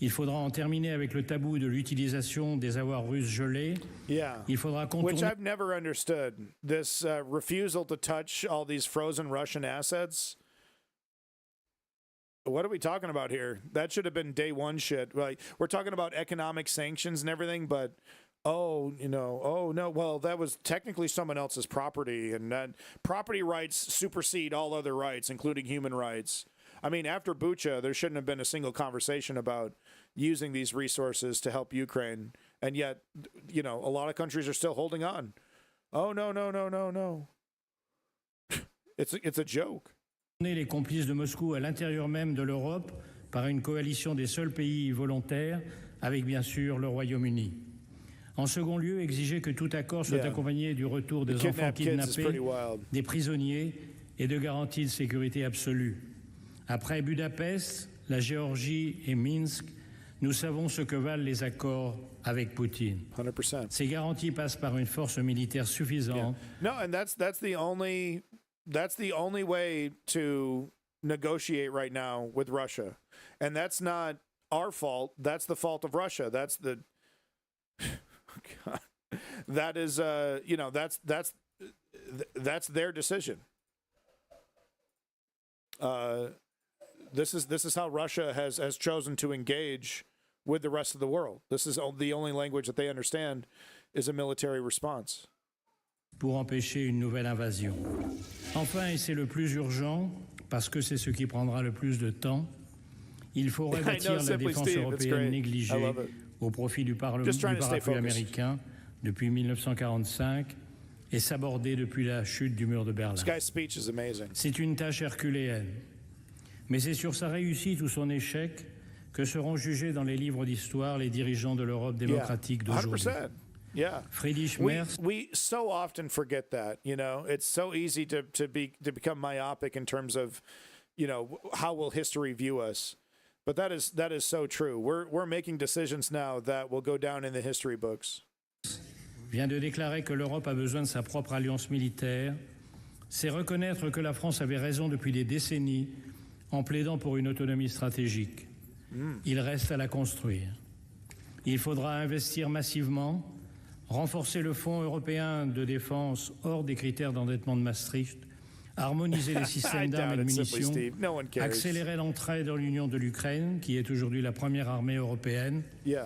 Il faudra en terminer avec le tabou de l'utilisation des avoirs russes gelés. Yeah. Il faudra contourner... Which I've never understood. This refusal to touch all these frozen Russian assets. What are we talking about here? That should have been day one shit. Like, we're talking about economic sanctions and everything, but oh no, well, that was technically someone else's property, and that property rights supersede all other rights, including human rights. I mean, after Bucha, there shouldn't have been a single conversation about using these resources to help Ukraine, and yet, a lot of countries are still holding on. Oh no. It's a joke. Les complices de Moscou à l'intérieur même de l'Europe par une coalition des seuls pays volontaires, avec bien sûr le Royaume-Uni. En second lieu, exiger que tout accord soit accompagné du retour des enfants kidnappés, des prisonniers et de garanties de sécurité absolue. Après Budapest, la Géorgie et Minsk, nous savons ce que valent les accords avec Poutine. 100%. Ces garanties passent par une force militaire suffisante. No, and that's the only way to negotiate right now with Russia. And that's not our fault. That's the fault of Russia. That's the God. That is that's their decision. This is how Russia has chosen to engage with the rest of the world. This is the only language that they understand is a military response. Pour empêcher une nouvelle invasion. Enfin, et c'est le plus urgent, parce que c'est ce qui prendra le plus de temps, il faut rebâtir la défense européenne négligée au profit du parapluie américain depuis 1945 et sabordé depuis la chute du mur de Berlin. C'est une tâche herculéenne, mais c'est sur sa réussite ou son échec que seront jugés dans les livres d'histoire les dirigeants de l'Europe démocratique d'aujourd'hui. Yeah, Friedrich Merz. We so often forget that. It's so easy to become myopic in terms of, how will history view us. But that is so true. We're making decisions now that will go down in the history books. Vient de déclarer que l'Europe a besoin de sa propre alliance militaire. C'est reconnaître que la France avait raison depuis des décennies en plaidant pour une autonomie stratégique. Il reste à la construire. Il faudra investir massivement. Renforcer le Fonds européen de défense hors des critères d'endettement de Maastricht, harmoniser les systèmes d'armes et de munitions, accélérer l'entrée dans l'Union de l'Ukraine, qui est aujourd'hui la première armée européenne, I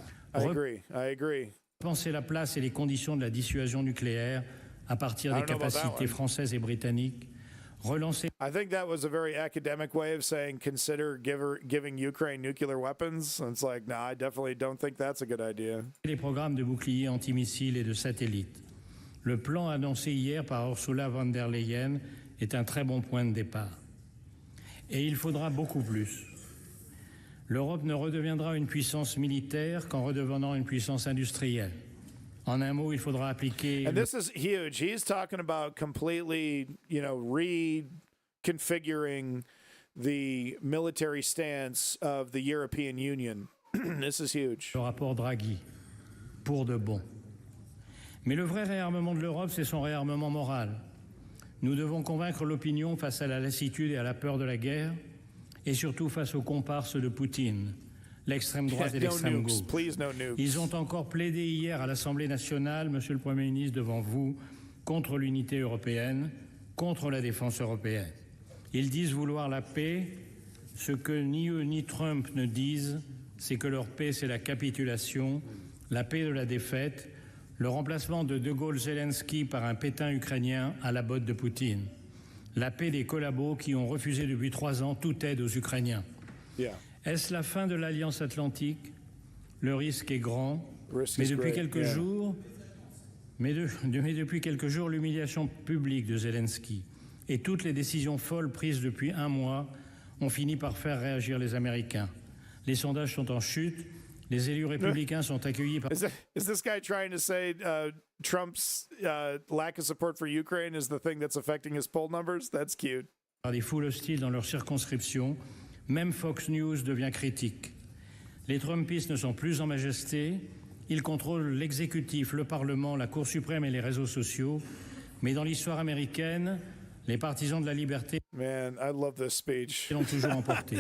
agree. Penser la place et les conditions de la dissuasion nucléaire à partir des capacités françaises et britanniques, relancer... I think that was a very academic way of saying consider giving Ukraine nuclear weapons. It's like, no, I definitely don't think that's a good idea. Les programmes de boucliers antimissiles et de satellites. Le plan annoncé hier par Ursula von der Leyen est un très bon point de départ. Et il faudra beaucoup plus. L'Europe ne redeviendra une puissance militaire qu'en redevenant une puissance industrielle. En un mot, il faudra appliquer... And this is huge. He's talking about completely, reconfiguring the military stance of the European Union. This is huge. Le rapport Draghi, pour de bon. Mais le vrai réarmement de l'Europe, c'est son réarmement moral. Nous devons convaincre l'opinion face à la lassitude et à la peur de la guerre, et surtout face aux comparses de Poutine. L'extrême droite et l'extrême gauche. Ils ont encore plaidé hier à l'Assemblée nationale, Monsieur le Premier ministre, devant vous, contre l'unité européenne, contre la défense européenne. Ils disent vouloir la paix. Ce que ni eux ni Trump ne disent, c'est que leur paix, c'est la capitulation, la paix de la défaite, le remplacement de De Gaulle-Zelensky par un Pétain ukrainien à la botte de Poutine. La paix des collabos qui ont refusé depuis 3 ans toute aide aux Ukrainiens. Est-ce la fin de l'Alliance Atlantique? Le risque est grand, mais depuis quelques jours, Mais depuis quelques jours, l'humiliation publique de Zelensky et toutes les décisions folles prises depuis un mois ont fini par faire réagir les Américains. Les sondages sont en chute. Les élus républicains sont accueillis par... Is this guy trying to say Trump's lack of support for Ukraine is the thing that's affecting his poll numbers? That's cute. Par des foules hostiles dans leur circonscription. Même Fox News devient critique. Les Trumpistes ne sont plus en majesté. Ils contrôlent l'exécutif, le Parlement, la Cour suprême et les réseaux sociaux. Mais dans l'histoire américaine, les partisans de la liberté l'ont toujours emporté.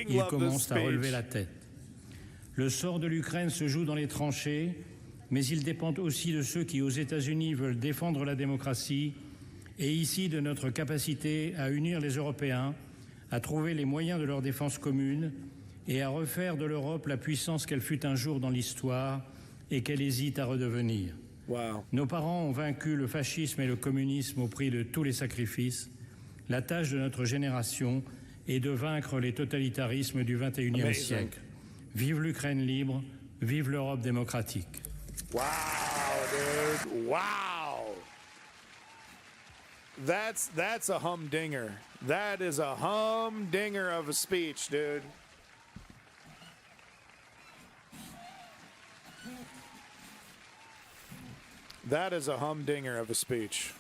Ils commencent à relever la tête. Le sort de l'Ukraine se joue dans les tranchées, mais il dépend aussi de ceux qui, aux États-Unis, veulent défendre la démocratie et ici de notre capacité à unir les Européens, à trouver les moyens de leur défense commune et à refaire de l'Europe la puissance qu'elle fut un jour dans l'histoire et qu'elle hésite à redevenir. Wow. Nos parents ont vaincu le fascisme et le communisme au prix de tous les sacrifices. La tâche de notre génération est de vaincre les totalitarismes du XXIe siècle. Vive l'Ukraine libre, vive l'Europe démocratique. Wow, dude. Wow. That's a humdinger. That is a humdinger of a speech, dude. That is a humdinger of a speech.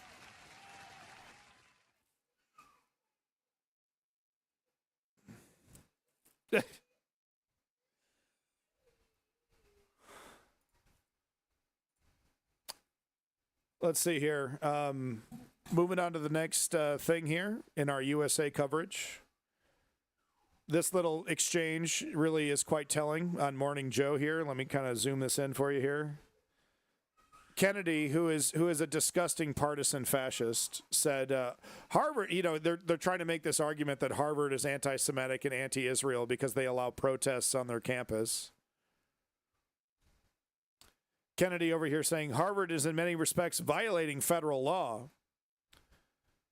Let's see here. Moving on to the next thing here in our USA coverage. This little exchange really is quite telling on Morning Joe here. Let me kind of zoom this in for you here. Kennedy, who is a disgusting partisan fascist, said Harvard, they're trying to make this argument that Harvard is anti-Semitic and anti-Israel because they allow protests on their campus. Kennedy over here saying Harvard is in many respects violating federal law.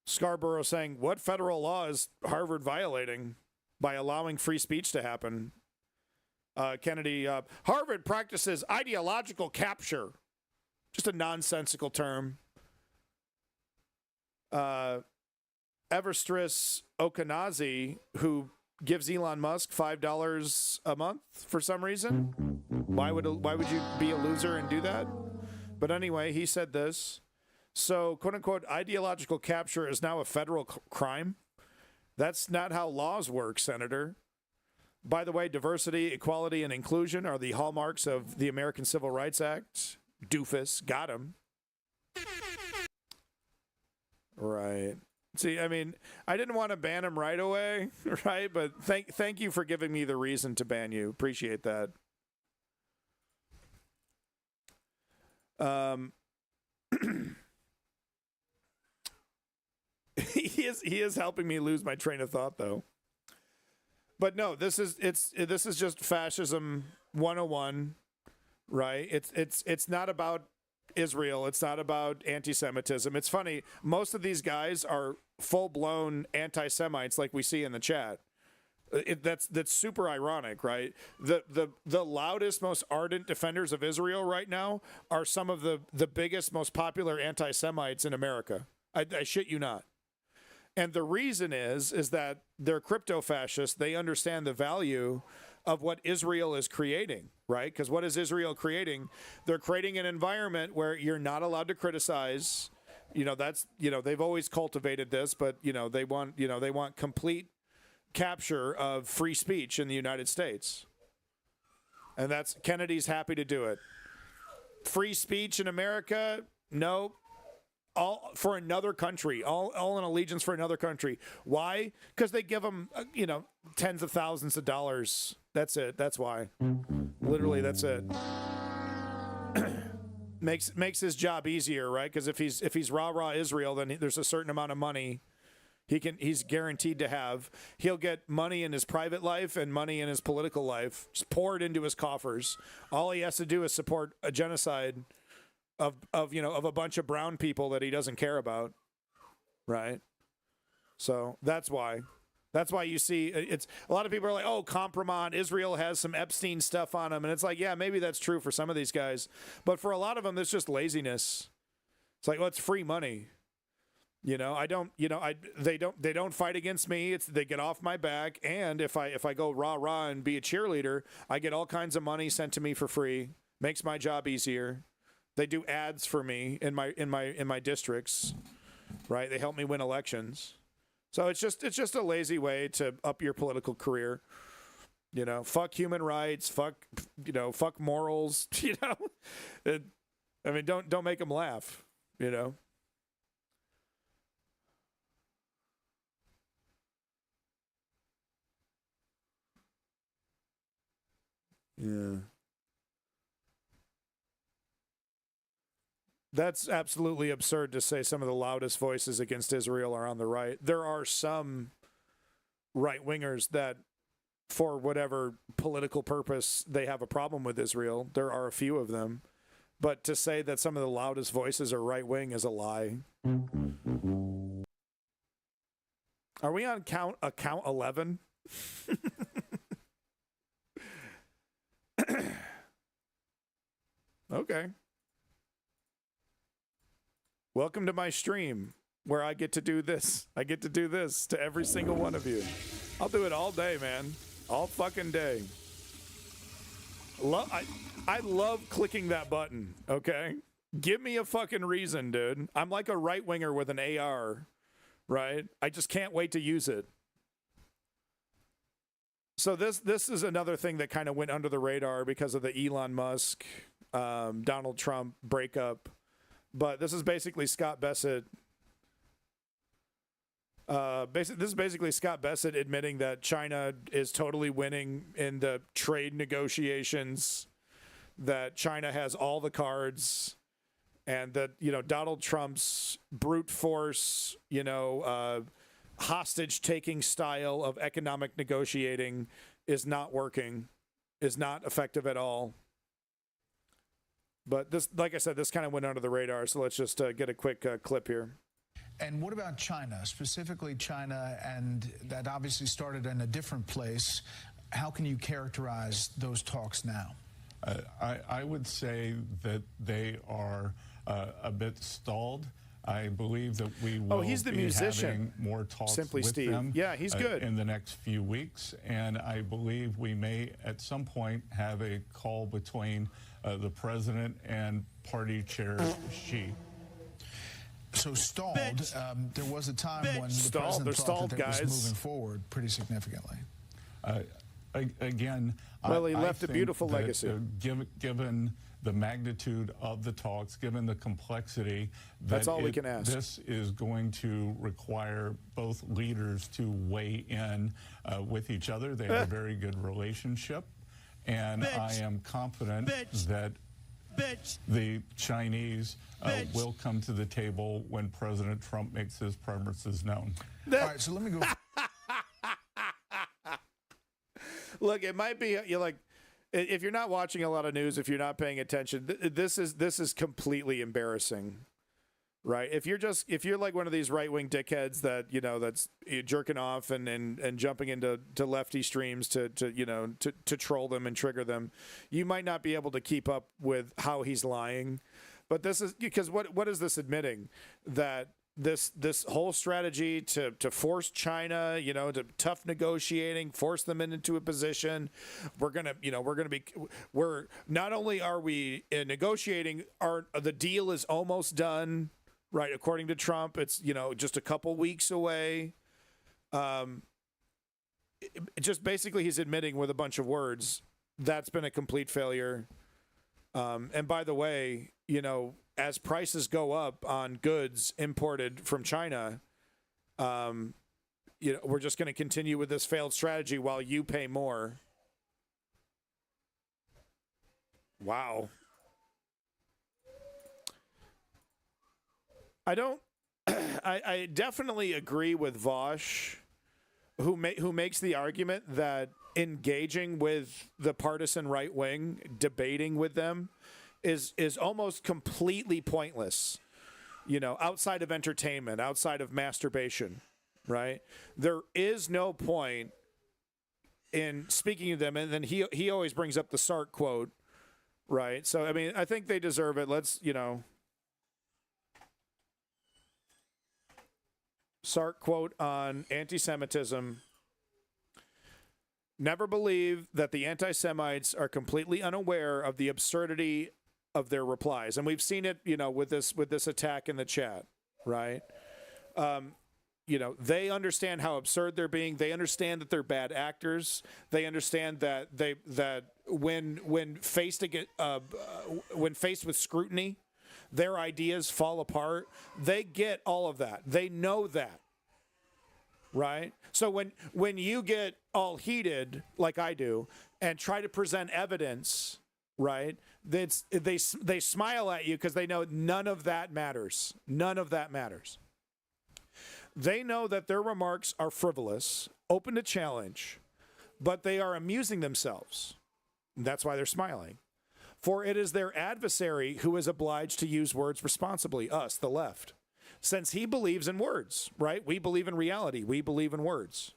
Scarborough saying, what federal law is Harvard violating by allowing free speech to happen? Kennedy, Harvard practices ideological capture. Just a nonsensical term. Everstris Okanazi, who gives Elon Musk $5 a month for some reason. Why would you be a loser and do that? But anyway, he said this. So, quote unquote, ideological capture is now a federal crime. That's not how laws work, Senator. By the way, diversity, equality, and inclusion are the hallmarks of the American Civil Rights Act. Doofus, got him. Right. See, I mean, I didn't want to ban him right away, right? But thank you for giving me the reason to ban you. Appreciate that. He is helping me lose my train of thought, though. But no, this is just fascism 101. Right? It's not about Israel. It's not about anti-Semitism. It's funny. Most of these guys are full-blown anti-Semites, like we see in the chat. That's super ironic, right? The loudest, most ardent defenders of Israel right now are some of the biggest, most popular anti-Semites in America. I shit you not. And the reason is that they're crypto-fascists. They understand the value of what Israel is creating, right? Because what is Israel creating? They're creating an environment where you're not allowed to criticize. They've always cultivated this, but they want complete capture of free speech in the United States. And that's Kennedy's happy to do it. Free speech in America? No. All for another country, all in allegiance for another country. Why? Because they give them, tens of thousands of dollars. That's it. That's why. Literally, that's it. makes his job easier, right? Because if he's rah Israel, then there's a certain amount of money he's guaranteed to have. He'll get money in his private life and money in his political life, just poured into his coffers. All he has to do is support a genocide of a bunch of brown people that he doesn't care about, right? So that's why you see it's a lot of people are like, oh, Kompromat, Israel has some Epstein stuff on them, and it's like, yeah, maybe that's true for some of these guys, but for a lot of them, it's just laziness. like, well, it's free money. You know, I don't, you know, they don't fight against me. They get off my back. And if I go rah and be a cheerleader, I get all kinds of money sent to me for free. Makes my job easier. They do ads for me in my districts, right? They help me win elections. So it's just a lazy way to up your political career. You know, fuck human rights, fuck morals, you know. I mean, don't make them laugh, you know. Yeah. That's absolutely absurd to say some of the loudest voices against Israel are on the right. There are some right-wingers that, for whatever political purpose, they have a problem with Israel. There are a few of them. But to say that some of the loudest voices are right-wing is a lie. Are we on count 11? Okay. Welcome to my stream where I get to do this. I get to do this to every single one of you. I'll do it all day, man. All fucking day. I love clicking that button, okay? Give me a fucking reason, dude. I'm like a right-winger with an AR, right? I just can't wait to use it. So this is another thing that kind of went under the radar because of the Elon Musk, Donald Trump breakup. But this is basically Scott Bessent. This is basically Scott Bessent admitting that China is totally winning in the trade negotiations, that China has all the cards, and that, you know, Donald Trump's brute force, you know, hostage-taking style of economic negotiating is not working, is not effective at all. But this, like I said, this kind of went under the radar, so let's just get a quick clip here. And what about China, specifically China, and that obviously started in a different place. How can you characterize those talks now? I would say that they are a bit stalled. I believe that we will he's the be musician. having more talks Simply with Steve. them Yeah, he's good. in the next few weeks. And I believe we may at some point have a call between the president and party chair Xi. So stalled. There was a time when the Stalled. president thought that guys. it was moving forward pretty significantly. Again, well, he I left a think beautiful that, legacy. Given the magnitude of the talks, given the complexity, that's all we can ask. This is going to require both leaders to weigh in with each other. They have a very good relationship, and I am confident that the Chinese will come to the table when President Trump makes his preferences known. All right, so let me go. Look, it might be you're like, if you're not watching a lot of news, if you're not paying attention, this is completely embarrassing, right? If you're like one of these right-wing dickheads that, you know, that's jerking off and jumping into lefty streams to troll them and trigger them, you might not be able to keep up with how he's lying. But this is because what is this admitting? That this whole strategy to force China, you know, to tough negotiating, force them into a position. We're not only are we negotiating, the deal is almost done, right? According to Trump, it's, you know, just a couple weeks away. Just basically he's admitting with a bunch of words that's been a complete failure. And by the way, you know, as prices go up on goods imported from China, you know, we're just going to continue with this failed strategy while you pay more. Wow. I definitely agree with Vosh, who makes the argument that engaging with the partisan right wing, debating with them, is almost completely pointless, you know, outside of entertainment, outside of masturbation, right? There is no point in speaking to them. And then he always brings up the Sark quote, right? So, I mean, I think they deserve it. Let's, you know. Sark quote on anti-Semitism. Never believe that the anti-Semites are completely unaware of the absurdity of their replies. And we've seen it, with this attack in the chat, right? They understand how absurd they're being. They understand that they're bad actors. They understand that when faced with scrutiny, their ideas fall apart. They get all of that. They know that. Right? So when you get all heated like I do and try to present evidence, right? They smile at you because they know none of that matters. None of that matters. They know that their remarks are frivolous, open to challenge, but they are amusing themselves. That's why they're smiling. For it is their adversary who is obliged to use words responsibly, us, the left. Since he believes in words, right? We believe in reality. We believe in words.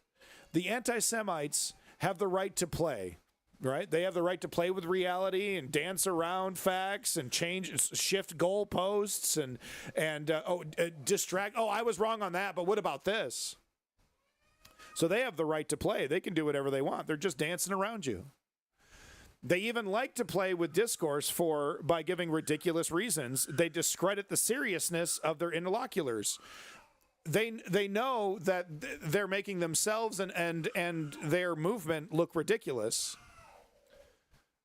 The anti-Semites have the right to play, right? They have the right to play with reality and dance around facts and shift goalposts and distract. Oh, I was wrong on that, but what about this? So they have the right to play. They can do whatever they want. They're just dancing around you. They even like to play with discourse by giving ridiculous reasons. They discredit the seriousness of their interlocutors. They know that they're making themselves and their movement look ridiculous.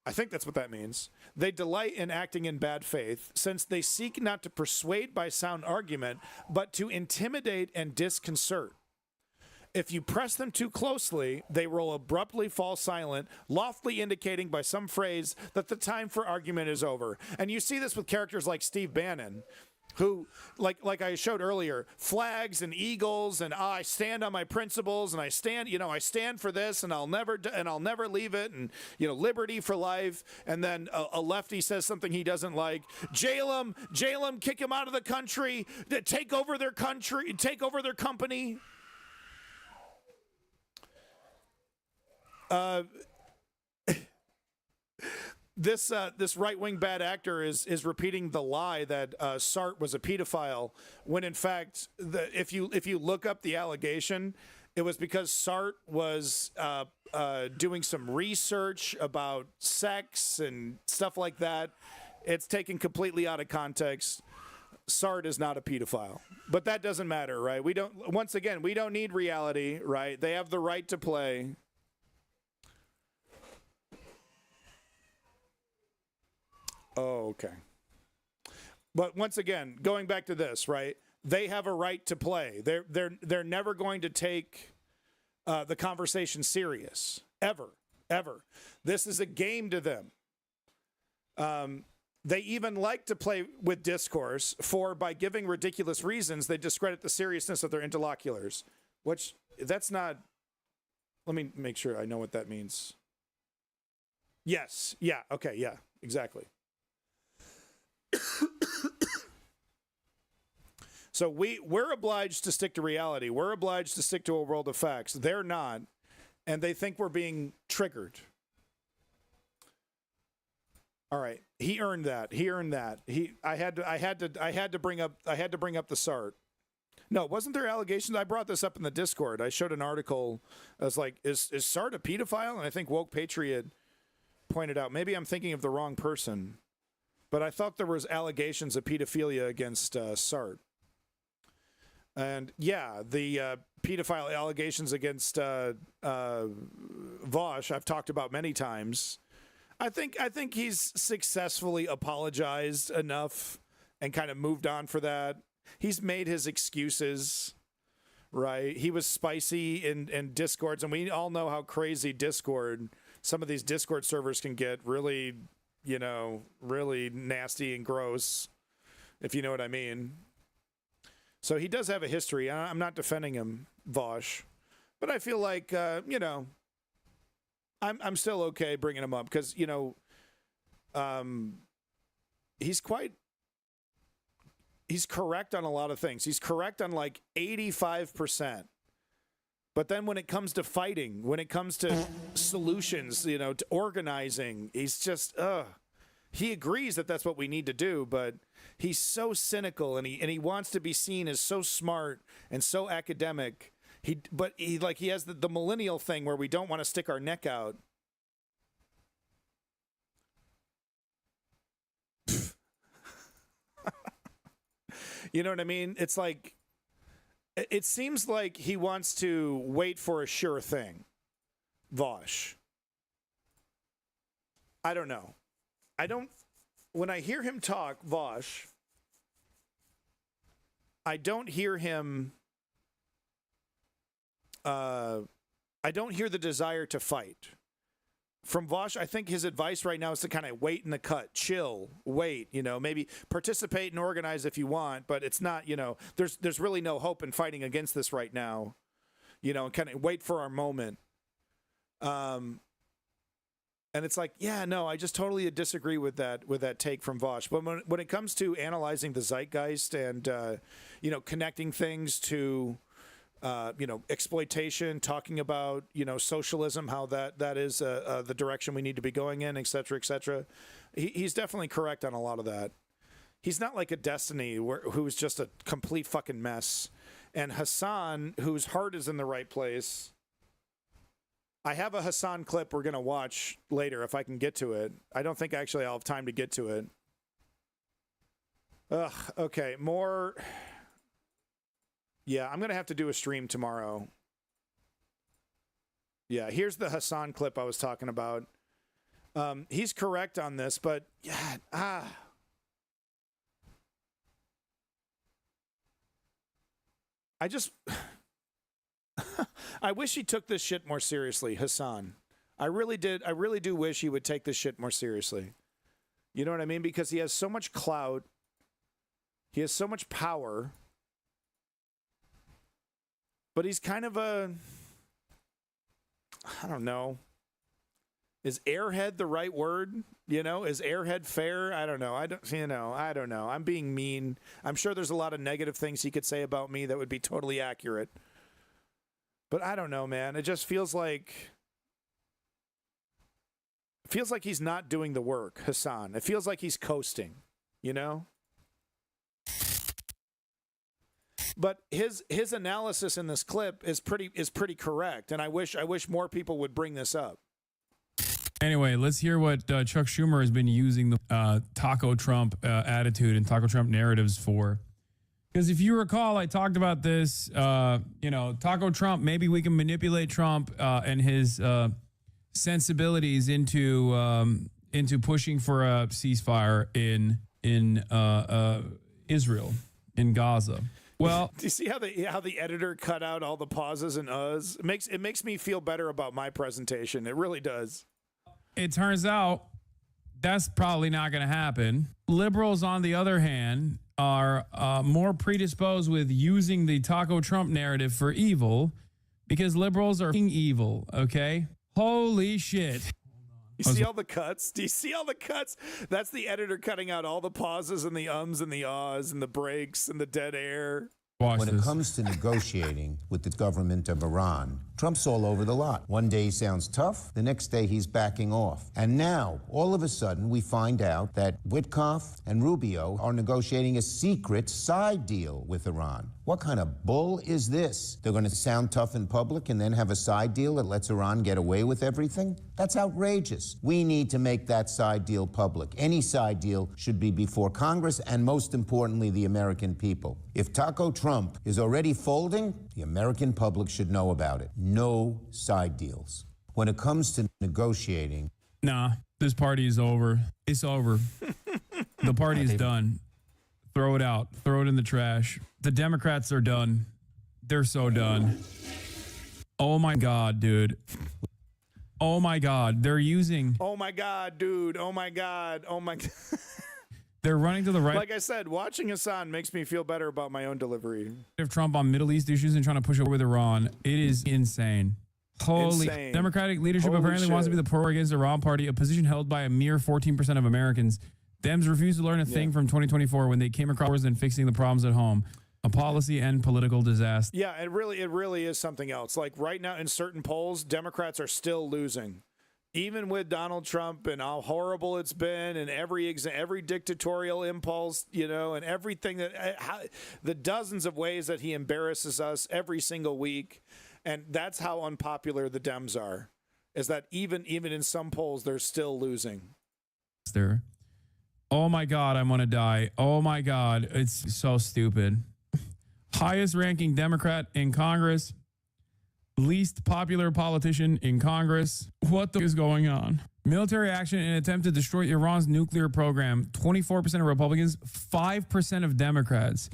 I think that's what that means. They delight in acting in bad faith, since they seek not to persuade by sound argument, but to intimidate and disconcert. If you press them too closely, they will abruptly fall silent, loftily indicating by some phrase that the time for argument is over. And you see this with characters like Steve Bannon, who, like I showed earlier, flags and eagles, and I stand on my principles, and I stand for this, and I'll never leave it, and liberty for life. And then a lefty says something he doesn't like, jail him, kick him out of the country, take over their country, take over their company. This right-wing bad actor is repeating the lie that Sart was a pedophile, when in fact, if you look up the allegation, it was because Sart was doing some research about sex and stuff like that. It's taken completely out of context. Sart is not a pedophile, but that doesn't matter, right? We don't need reality, right? They have the right to play. Oh, okay. But once again, going back to this, right? They have a right to play. They're never going to take the conversation serious, ever. This is a game to them. They even like to play with discourse, for by giving ridiculous reasons, they discredit the seriousness of their interlocutors. Which that's not. Let me make sure I know what that means. Yes. Yeah. Okay. Yeah. Exactly. So we're obliged to stick to reality. We're obliged to stick to a world of facts. They're not, and they think we're being triggered. All right, he earned that. I had to bring up the Sart. No, wasn't there allegations? I brought this up in the Discord. I showed an article. I was like, is Sart a pedophile? And I think Woke Patriot pointed out, maybe I'm thinking of the wrong person, but I thought there was allegations of pedophilia against Sart. And yeah, the pedophile allegations against Vosh, I've talked about many times. I think he's successfully apologized enough and kind of moved on for that. He's made his excuses, right? He was spicy in Discords, and we all know how crazy some of these Discord servers can get, really, really nasty and gross, if you know what I mean. So he does have a history. I'm not defending him, Vosh, but I feel like, I'm still okay bringing him up because, he's correct on a lot of things. He's correct on like 85%. But then when it comes to fighting, when it comes to solutions, to organizing, he's just, he agrees that that's what we need to do, but he's so cynical, and he wants to be seen as so smart and so academic. He has the millennial thing where we don't want to stick our neck out. You know what I mean? It's like, it seems like he wants to wait for a sure thing. Vosh. I don't know. When I hear him talk, Vosh, I don't hear him, I don't hear the desire to fight. From Vosh, I think his advice right now is to kind of wait in the cut, chill, wait, maybe participate and organize if you want, but it's not, there's really no hope in fighting against this right now, and kind of wait for our moment. And it's like, yeah, no, I just totally disagree with that take from Vosh. But when it comes to analyzing the zeitgeist and, connecting things to, exploitation, talking about, socialism, how that is the direction we need to be going in, et cetera, et cetera. He's definitely correct on a lot of that. He's not like a Destiny who's just a complete fucking mess. And Hassan, whose heart is in the right place. I have a Hassan clip we're going to watch later if I can get to it. I don't think actually I'll have time to get to it. Ugh, okay, more. Yeah, I'm going to have to do a stream tomorrow. Yeah, here's the Hassan clip I was talking about. He's correct on this, but yeah, I just... I wish he took this shit more seriously, Hassan. I really did. I really do wish he would take this shit more seriously. You know what I mean? Because he has so much clout. He has so much power. But he's kind of I don't know. Is airhead the right word? Is airhead fair? I don't know. I don't know. I'm being mean. I'm sure there's a lot of negative things he could say about me that would be totally accurate. But I don't know, man. It just feels like he's not doing the work, Hassan. It feels like he's coasting, But his analysis in this clip is pretty correct, and I wish more people would bring this up. Anyway, let's hear what Chuck Schumer has been using the Taco Trump attitude and Taco Trump narratives for. Because if you recall, I talked about this, Taco Trump, maybe we can manipulate Trump and his sensibilities into pushing for a ceasefire in Israel, in Gaza. Well, do you see how the editor cut out all the pauses and uhs? It makes me feel better about my presentation. It really does. It turns out that's probably not going to happen. Liberals, on the other hand, are more predisposed with using the Taco Trump narrative for evil because liberals are evil, okay? Holy shit. You see all the cuts? Do you see all the cuts? That's the editor cutting out all the pauses and the ums and the ahs and the breaks and the dead air. When it comes to negotiating with the government of Iran, Trump's all over the lot. One day he sounds tough, the next day he's backing off. And now, all of a sudden, we find out that Witkoff and Rubio are negotiating a secret side deal with Iran. What kind of bull is this? They're going to sound tough in public and then have a side deal that lets Iran get away with everything? That's outrageous. We need to make that side deal public. Any side deal should be before Congress and, most importantly, the American people. If Taco Trump is already folding, the American public should know about it. No side deals. When it comes to negotiating... Nah, this party is over. It's over. The party is done. Throw it out. Throw it in the trash. The Democrats are done. They're so done. Oh, my God, dude. Oh, my God. They're using... Oh, my God, dude. Oh, my God. Oh, my God. They're running to the right. Like I said, watching Hassan makes me feel better about my own delivery. Of Trump on Middle East issues and trying to push it with Iran. It is insane. Holy insane. Democratic leadership Holy apparently shit. wants to be the pro against Iran party, a position held by a mere 14% of Americans. Dems refused to learn a thing from 2024 when they came across and fixing the problems at home. A policy and political disaster. Yeah, it really is something else. Like right now in certain polls, Democrats are still losing even with Donald Trump and how horrible it's been, and every dictatorial impulse, and everything the dozens of ways that he embarrasses us every single week, and that's how unpopular the Dems are. Is that even in some polls they're still losing. There. Oh my God, I want to die. Oh my God, it's so stupid. Highest ranking Democrat in Congress. Least popular politician in Congress. What the is going on? Military action in an attempt to destroy Iran's nuclear program. 24% of Republicans, 5% of Democrats.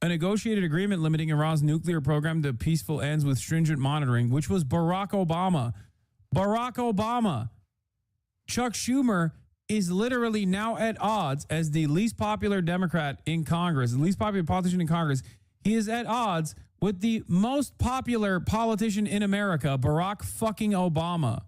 A negotiated agreement limiting Iran's nuclear program to peaceful ends with stringent monitoring, which was Barack Obama. Barack Obama. Chuck Schumer is literally now at odds as the least popular Democrat in Congress, the least popular politician in Congress. He is at odds with the most popular politician in America, Barack fucking Obama.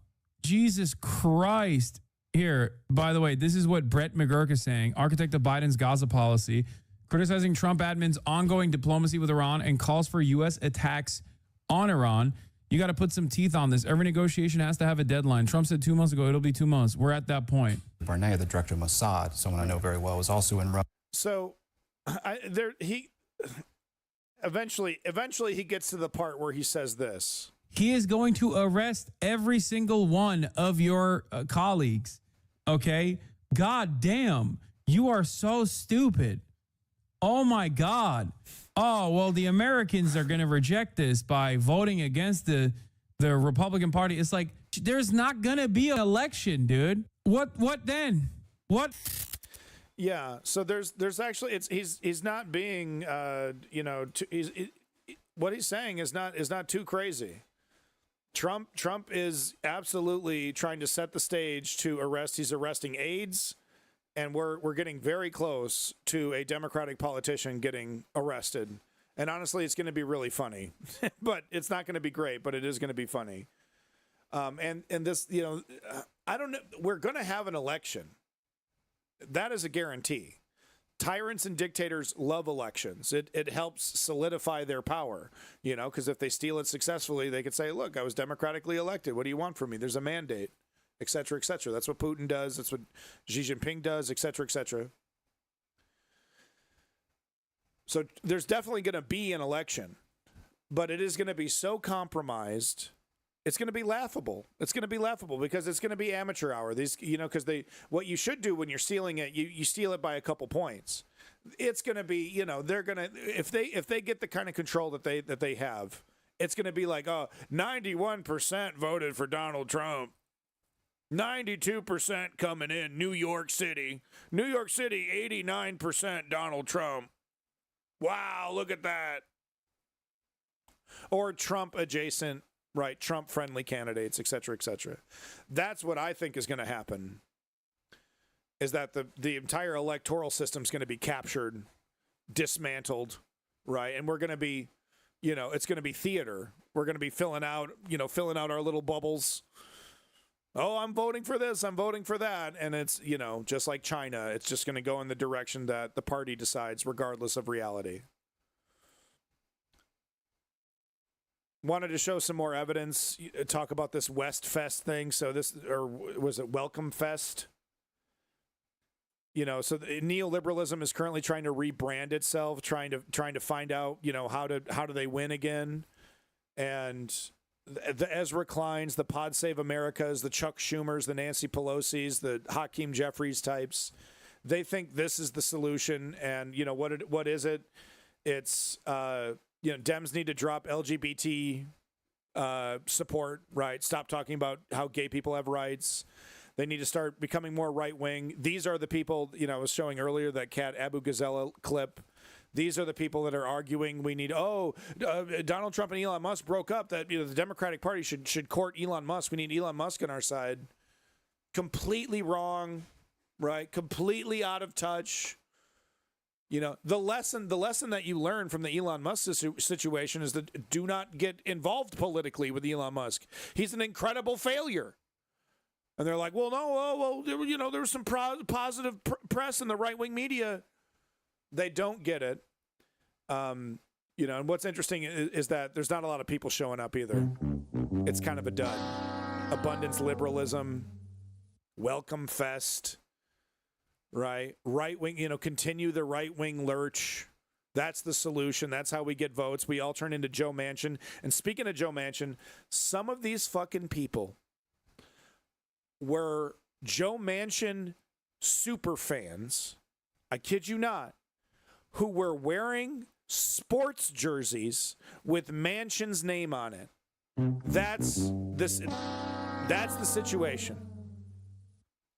Jesus Christ. Here, by the way, this is what Brett McGurk is saying, architect of Biden's Gaza policy, criticizing Trump admin's ongoing diplomacy with Iran and calls for U.S. attacks on Iran. You got to put some teeth on this. Every negotiation has to have a deadline. Trump said 2 months ago, it'll be 2 months. We're at that point. Barnea, the director of Mossad, someone I know very well, was also in Rome. So eventually he gets to the part where he says this. He is going to arrest every single one of your colleagues. Okay? God damn. You are so stupid. Oh my God. Oh, well, the Americans are going to reject this by voting against the Republican Party. It's like, there's not going to be an election, dude. What then? What? Yeah. So there's actually, he's not being, what he's saying is not too crazy. Trump is absolutely trying to set the stage to arrest. He's arresting aides. And we're getting very close to a Democratic politician getting arrested. And honestly, it's going to be really funny. But it's not going to be great, but it is going to be funny. And this, I don't know. We're going to have an election. That is a guarantee. Tyrants and dictators love elections. It helps solidify their power, because if they steal it successfully, they could say, look, I was democratically elected. What do you want from me? There's a mandate. Et cetera, et cetera. That's what Putin does. That's what Xi Jinping does, et cetera, et cetera. So there's definitely going to be an election, but it is going to be so compromised. It's going to be laughable. It's going to be laughable because it's going to be amateur hour. These, because what you should do when you're stealing it, you steal it by a couple points. It's going to be, they're going to, if they get the kind of control that they have, it's going to be like, 91% voted for Donald Trump. 92% coming in. New York City, 89% Donald Trump. Wow, look at that. Or Trump adjacent, right? Trump friendly candidates, et cetera, et cetera. That's what I think is going to happen. Is that the entire electoral system is going to be captured, dismantled, right? And we're going to be, it's going to be theater. We're going to be filling out our little bubbles. Oh, I'm voting for this, I'm voting for that. And it's, just like China, it's just going to go in the direction that the party decides, regardless of reality. Wanted to show some more evidence, talk about this West Fest thing. So or was it Welcome Fest? So the neoliberalism is currently trying to rebrand itself, trying to find out, how do they win again? And the Ezra Kleins, the Pod Save Americas, the Chuck Schumers, the Nancy Pelosi's, the Hakeem Jeffries types, they think this is the solution. And, what is it? It's, Dems need to drop LGBT support, right? Stop talking about how gay people have rights. They need to start becoming more right-wing. These are the people, I was showing earlier that Cat Abu Ghazala clip. These are the people that are arguing we need, Donald Trump and Elon Musk broke up, that the Democratic Party should court Elon Musk. We need Elon Musk on our side. Completely wrong, right? Completely out of touch. The lesson that you learn from the Elon Musk situation is that do not get involved politically with Elon Musk. He's an incredible failure. And they're like, there was some positive press in the right-wing media. They don't get it. And what's interesting is that there's not a lot of people showing up either. It's kind of a dud. abundance liberalism, welcome fest, right? Right wing, continue the right wing lurch. That's the solution. That's how we get votes. We all turn into Joe Manchin. And speaking of Joe Manchin, some of these fucking people were Joe Manchin super fans, I kid you not, who were wearing sports jerseys with Manchin's name on it. That's the situation.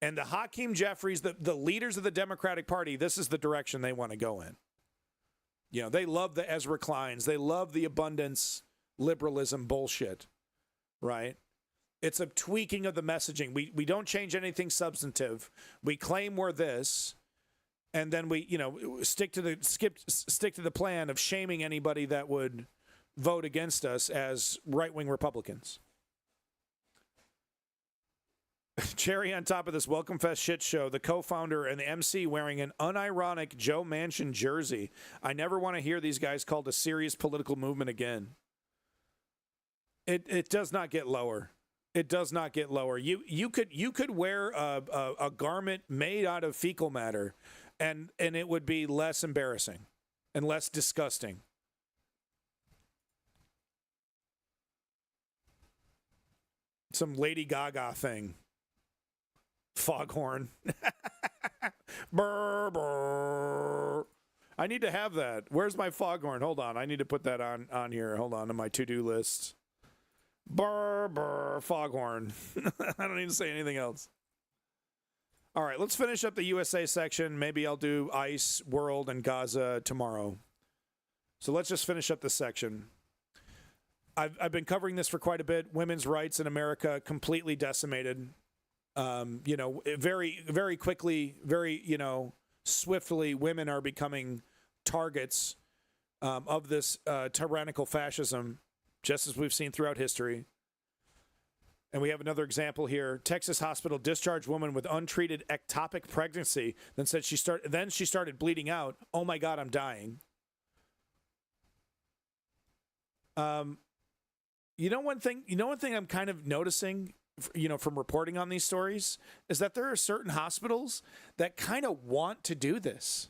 And the Hakeem Jeffries, the leaders of the Democratic Party, this is the direction they want to go in. They love the Ezra Kleins. They love the abundance liberalism bullshit, right? It's a tweaking of the messaging. We don't change anything substantive. We claim we're this, and then we, stick to the plan of shaming anybody that would vote against us as right-wing Republicans. Cherry on top of this Welcome Fest shit show, the co-founder and the MC wearing an unironic Joe Manchin jersey. I never want to hear these guys called a serious political movement again. It does not get lower. It does not get lower. You could wear a garment made out of fecal matter, and it would be less embarrassing and less disgusting. Some Lady Gaga thing. Foghorn. Brr, brr. I need to have that. Where's my foghorn? Hold on. I need to put that on here. Hold on to my to-do list. Brr, brr, foghorn. I don't need to say anything else. All right, let's finish up the USA section. Maybe I'll do ICE, World, and Gaza tomorrow. So let's just finish up this section. I've been covering this for quite a bit. Women's rights in America completely decimated. Very, very quickly, very, swiftly, women are becoming targets of this tyrannical fascism, just as we've seen throughout history. And we have another example here. Texas hospital discharged woman with untreated ectopic pregnancy. Then said she started bleeding out. Oh my God, I'm dying. One thing I'm kind of noticing, from reporting on these stories, is that there are certain hospitals that kind of want to do this.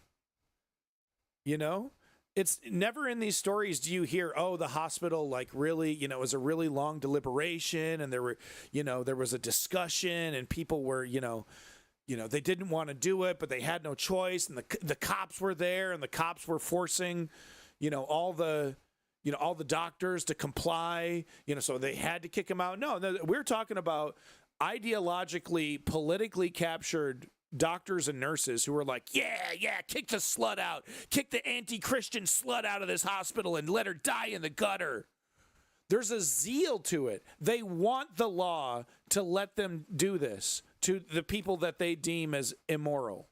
It's never in these stories do you hear, oh, the hospital really, it was a really long deliberation and there was a discussion and people were, they didn't want to do it, but they had no choice. And the cops were there and the cops were forcing, all the doctors to comply, so they had to kick him out. No, we're talking about ideologically, politically captured doctors and nurses who were like, yeah, kick the slut out. Kick the anti-Christian slut out of this hospital and let her die in the gutter. There's a zeal to it. They want the law to let them do this to the people that they deem as amoral.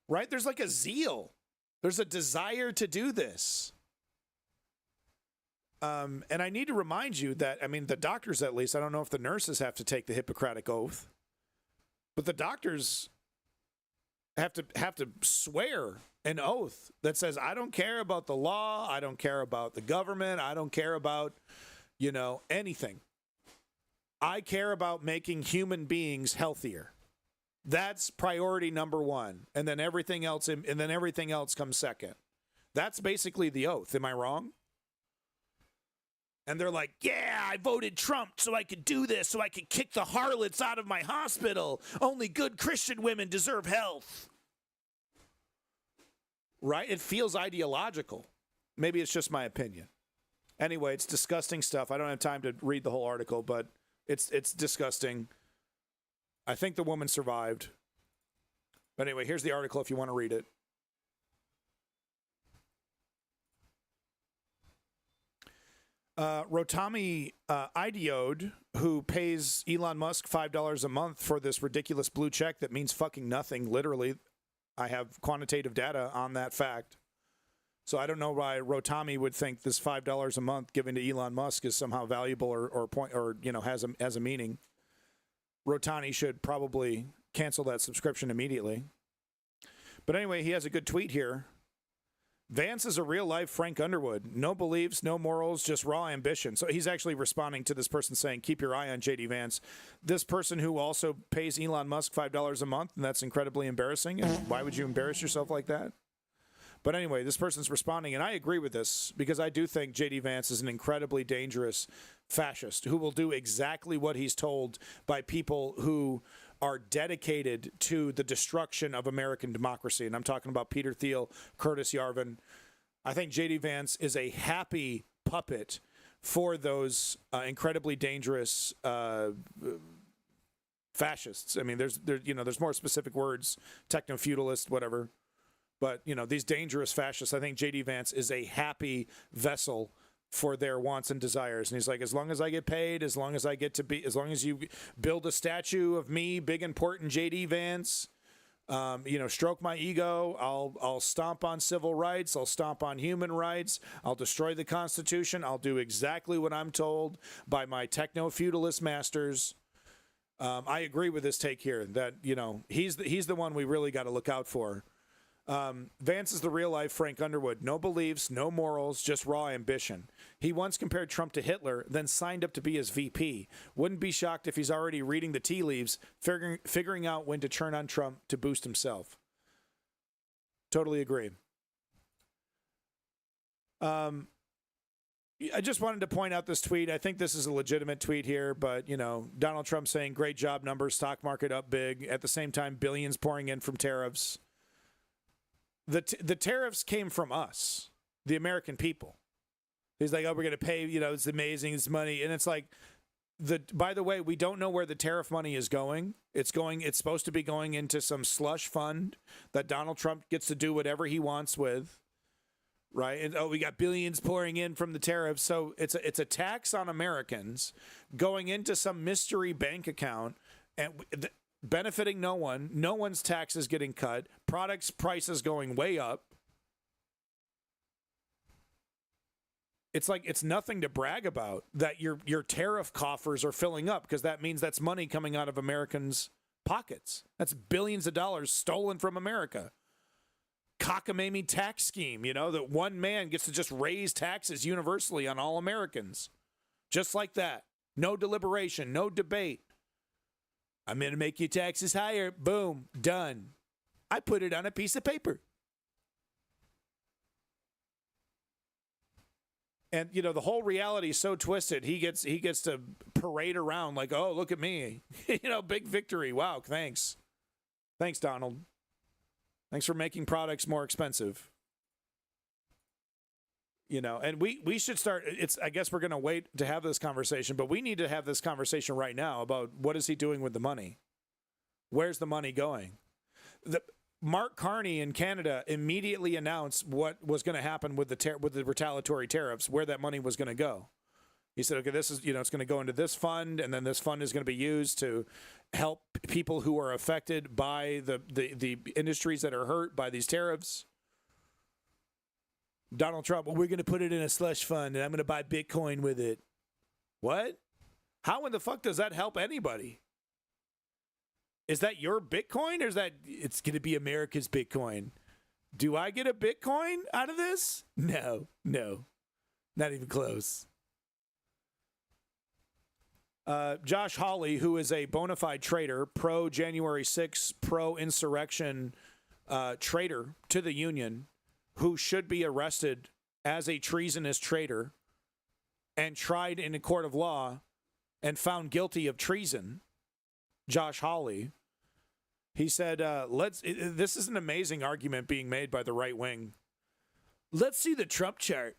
Right? There's a zeal. There's a desire to do this. And I need to remind you that, the doctors, at least, I don't know if the nurses have to take the Hippocratic Oath, but the doctors have to swear an oath that says, I don't care about the law. I don't care about the government. I don't care about, anything. I care about making human beings healthier. That's priority number one. And then everything else comes second. That's basically the oath. Am I wrong? And they're like, yeah, I voted Trump so I could do this, so I could kick the harlots out of my hospital. Only good Christian women deserve health. Right? It feels ideological. Maybe it's just my opinion. Anyway, it's disgusting stuff. I don't have time to read the whole article, but it's disgusting. I think the woman survived. But anyway, here's the article if you want to read it. Rotami Idiode, who pays Elon Musk $5 a month for this ridiculous blue check that means fucking nothing, literally. I have quantitative data on that fact. So I don't know why Rotami would think this $5 a month given to Elon Musk is somehow valuable or has a meaning. Rotami should probably cancel that subscription immediately. But anyway, he has a good tweet here. Vance is a real-life Frank Underwood. No beliefs, no morals, just raw ambition. So he's actually responding to this person saying, keep your eye on J.D. Vance. This person who also pays Elon Musk $5 a month, and that's incredibly embarrassing. And why would you embarrass yourself like that? But anyway, this person's responding, and I agree with this because I do think J.D. Vance is an incredibly dangerous fascist who will do exactly what he's told by people who are dedicated to the destruction of American democracy. And I'm talking about Peter Thiel, Curtis Yarvin. I think J.D. Vance is a happy puppet for those incredibly dangerous fascists. I mean, there's more specific words, techno-feudalist, whatever. But, these dangerous fascists, I think J.D. Vance is a happy vessel for their wants and desires. And he's like, as long as I get paid, as long as you build a statue of me, big important J.D. Vance, stroke my ego, I'll stomp on civil rights, I'll stomp on human rights, I'll destroy the Constitution, I'll do exactly what I'm told by my techno-feudalist masters. I agree with this take here that, he's the one we really got to look out for. Vance is the real-life Frank Underwood. No beliefs, no morals, just raw ambition. He once compared Trump to Hitler, then signed up to be his VP. Wouldn't be shocked if he's already reading the tea leaves, figuring out when to turn on Trump to boost himself. Totally agree. I just wanted to point out this tweet. I think this is a legitimate tweet here, but, Donald Trump saying, great job numbers, stock market up big. At the same time, billions pouring in from tariffs. The tariffs came from us, the American people. He's like, oh, we're going to pay, it's amazing, it's money. And it's like, by the way, we don't know where the tariff money is going. It's supposed to be going into some slush fund that Donald Trump gets to do whatever he wants with, right? And we got billions pouring in from the tariffs. So it's a tax on Americans going into some mystery bank account, and benefiting no one. No one's taxes getting cut. Products prices going way up. It's like it's nothing to brag about that your tariff coffers are filling up, because that means that's money coming out of Americans' pockets. That's billions of dollars stolen from America. Cockamamie tax scheme, that one man gets to just raise taxes universally on all Americans. Just like that. No deliberation, no debate. I'm going to make your taxes higher. Boom. Done. I put it on a piece of paper. And, the whole reality is so twisted. He gets to parade around like, oh, look at me. Big victory. Wow, thanks. Thanks, Donald. Thanks for making products more expensive. And we should start. I guess we're going to wait to have this conversation, but we need to have this conversation right now about what is he doing with the money? Where's the money going? Mark Carney in Canada immediately announced what was going to happen with the retaliatory tariffs, where that money was going to go. He said, okay, this is, it's going to go into this fund, and then this fund is going to be used to help people who are affected by the industries that are hurt by these tariffs. Donald Trump, well, we're going to put it in a slush fund, and I'm going to buy Bitcoin with it. What? How in the fuck does that help anybody? Is that your Bitcoin, or is that it's going to be America's Bitcoin? Do I get a Bitcoin out of this? No, not even close. Josh Hawley, who is a bona fide traitor, pro-January 6th, pro-insurrection traitor to the Union, who should be arrested as a treasonous traitor and tried in a court of law and found guilty of treason, Josh Hawley, he said, this is an amazing argument being made by the right wing. Let's see the Trump chart.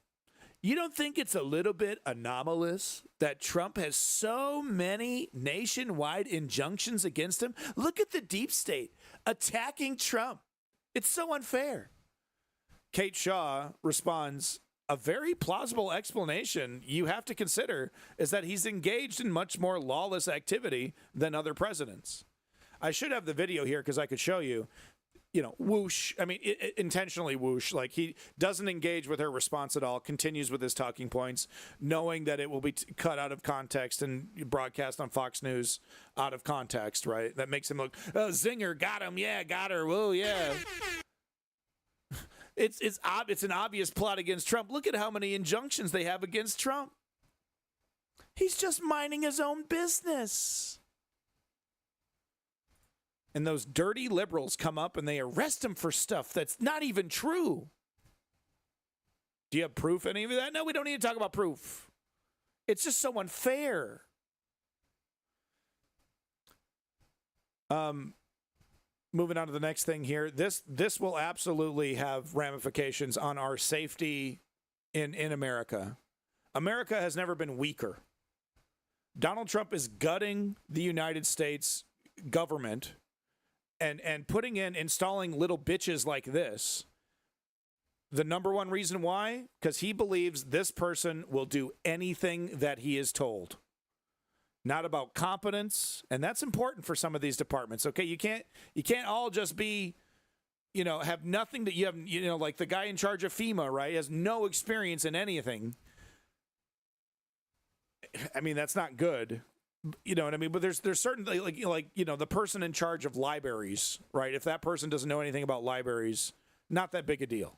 You don't think it's a little bit anomalous that Trump has so many nationwide injunctions against him? Look at the deep state attacking Trump. It's so unfair. Kate Shaw responds, a very plausible explanation you have to consider is that he's engaged in much more lawless activity than other presidents. I should have the video here because I could show you, whoosh. I mean, intentionally whoosh. Like, he doesn't engage with her response at all, continues with his talking points, knowing that it will be cut out of context and broadcast on Fox News out of context, right? That makes him look, oh, zinger, got him, yeah, got her, whoa, yeah. It's an obvious plot against Trump. Look at how many injunctions they have against Trump. He's just minding his own business. And those dirty liberals come up and they arrest him for stuff that's not even true. Do you have proof, any of that? No, we don't need to talk about proof. It's just so unfair. Moving on to the next thing here. This will absolutely have ramifications on our safety in America. America has never been weaker. Donald Trump is gutting the United States government and installing little bitches like this. The number one reason why? Because he believes this person will do anything that he is told. Not about competence, and that's important for some of these departments. Okay, you can't all just be, have nothing that you have, like the guy in charge of FEMA, right? Has no experience in anything. I mean, that's not good. You know what I mean? But there's certain like the person in charge of libraries, right? If that person doesn't know anything about libraries, not that big a deal.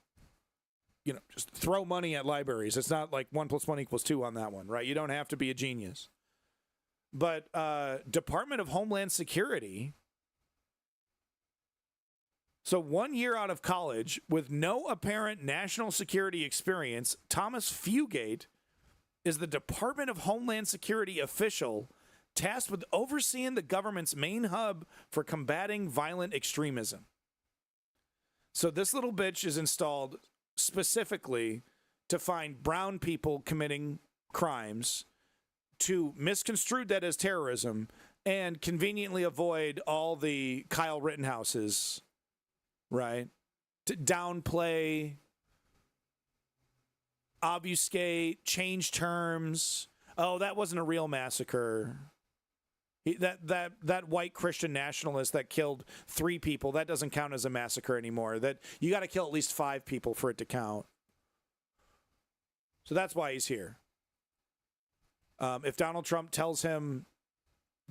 Just throw money at libraries. It's not like 1 + 1 = 2 on that one, right? You don't have to be a genius. But Department of Homeland Security, so 1 year out of college with no apparent national security experience, Thomas Fugate is the Department of Homeland Security official tasked with overseeing the government's main hub for combating violent extremism. So this little bitch is installed specifically to find brown people committing crimes, to misconstrue that as terrorism, and conveniently avoid all the Kyle Rittenhouses, right? To downplay, obfuscate, change terms. Oh, that wasn't a real massacre. That white Christian nationalist that killed 3 people, that doesn't count as a massacre anymore. That you got to kill at least 5 people for it to count. So that's why he's here. If Donald Trump tells him,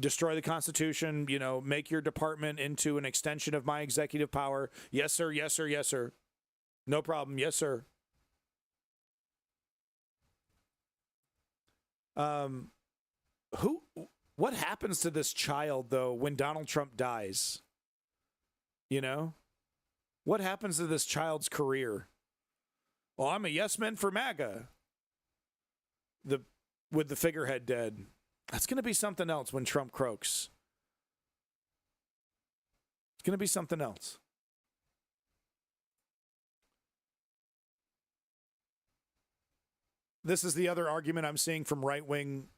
destroy the Constitution, make your department into an extension of my executive power. Yes, sir. Yes, sir. Yes, sir. No problem. Yes, sir. What happens to this child, though, when Donald Trump dies? What happens to this child's career? Well, I'm a yes man for MAGA. With the figurehead dead. That's going to be something else when Trump croaks. It's going to be something else. This is the other argument I'm seeing from right-wing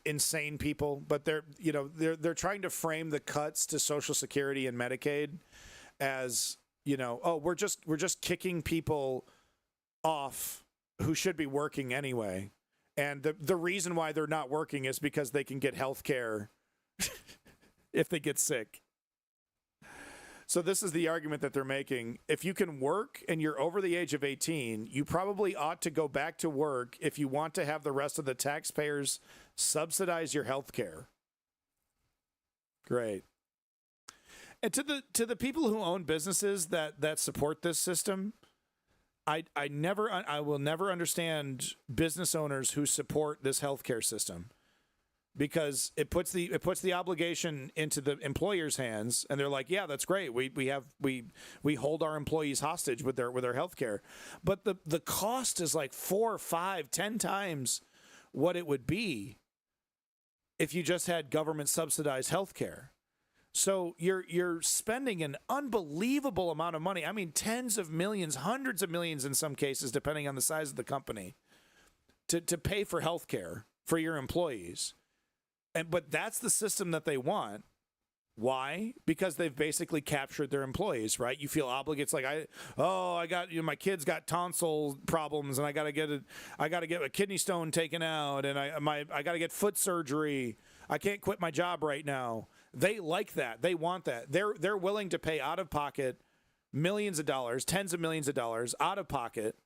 insane people, but they're trying to frame the cuts to Social Security and Medicaid as, we're just kicking people off who should be working anyway. And the reason why they're not working is because they can get health care if they get sick. So this is the argument that they're making. If you can work and you're over the age of 18, you probably ought to go back to work if you want to have the rest of the taxpayers subsidize your health care. Great. And to the people who own businesses that support this system, I will never understand business owners who support this healthcare system, because it puts the obligation into the employer's hands, and they're like, yeah, that's great. We hold our employees hostage with their healthcare, but the cost is like 4, 5, 10 times what it would be if you just had government subsidized healthcare. So you're spending an unbelievable amount of money. I mean, tens of millions, hundreds of millions in some cases, depending on the size of the company, to pay for health care for your employees. But that's the system that they want. Why? Because they've basically captured their employees, right? You feel obligated. It's like, I got, my kid's got tonsil problems, and I got to get a kidney stone taken out, and I got to get foot surgery. I can't quit my job right now. They like that. They want that. They're willing to pay out of pocket millions of dollars, tens of millions of dollars out of pocket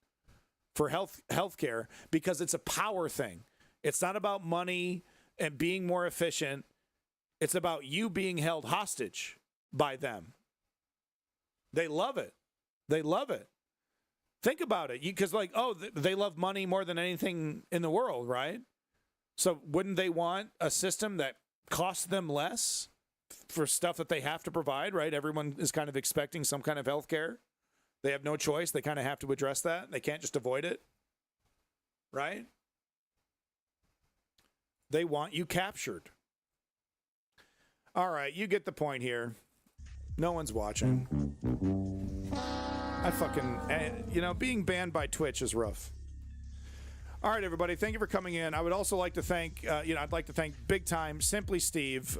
for health care, because it's a power thing. It's not about money and being more efficient. It's about you being held hostage by them. They love it. They love it. Think about it. Because, like, they love money more than anything in the world, right? So wouldn't they want a system that costs them less for stuff that they have to provide, right? Everyone is kind of expecting some kind of health care. They have no choice. They kind of have to address that. They can't just avoid it, right? They want you captured. All right, you get the point here. No one's watching. I fucking, being banned by Twitch is rough. All right, everybody, thank you for coming in. I would also like to thank, I'd like to thank big time Simply Steve,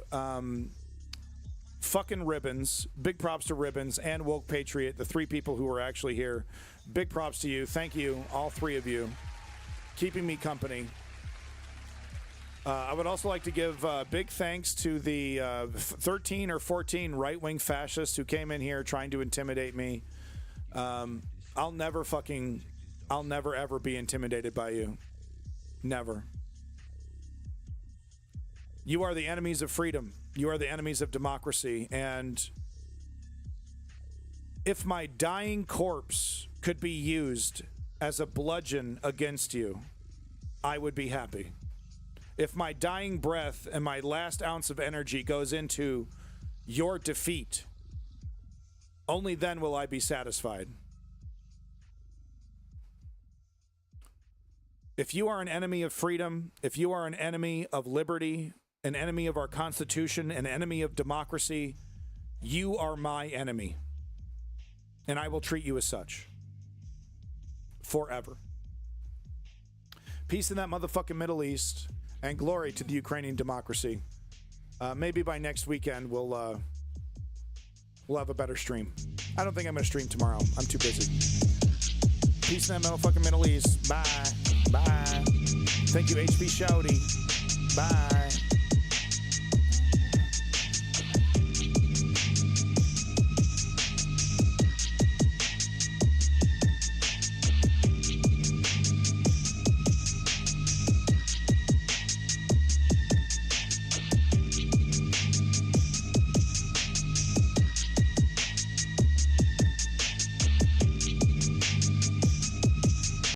fucking Ribbons, big props to Ribbons and Woke Patriot, the three people who are actually here. Big props to you. Thank you, all three of you, keeping me company. I would also like to give big thanks to the 13 or 14 right-wing fascists who came in here trying to intimidate me. I'll never ever be intimidated by you. Never. You are the enemies of freedom. You are the enemies of democracy. And if my dying corpse could be used as a bludgeon against you, I would be happy. If my dying breath and my last ounce of energy goes into your defeat, only then will I be satisfied. If you are an enemy of freedom, if you are an enemy of liberty, an enemy of our Constitution, an enemy of democracy, you are my enemy. And I will treat you as such. Forever. Peace in that motherfucking Middle East. And glory to the Ukrainian democracy. Maybe by next weekend we'll have a better stream. I don't think I'm going to stream tomorrow. I'm too busy. Peace in that motherfucking Middle East. Bye. Bye. Thank you, HP Shouty. Bye.